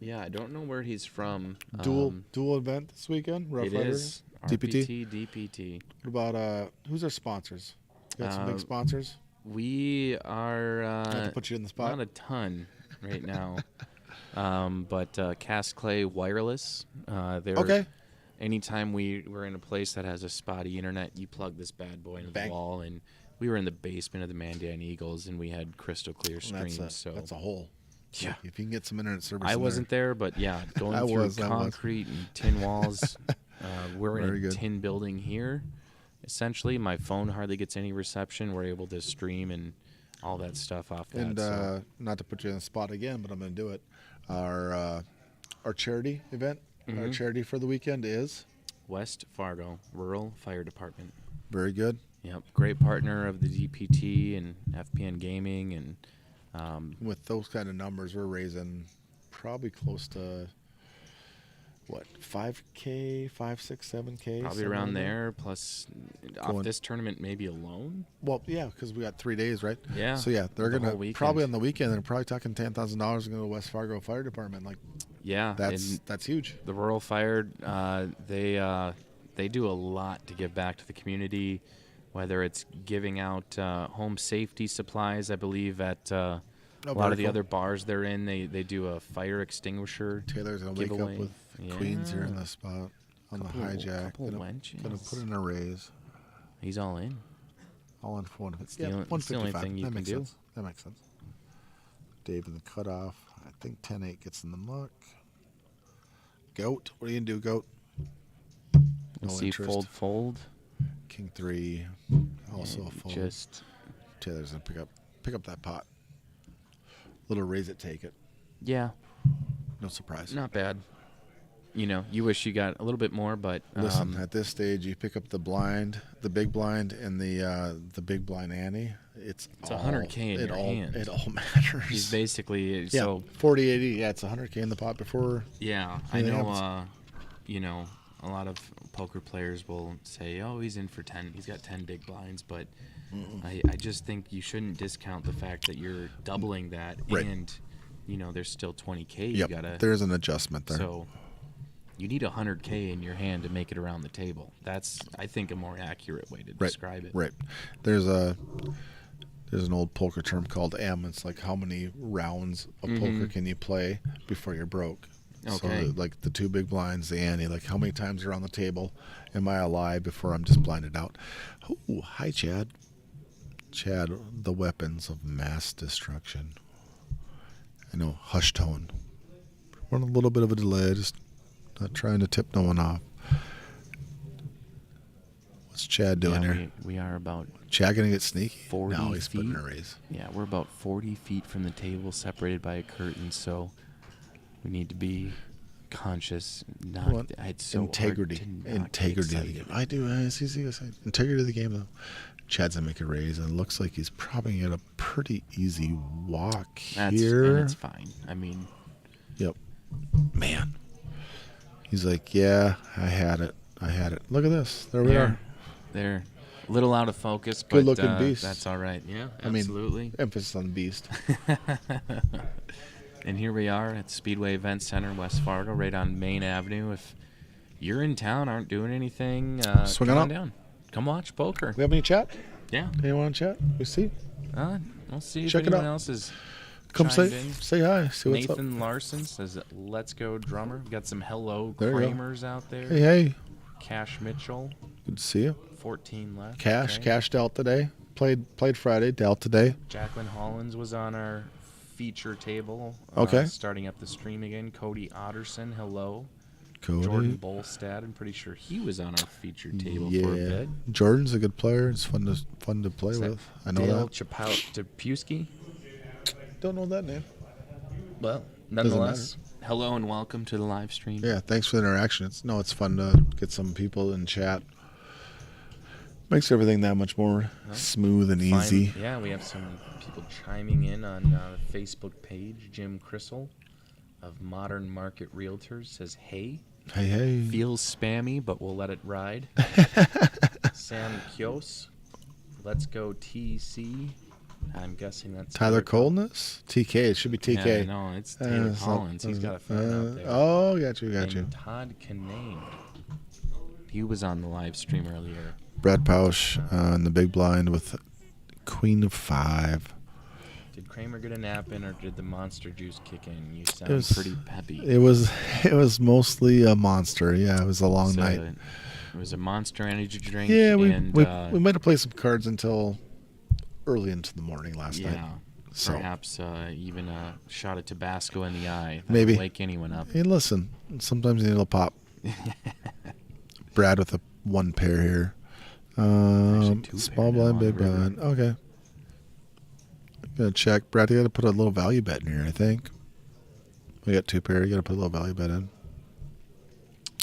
Yeah, I don't know where he's from. Dual event this weekend. Roughrider. It is. DPT. DPT. What about who's our sponsors? Got some big Uh, sponsors. We are Not to put you in the spot. not a ton right now. But Cast Clay Wireless. They're Okay. Anytime we're in a place that has a spotty internet, you plug this bad boy into Bang. the wall. And we were in the basement of the Mandan Eagles, and we had crystal clear streams. That's a hole. Yeah. If you can get some internet service. I in wasn't there, but yeah, going I through was. concrete and tin walls. We're Very in a good. tin building here. Essentially, my phone hardly gets any reception. We're able to stream and all that stuff off that. And so. not to put you in the spot again, but I'm going to do it. Our charity event, Mm-hmm. our charity for the weekend is West Fargo Rural Fire Department. very good. Yep, great partner of the DPT and FPN Gaming, and With those kind of numbers, we're raising probably close to what, 5K, 5, 6, 7K, probably something around like that? there. Plus, off Going- this tournament, maybe alone. Well, yeah, because we got 3 days, right? Yeah, So yeah, they're the gonna whole weekend. probably on the weekend. They're probably talking $10,000 to go to West Fargo Fire Department. Like Yeah, and that's huge. the Rural Fire, they do a lot to give back to the community, whether it's giving out home safety supplies. I believe at a lot of the very cool. other bars they're in, they do a fire extinguisher. Taylor's gonna wake giveaway. up with queens here in the spot on Couple- the hijack. couple Gonna wenches. put in a raise. He's all in. All in for 150. It's the only- it's the only 155. thing you that can makes do. sense. That makes sense. Dave in the cutoff. I think 10-8 gets in the muck. Goat. What are you gonna do, Goat? Let's No see, interest. fold. King 3. Also a and fold. Just Taylor's gonna pick up that pot. Little raise it, take it. yeah, No surprise. not bad. You know, you wish you got a little bit more, but Listen, at this stage, you pick up the blind, the big blind, and the big blind ante. It's It's 100K in your hand. It all matters. he's basically yeah, so 40-80. Yeah, it's 100K in the pot before. yeah. I Anything know. happens. You know, a lot of poker players will say, "Oh, he's in for 10. He's got 10 big blinds," but I just think you shouldn't discount the fact that you're doubling that, Right. and there's still 20K. Yep. You gotta. There's an adjustment there. So you need 100K in your hand to make it around the table. That's, I think, a more accurate way to describe it. Right. There's an old poker term called M. It's like how many rounds of poker can you play before you're broke? Okay. So like the 2 big blinds, the ante, like how many times around the table am I alive before I'm just blinded out? Oh, hi, Chad. Chad, the weapons of mass destruction. I know, hush tone. We're on a little bit of a delay, just not trying to tip no one off. What's Chad doing here? We are about Chad gonna get sneaky? 40 No, he's feet. putting a raise. Yeah, we're about 40 feet from the table, separated by a curtain, so we need to be conscious. It's so integrity. hard to not Integrity get of the game. excited. I do. It's easy to say. Integrity of the game, though. Chad's gonna make a raise, and it looks like he's probably at a pretty easy walk here. That's fine. I mean, Yep. Man. He's like, yeah, I had it. Look at this. There we are. they're a little out of focus, but Good-looking beast. that's all right. Yeah, I mean, absolutely. emphasis on beast. And here we are at Speedway Event Center, West Fargo, right on Main Avenue. If you're in town, aren't doing anything, Swing come on on up. down. Come watch poker. We have any chat? Yeah. Anyone in chat? We see? We'll see if Check it anyone out. else is Come chimed say in. hi. See what's up. Nathan Larson says, "Let's go, drummer." Got some hello There you go. Kramers out there. Hey. Cash Mitchell, Good to see you. 14 left. Cash Okay. dealt today. Played Friday. Dealt today. Jacqueline Hollins was on our feature table. Okay. Starting up the stream again. Cody Otterson, hello. Cody. Jordan Bolstad, I'm pretty sure he was on our feature table yeah. for a bit. Jordan's a good player. It's fun to play Is that with. I know Dale that. Chapowski? Don't know that name. Well, nonetheless, hello and welcome to the live stream. Yeah, thanks for the interaction. It's fun to get some people in chat. Makes everything that much more smooth and easy. Yeah, we have some people chiming in on the Facebook page. Jim Crissell of Modern Market Realtors says, "Hey, Hey. feels spammy, but we'll let it ride." Sam Kios, let's go TC. I'm guessing that's Tyler Coldness? TK. It should be TK. Yeah, no, it's Taylor Collins. He's got a fan out there. Oh, got you. And Todd Kinane. He was on the live stream earlier. Brad Pausch in the big blind with Queen of 5. Did Kramer get a nap in, or did the monster juice kick in? You sound pretty peppy. It was mostly a monster. Yeah, it was a long night. It was a Monster Energy drink. Yeah, we might have played some cards until early into the morning last night. Yeah, So perhaps even a shot of Tabasco in the eye. That'll maybe wake anyone up. Hey, listen. Sometimes you need a little pop. Brad with a 1 pair here. Actually, 2 Small pair now blind, on big the river. blind. Okay. Gonna check. Brad, you got to put a little value bet in here, I think. We got 2 pair. You got to put a little value bet in.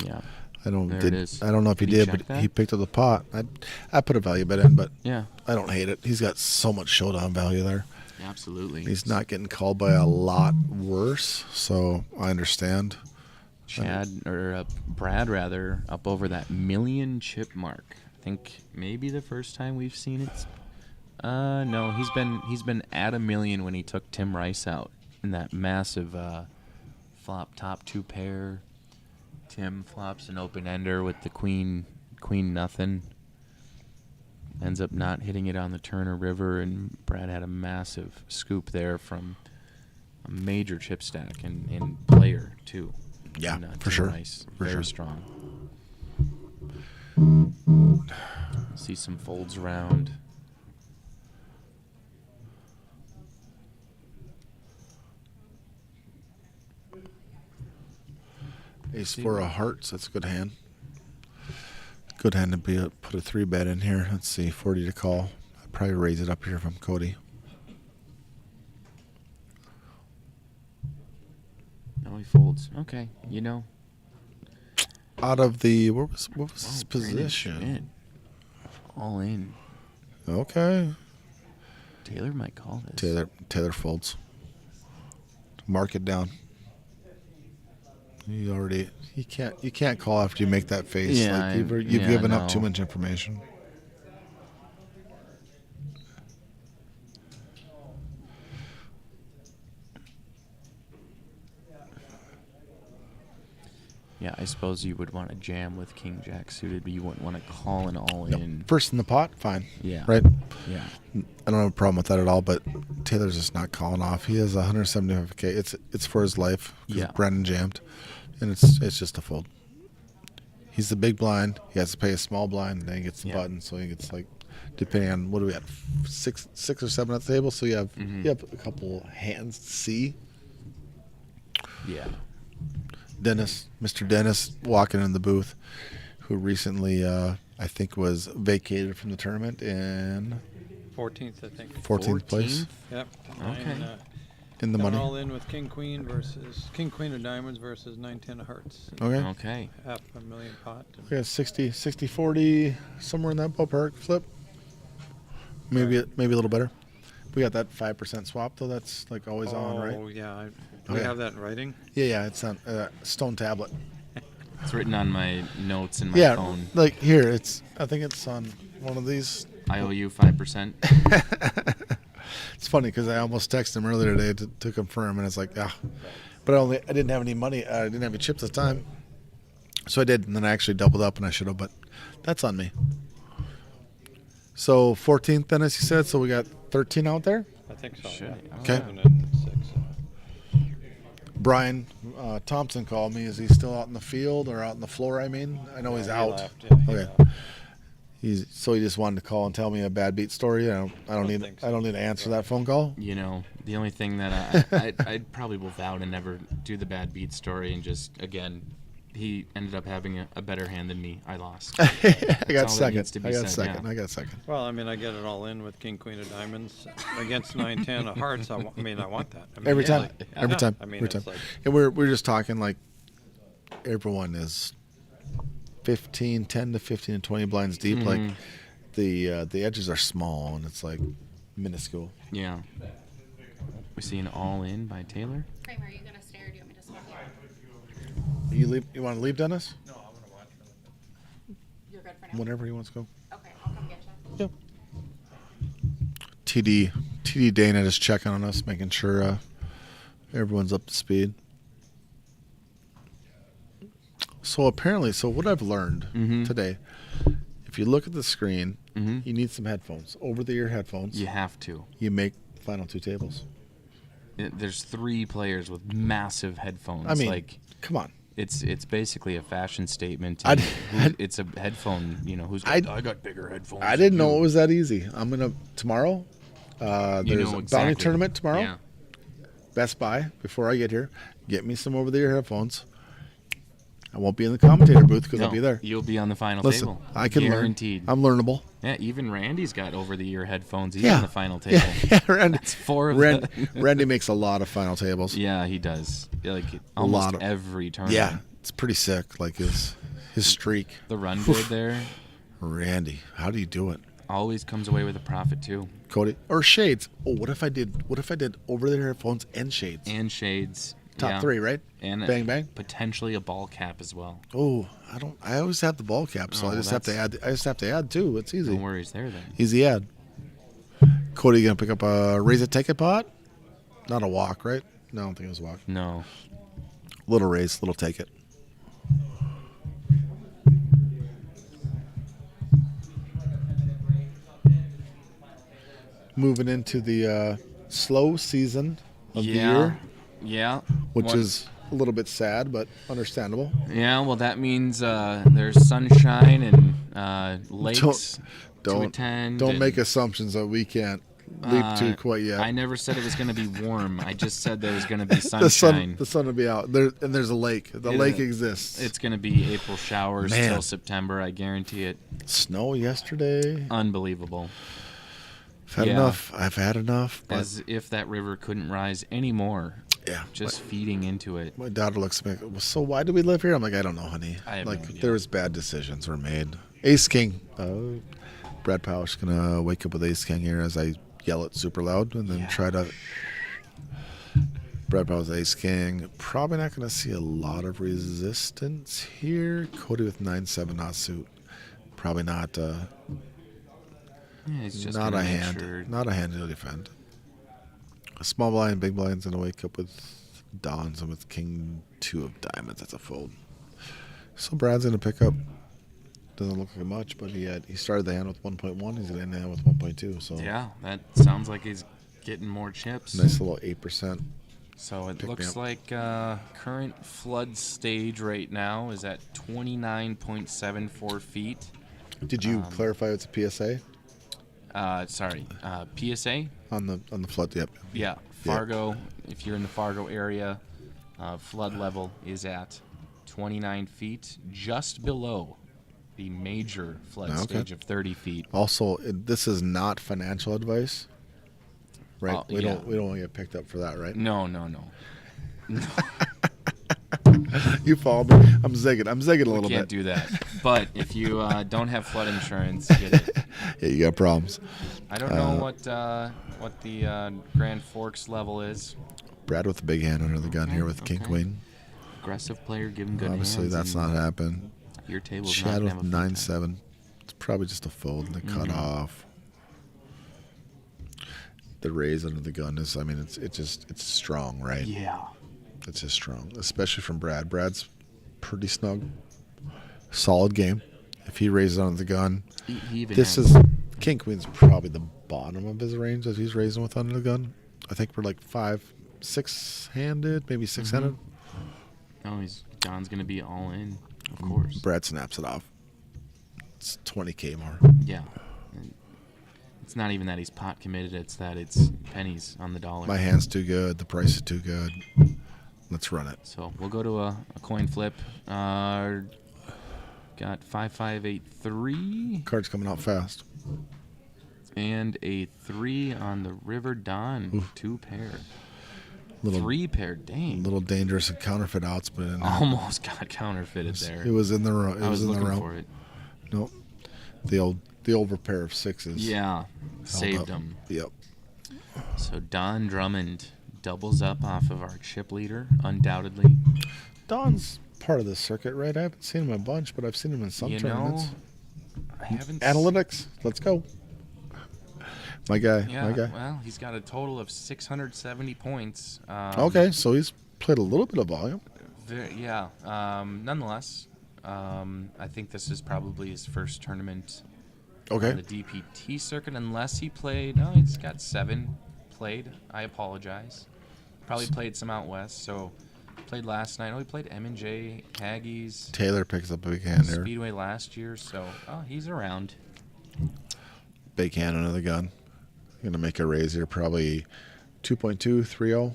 Yeah. I don't There it is. I don't know if he Did you did, check but that? he picked up the pot. I put a value bet in, but Yeah. I don't hate it. He's got so much showdown value there. Absolutely. He's not getting called by a lot worse, so I understand. Brad rather, up over that 1,000,000 chip mark. I think maybe the first time we've seen it. No, he's been at 1,000,000 when he took Tim Rice out in that massive flop top 2 pair. Tim flops an open ender with the queen nothing. Ends up not hitting it on the Turner River, and Brad had a massive scoop there from a major chip stack and player too. Yeah, And, for Tim sure. Rice, For very sure. strong. See some folds around. Ace 4 of hearts. That's a good hand. Good hand to put a 3 bet in here. Let's see, 40 to call. I'd probably raise it up here from Cody. No, he folds. Okay, Out of the what was his Brandon position? Schmidt. All in. Okay. Taylor might call this. Taylor folds. Mark it down. You can't call after you make that face. Yeah, like you've yeah, given no. up too much information. Yeah, I suppose you would want to jam with King Jack suited, but you wouldn't want to call an all in. First in the pot, fine. Yeah. Right? Yeah. I don't have a problem with that at all, but Taylor's just not calling off. He has 175K. It's for his life. 'Cause Yeah. Brendan jammed. And it's just a fold. He's the big blind. He has to pay a small blind, and then he gets the button. So he gets like, depending on what do we have, six or seven at the table. So you have a couple hands to see. Yeah. Mr. Dennis, walking in the booth, who recently I think was vacated from the tournament in 14th, I think. 14th place. Yep. Okay. In the Going money. all in with King Queen of Diamonds versus 9-10 of Hearts. Okay. Okay. $500,000 pot. We got 60, 40, somewhere in that ballpark. Flip. Maybe a little better. We got that 5% swap though. That's like always on, right? Oh yeah. Do we have that in writing? Yeah. It's on stone tablet. It's written on my notes in my phone. Like here, I think it's on one of these. I owe you 5%. It's funny because I almost texted him earlier today to confirm, and it's like, but I didn't have any money. I didn't have any chips at the time, so I did, and then I actually doubled up, and I should have, but that's on me. So 14th, then, as you said, so we got 13 out there. I think so. Should- Okay. 7 and 6. Brian Thompson called me. Is he still out in the field or out on the floor? I mean, I know he's He out. left, yeah, he Okay. left. So he just wanted to call and tell me a bad beat story. I don't need think so. I don't need to answer that phone call. You know, the only thing that I'd probably will vow to never do the bad beat story, and just, again, he ended up having a better hand than me. I lost. I all got that second. needs to be said, yeah. I got second. Well, I mean, I get it all in with King Queen of Diamonds against 9-10 of Hearts. I want that. I mean, Every time. like- Every yeah. time. I mean, Every it's time. like And we're just talking like everyone is 10 to 15 and 20 blinds deep. Like the edges are small and it's like minuscule. Yeah. We see an all in by Taylor. Kramer, are you gonna stay or do you want me to swap You want to leave, Dennis? No, I want to watch. You're good for now? Whenever he wants to go. Okay, I'll come get you. Yep. TD Dana just checking on us, making sure everyone's up to speed. So apparently, what I've learned today, if you look at the screen, you need some headphones, over-the-ear headphones. You have to. You make final two tables. There's 3 players with massive headphones. I mean, like, come on. It's basically a fashion statement. It's a headphone. You know, I got bigger headphones. I didn't know it was that easy. I'm gonna tomorrow. There's a bounty tournament tomorrow. Yeah. Best Buy before I get here. Get me some over-the-ear headphones. I won't be in the commentator booth because I'll be there. You'll be on the final Listen, table. I can Guaranteed. learn. I'm learnable. Yeah, even Randy's got over-the-ear headphones. He's Yeah. on the final table. Yeah, Randy. That's 4 of Randy, them. Randy makes a lot of final tables. Yeah, he does. Like almost lot of- every tournament. Yeah, it's pretty sick. Like his streak. The run good there. Randy, how do you do it? Always comes away with a profit too. Cody or shades? Oh, what if I did over-the-ear headphones and shades? And shades. Top yeah. 3, right? And bang bang. Potentially a ball cap as well. Oh, I always have the ball cap, so Oh, I just have to add. I just have to add too. It's easy. No worries there then. Easy add. Cody, gonna pick up a raise it, take it pot? Not a walk, right? No, I don't think it was a walk. No. Little raise, little take it. Moving into the slow season of the year, Yeah. which is a little bit sad, but understandable. Yeah, well, that means there's sunshine and lakes to attend. Don't and, make assumptions that we can't leap to quite yet. I never said it was going to be warm. I just said there was going to be sunshine. the sun will be out there, and there's a lake. The lake exists. It's going to be April showers Man. till September. I guarantee it. Snow yesterday. Unbelievable. I've had enough. But As if that river couldn't rise anymore. yeah, Just feeding into it. my daughter looks at me. Well, so why do we live here? I'm like, I don't know, honey. I have like no idea. there was bad decisions were made. Ace King. Brad Powell's gonna wake up with Ace King here as I yell it super loud and then try to. Brad Powell's ace king. Probably not going to see a lot of resistance here. Cody with 9-7 offsuit. Probably not. Yeah, he's just Not gonna a make hand. sure- Not a hand to defend. A small blind, big blind's gonna wake up with Dons and with King 2 of diamonds. That's a fold. So Brad's gonna pick up. Doesn't look like much, but he started the hand with 1.1. He's gonna end the hand with 1.2. So Yeah, that sounds like he's getting more chips. nice little 8%. So it Pick me looks up. like current flood stage right now is at 29.74 feet. Did you clarify it's a PSA PSA. on the flood? Yep. Yeah, Fargo. If you're in the Fargo area, flood level is at 29 feet, just below the major flood Okay. stage of 30 feet. Also, this is not financial advice, right? We yeah. don't want to get picked up for that, right? No. You follow me? I'm zigging a little Can't bit. do that. But if you don't have flood insurance, get it. Yeah, you got problems. I don't know what the Grand Forks level is. Brad with the big hand under the gun here with King okay. Queen. Aggressive player giving good Obviously, hands. that's and not happened. Your table's Chad not with gonna have a 9-7. It's probably just a fold and the cut off. The raise under the gun is, I mean, it's strong, right? Yeah. It's just strong, especially from Brad. Brad's pretty snug. Solid game. If he raises under the gun, He even this has- is King Queen's probably the bottom of his range that he's raising with under the gun. I think we're like 5-6 handed, maybe 6-handed. Oh, John's gonna be all in, of course. Brad snaps it off. It's 20K more. Yeah. And it's not even that he's pot committed; it's that it's pennies on the dollar. My hand's too good. The price is too good. Let's run it. So we'll go to a coin flip. Got 5583 Card's coming out fast. and a 3 on the River Dawn. 2 pair. Little 3 pair. Dang. little dangerous and counterfeit outs, but Almost got counterfeited there. it was in the row. It I was was in the looking row. for it. Nope. The over pair of 6s. Yeah, held saved up. him. Yep. So Don Drummond doubles up off of our chip leader, undoubtedly. Don's part of the circuit, right? I haven't seen him a bunch, but I've seen him in some You tournaments. know, I haven't. Analytics. Let's go. My guy. Yeah, My guy. well, he's got a total of 670 points. Okay, so he's played a little bit of volume. Yeah. Nonetheless, I think this is probably his first tournament Okay. on the DPT circuit, unless he played. Oh, he's got 7 played. I apologize. Probably played some out west. So played last night. Oh, he played M&J, Haggis, Taylor picks up a big hand here. Speedway last year. So he's around. Big hand under the gun. Gonna make a raise here, probably 2.2, 3.0.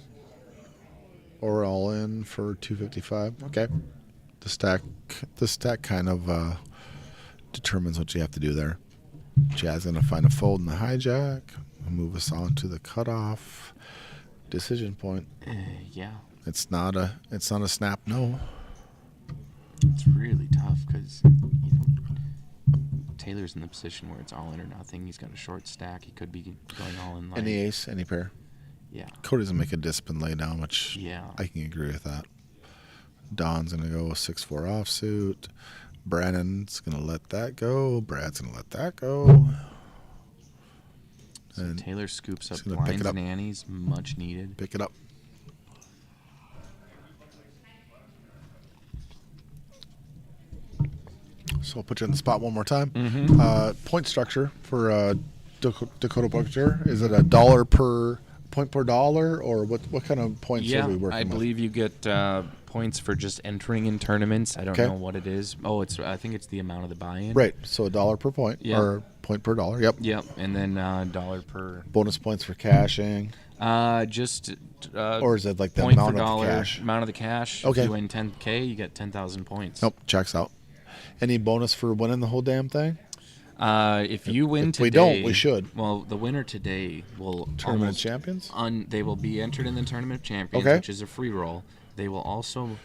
Or all in for 255. Okay. The stack kind of determines what you have to do there. Chad's gonna find a fold in the hijack. Move us on to the cutoff. Decision point. Yeah. It's not a snap no. It's really tough because Taylor's in the position where it's all in or nothing. He's got a short stack. He could be going all in. Any ace, any pair. Yeah. Cody's gonna make a discipline lay down, which I can agree with that. Don's gonna go 6-4 offsuit. Brandon's gonna let that go. Brad's gonna let that go. So And Taylor scoops up he's gonna pick blinds it up. and annies, much needed. Pick it up. So I'll put you in the spot one more time. Point structure for Dakota Booker. Is it $1 per point per dollar, or what kind of points are we working I with? believe you get points for just entering in tournaments. I don't Okay. know what it is. Oh, I think it's the amount of the buy-in. Right. So $1 per point, Yeah. or point per dollar. Yep. Yep, and then $1 per. Bonus points for cashing. Just. Or is it like the point amount per of the dollar, cash? Amount of the cash. Okay. If you win 10K, you get 10,000 points. Nope. Checks out. Any bonus for winning the whole damn thing? If you win If today, we don't, we should. Well, the winner today will Tournament of Champions? They will be entered in the Tournament of Champions, Okay. which is a free roll. They will also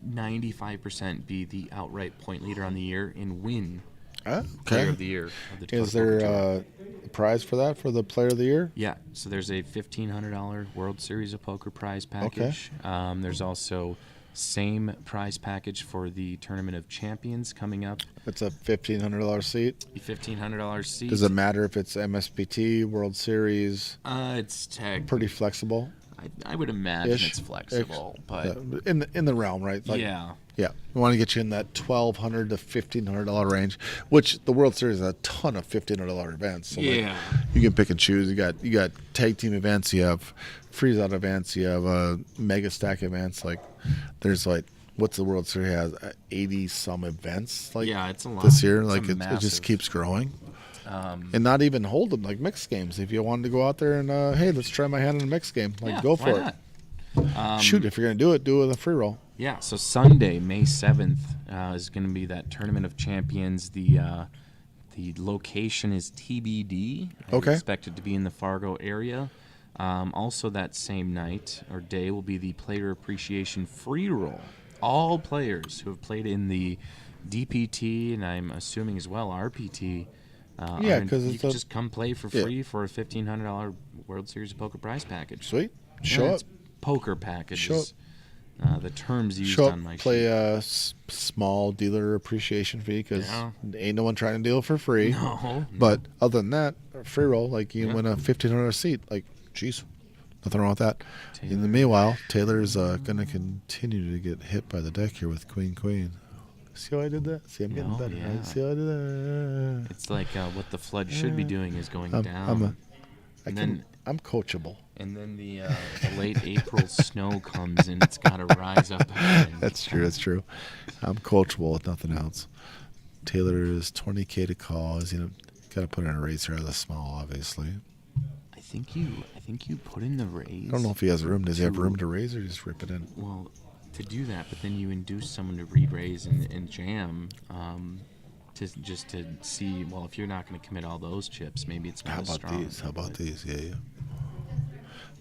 95% be the outright point leader on the year and win Okay. Player of the Year. Of the Dakota Is there Poker Tour. a prize for that, for the Player of the Year? Yeah, so there's a $1,500 World Series of Poker prize package. There's also same prize package for the Tournament of Champions coming up. It's a $1,500 seat. The $1,500 seat. Does it matter if it's MSPT, World Series? It's pretty flexible. I would imagine it's flexible, but in the realm, right? yeah. Yeah, we want to get you in that $1,200 to $1,500 range, which the World Series has a ton of $1,500 events. So Yeah. you can pick and choose. You got tag team events. You have freeze out events. You have mega stack events. Like there's like what's the World Series has 80 some events. Like yeah, it's a lot this year. It's Like it just keeps growing. And not even hold them like mixed games. If you wanted to go out there and hey, let's try my hand in a mixed game. Like Yeah, go why for it. Shoot, if you're gonna do it with a free roll. Yeah, so Sunday, May 7th, is going to be that Tournament of Champions. The location is TBD. Okay. Expected to be in the Fargo area. Also that same night or day will be the Player Appreciation Free Roll. All players who have played in the DPT, and I'm assuming as well RPT, because you can just come play for free for a $1,500 World Series of Poker prize package. Sweet. Show up. It's poker packages. Show up. The terms used Show up, on my play sheet. a small dealer appreciation fee because ain't no one trying to deal for free. No. But other than that, a free roll, like you win a $1,500 seat. Like, geez, nothing wrong with that. In the meanwhile, Taylor's going to continue to get hit by the deck here with Queen. See how I did that? See, I'm getting better. Yeah. Right? See how I did that? It's like what the flood should be doing is going down. I'm coachable. And then the late April snow comes and it's got to rise up again. That's true. I'm coachable with nothing else. Taylor is $20K to call. He's got to put in a raise here as a small, obviously. I think you put in the raise. I don't know if he has room. Does he have room to raise or just rip it in? Well, to do that, but then you induce someone to re-raise and jam to see, well, if you're not going to commit all those chips, maybe it's not as strong. How about these? Yeah.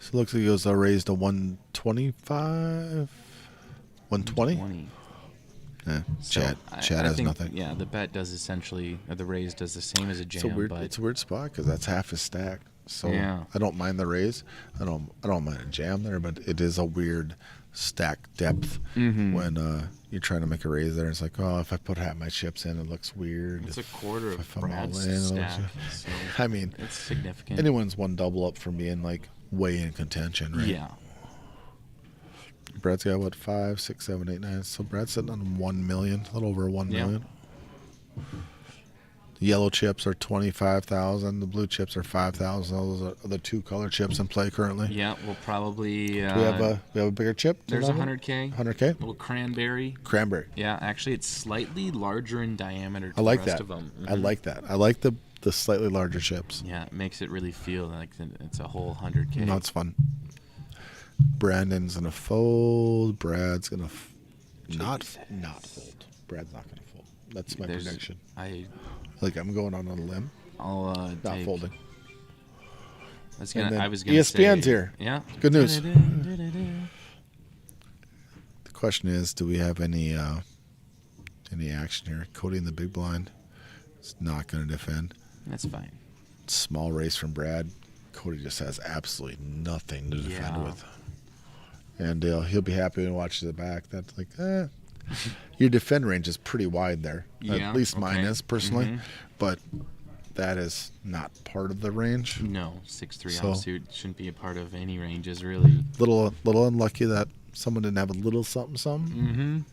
So it looks like he goes raised to 125, 120. Yeah, Chad has nothing. Yeah, the bet does essentially, or the raise does the same as a jam. It's a weird spot because that's half his stack. So yeah. I don't mind the raise. I don't mind a jam there, but it is a weird stack depth when you're trying to make a raise there. It's like, oh, if I put half my chips in, it looks weird. It's a quarter of I'm all Brad's in, stack. So I mean, it's significant. Anyone's one double up from being like way in contention, right? Yeah. Brad's got what, 5, 6, 7, 8, 9. So Brad's sitting on 1 million, a little over 1 million. The yellow chips are 25,000. The blue chips are 5,000. Those are the two color chips in play currently. Yeah, we'll probably. Do we have a bigger chip? There's 100K. 100K. A little cranberry. Yeah, actually, it's slightly larger in diameter. I like the rest that. Of them. I like that. I like the slightly larger chips. Yeah, it makes it really feel like it's a whole 100K. No, it's fun. Brandon's gonna fold. Brad's gonna not fold. Brad's not gonna fold. That's my prediction. I'm going on a limb. I'll not folding. I was gonna ESPN's say, here. Yeah. Good news. The question is, do we have any action here? Cody in the big blind. It's not going to defend. That's fine. Small raise from Brad. Cody just has absolutely nothing to defend with. And he'll be happy to watch the back. That's like, your defend range is pretty wide there. Yeah, at least mine is, personally. But that is not part of the range. No, 6'3" offsuit shouldn't be a part of any ranges, really. Little unlucky that someone didn't have a little something.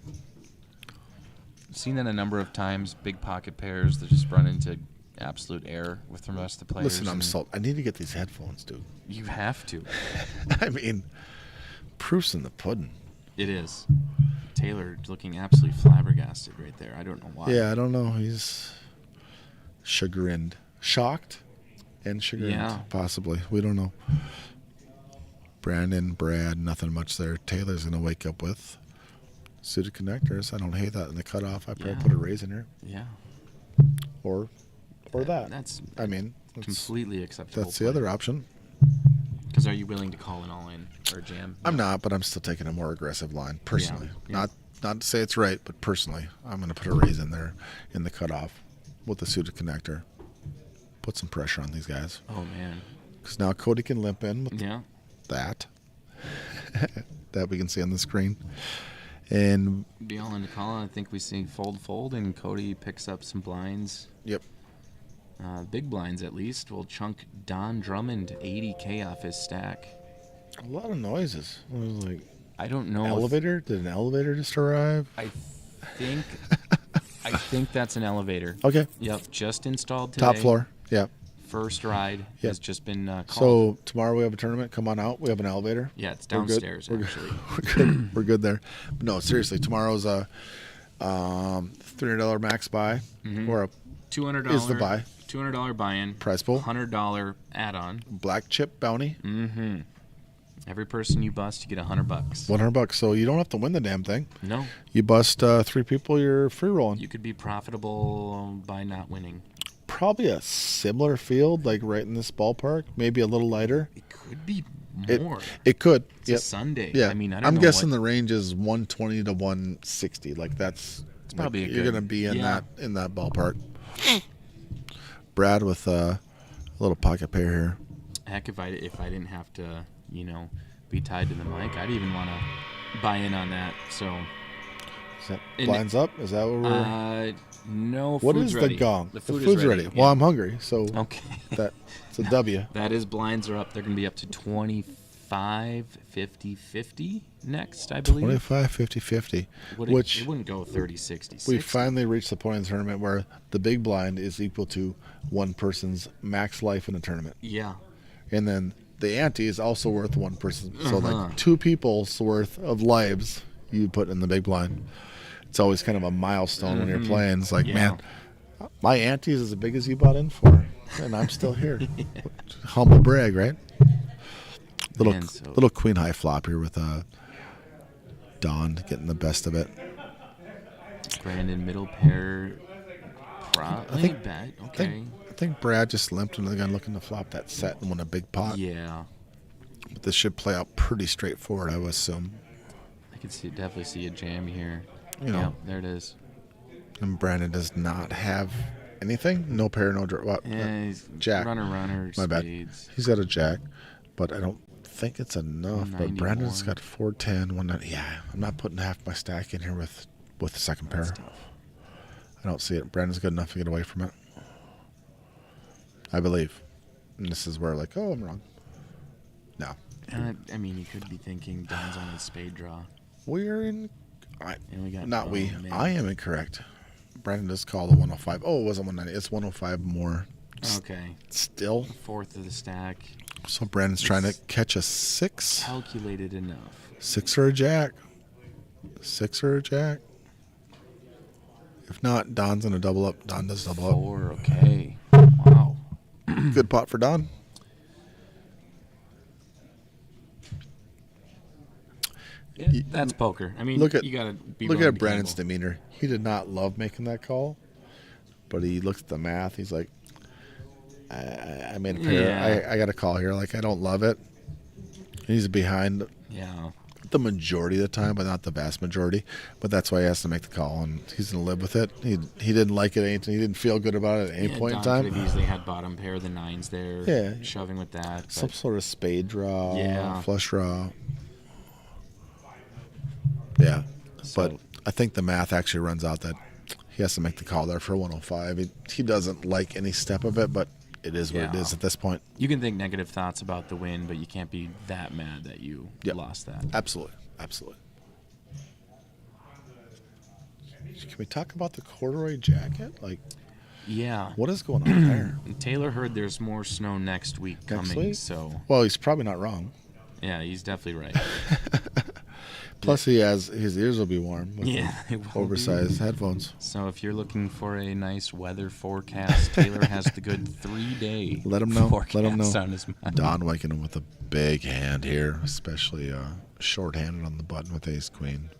I've seen that a number of times. Big pocket pairs that just run into absolute air with the rest of the players. Listen, I need to get these headphones, dude. You have to. I mean, proof's in the pudding. It is. Taylor looking absolutely flabbergasted right there. I don't know why. Yeah, I don't know. He's chagrined. Shocked and chagrined, possibly. We don't know. Brandon, Brad, nothing much there. Taylor's going to wake up with suited connectors. I don't hate that in the cutoff. I probably put a raise in here. Yeah. Or that. That's completely acceptable. That's the other option. Because are you willing to call an all-in or jam? I'm not, but I'm still taking a more aggressive line, personally. Yeah. Not to say it's right, but personally, I'm going to put a raise in there in the cutoff. with the suited connector. Put some pressure on these guys. Oh, man. Because now Cody can limp in with Yeah. that. That we can see on the screen. And Be all in the call. I think we see fold, and Cody picks up some blinds. yep. Big blinds, at least, will chunk Don Drummond 80K off his stack. A lot of noises. It was like I don't know. elevator. Did an elevator just arrive? I think that's an elevator. Okay. Yep, just installed today. Top floor. Yeah. First ride Yep. has just been called. So tomorrow we have a tournament. Come on out. We have an elevator. Yeah, it's We're good. downstairs, We're actually. We're good. We're good there. But no, seriously, tomorrow's a $300 max buy or a $200 is the buy. $200 buy-in. Price pool. $100 add-on. Black chip bounty. Mm-hmm. Every person you bust, you get $100. $100. So you don't have to win the damn thing. No. You bust 3 people, you're free rolling. You could be profitable by not winning. Probably a similar field, like right in this ballpark. Maybe a little lighter. It could be It, more. it could. It's a Sunday. Yeah. I mean, I don't I'm know guessing what- the range is 120 to 160. Like that's probably a you're good- gonna be in yeah. that ballpark. Brad with a little pocket pair here. Heck, if I didn't have to, be tied to the mic, I'd even want to buy in on that. So, Is that And- blinds up? Is that what we're? no. What food's is ready. the gong? The The food food's is ready. Well, Yeah. I'm hungry, so Okay. that's a W. That is blinds are up. They're going to be up to 25, 50, 50 next, I believe. 25, 50, 50. It Which wouldn't go 30, 60, 60. we finally reached the point in the tournament where the big blind is equal to one person's max life in a tournament. Yeah. And then the ante is also worth one person. So Uh-huh. like 2 people's worth of lives you put in the big blind. It's always kind of a milestone when you're playing. It's like, Yeah. man, my ante is as big as you bought in for, and I'm still here. Humble brag, right? Little queen high flop here with Don getting the best of it. Brandon middle pair. I think bet. Okay. I think Brad just limped and they're gonna looking to flop that set and win a big pot. Yeah. But this should play out pretty straightforward, I would assume. I could definitely see a jam here. You know. Yeah, there it is. And Brandon does not have anything. No pair, no draw. What? Yeah, he's Jack. runner, My bad. spades. He's got a jack, but I don't think it's enough. But Brandon's 191. got 410, 190. Yeah, I'm not putting half my stack in here with the second pair. I don't see it. Brandon's good enough to get away from it. I believe. And this is where like, oh, I'm wrong. No. I mean, you could be thinking Don's on his spade draw. We're in. And we got Not we. man. I am incorrect. Brandon does call the 105. Oh, it wasn't 190. It's 105 more. Okay. Still. Fourth of the stack. So Brandon's trying to catch a 6. Calculated enough. 6 or a jack. 6 or a jack. If not, Don's gonna double up. Don does double 4, okay. Wow. up. Good pot for Don. Yeah, that's poker. I mean, Look at you gotta be look willing at to Brandon's gamble. demeanor. He did not love making that call, but he looked at the math. He's like, I made a pair. Yeah. I got a call here. Like I don't love it. He's behind Yeah. the majority of the time, but not the vast majority. But that's why he has to make the call, and he's gonna live with it. He didn't like it. He didn't feel good about it at any point in Don time. could have easily had bottom pair of the 9s there. Yeah. Shoving with that. Some But sort of spade draw, Yeah. flush draw. Yeah, So- but I think the math actually runs out that he has to make the call there for 105. He doesn't like any step of it, but it is what it Yeah. is at this point. you can think negative thoughts about the win, but you can't be that mad that you Yep. lost that. Absolutely. Absolutely. Can we talk about the corduroy jacket? Like, Yeah. what is going on there? Taylor heard there's more snow next week coming, week? so Well, he's probably not wrong. yeah, he's definitely right. Plus, his ears will be warm with Yeah, the it will oversized headphones. So if you're looking for a nice weather forecast, Taylor has the good 3-day Let him know. forecast Let him know. on his mind. Don waking him with a big hand here, especially short-handed on the button with ace queen.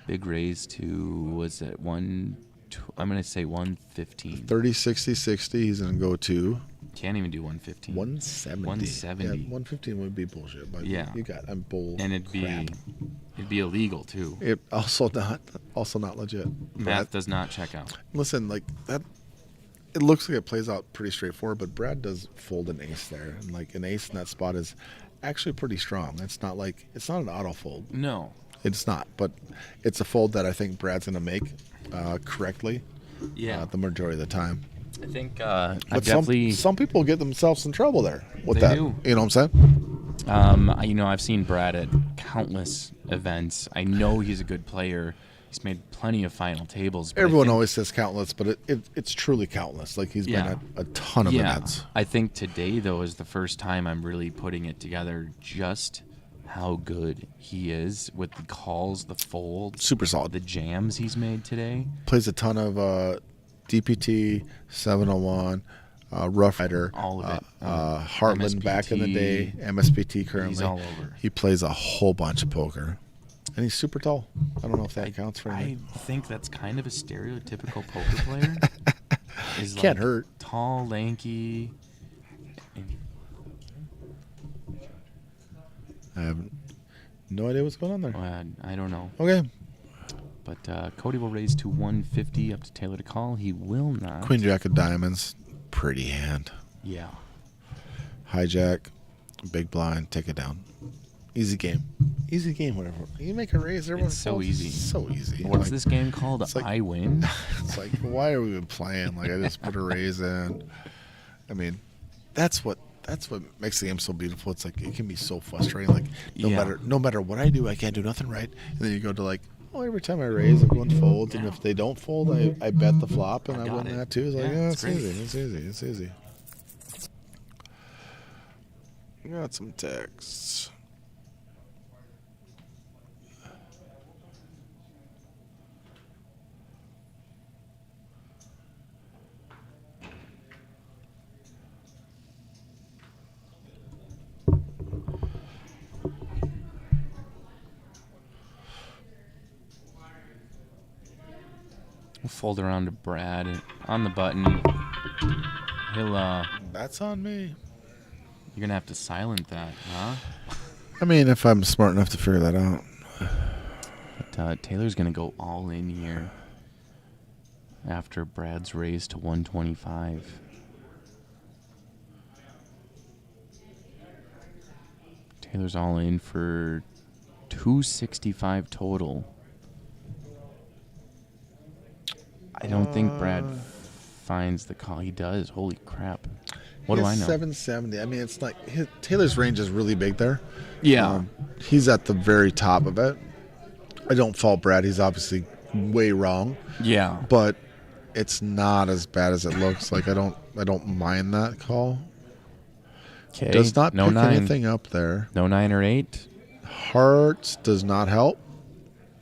Big raise to, was it I'm going to say 115. 30, 60, 60. He's going to go to Can't even do 115. 170. 170. Yeah, 115 would be bullshit. But Yeah. you got I'm bull. And it'd be illegal too. It also not legit. Math does not check out. Listen, like that. it looks like it plays out pretty straightforward, but Brad does fold an ace there, and like an ace in that spot is actually pretty strong. It's not an auto fold. No. It's not, but it's a fold that I think Brad's going to make correctly. Yeah. The majority of the time. I think But definitely. some people get themselves in trouble there with They that. do. You know what I'm saying? You know, I've seen Brad at countless events. I know he's a good player. He's made plenty of final tables. But Everyone always says countless, but it's truly countless. Like he's been at a ton of events. I think today, though, is the first time I'm really putting it together just how good he is with the calls, the folds. Super solid. The jams he's made today. Plays a ton of DPT, 701, Roughrider, all of it. Heartland back in the day, MSPT currently. He's all over. He plays a whole bunch of poker. And he's super tall. I don't know if that counts for anything. I think that's kind of a stereotypical poker player. Is Can't hurt. Tall, lanky. I have no idea what's going on there. I don't know. Okay. But Cody will raise to 150 up to Taylor to call. He will not. Queen Jack of Diamonds. Pretty hand. Yeah. Hijack. Big blind. Take it down. Easy game. Easy game, whatever. You make a raise, everyone It's so folds. easy. So easy. What's this game called? It's like, I win? It's like, why are we even playing? Like, I just put a raise in. I mean, that's what makes the game so beautiful. It's like, it can be so frustrating. Like, no matter what I do, I can't do nothing right. And then you go to like, oh, every time I raise, everyone folds. And if they don't fold, I bet the flop, and I win that too. It's like, it's easy. It's easy. It's easy. Got some texts. We'll fold around to Brad on the button. He'll That's on me. You're gonna have to silent that, huh? I mean, if I'm smart enough to figure that out. But Taylor's gonna go all in here after Brad's raise to 125. Taylor's all in for 265 total. I don't think Brad finds the call. He does. Holy crap. What do I know? 770. I mean, it's like Taylor's range is really big there. Yeah. He's at the very top of it. I don't fault Brad. He's obviously way wrong. Yeah. But it's not as bad as it looks. Like I don't mind that call. Okay. Does not no pick 9. anything up there. No 9 or 8. Hearts does not help.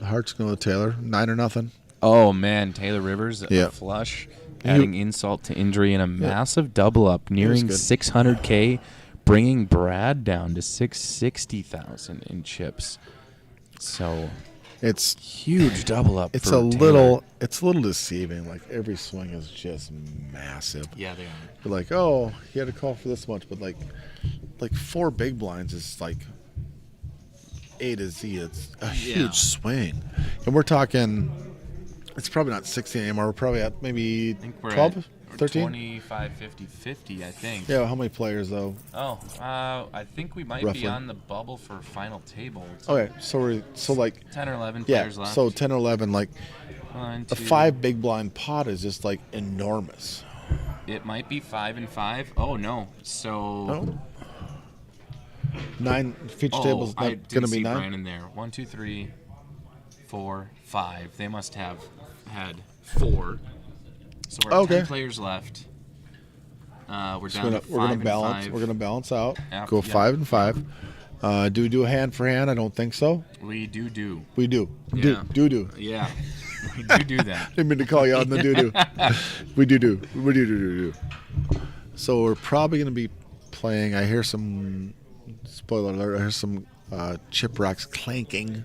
Hearts go to Taylor. 9 or nothing. Oh man, Taylor Rivers a flush, adding insult to injury and a massive double up, nearing 600K, bringing Brad down to 660,000 in chips. So it's huge double up. It's for a Taylor. little deceiving. Like every swing is just massive. Yeah, they are. You're like, oh, he had to call for this much, but like 4 big blinds is like A to Z. It's a huge swing, and we're talking. It's probably not 16 anymore. We're probably at maybe 12, 13? 25, 50, 50, I think. Yeah, how many players, though? Oh, I think we might Roughly. be on the bubble for final table. Okay, so like 10 or 11 players left. So 10 or 11, like One, a two. 5 big blind pot is just like enormous. It might be 5 and 5. Oh, no. So... No? 9 feature tables I not did going to be see 9? Brian in there. 1, 2, 3, 4, 5. They must have had 4. So we're at 10 players left. We're down to 5 and 5. We're gonna balance out. Yep, Go yep. 5 and 5. Do we do a hand for hand? I don't think so. We do. We do. Yeah. Do. Yeah. We do that. Didn't mean to call you on the do. We do. We do. So we're probably gonna be playing. I hear some spoiler alert. I hear some chip rocks clanking.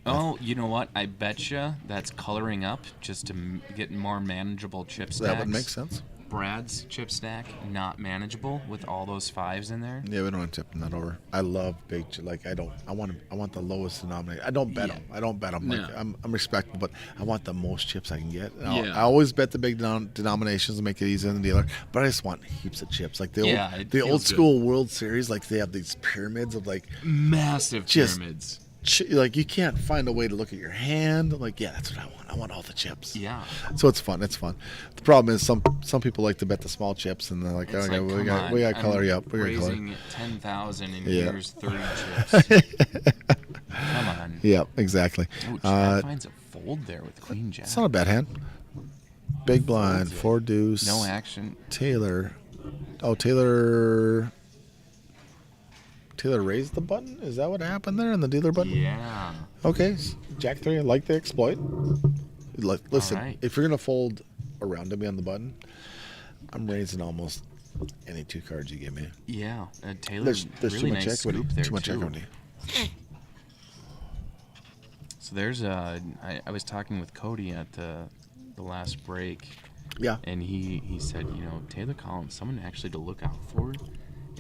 Oh, you know what? I betcha that's coloring up just to get more manageable chip stacks. That would make sense. Brad's chip stack not manageable with all those 5s in there? Yeah, we don't want to tip that over. I love big. I want the lowest denominator. I don't bet them. I don't bet them. No. Like, I'm respectful, but I want the most chips I can get. And Yeah. I always bet the big denominations to make it easy on the dealer. But I just want heaps of chips. Like the old school World Series. Like they have these pyramids of like Massive just pyramids. Like you can't find a way to look at your hand. Like, yeah, that's what I want. I want all the chips. Yeah. So it's fun. It's fun. The problem is some people like to bet the small chips, and they're like, It's okay, like, we got to color you up. We got to color. Raising 10,000 and Yeah. here's 30 chips. Come on. Yeah, exactly. Oh, Chad finds a fold there with Queen Jack. It's not a bad hand. Big blind, Folds it. 4 deuce. No action. Taylor. Oh, Taylor raised the button? Is that what happened there in the dealer button? Yeah. Okay, Jack 3, I like the exploit. Listen, right. if you're going to fold around to me on the button, I'm raising almost any 2 cards you give me. Yeah. Taylor's There's really too much nice equity. scoop there, Too much too. equity. So there's I was talking with Cody at the last break. Yeah. And he said, Taylor Collins, someone actually to look out for.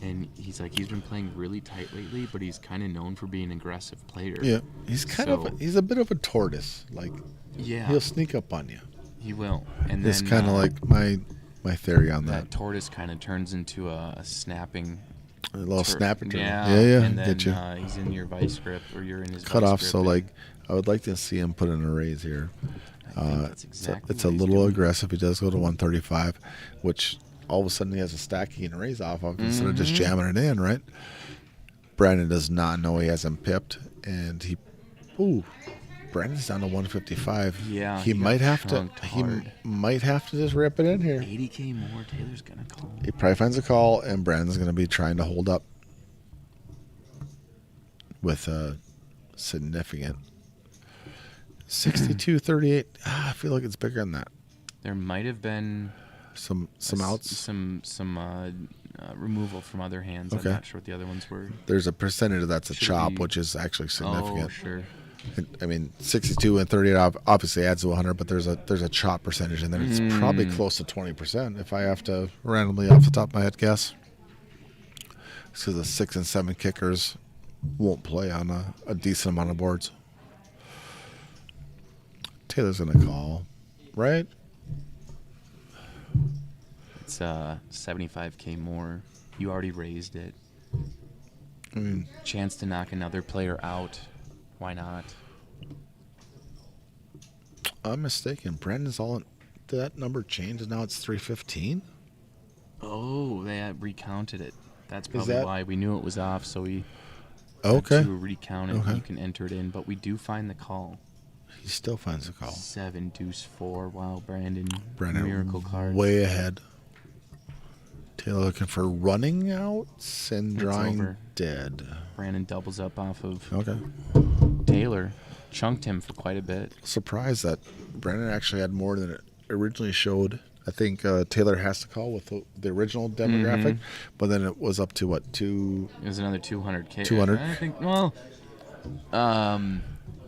And he's like, he's been playing really tight lately, but he's kind of known for being an aggressive player. Yeah, he's he's a bit of a tortoise. Like, yeah, he'll sneak up on you. He will. And It's then kind of like my theory on that that. tortoise kind of turns into a snapping. A little snapping turtle. Yeah, Yeah, And then get you. He's in your vice grip, or you're in his Cut vice off. grip, So and like, I would like to see him put in a raise here. I think that's exactly It's a what he's little doing. aggressive. He does go to 135, which all of a sudden he has a stack he can raise off of instead of just jamming it in, right? Brandon does not know he has him pipped, and Brandon's down to 155. Yeah, he he might got have to. trunked He hard. might have to just rip it in here. 80K more. Taylor's gonna call. He probably finds a call, and Brandon's going to be trying to hold up with a significant 62-38. I feel like it's bigger than that. There might have been Some outs. some removal from other hands. Okay. I'm not sure what the other ones were. There's a percentage of that's a Should chop, be- which is actually significant. Oh, sure. I mean, 62 and 38 obviously adds to 100, but there's a chop percentage in there. It's probably close to 20% if I have to randomly off the top of my head guess. It's because the 6 and 7 kickers won't play on a decent amount of boards. Taylor's gonna call, right? It's 75K more. You already raised it. I mean, Chance to knock another player out. Why not? I'm mistaken. Brandon's all in. Did that number change? And now it's 315. Oh, they had recounted it. That's Is probably that- why we knew it was off. So we Okay. had to recount it. Okay. You can enter it in, but we do find the call. He still finds a call. 7 deuce 4. Wow, Brandon miracle card. Way ahead. Taylor looking for running outs and It's drawing over. dead. Brandon doubles up off of Okay. Taylor. Chunked him for quite a bit. Surprised that Brandon actually had more than it originally showed. I think Taylor has to call with the original demographic, but then it was up to what, two? It was another 200K. 200? I think. Well,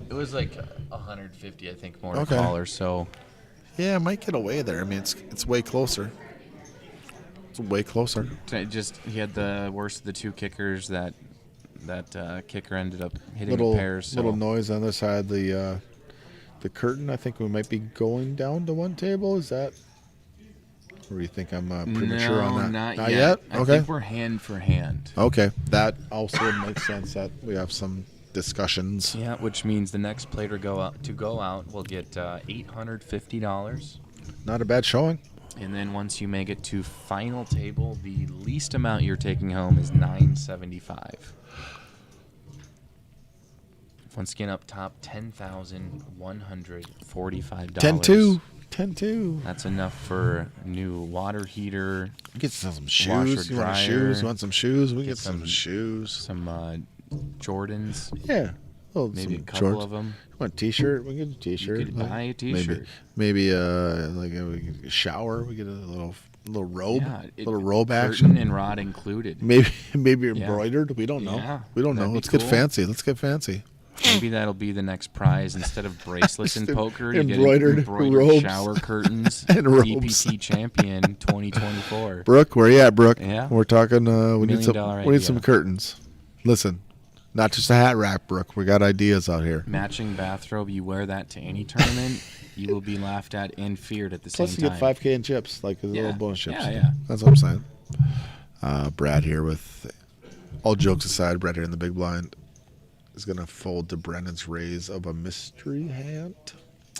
it was like 150, I think, more Okay. to call or so. Yeah, it might get away there. I mean, it's way closer. It's way closer. He had the worst of the two kickers. That kicker ended up hitting Little the pairs. So. little noise on the other side of the curtain. I think we might be going down to one table. Is that? Or do you think I'm premature on that? Not yet. I Okay. think we're hand for hand. Okay, that also makes sense. That we have some discussions. Yeah, which means the next player to go out will get $850. Not a bad showing. And then once you make it to final table, the least amount you're taking home is $975. Once again, up top, $10,145. 10-2. 10-2. That's enough for a new water heater. Get some washer, shoes. You want dryer, shoes? You want some shoes? We get get some some- shoes. some Jordans, Yeah. Well, maybe a some couple shorts. of them. You want a t-shirt? We get a t-shirt. You could buy a t-shirt. Maybe like a shower. We get a little robe. Yeah, little robe curtain action. and rod included. Maybe embroidered. We don't know. Yeah, We don't know. that'd be Let's get cool. fancy. Let's get fancy. Maybe that'll be the next prize. Instead of bracelets in poker, you get embroidered embroidered robes. shower curtains. And robes. DPT champion 2024. Brooke, where you at, Brooke? Yeah. We're talking. We need $1 million We need some idea. curtains. Listen, not just a hat rack, Brooke. We got ideas out here. Matching bathrobe. You wear that to any tournament, you will be laughed at and feared at the Plus, same you time. get 5K in chips, like a Yeah. little bonus chips. Yeah, yeah. That's what I'm saying. Brad here with all jokes aside. Brad here in the big blind is gonna fold to Brennan's raise of a mystery hand.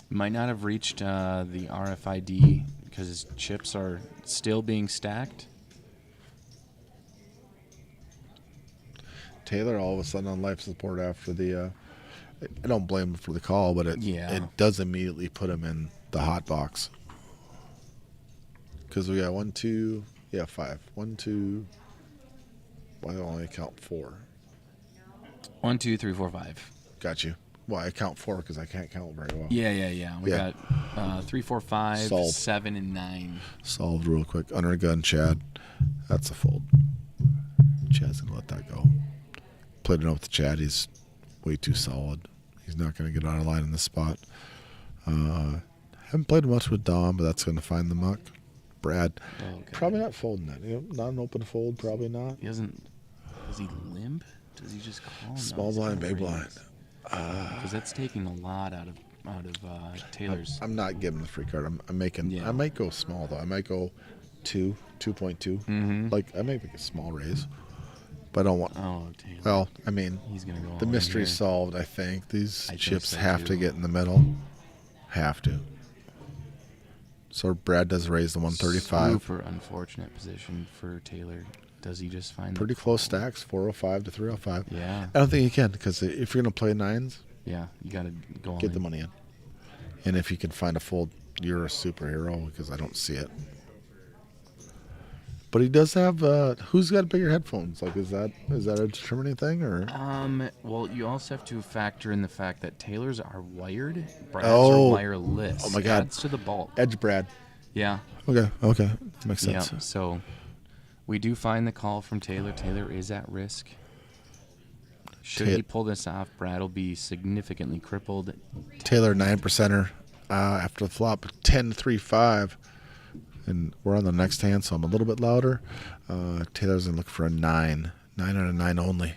Might not have reached the RFID because his chips are still being stacked. Taylor all of a sudden on life support after the. I don't blame him for the call, but it does immediately put him in the hot box. Because we got 1, 2, 5. 1, 2. Why do I only count 4? 1, 2, 3, 4, 5. Got you. Well, I count 4 because I can't count very well. Yeah. We got 3, 4, 5, Solved. 7, and 9. Solved real quick. Under a gun, Chad. That's a fold. Chad's going to let that go. Played it up with Chad. He's way too solid. He's not going to get out of line in this spot. Haven't played much with Dom, but that's going to find the muck. Brad, probably not folding that. Not an open fold, probably not. He doesn't. Does he limp? Does he just call? Small blind, big blind. Because that's taking a lot out of Taylor's. I'm not giving the free card. I'm making. Yeah. I might go small though. I might go 2.2. Mm-hmm. Like I might make a small raise, but I don't want. Oh, Taylor. Well, I mean, He's gonna go all the in mystery's here. solved. I think these I think chips so, have too. to get in the middle. Have to. So Brad does raise the 135. Super unfortunate position for Taylor. Does he just find Pretty the close stacks, 405 to 305. Yeah. I don't think you can because if you're going to play nines, Yeah, you got to go all get in. the money in. And if you can find a fold, you're a superhero because I don't see it. But he does have. Who's got bigger headphones? Like, is that a determining thing or? Well, you also have to factor in the fact that Taylor's are wired, Brad's Oh. are wireless. Oh my God. Adds to the bulk. Edge Brad. Yeah. Okay. That makes Yeah. sense. So we do find the call from Taylor. Taylor is at risk. Should he pull this off, Brad will be significantly crippled. Taylor 9%er after the flop, 10-3-5. And we're on the next hand, so I'm a little bit louder. Taylor's going to look for a 9. 9 out of 9 only.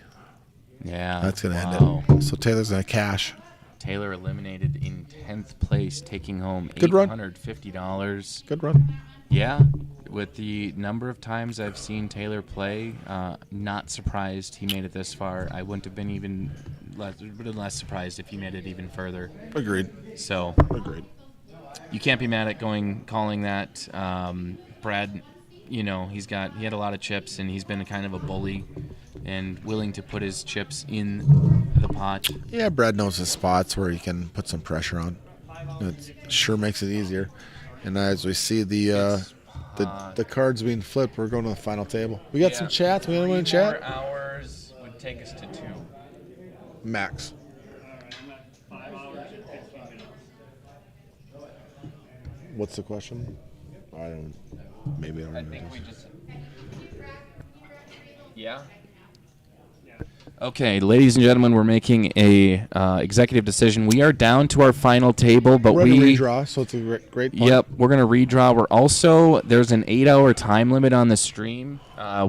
Yeah. That's going to end it. So Taylor's going to cash. Taylor eliminated in 10th place, taking home Good run. $850. Good run. Yeah. With the number of times I've seen Taylor play, not surprised he made it this far. I wouldn't have been even less surprised if he made it even further. Agreed. So Agreed. you can't be mad at calling that. Brad, he had a lot of chips and he's been kind of a bully and willing to put his chips in the pot. Yeah, Brad knows his spots where he can put some pressure on. It sure makes it easier. And as we see the cards being flipped, we're going to the final table. We got some chats. We got anyone in chat? 3 more hours would take us to 2. Max. What's the question? I don't. Maybe I don't know. Yeah. Okay, ladies and gentlemen, we're making a executive decision. We are down to our final table, but We're going to redraw, so it's a great point. Yep, we're going to redraw. We're also, there's an 8-hour time limit on the stream.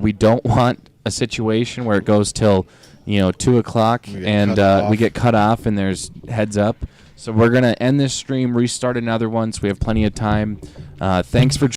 We don't want a situation where it goes till, 2 o'clock and we get cut off and there's heads up. So we're going to end this stream, restart another one so we have plenty of time. Thanks for